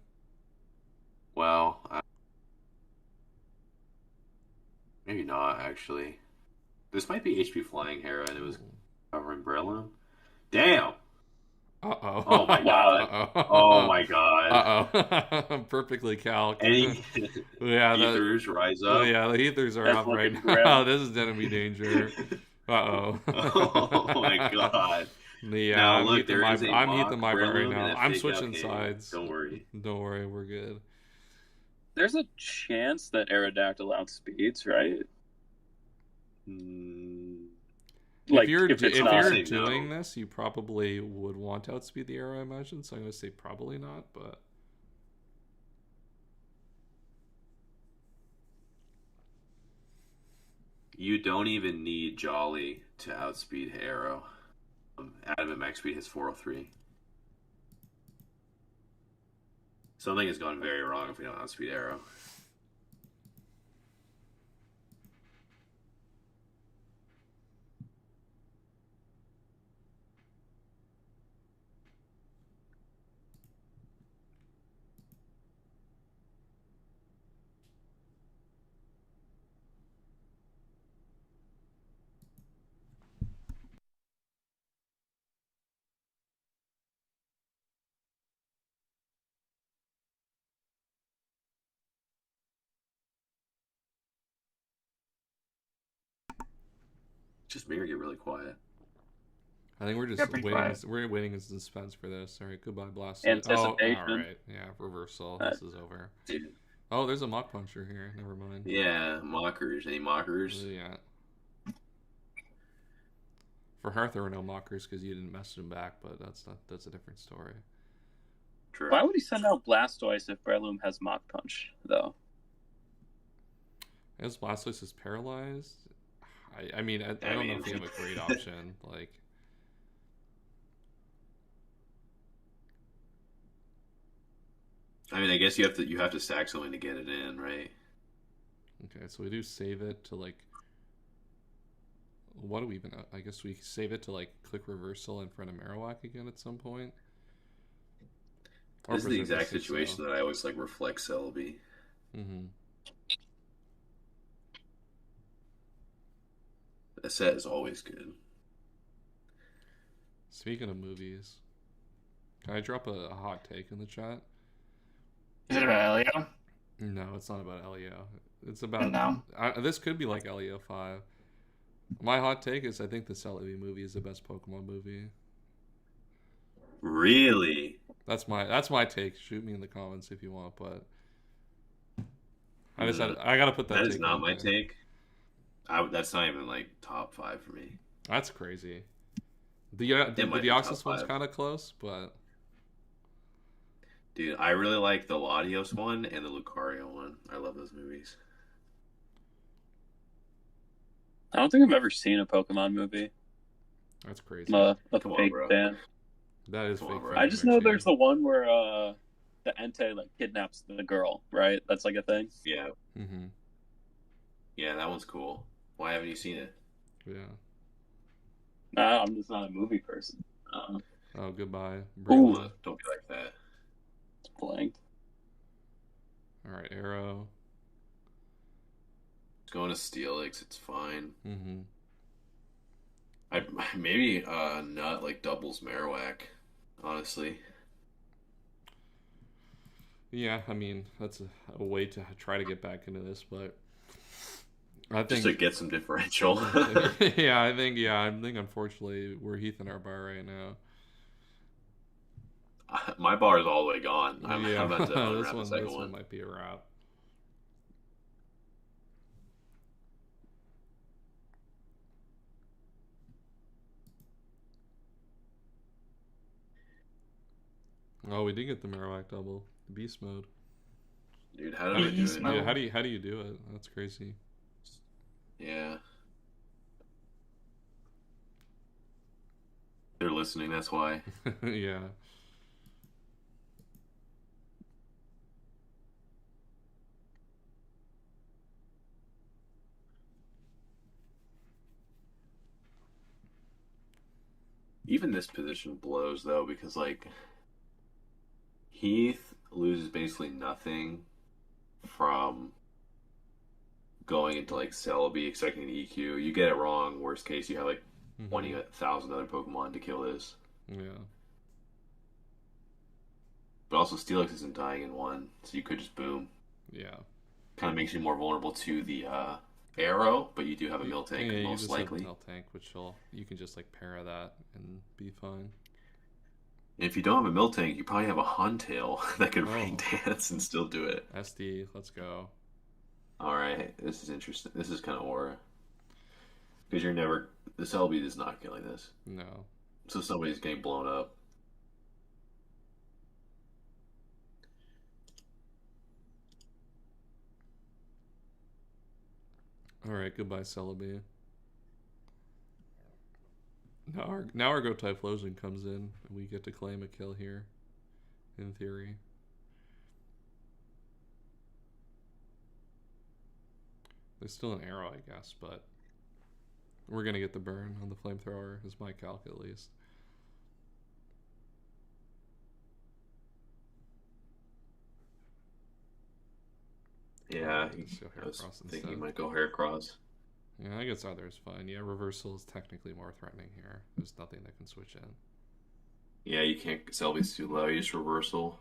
Well, maybe not, actually. This might be HP Flying Hera, and it was covering Breloom. Damn! Uh-oh. Oh my god. Uh-oh. Oh my god. Uh-oh. Perfectly calc. Any yeah, Ethers rise up. Yeah, the Ethers are That's up right grim. now. This is gonna be danger. Uh-oh. Oh my god. Yeah, now, I'm look, Heath there is a I'm Heath mock and my right Breloom now. and a I'm fake switching Alkaid. sides. Don't worry. Don't worry, we're good. There's a chance that Aerodactyl outspeeds, right? If you're it's doing this, you probably would want to outspeed the arrow, I imagine. So I'm gonna say probably not, but You don't even need Jolly to outspeed Arrow. Adam at max speed hits 403. Something has gone very wrong if we don't outspeed Arrow. Just make her get really quiet. I think we're just waiting. We're waiting in suspense for this. All right, goodbye, Blast. Anticipation. Oh, all right. Yeah, reversal. This is over. Dude. Oh, there's a Mock Puncher here. Never mind. Yeah, mockers. Any mockers? Yeah. For Hearth, there were no mockers because you didn't message him back, but that's a different story. True. Why would he send out Blastoise if Breloom has Mach Punch, though? As Blastoise is paralyzed, I mean, I don't know if you have a great option. Like, I mean, I guess you have to stack something to get it in, right? Okay, so we do save it to like. What do we even? I guess we save it to like click reversal in front of Marowak again at some point. This is the exact situation that I always like reflect Celebi. Mm-hmm. The set is always good. Speaking of movies, can I drop a hot take in the chat? Is it about Elio? No, it's not about Elio. It's about No. This could be like Elio 5. My hot take is I think the Celebi movie is the best Pokemon movie. Really? That's my take. Shoot me in the comments if you want, but I gotta put that. That is not my take. That's not even like top 5 for me. That's crazy. The Deoxys one's kind of close, but dude, I really like the Latios one and the Lucario one. I love those movies. I don't think I've ever seen a Pokemon movie. That's crazy. I'm a fake fan. That is fake. I just know there's the one where the Entei like kidnaps the girl, right? That's like a thing. Yeah. Mm-hmm. Yeah, that one's cool. Why haven't you seen it? Yeah. Nah, I'm just not a movie person. Oh, goodbye. Ooh. Don't be like that. It's blanked. All right, Arrow. It's going to Steelix. It's fine. Mm-hmm. Maybe Nut like doubles Marowak, honestly. Yeah, I mean that's a way to try to get back into this, but I think just to get some differential. yeah, I think unfortunately we're Heath and our bar right now. My bar is all the way gone. I'm Yeah, about to unwrap this the second one might be a wrap. Oh, we did get the Marowak double. Beast mode. Dude, how did I do it? Yeah, how do you do it? That's crazy. Yeah. They're listening, that's why. Yeah. Even this position blows though, because like Heath loses basically nothing from going into like Celebi expecting an EQ. You get it wrong, worst case you have like 20,000 other Pokemon to kill this. Yeah. But also Steelix isn't dying in one, so you could just boom. Yeah. Kind of makes you more vulnerable to the arrow, but you do have a Miltank, Yeah, most likely. You just have Miltank, which you can just like para that and be fine. And if you don't have a Miltank, you probably have a Huntail that could Rain Dance and still do it. SD, let's go. Alright, this is interesting. This is kind of aura. Because you're never... The Celebi is not killing this. No. So somebody's getting blown up. Alright, goodbye Celebi. Now our Go Typhlosion comes in, and we get to claim a kill here. In theory. There's still an arrow, I guess, but we're gonna get the burn on the flamethrower, is my calc at least. Yeah, I was thinking he might go Heracross. Yeah, I guess either is fine. Yeah, reversal is technically more threatening here. There's nothing that can switch in. Yeah, you can't. Celebi's too low. You just reversal.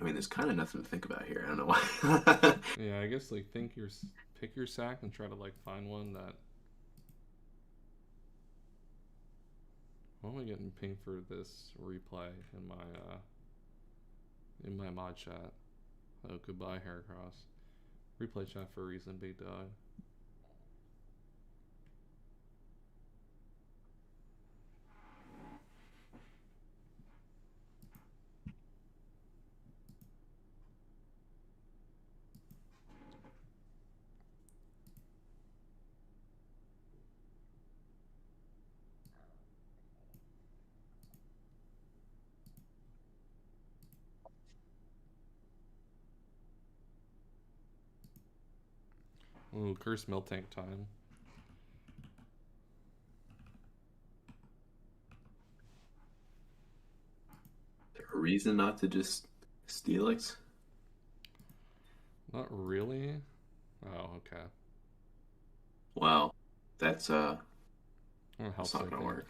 I mean, there's kind of nothing to think about here. I don't know why. Yeah, I guess like pick your sack and try to like find one that. Why am I getting pinged for this replay in my mod chat? Oh, goodbye Heracross. Replay chat for a reason, big dog. Ooh, curse Miltank time. A reason not to just Steelix? Not really. Oh, okay. Wow, that's That's not gonna work.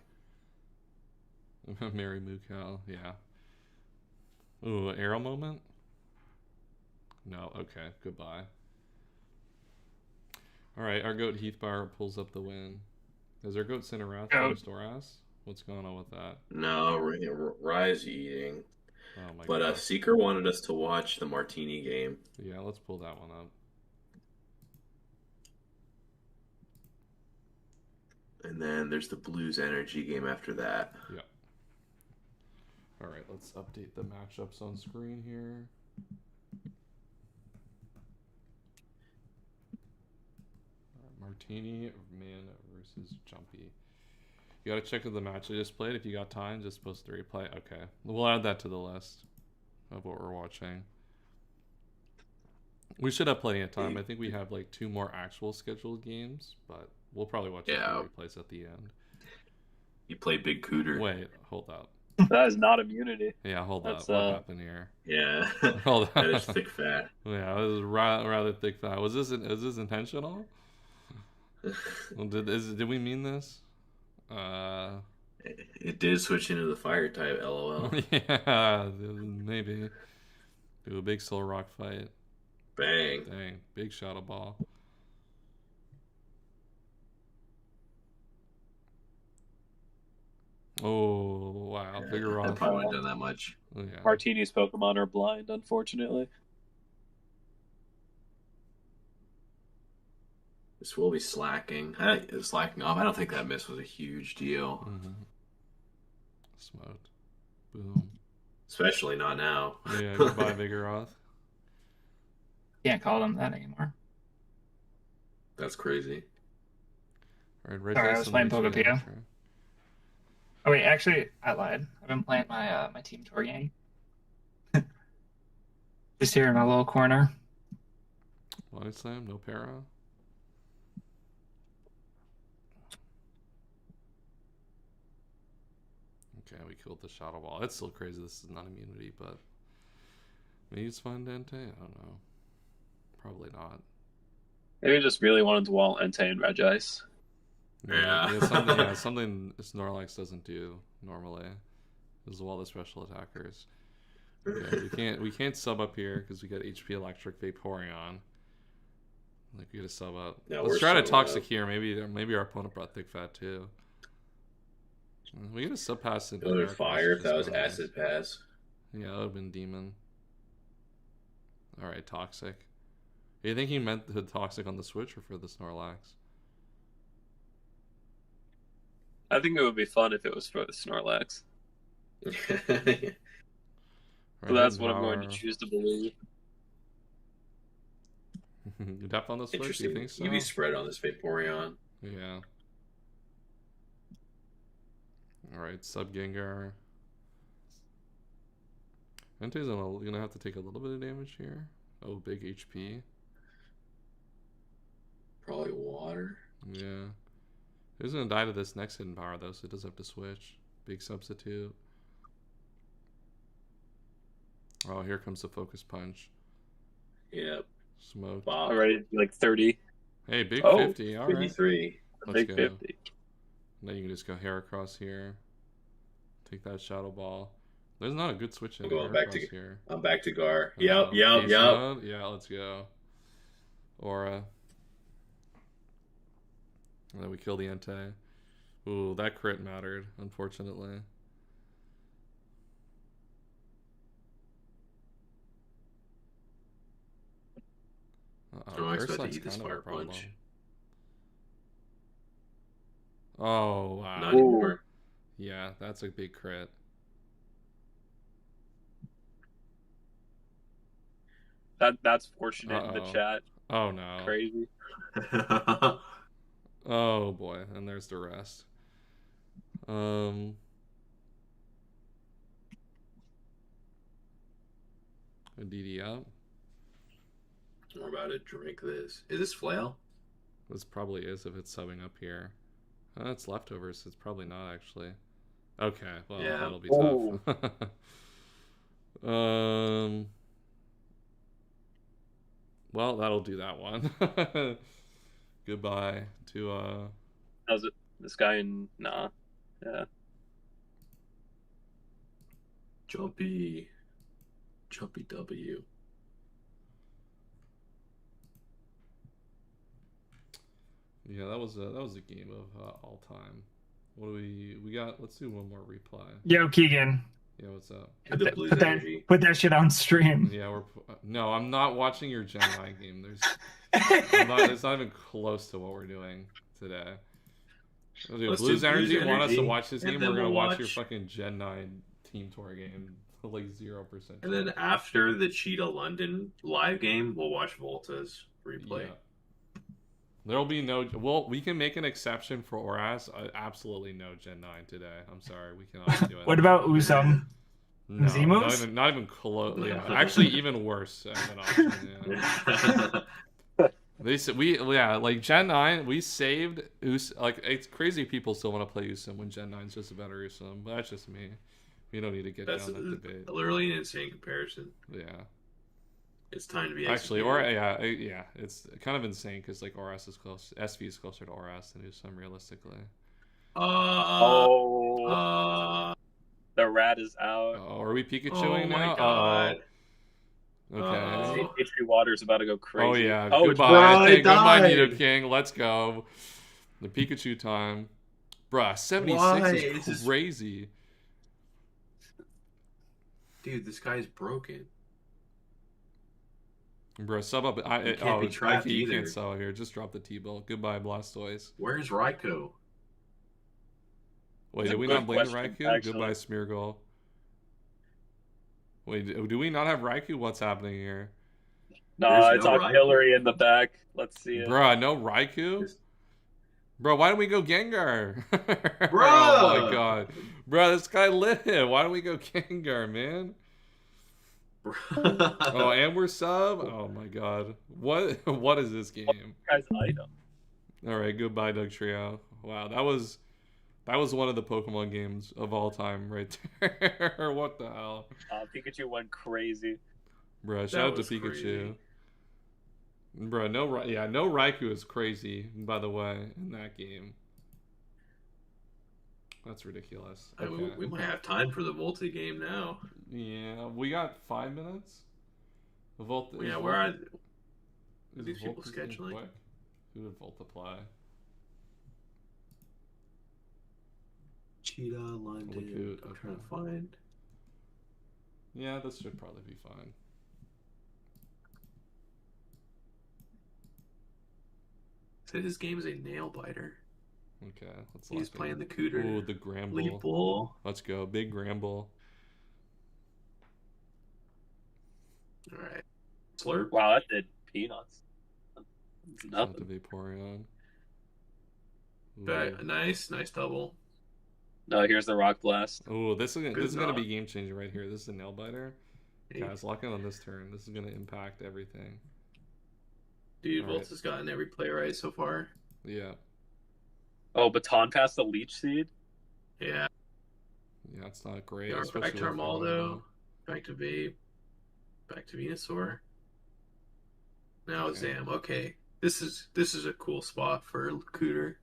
Mary Moo Cow, yeah. Ooh, arrow moment? No, okay, goodbye. Alright, our goat Heathbar pulls up the win. Is our goat Cinerath or Storas? What's going on with that? No, Rise eating. Oh my god. But Seeker wanted us to watch the Martini game. Yeah, let's pull that one up. And then there's the Blues Energy game after that. Yeah. Alright, let's update the matchups on screen here. Martini Man versus Jumpy. You gotta check out the match I just played. If you got time, just post the replay. Okay. We'll add that to the list of what we're watching. We should have plenty of time. I think we have like 2 more actual scheduled games, but we'll probably watch the replays at the end. You play Big Cooter. Wait, hold up. That is not immunity. Yeah, hold up. What happened here? Yeah. Hold up. That is thick fat. Yeah, it was rather thick fat. Is this intentional? Did we mean this? It did switch into the fire type, lol. Yeah, maybe. Do a big soul rock fight. Bang. Dang, big shadow ball. Oh, wow. I Vigoroth. probably wouldn't have done that much. Oh, yeah. Martini's Pokemon are blind, unfortunately. This will be slacking. Slacking off. I don't think that miss was a huge deal. Mm-hmm. Smoked. Boom. Especially not now. Yeah, goodbye, Vigoroth. Can't call them that anymore. That's crazy. All right, Sorry, I was playing Pokepia. Oh wait, actually, I lied. I've been playing my my team tour game. Just here in my little corner. Body Slam, no para. Okay, we killed the Shadow Ball. It's still crazy. This is not immunity, but maybe it's fine Entei. I don't know. Probably not. Maybe I just really wanted to wall Entei and Regice. Yeah. Something Snorlax doesn't do normally is wall the special attackers. Okay, we can't sub up here because we got HP Electric Vaporeon. Like we gotta sub up. Yeah, Let's try to Toxic here. Maybe our opponent brought Thick Fat too. We gotta sub pass into Another fire if that was Acid Pass. Yeah, that would have been Demon. Alright, Toxic. Do you think he meant the Toxic on the Switch or for the Snorlax? I think it would be fun if it was for the Snorlax. So that's what I'm going to choose to believe. You tap on the Switch? Interesting. You think so? UV spread on this Vaporeon. Yeah. Alright, sub Gengar. Entei's gonna have to take a little bit of damage here. Oh, big HP. Probably water. Yeah. He's gonna die to this next hidden power though, so it does have to switch. Big substitute. Oh, here comes the focus punch. Yep. Smoke. Already like 30. Hey, big 50. All right. 53. Let's Big go. 50. And then you can just go Heracross here. Take that Shadow Ball. There's not a good switch in I'm going back to here. I'm back to Gar. Case Yep. mode? Yeah, let's go. Aura. And then we kill the Entei. Ooh, that crit mattered, unfortunately. I expect to eat this Fire Punch. Oh, wow. Not anymore. Yeah, that's a big crit. That's fortunate in the chat. Oh, no. Crazy. Oh, boy. And there's the rest. A DD up. We're about to drink this. Is this Flail? This probably is if it's subbing up here. It's leftovers, so it's probably not actually. Okay, well, yeah. That'll be tough. Well, that'll do that one. Goodbye to How's it? This guy in yeah. Jumpy W. Yeah, that was a game of all time. What do we got? Let's do one more replay. Yo, Keegan. Yeah, what's up? Put that shit on stream. Yeah, no, I'm not watching your Gen 9 game. It's not even close to what we're doing today. Dude, Blues Energy want us to watch this game. We're gonna watch your fucking Gen 9 Team Tour game, like 0%. And then after the Cheetah London live game, we'll watch Volta's replay. Yeah. There'll be no. Well, we can make an exception for Oras. Absolutely no Gen 9 today. I'm sorry, we cannot do it. What about Usum? No, Zemos? not even close. Yeah, actually, even worse. Like Gen 9, we saved like it's crazy people still want to play Usum when Gen 9 is just a better Usum, but that's just me. We don't need to get down that debate. Literally an insane comparison. Yeah. It's time to be actually, it's kind of insane because like Oras is close, SV is closer to Oras than Usum realistically. The rat is out. Oh, are we Pikachuing now? Oh my god. Okay. HP Water's about to go crazy. Oh yeah. Goodbye. Goodbye, Nidoking. Let's go. The Pikachu time. Bruh, 76 Why? is This is- crazy. Dude, this guy's broken. Bruh, sub up. He can't be trapped you either. can't sell here. Just drop the T-Bill. Goodbye, Blastoise. Where's Raikou? Wait, That's did a we good not blame question, Raikou? actually. Goodbye, Smeargle. Wait, do we not have Raikou? What's happening here? Nah, There's it's no Octillery in the back. Let's see it. Bruh, no Raikou? There's- Bro, why don't we go Gengar? Bruh! Oh my god. Bro, this guy lit. Why don't we go Gengar, man? Oh, and we're sub? Oh my god. What is this game? Guy's item. Alright, goodbye, Doug Trio. Wow, that was one of the Pokemon games of all time right there. What the hell? Pikachu went crazy. Bro, That shout out to was Pikachu. crazy. Bro, no Raikou is crazy, by the way, in that game. That's ridiculous. I mean, Okay. we might have time for the multi game now. Yeah, we got 5 minutes. Yeah, where are is these people Volta's getting scheduling? quick? Who did Volta play? Cheetah, London. Lakoot, I'm okay. trying to find. Yeah, this should probably be fine. Said his game is a nail biter. Okay, let's. He's lock playing in. the Cooter. Ooh, the Gramble. Leaf Ball. Let's go, big Gramble. All right. Slurp. Wow, that did peanuts. Shout Nothing. out to Vaporeon. Back, nice double. No, here's the Rock Blast. Oh, this is Good gonna knock. be game changing right here. This is a nail biter. Hey, Guys, lock in on this turn. This is gonna impact everything. dude, all Volts right. has gotten every play right so far. Yeah, Oh, Baton past the Leech Seed? Yeah. yeah, it's not great. Yeah, back especially to with Armaldo. Back to Vape. Back to Venusaur. Now Okay. Zam. Okay. This is a cool spot for Cooter.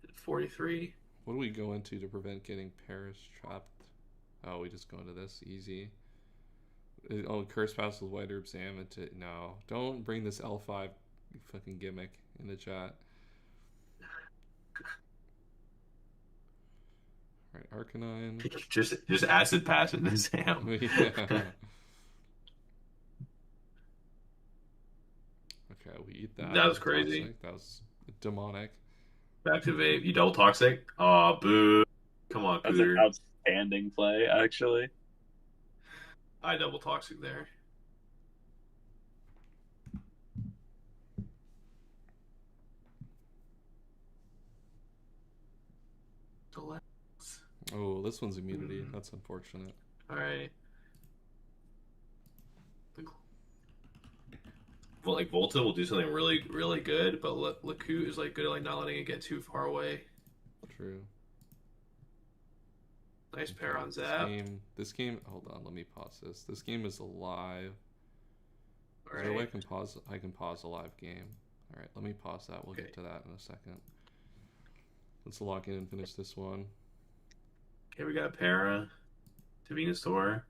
At 43. What do we go into to prevent getting Paris trapped? Oh, we just go into this easy. Oh, Curse Pass with White Herb Sam into no. Don't bring this L5 fucking gimmick in the chat. Alright, Arcanine. Just acid pass into Zam. Yeah. Okay, we eat that. That was crazy. Toxic. That was demonic. Back to Vape. You double toxic? Oh, boo. Come on, That's an Cooter. outstanding play, actually. I double toxic there. Delay. Oh, this one's immunity. That's unfortunate. Alright. Well, like Volta will do something really, really good, but Lakoot is like good at like not letting it get too far away. True. Nice pair on This Zap. This game. Hold on, let me pause this. This game is alive. Is there a way I Alright. can pause? I can pause a live game. All right, let me pause that. We'll Okay. get to that in a second. Let's lock in and finish this one. Okay, we got Para to Venusaur.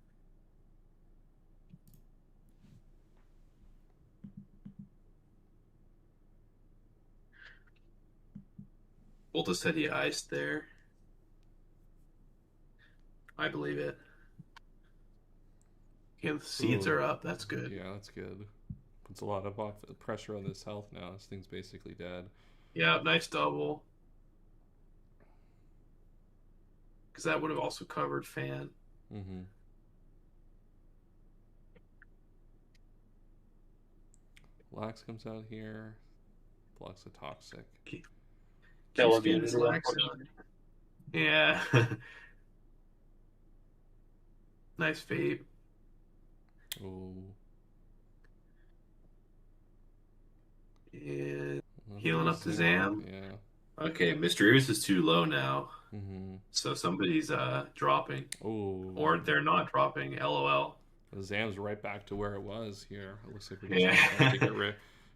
Volta said he iced there. I believe it. Okay, the seeds Ooh. are up. That's good. Yeah, that's good. Puts a lot of pressure on this health now. This thing's basically dead. Yeah, nice double. Because that would have also covered Fan. Mm-hmm. Lax comes out here. Blocks a toxic. Kill Keeps him, getting he's relaxed like- on. Yeah. Nice fade. Oh. And healing up to Zam. Yeah. Okay, Mysterious is too low now. Mm-hmm. So somebody's dropping. Oh. Or they're not dropping. LOL. Zam's right back to where it was here. It looks like we're just Yeah.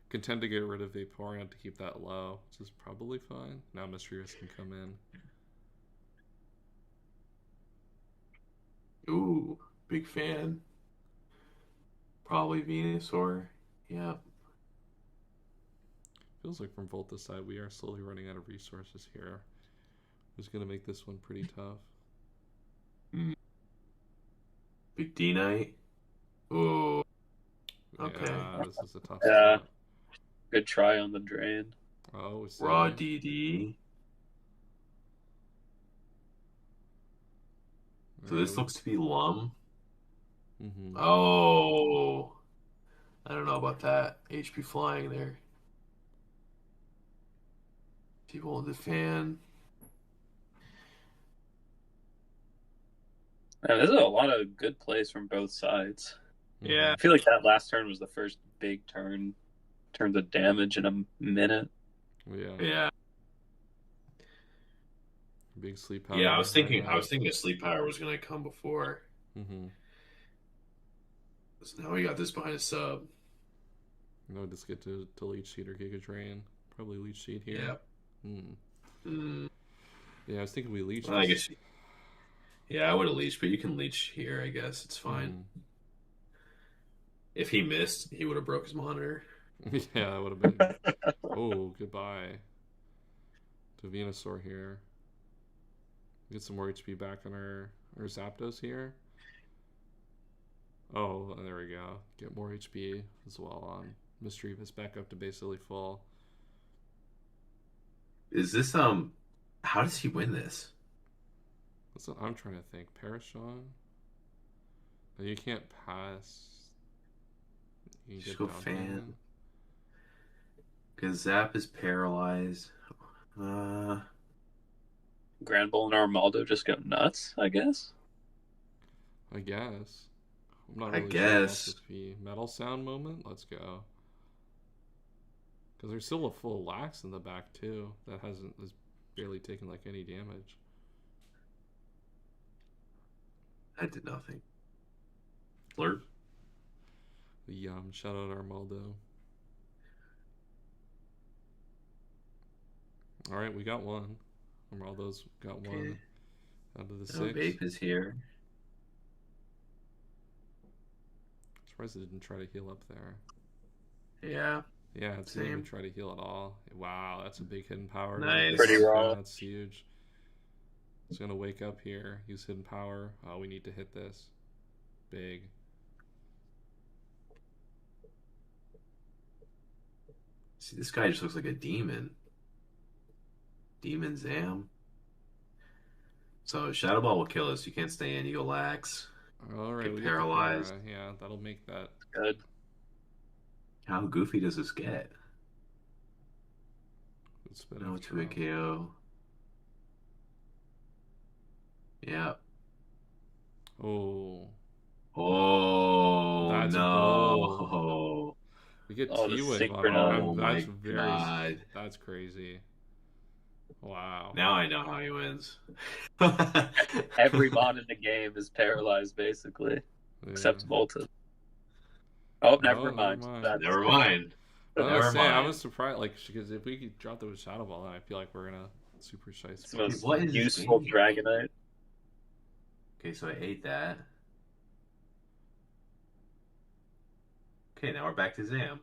content to get rid of Vaporeon to keep that low, which is probably fine. Now Mysterious can come in. Ooh, big fan. Probably Venusaur. Yeah. Feels like from Volta's side, we are slowly running out of resources here. Who's gonna make this one pretty tough? Big D Knight. Oh. Okay. Yeah, this is a tough Yeah. spot. Good try on the drain. Oh, we see. Raw DD. So this looks to be Lum. Mm-hmm. Oh. I don't know about that. HP flying there. People in the fan. Man, this is a lot of good plays from both sides. Yeah. I feel like that last turn was the first big turn in terms of damage in a minute. Yeah. Yeah. Big sleep power. Yeah, I was thinking that sleep power was gonna come before. Mm-hmm. So now we got this behind a sub. No, just get to leech seed or Giga Drain. Probably leech seed here. Yeah. Yeah, I was thinking we leech. Well, I guess. Yeah, I would have leeched, but you can leech here. I guess it's fine. If he missed, he would have broke his monitor. Yeah, that would have been. Oh, goodbye. To Venusaur here. Get some more HP back on our Zapdos here. Oh, there we go. Get more HP as well on Mischievous back up to basically full. Is this how does he win this? That's what I'm trying to think. Parashon? No, you can't pass. You Just go fan. Because Zap is paralyzed. Grand Bull and Armaldo just go nuts, I guess. I guess. I'm not I really guess. sure the metal sound moment. Let's go. Because there's still a full Lax in the back too. That has barely taken like any damage. I did nothing. Flirt. Shout out Armaldo. All right, we got one. Armaldo's got one out of the 6. Vape is here. Surprised it didn't try to heal up there. Yeah. Yeah, it didn't even try to heal at all. Wow, that's a big hidden power. Nice. Pretty raw. That's huge. It's gonna wake up here. Use hidden power. Oh, we need to hit this. Big. See, this guy just looks like a demon. Demon Zam. So Shadow Ball will kill us. You can't stay in. You go Lax. All right, Get we paralyzed. Get the yeah, that'll make that good. How goofy does this get? No to a KO. Yeah. Oh. Oh, that's no. We get Oh, T-Wing. Oh, that's my very. God. That's crazy. Wow. Now I know how he wins. Every mod in the game is paralyzed, basically, except Volta. Oh, never mind. Never mind. I was surprised, like, because if we could drop the Shadow Ball, then I feel like we're gonna super shy. It's the most useful Dragonite. Okay, so I ate that. Okay, now we're back to Zam.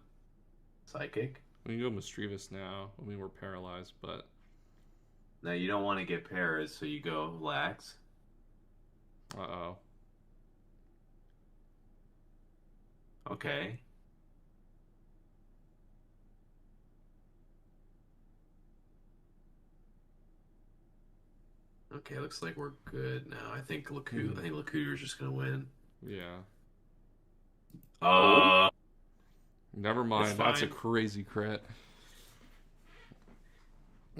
Psychic. We can go Mischievous now. I mean, we're paralyzed, but now you don't want to get paras, so you go Lax. Uh-oh. Okay. Okay, looks like we're good now. I think Lakuter's just gonna win. Yeah. Never mind. That's a crazy crit.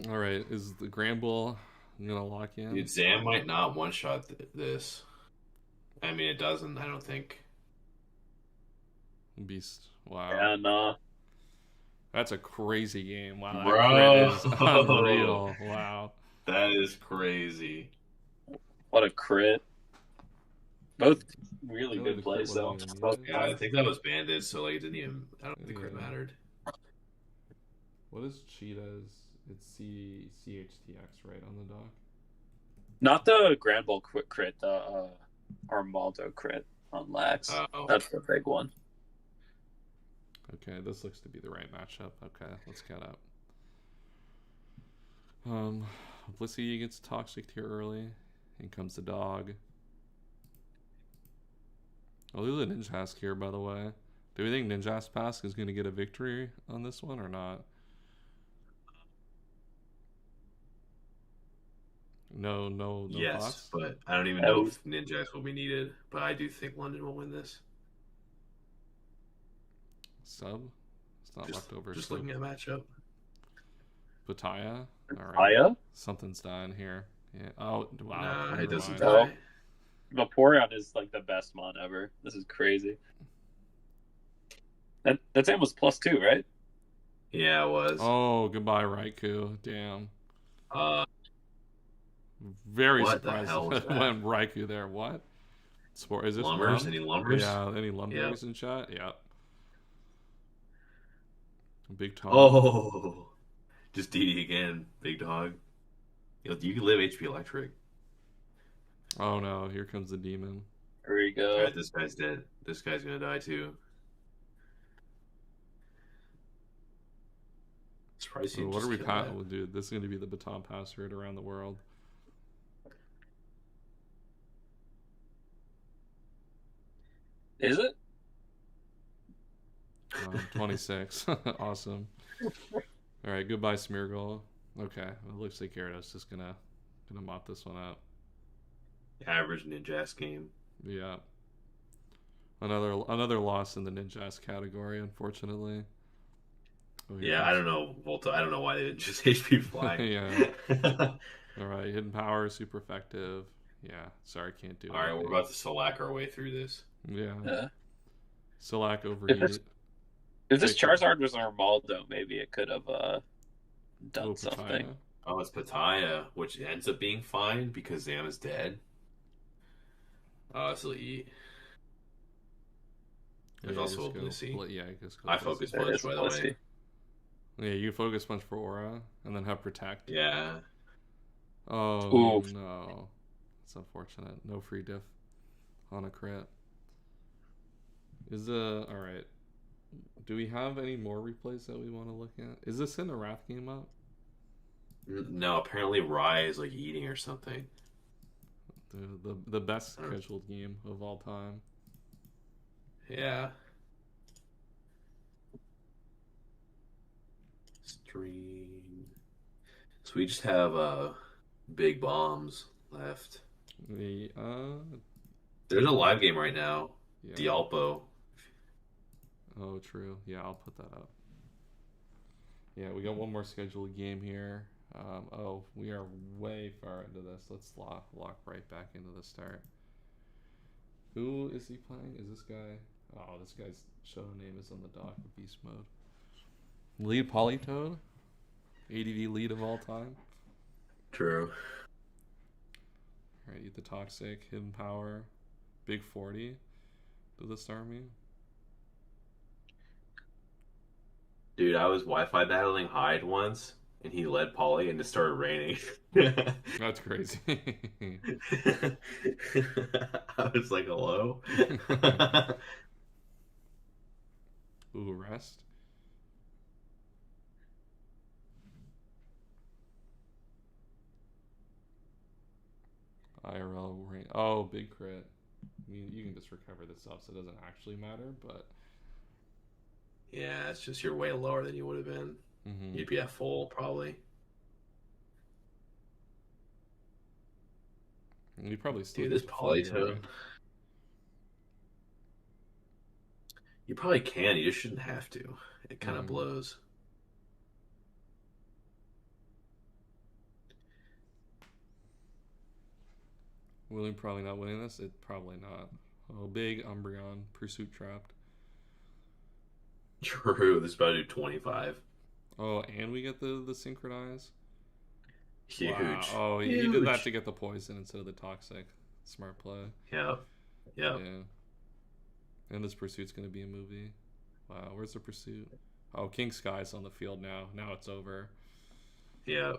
All right, is the Grand Bull gonna lock in? Dude, Zam might not one-shot this. I mean, it doesn't. I don't think. Beast. Wow. Yeah, no. That's a crazy game. Wow, that Bro. crit is unreal. Wow. That is crazy. What a crit. Both really good plays, though. Yeah, I think that was banded, so like it didn't even. I don't think the crit mattered. What is Cheetah's? It's CHTX, right, on the dock? Not the Grand Bull crit, the Armaldo crit on Lax. That's the big one. Okay, this looks to be the right matchup. Okay, let's get up. Publicity gets toxic here early. In comes the dog. Oh, there's a Ninjask here, by the way. Do we think Ninjask is going to get a victory on this one or not? No Yes, thoughts? but I don't even know if Ninjask will be needed. But I do think London will win this. Sub? It's not left over. Just sub. looking at matchup. Pataya? Alright. Pataya? Something's dying here. Yeah. Oh, wow. Nah, never it doesn't mind. die. Vaporeon is like the best mon ever. This is crazy. That's almost +2, right? Yeah, it was. Oh, goodbye, Raikou. Damn. Very What the surprised hell was that? when Raikou there. What? Sport? Is this Lumbers? Lum? Any Lumbers? Yeah, any Lumbers in chat? Yeah. Big Tom. Oh, just DD again, big dog. You can live HP Electric. Oh no, here comes the demon. There we go. Alright, this guy's dead. This guy's gonna die too. Surprised So you what just are we killed pat? that. Well, dude, this is going to be the baton password around the world. Is it? 26. Awesome. All right, goodbye, Smeargle. Okay, it looks like Gyarados just gonna mop this one up. Average Ninjask game. Yeah. Another loss in the Ninjask category, unfortunately. Oh, Yeah, I don't know, Volta. I don't know why they didn't just HP fly. Yeah. All right, hidden power, super effective. Yeah, sorry, can't do it. All right, we're about to Slack our way through this. Yeah. Slack overheat. If this Charizard was Armaldo, maybe it could have done Pataya. something. Oh, it's Pataya, which ends up being fine because Zam is dead. Oh, this will eat. There's Yeah, also a just go- Blissey. Yeah, just go I Blissey. focus There punch, is by the Blissey. way. Yeah, you focus punch for aura and then have protect. Yeah. Oh Oof. no, it's unfortunate. No free diff on a crit. Is all right? Do we have any more replays that we want to look at? Is this in the Wrath game up? No, apparently Rye is like eating or something. The best scheduled game of all time. Yeah. Stream. So we just have big bombs left. The There's a live game right now. yeah. Dialpo. Oh, true. Yeah, I'll put that up. Yeah, we got one more scheduled game here. Oh, we are way far into this. Let's lock right back into the start. Who is he playing? Is this guy? Oh, this guy's show name is on the dock of beast mode. Lead Polytoad? ADV lead of all time? True. Alright, eat the toxic, hidden power, big 40. Does this start me? Dude, I was Wi-Fi battling Hyde once, and he led Poly, and it started raining. That's crazy. I was like, hello? Ooh, rest. IRL rain. Oh, big crit. I mean, you can just recover this up, so it doesn't actually matter, but Yeah, it's just you're way lower than you would have been. mhm. You'd be at full, probably. You probably still Dude, get this the Fire, Polytoad. right? You probably can, you just shouldn't have to. It kind of Mhm. blows. William probably not winning this. It probably not. Oh, big Umbreon pursuit trapped. True, this is about to do 25. Oh, and we get the synchronize. Huge. Wow. Oh, he did that Huge. to get the poison instead of the toxic. Smart play. Yeah. Yeah. Yeah. And this pursuit's gonna be a movie. Wow, where's the pursuit? Oh, King Sky's on the field now. Now it's over. Yeah.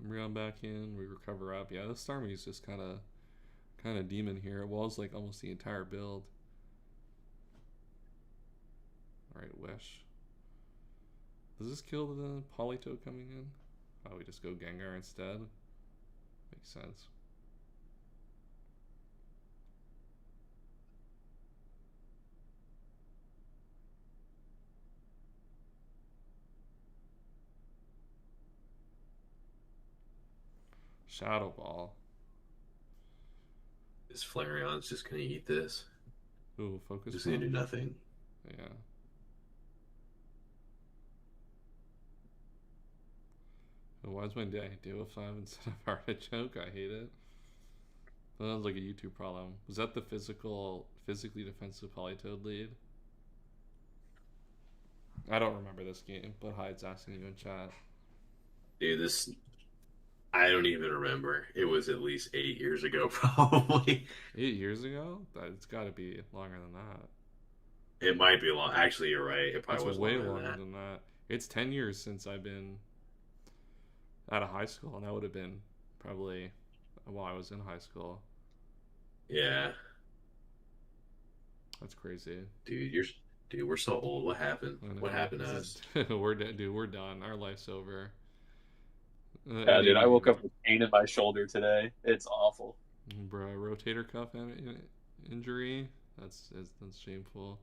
Umbreon back in. We recover up. Yeah, this Starmie's just kind of demon here. It was like almost the entire build. wish. Does this kill the Polito coming in? Oh, we just go Gengar instead? Makes sense. Shadow Ball. This Flareon's just gonna eat this. Ooh, focus. Just gonna do nothing. Yeah. Why is my dad Duo 5 instead of Artichoke? I hate it. That sounds like a YouTube problem. Was that the physically defensive Politoed lead? I don't remember this game, but Hyde's asking you in chat. Dude, this... I don't even remember. It was at least 8 years ago, probably. 8 years ago? It's got to be longer than that. It might be long. Actually, you're right. It probably was way longer than that. It's 10 years since I've been out of high school, and that would have been probably while I was in high school. Yeah. That's crazy. Dude, we're so old. What happened? What happened to us? We're done. Our life's over. Yeah, dude, I woke up with pain in my shoulder today. It's awful. Bro, rotator cuff injury? That's shameful.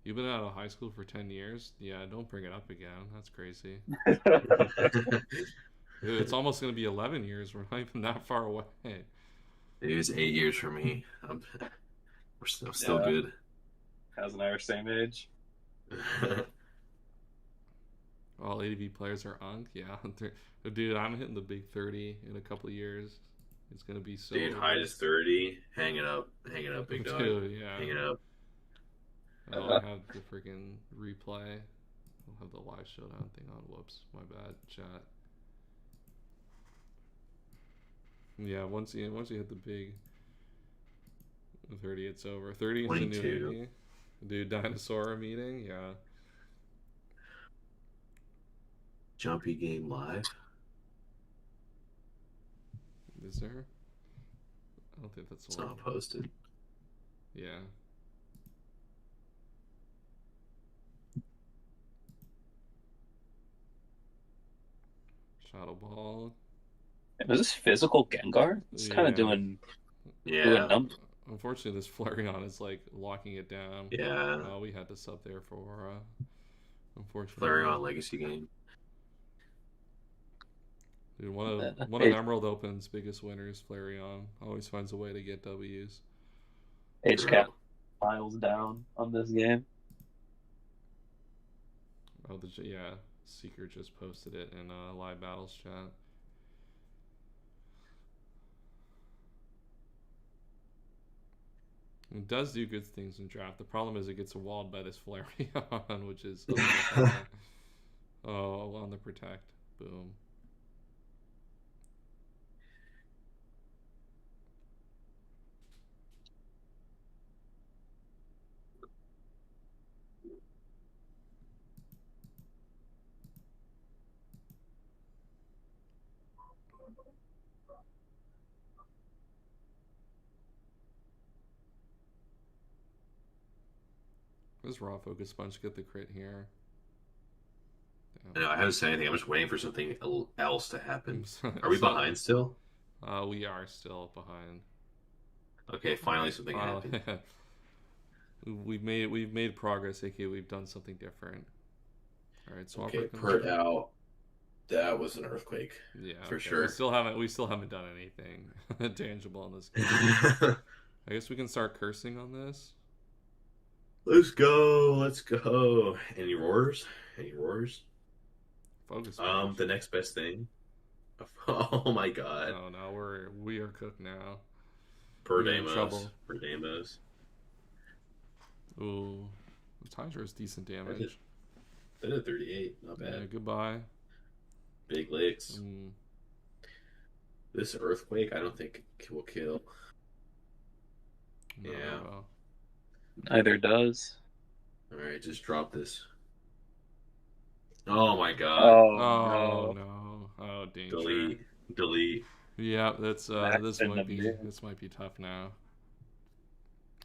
You've been out of high school for 10 years? Yeah, don't bring it up again. That's crazy. Dude, it's almost going to be 11 years. We're not even that far away. It was 8 years for me. We're still good. Kaz and I are same age. All ADV players are Unk. Yeah. Dude, I'm hitting the big 30 in a couple of years. It's going to be so... Dude, Hyde is 30. Hang it up, big dog. Dude, yeah. Hang it up. Oh, I have the freaking replay. I'll have the live showdown thing on. Whoops, my bad, chat. Yeah, once you hit the big 30, it's over. 30 is the new 80. Dude, dinosaur meeting, yeah. Jumpy Game Live. Is there? I don't think that's it's not posted. Yeah. Shadow Ball. Was this physical Gengar? It's kind of doing numbers. Unfortunately, this Flareon is like locking it down. Yeah. We had to sub there for unfortunately. Flareon Legacy game. Dude, one of Emerald Open's biggest winners, Flareon, always finds a way to get W's. HCAP files down on this game. Oh, Seeker just posted it in live battles chat. It does do good things in draft. The problem is it gets walled by this Flareon, which is on the protect. Boom. Does Raw Focus Sponge get the crit here? No, I haven't said anything. I'm just waiting for something else to happen. Are we behind still? We are still behind. Okay, finally something happened. We've made progress, aka we've done something different. All right, so okay, Pert out. That was an earthquake. Yeah, for sure. We still haven't done anything tangible in this game. I guess we can start cursing on this. Let's go. Any roars? Focus. The next best thing. Oh my god. Oh no, we are cooked now. Perdamos. Ooh, the Tiger is decent damage. That did 38, not bad. Yeah, goodbye. Big licks. This earthquake, I don't think will kill. No, yeah. Neither does. Alright, just drop this. Oh my god. Oh no. Oh, danger. Delete. Yeah, that's this might be tough now.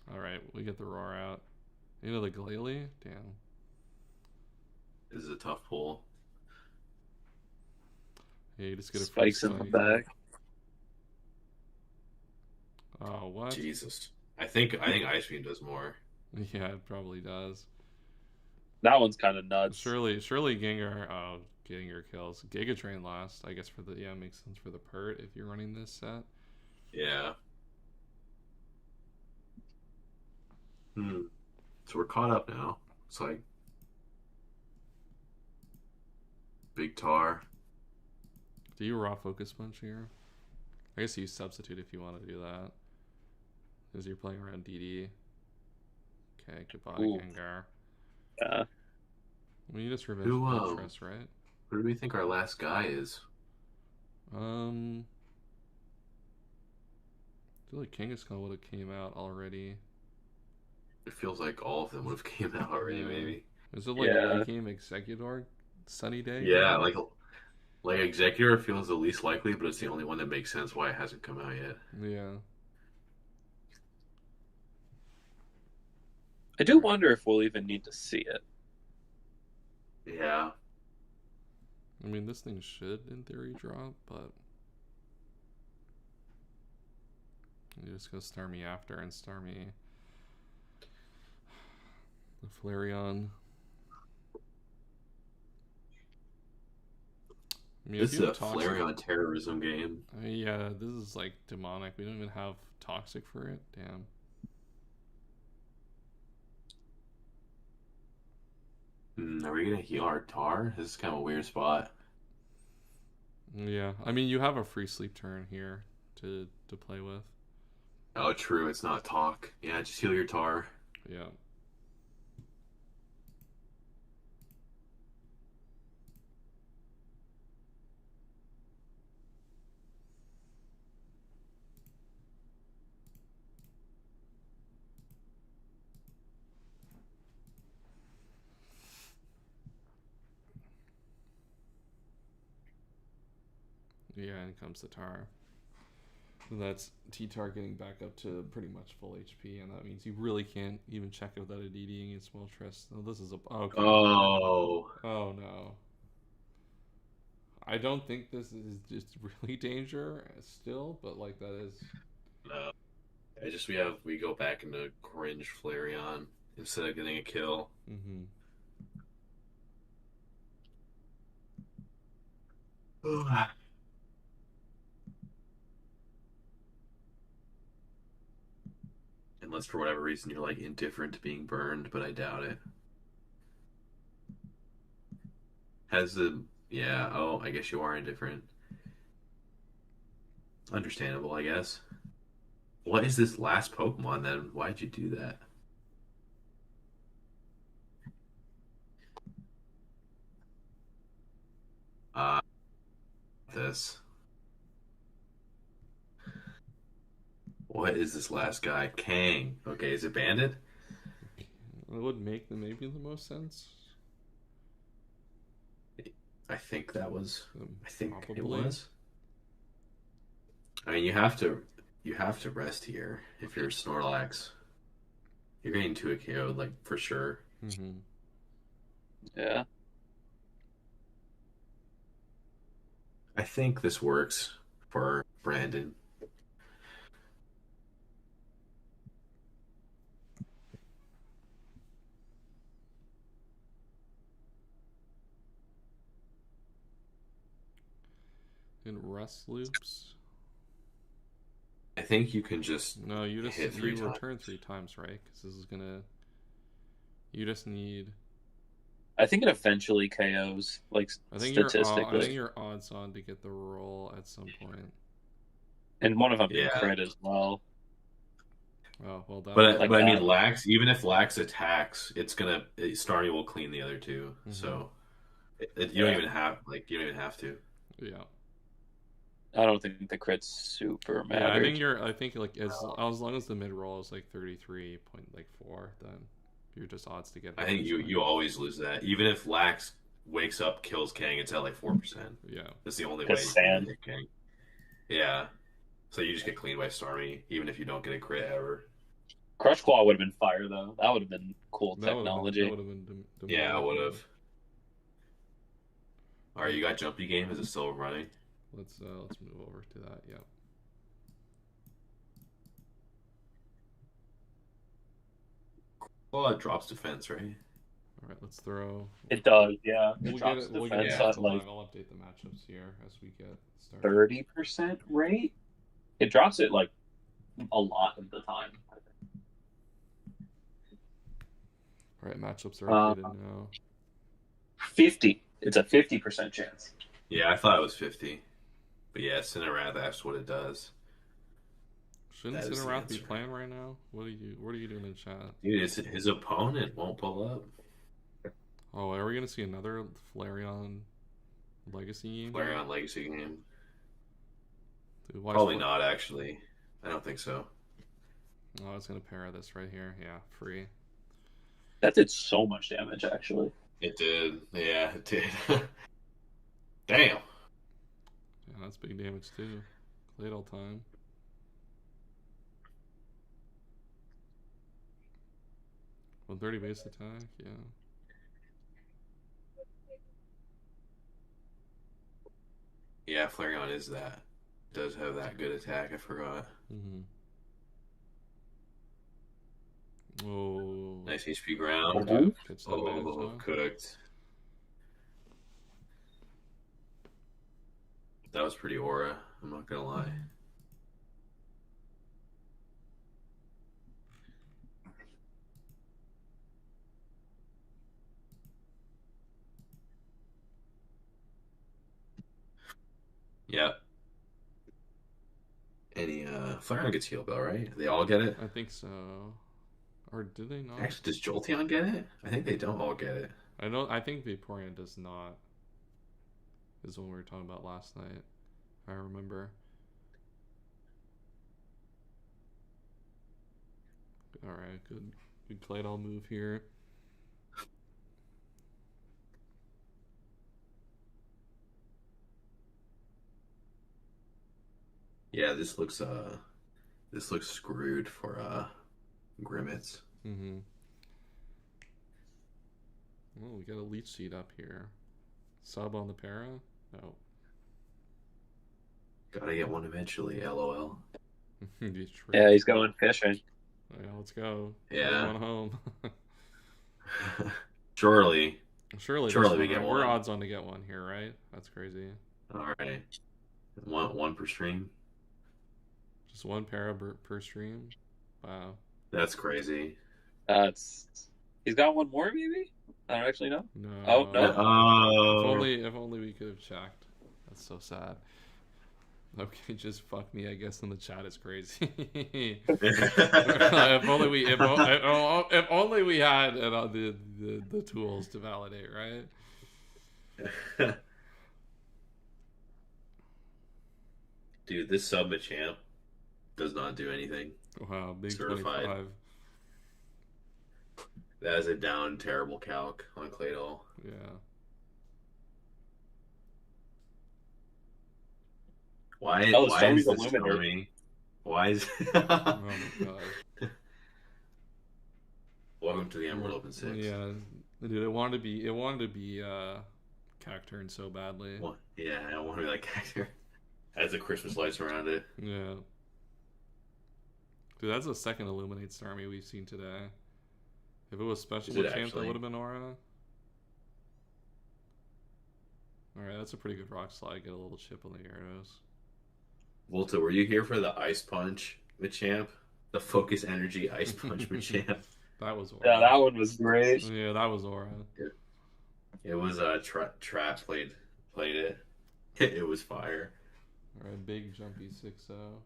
Alright, we get the roar out. The Glalie? Damn. This is a tough pull. Yeah, you just get a Spikes in the back. Oh, what? Jesus. I think Ice Beam does more. Yeah, it probably does. That one's kind of nuts. Surely Gengar. Oh, Gengar kills. Giga Drain last, I guess, for the makes sense for the Pert if you're running this set. Yeah. So we're caught up now. It's like Big Tar. Do you raw Focus Punch here? I guess you substitute if you want to do that. Because you're playing around DD. Okay, goodbye, Gengar. Yeah. Well, you just revenge Moltres, right? Who do we think our last guy is? I feel like Kangaskhan would have came out already. It feels like all of them would have came out already, maybe. Is it like game Executor Sunny Day? Yeah, like Executor feels the least likely, but it's the only one that makes sense why it hasn't come out yet. Yeah. I do wonder if we'll even need to see it. Yeah. I mean, this thing should, in theory, drop, but you just go Starmie after and Starmie the Flareon. I mean, this is a Flareon terrorism game. I mean, yeah, this is like demonic. We don't even have Toxic for it. Damn. Are we gonna heal our Tar? This is kind of a weird spot. Yeah, I mean, you have a free sleep turn here to play with. Oh, true. It's not talk. Yeah, just heal your Tar. Yeah. Yeah, and comes the Tar. And that's T-Tar getting back up to pretty much full HP, and that means you really can't even check it without a DD against Moltres. Oh, this is a... Okay. Oh. Oh, no. I don't think this is just really danger still, but, like, that is... No. We go back into cringe Flareon instead of getting a kill. Mm-hmm. Unless for whatever reason you're like indifferent to being burned, but I doubt it. I guess you are indifferent. Understandable, I guess. What is this last Pokemon then? Why'd you do that? This. What is this last guy? Kang. Okay, is it Bandit? It would make maybe the most sense. I think it was. I mean, you have to rest here if you're Snorlax. You're getting 2 KO'd, like, for sure. Mm-hmm. Yeah. I think this works for Brandon. In rest loops? I think you can just No, you just hit 3 times. Return 3 times, right? Because this is gonna... You just need... I think it eventually KOs, like, statistically. I think you're odds on to get the roll at some point. And one of them can crit as well. Oh, well, that... But I mean, Lax, even if Lax attacks, Starmie will clean the other 2. Mm-hmm. So you don't even have to. Yeah. I don't think the crit's super matters. Yeah, I think like as long as the mid roll is like 33.4, then you're just odds to get. I think you always lose that. Even if Lax wakes up, kills Kang, it's at like 4%. Yeah, that's the only way you can hit Kang. Yeah, so you just get cleaned by Starmie, even if you don't get a crit ever. Crush Claw would have been fire though. That would have been cool technology. Yeah, it would have. All right, you got jumpy game. Is it still running? Let's move over to that. Yep. Well, it drops defense, right? All right, let's throw. It does, yeah. We'll drops get it. We'll get defense it on to like live. I'll update the matchups here as we get started. 30% rate. It drops it like a lot of the time. All right, matchups are updated now. 50. It's a 50% chance. Yeah, I thought it was 50. But yeah, Cinerath, that's what it does. Shouldn't Cinerath be playing right now? What are you doing in chat? Dude, his opponent won't pull up. Oh, are we gonna see another Flareon Legacy game? Flareon Legacy game. Dude, probably not, actually. I don't think so. Oh, it's gonna para this right here. Yeah, free. That did so much damage, actually. It did. Yeah, it did. Damn. Yeah, that's big damage too. Claydol time. Well, 30 base attack, yeah. Yeah, Flareon is that. Does have that good attack, I forgot. Mm-hmm. Oh. Nice HP ground. Oh, cooked. That was pretty aura, I'm not gonna lie. Yep. Any Flareon gets heal bell, right? They all get it? I think so. Or do they not? Actually, does Jolteon get it? I think they don't all get it. I think Vaporeon does not. Is what we were talking about last night. I remember. Alright, good Claydol move here. Yeah, this looks screwed for Grimmets. Mm-hmm. Oh, we got a Leech Seed up here. Sub on the para? No. Gotta get one eventually, LOL. Yeah, he's going fishing. Yeah, let's go. Yeah. Going home. Surely we get one. We're odds on to get one here, right? That's crazy. Alright. One per stream. Just one para per stream? Wow. That's crazy. He's got one more, maybe? I don't actually know. No. Oh, no. If only we could have checked. That's so sad. Okay, just fuck me, I guess, in the chat is crazy. if only we had the tools to validate, right? Dude, this sub Machamp does not do anything. Wow, big certified. 25. That is a down terrible calc on Claydol. Yeah. Why is this Stormy? Why is Oh my god. Welcome to the Emerald Open 6. Yeah. Dude, it wanted to be Cacturne so badly. Well, yeah, I want to be like Cacturne. Has the Christmas lights around it. Yeah. Dude, that's the second Illuminate Starmie we've seen today. If it was special champ, that would have been Aura. Alright, that's a pretty good Rock Slide. Get a little chip on the Gyarados. Volta, were you here for the Ice Punch Machamp? The Focus Energy Ice Punch Machamp? That was Aura. Yeah, that one was great. Yeah, that was Aura. It was Trap played it. It was fire. Alright, big jumpy 6-0.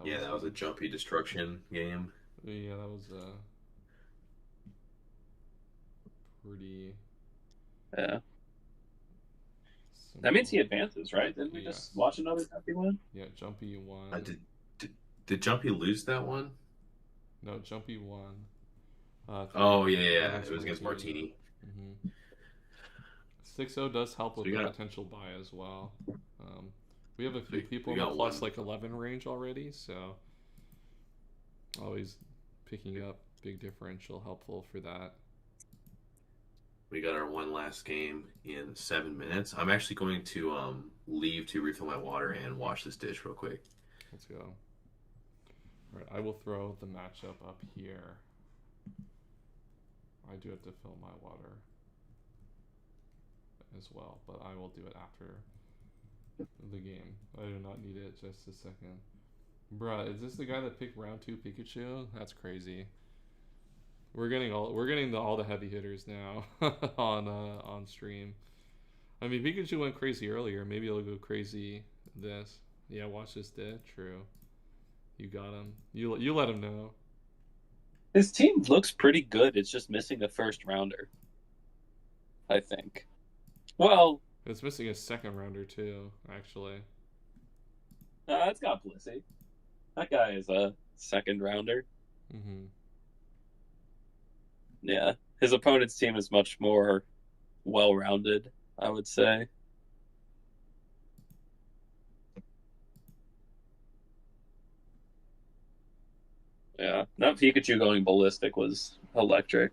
Yeah, that was a jumpy destruction game. Yeah, that was pretty. Yeah. That means he advances, right? Didn't we just watch another Jumpy one? Yeah, Jumpy won. Did Jumpy lose that one? No, Jumpy won. Oh yeah. It was against Martini. 6-0 does help with the potential buy as well. We have a few people in the plus like 11 range already, so always picking up big differential helpful for that. We got our one last game in 7 minutes. I'm actually going to leave to refill my water and wash this dish real quick. Let's go. All right, I will throw the matchup up here. I do have to fill my water as well, but I will do it after the game. I do not need it just a second. Bruh, is this the guy that picked round 2 Pikachu? That's crazy. We're getting all the heavy hitters now on stream. I mean, Pikachu went crazy earlier. Maybe it'll go crazy this. Yeah, watch this did. True. You got him. You let him know. His team looks pretty good. It's just missing a first rounder, I think. Well, it's missing a second rounder too, actually. It's got Blissey. That guy is a second rounder. Mm-hmm. Yeah, his opponent's team is much more well-rounded, I would say. Yeah, that Pikachu going ballistic was electric.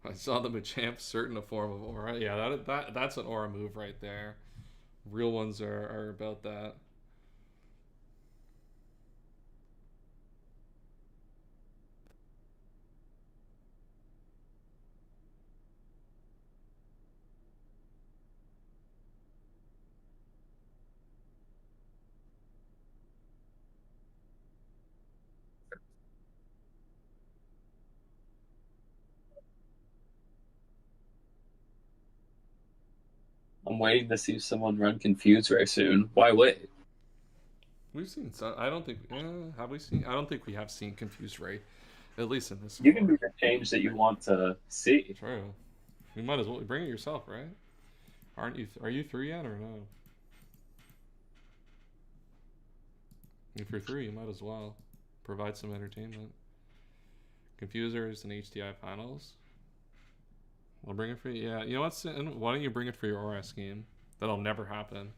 I saw the Machamp cert in a form of aura. Yeah, that's an aura move right there. Real ones are about that. I'm waiting to see someone run Confuse Ray soon. Why wait? We've seen some. I don't think. Have we seen? I don't think we have seen Confuse Ray, at least in this. You can do the change that you want to see. True. You might as well bring it yourself, right? Aren't you? Are you 3 yet or no? If you're 3, you might as well provide some entertainment. Confusers and HDI finals. I'll bring it for you. Yeah, you know what? Why don't you bring it for your Aura scheme? That'll never happen.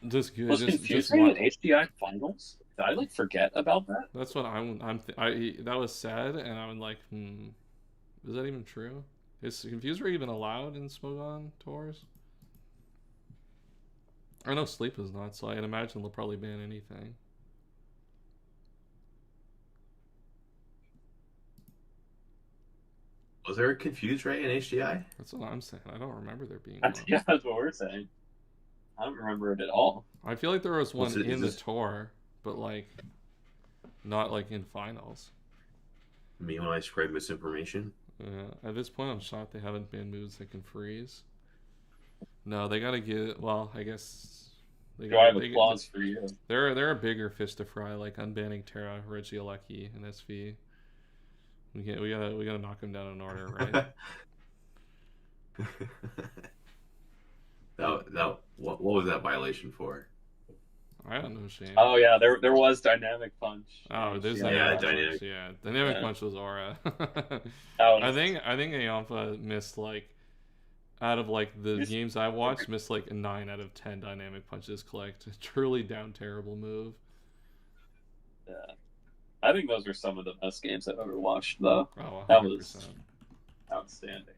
Just good. Was Confusing in HDI finals? Did I forget about that? That's what that was said, and I'm like, is that even true? Is Confuser even allowed in Smogon tours? I know Sleep is not, so I imagine they'll probably ban anything. Was there a Confuse Ray in HDI? That's what I'm saying. I don't remember there being one. Yeah, that's what we're saying. I don't remember it at all. I feel like there was one in the tour, but not in finals. Me when I spread misinformation? Yeah, at this point I'm shocked they haven't banned moves that can freeze. No, they gotta get, well, I guess... Do I have applause for you? There are bigger fish to fry, like unbanning Terra, Regieleki, and SV. We gotta knock him down in order, right? What was that violation for? I don't know, Shane. Oh yeah, there was Dynamic Punch. Oh, there's Dynamic Punch. Yeah, Dynamic Punch was Aura. I think Ayampa missed out of the games I watched, missed 9 out of 10 Dynamic Punches collect. Truly down terrible move. Yeah. I think those are some of the best games I've ever watched, though. Oh, 100%. That was outstanding.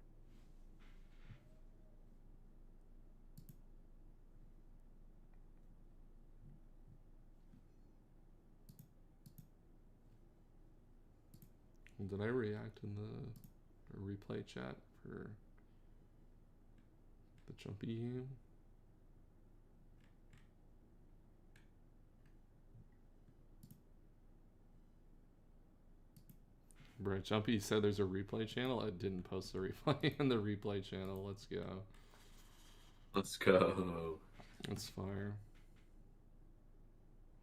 Did I react in the replay chat for the Jumpy game? Bro, Jumpy said there's a replay channel. I didn't post the replay in the replay channel. Let's go. Let's go. It's fire.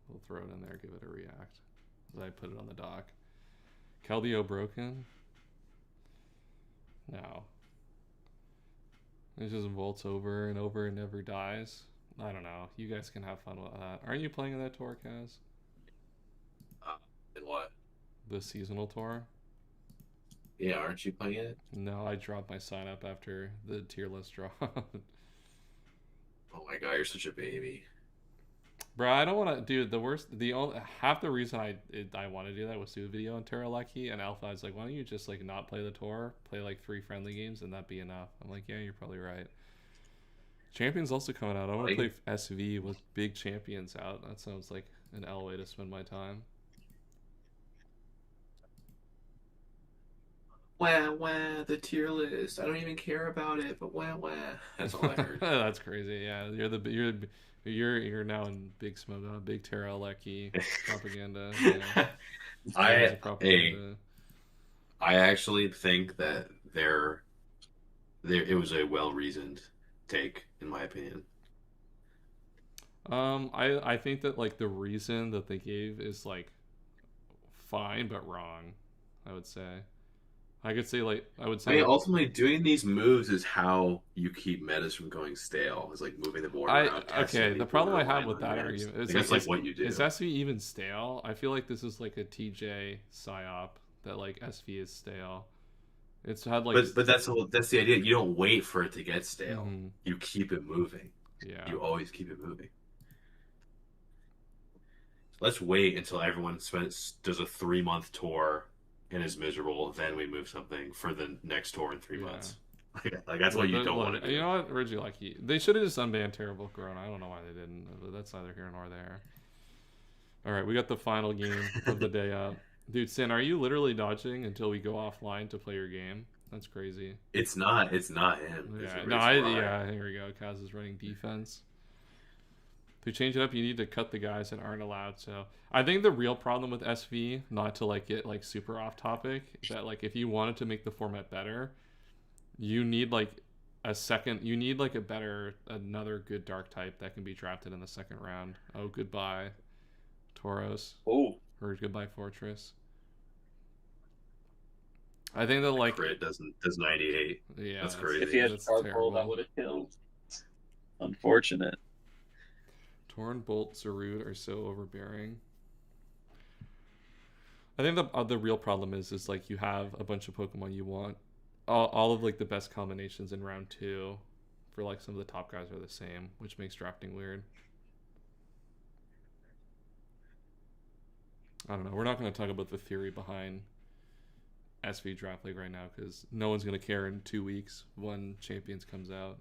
We'll throw it in there, give it a react. As I put it on the dock. Keldeo broken? No. It just vaults over and never dies. I don't know. You guys can have fun with that. Aren't you playing in that tour, Kaz? In what? The seasonal tour? Yeah, aren't you playing it? No, I dropped my sign up after the tier list drop. Oh my god, you're such a baby. Bro, I don't want to, dude. Half the reason I want to do that was do a video on Terralecki, and Alpha is like, why don't you just like not play the tour, play like 3 friendly games, and that'd be enough. I'm like, yeah, you're probably right. Champions also coming out. I want to play SV with big champions out. That sounds like an L way to spend my time. Wah, the tier list. I don't even care about it, but wah. That's all I heard. That's crazy. Yeah, you're now in big smoke, big Terralecki propaganda. Yeah. I actually think that it was a well-reasoned take, in my opinion. I think that like the reason that they gave is like fine but wrong. I would say. I would say ultimately doing these moves is how you keep metas from going stale. Is like moving the board around. Okay, the problem I have with that argument is that's like what you do. Is SV even stale? I feel like this is like a TJ psyop that like SV is stale. It's had like, but that's the idea. You don't wait for it to get stale. Mm-hmm. You keep it moving. Yeah, you always keep it moving. Let's wait until everyone does a 3-month tour and is miserable. Then we move something for the next tour in 3 months. Like that's what you don't want to do. You know what, Regieleki? They should have just unbanned Terrible Corona. I don't know why they didn't. But that's neither here nor there. All right, we got the final game of the day up. Dude, Sin, are you literally dodging until we go offline to play your game? That's crazy. It's not him. Yeah, here we go. Kaz is running defense. To change it up, you need to cut the guys that aren't allowed. So I think the real problem with SV, not to like get like super off topic, is that like if you wanted to make the format better, you need like another good dark type that can be drafted in the second round. Oh, goodbye, Tauros. Oh. Or goodbye, Fortress. I think that like crit does 98. Yeah, that's crazy. If he had Charcoal, that would have killed. Unfortunate. Torn, Bolt, Zarude are so overbearing. I think the real problem is like you have a bunch of Pokemon you want. All of like the best combinations in round 2 for like some of the top guys are the same, which makes drafting weird. I don't know. We're not going to talk about the theory behind SV Draft League right now because no one's going to care in 2 weeks when Champions comes out.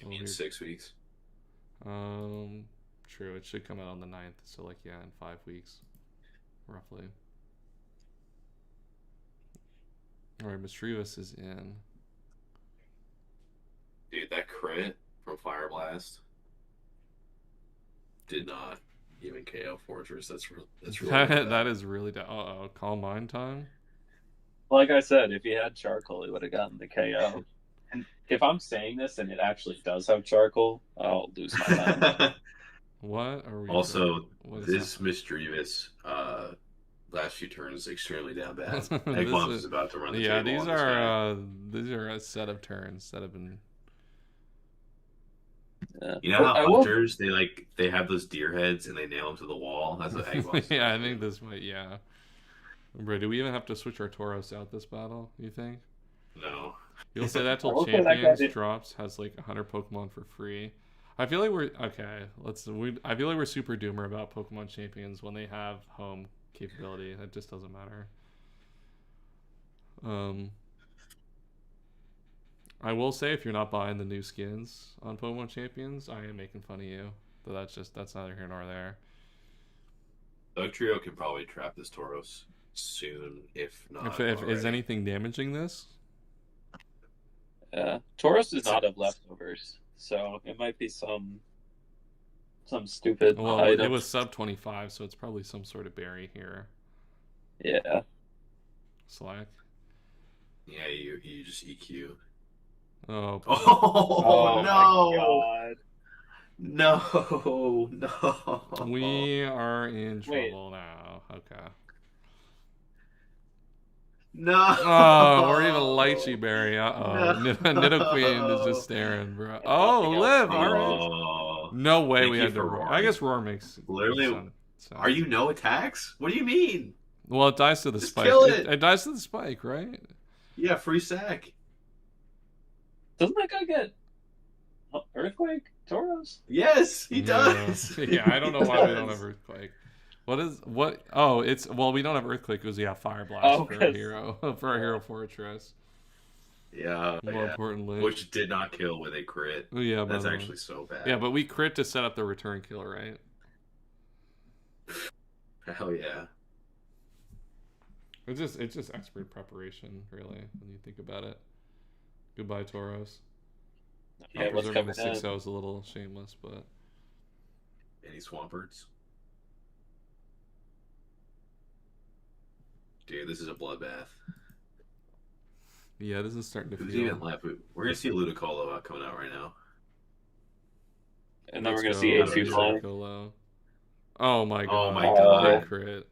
You mean 6 weeks? True. It should come out on the 9th. So like, yeah, in 5 weeks, roughly. All right, Mischievous is in. Dude, that crit from Fire Blast did not even KO Fortress. That's really that is really Calm Mind time. Like I said, if he had Charcoal, he would have gotten the KO. And if I'm saying this and it actually does have Charcoal, I'll lose my mind. What are we also doing? This Mischievous last few turns extremely down bad. Eggbombs is about to run the table. Yeah, these are a set of turns that have been. Yeah. You know how hunters they have those deer heads and they nail them to the wall. That's what Eggbombs. Yeah, I think this might. Yeah. Bro, do we even have to switch our Tauros out this battle? You think? No. You'll say that till Champions drops has like 100 Pokemon for free. I feel like we're okay. I feel like we're super doomer about Pokemon Champions when they have home capability. It just doesn't matter. I will say if you're not buying the new skins on Pokemon Champions, I am making fun of you. But that's neither here nor there. Dugtrio can probably trap this Tauros soon, if not. If is anything damaging this? Tauros does not have leftovers, so it might be some stupid item. It was sub 25, so it's probably some sort of berry here. Yeah. Slack. Yeah, you just EQ. Oh no! No! We are in trouble now. Okay. No! Oh, or even Lychee Berry. Nidoqueen is just staring, bro. Oh, Liv! Alright. No way we had to roar. I guess roar makes literally sense. Are you no attacks? What do you mean? Well, it dies to the spike. Kill it. It dies to the spike, right? Yeah, free sack. Doesn't that guy get Earthquake? Tauros? Yes, he does. Yeah, I don't know why we don't have Earthquake. What? Oh, it's we don't have Earthquake because we have Fire Blast for a hero for our hero fortress. Yeah. More importantly, which did not kill with a crit. Yeah, that's actually so bad. Yeah, but we crit to set up the return kill, right? Hell yeah. It's just expert preparation, really, when you think about it. Goodbye, Tauros. Yeah, what's preserving coming the 6-0 is a little shameless, but any Swamperts? Dude, this is a bloodbath. Yeah, this is starting to Who's feel. even left? We're gonna see Ludicolo coming out right now, and then we're gonna see AC fly. Oh my god! Oh my god! Crit.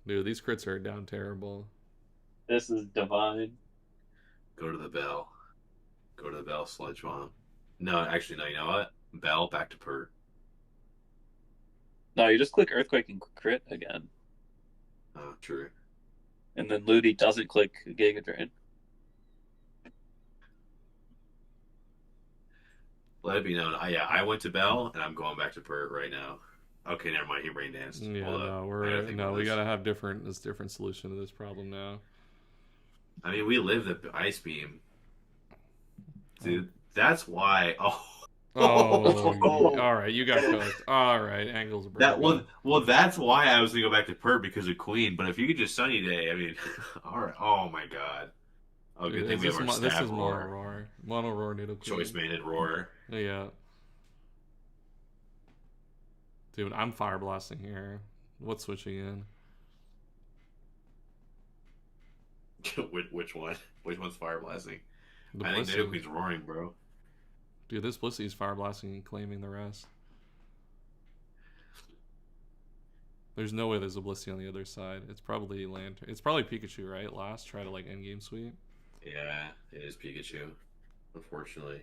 Dude, these crits are down terrible. This is divine. Go to the bell. Go to the bell, Sludge Bomb. No, actually, no. You know what? Bell back to Pert. No, you just click Earthquake and crit again. Oh, true. And then Ludi doesn't click Giga Drain. Let it be known. I went to Bell and I'm going back to Pert right now. Okay, never mind. He brain danced. Yeah, we gotta have different solution to this problem now. I mean, we live the Ice Beam, dude. That's why. All right, you got cooked. All right, angles broken. Well, that's why I was gonna go back to Pert because of Queen. But if you could just Sunny Day, I mean, all right. Oh my god. Oh, good thing we have our This stab is roar. Mono Roar, Nido Queen. Choice Banded Roar. Yeah. Dude, I'm Fire Blasting here. What's switching in? Which one? Which one's Fire Blasting? The I think Blissey. Nido Queen's roaring, bro. Dude, this Blissey's Fire Blasting and claiming the rest. There's no way there's a Blissey on the other side. It's probably Lantern. It's probably Pikachu, right? Last, try to like endgame sweep. Yeah, it is Pikachu. Unfortunately.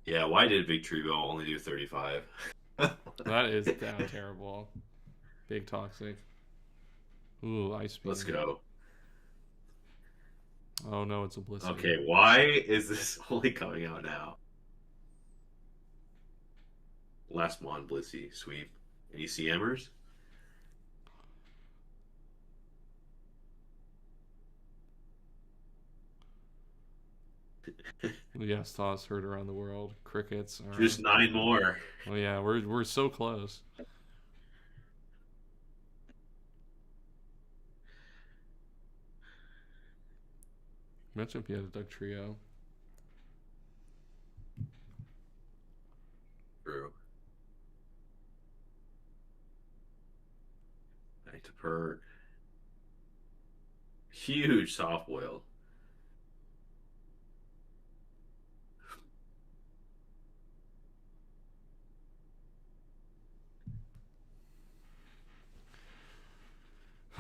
Yeah, why did Big Treebo only do 35? That is down terrible. Big Toxic. Ooh, Ice Beam. Let's go. Oh no, it's a Blissey. Okay, why is this only coming out now? Last Mon Blissey sweep. Any CMers? Yes, toss heard around the world. Crickets. Are... Just 9 more. Oh yeah, we're so close. Imagine if you had a Duck Trio. True. Back to Pert. Huge soft boiled.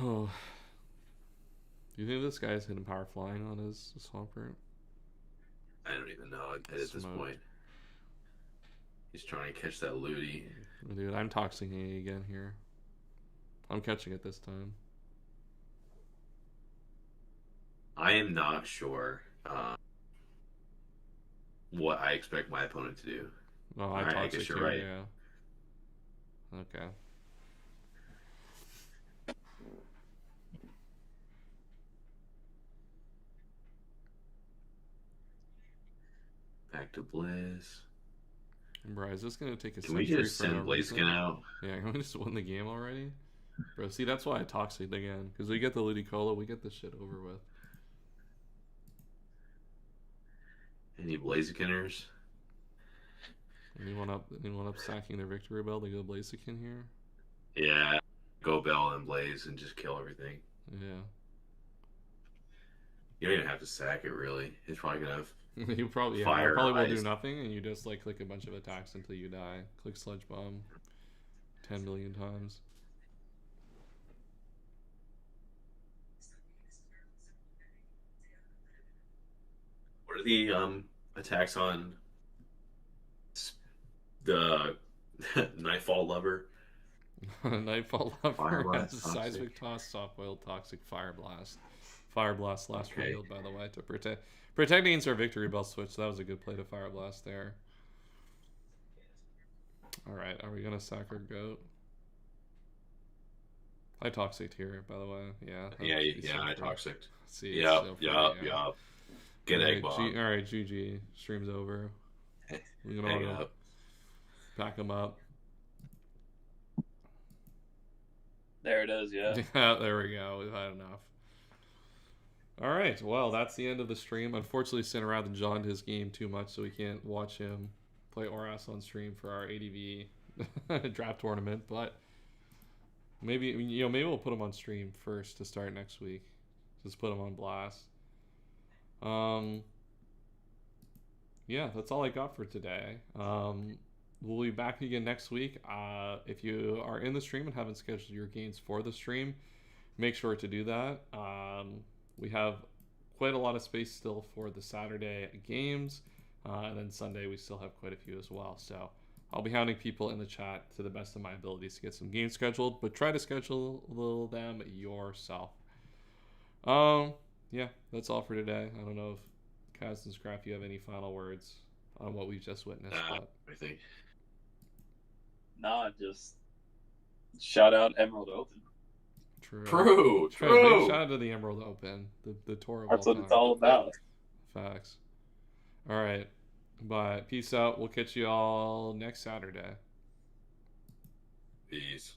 Oh. Do you think this guy's hitting power flying on his Swampert? I don't even know at this point. He's trying to catch that Ludi. Dude, I'm toxicking again here. I'm catching it this time. I am not sure what I expect my opponent to do. Oh, I guess you're right. Yeah. Okay. Back to Blizz. Bro, is this gonna take a Can we century just for send no reason? Blaziken out? Yeah, can we just win the game already? Bro, see, that's why I toxic again. Because we get the Ludicolo, we get this shit over with. Any Blazikeners? Anyone up sacking their victory bell to go Blaziken here? Yeah. Go Bell and Blaze and just kill everything. Yeah. You don't even have to sack it, really. It's probably gonna have You probably fire will eyes. do nothing, and you just like click a bunch of attacks until you die. Click Sludge Bomb 10 million times. What are the attacks on the Nightfall Lover? Nightfall Fire Lover has Blast, a Toxic. Seismic Toss, Soft Boiled, Toxic, Fire Blast. Fire Blast last Okay. revealed, by the way, to Protecting against our victory bell switch. That was a good play to Fire Blast there. Alright, are we going to sack our goat? I toxic here, by the way. Yeah. I toxic. See, Yep. Get egg bomb. Alright, GG. Stream's over. We're gonna pack them up. There it is, yeah. Yeah, there we go. We've had enough. Alright, well, that's the end of the stream. Unfortunately, Sinarad enjoyed his game too much, so we can't watch him play Oras on stream for our ADV draft tournament, but maybe we'll put him on stream first to start next week. Just put him on blast. Yeah, that's all I got for today. We'll be back again next week. If you are in the stream and haven't scheduled your games for the stream, make sure to do that. We have quite a lot of space still for the Saturday games, and then Sunday we still have quite a few as well. So I'll be hounding people in the chat to the best of my abilities to get some games scheduled, but try to schedule them yourself. Yeah, that's all for today. I don't know if Kaz and Scrap, you have any final words on what we've just witnessed. I think. Nah, just shout out Emerald Open. True. Big shout out to the Emerald Open, the tour of That's all what time. it's all about. Facts. All right. Bye. Peace out. We'll catch you all next Saturday. Peace.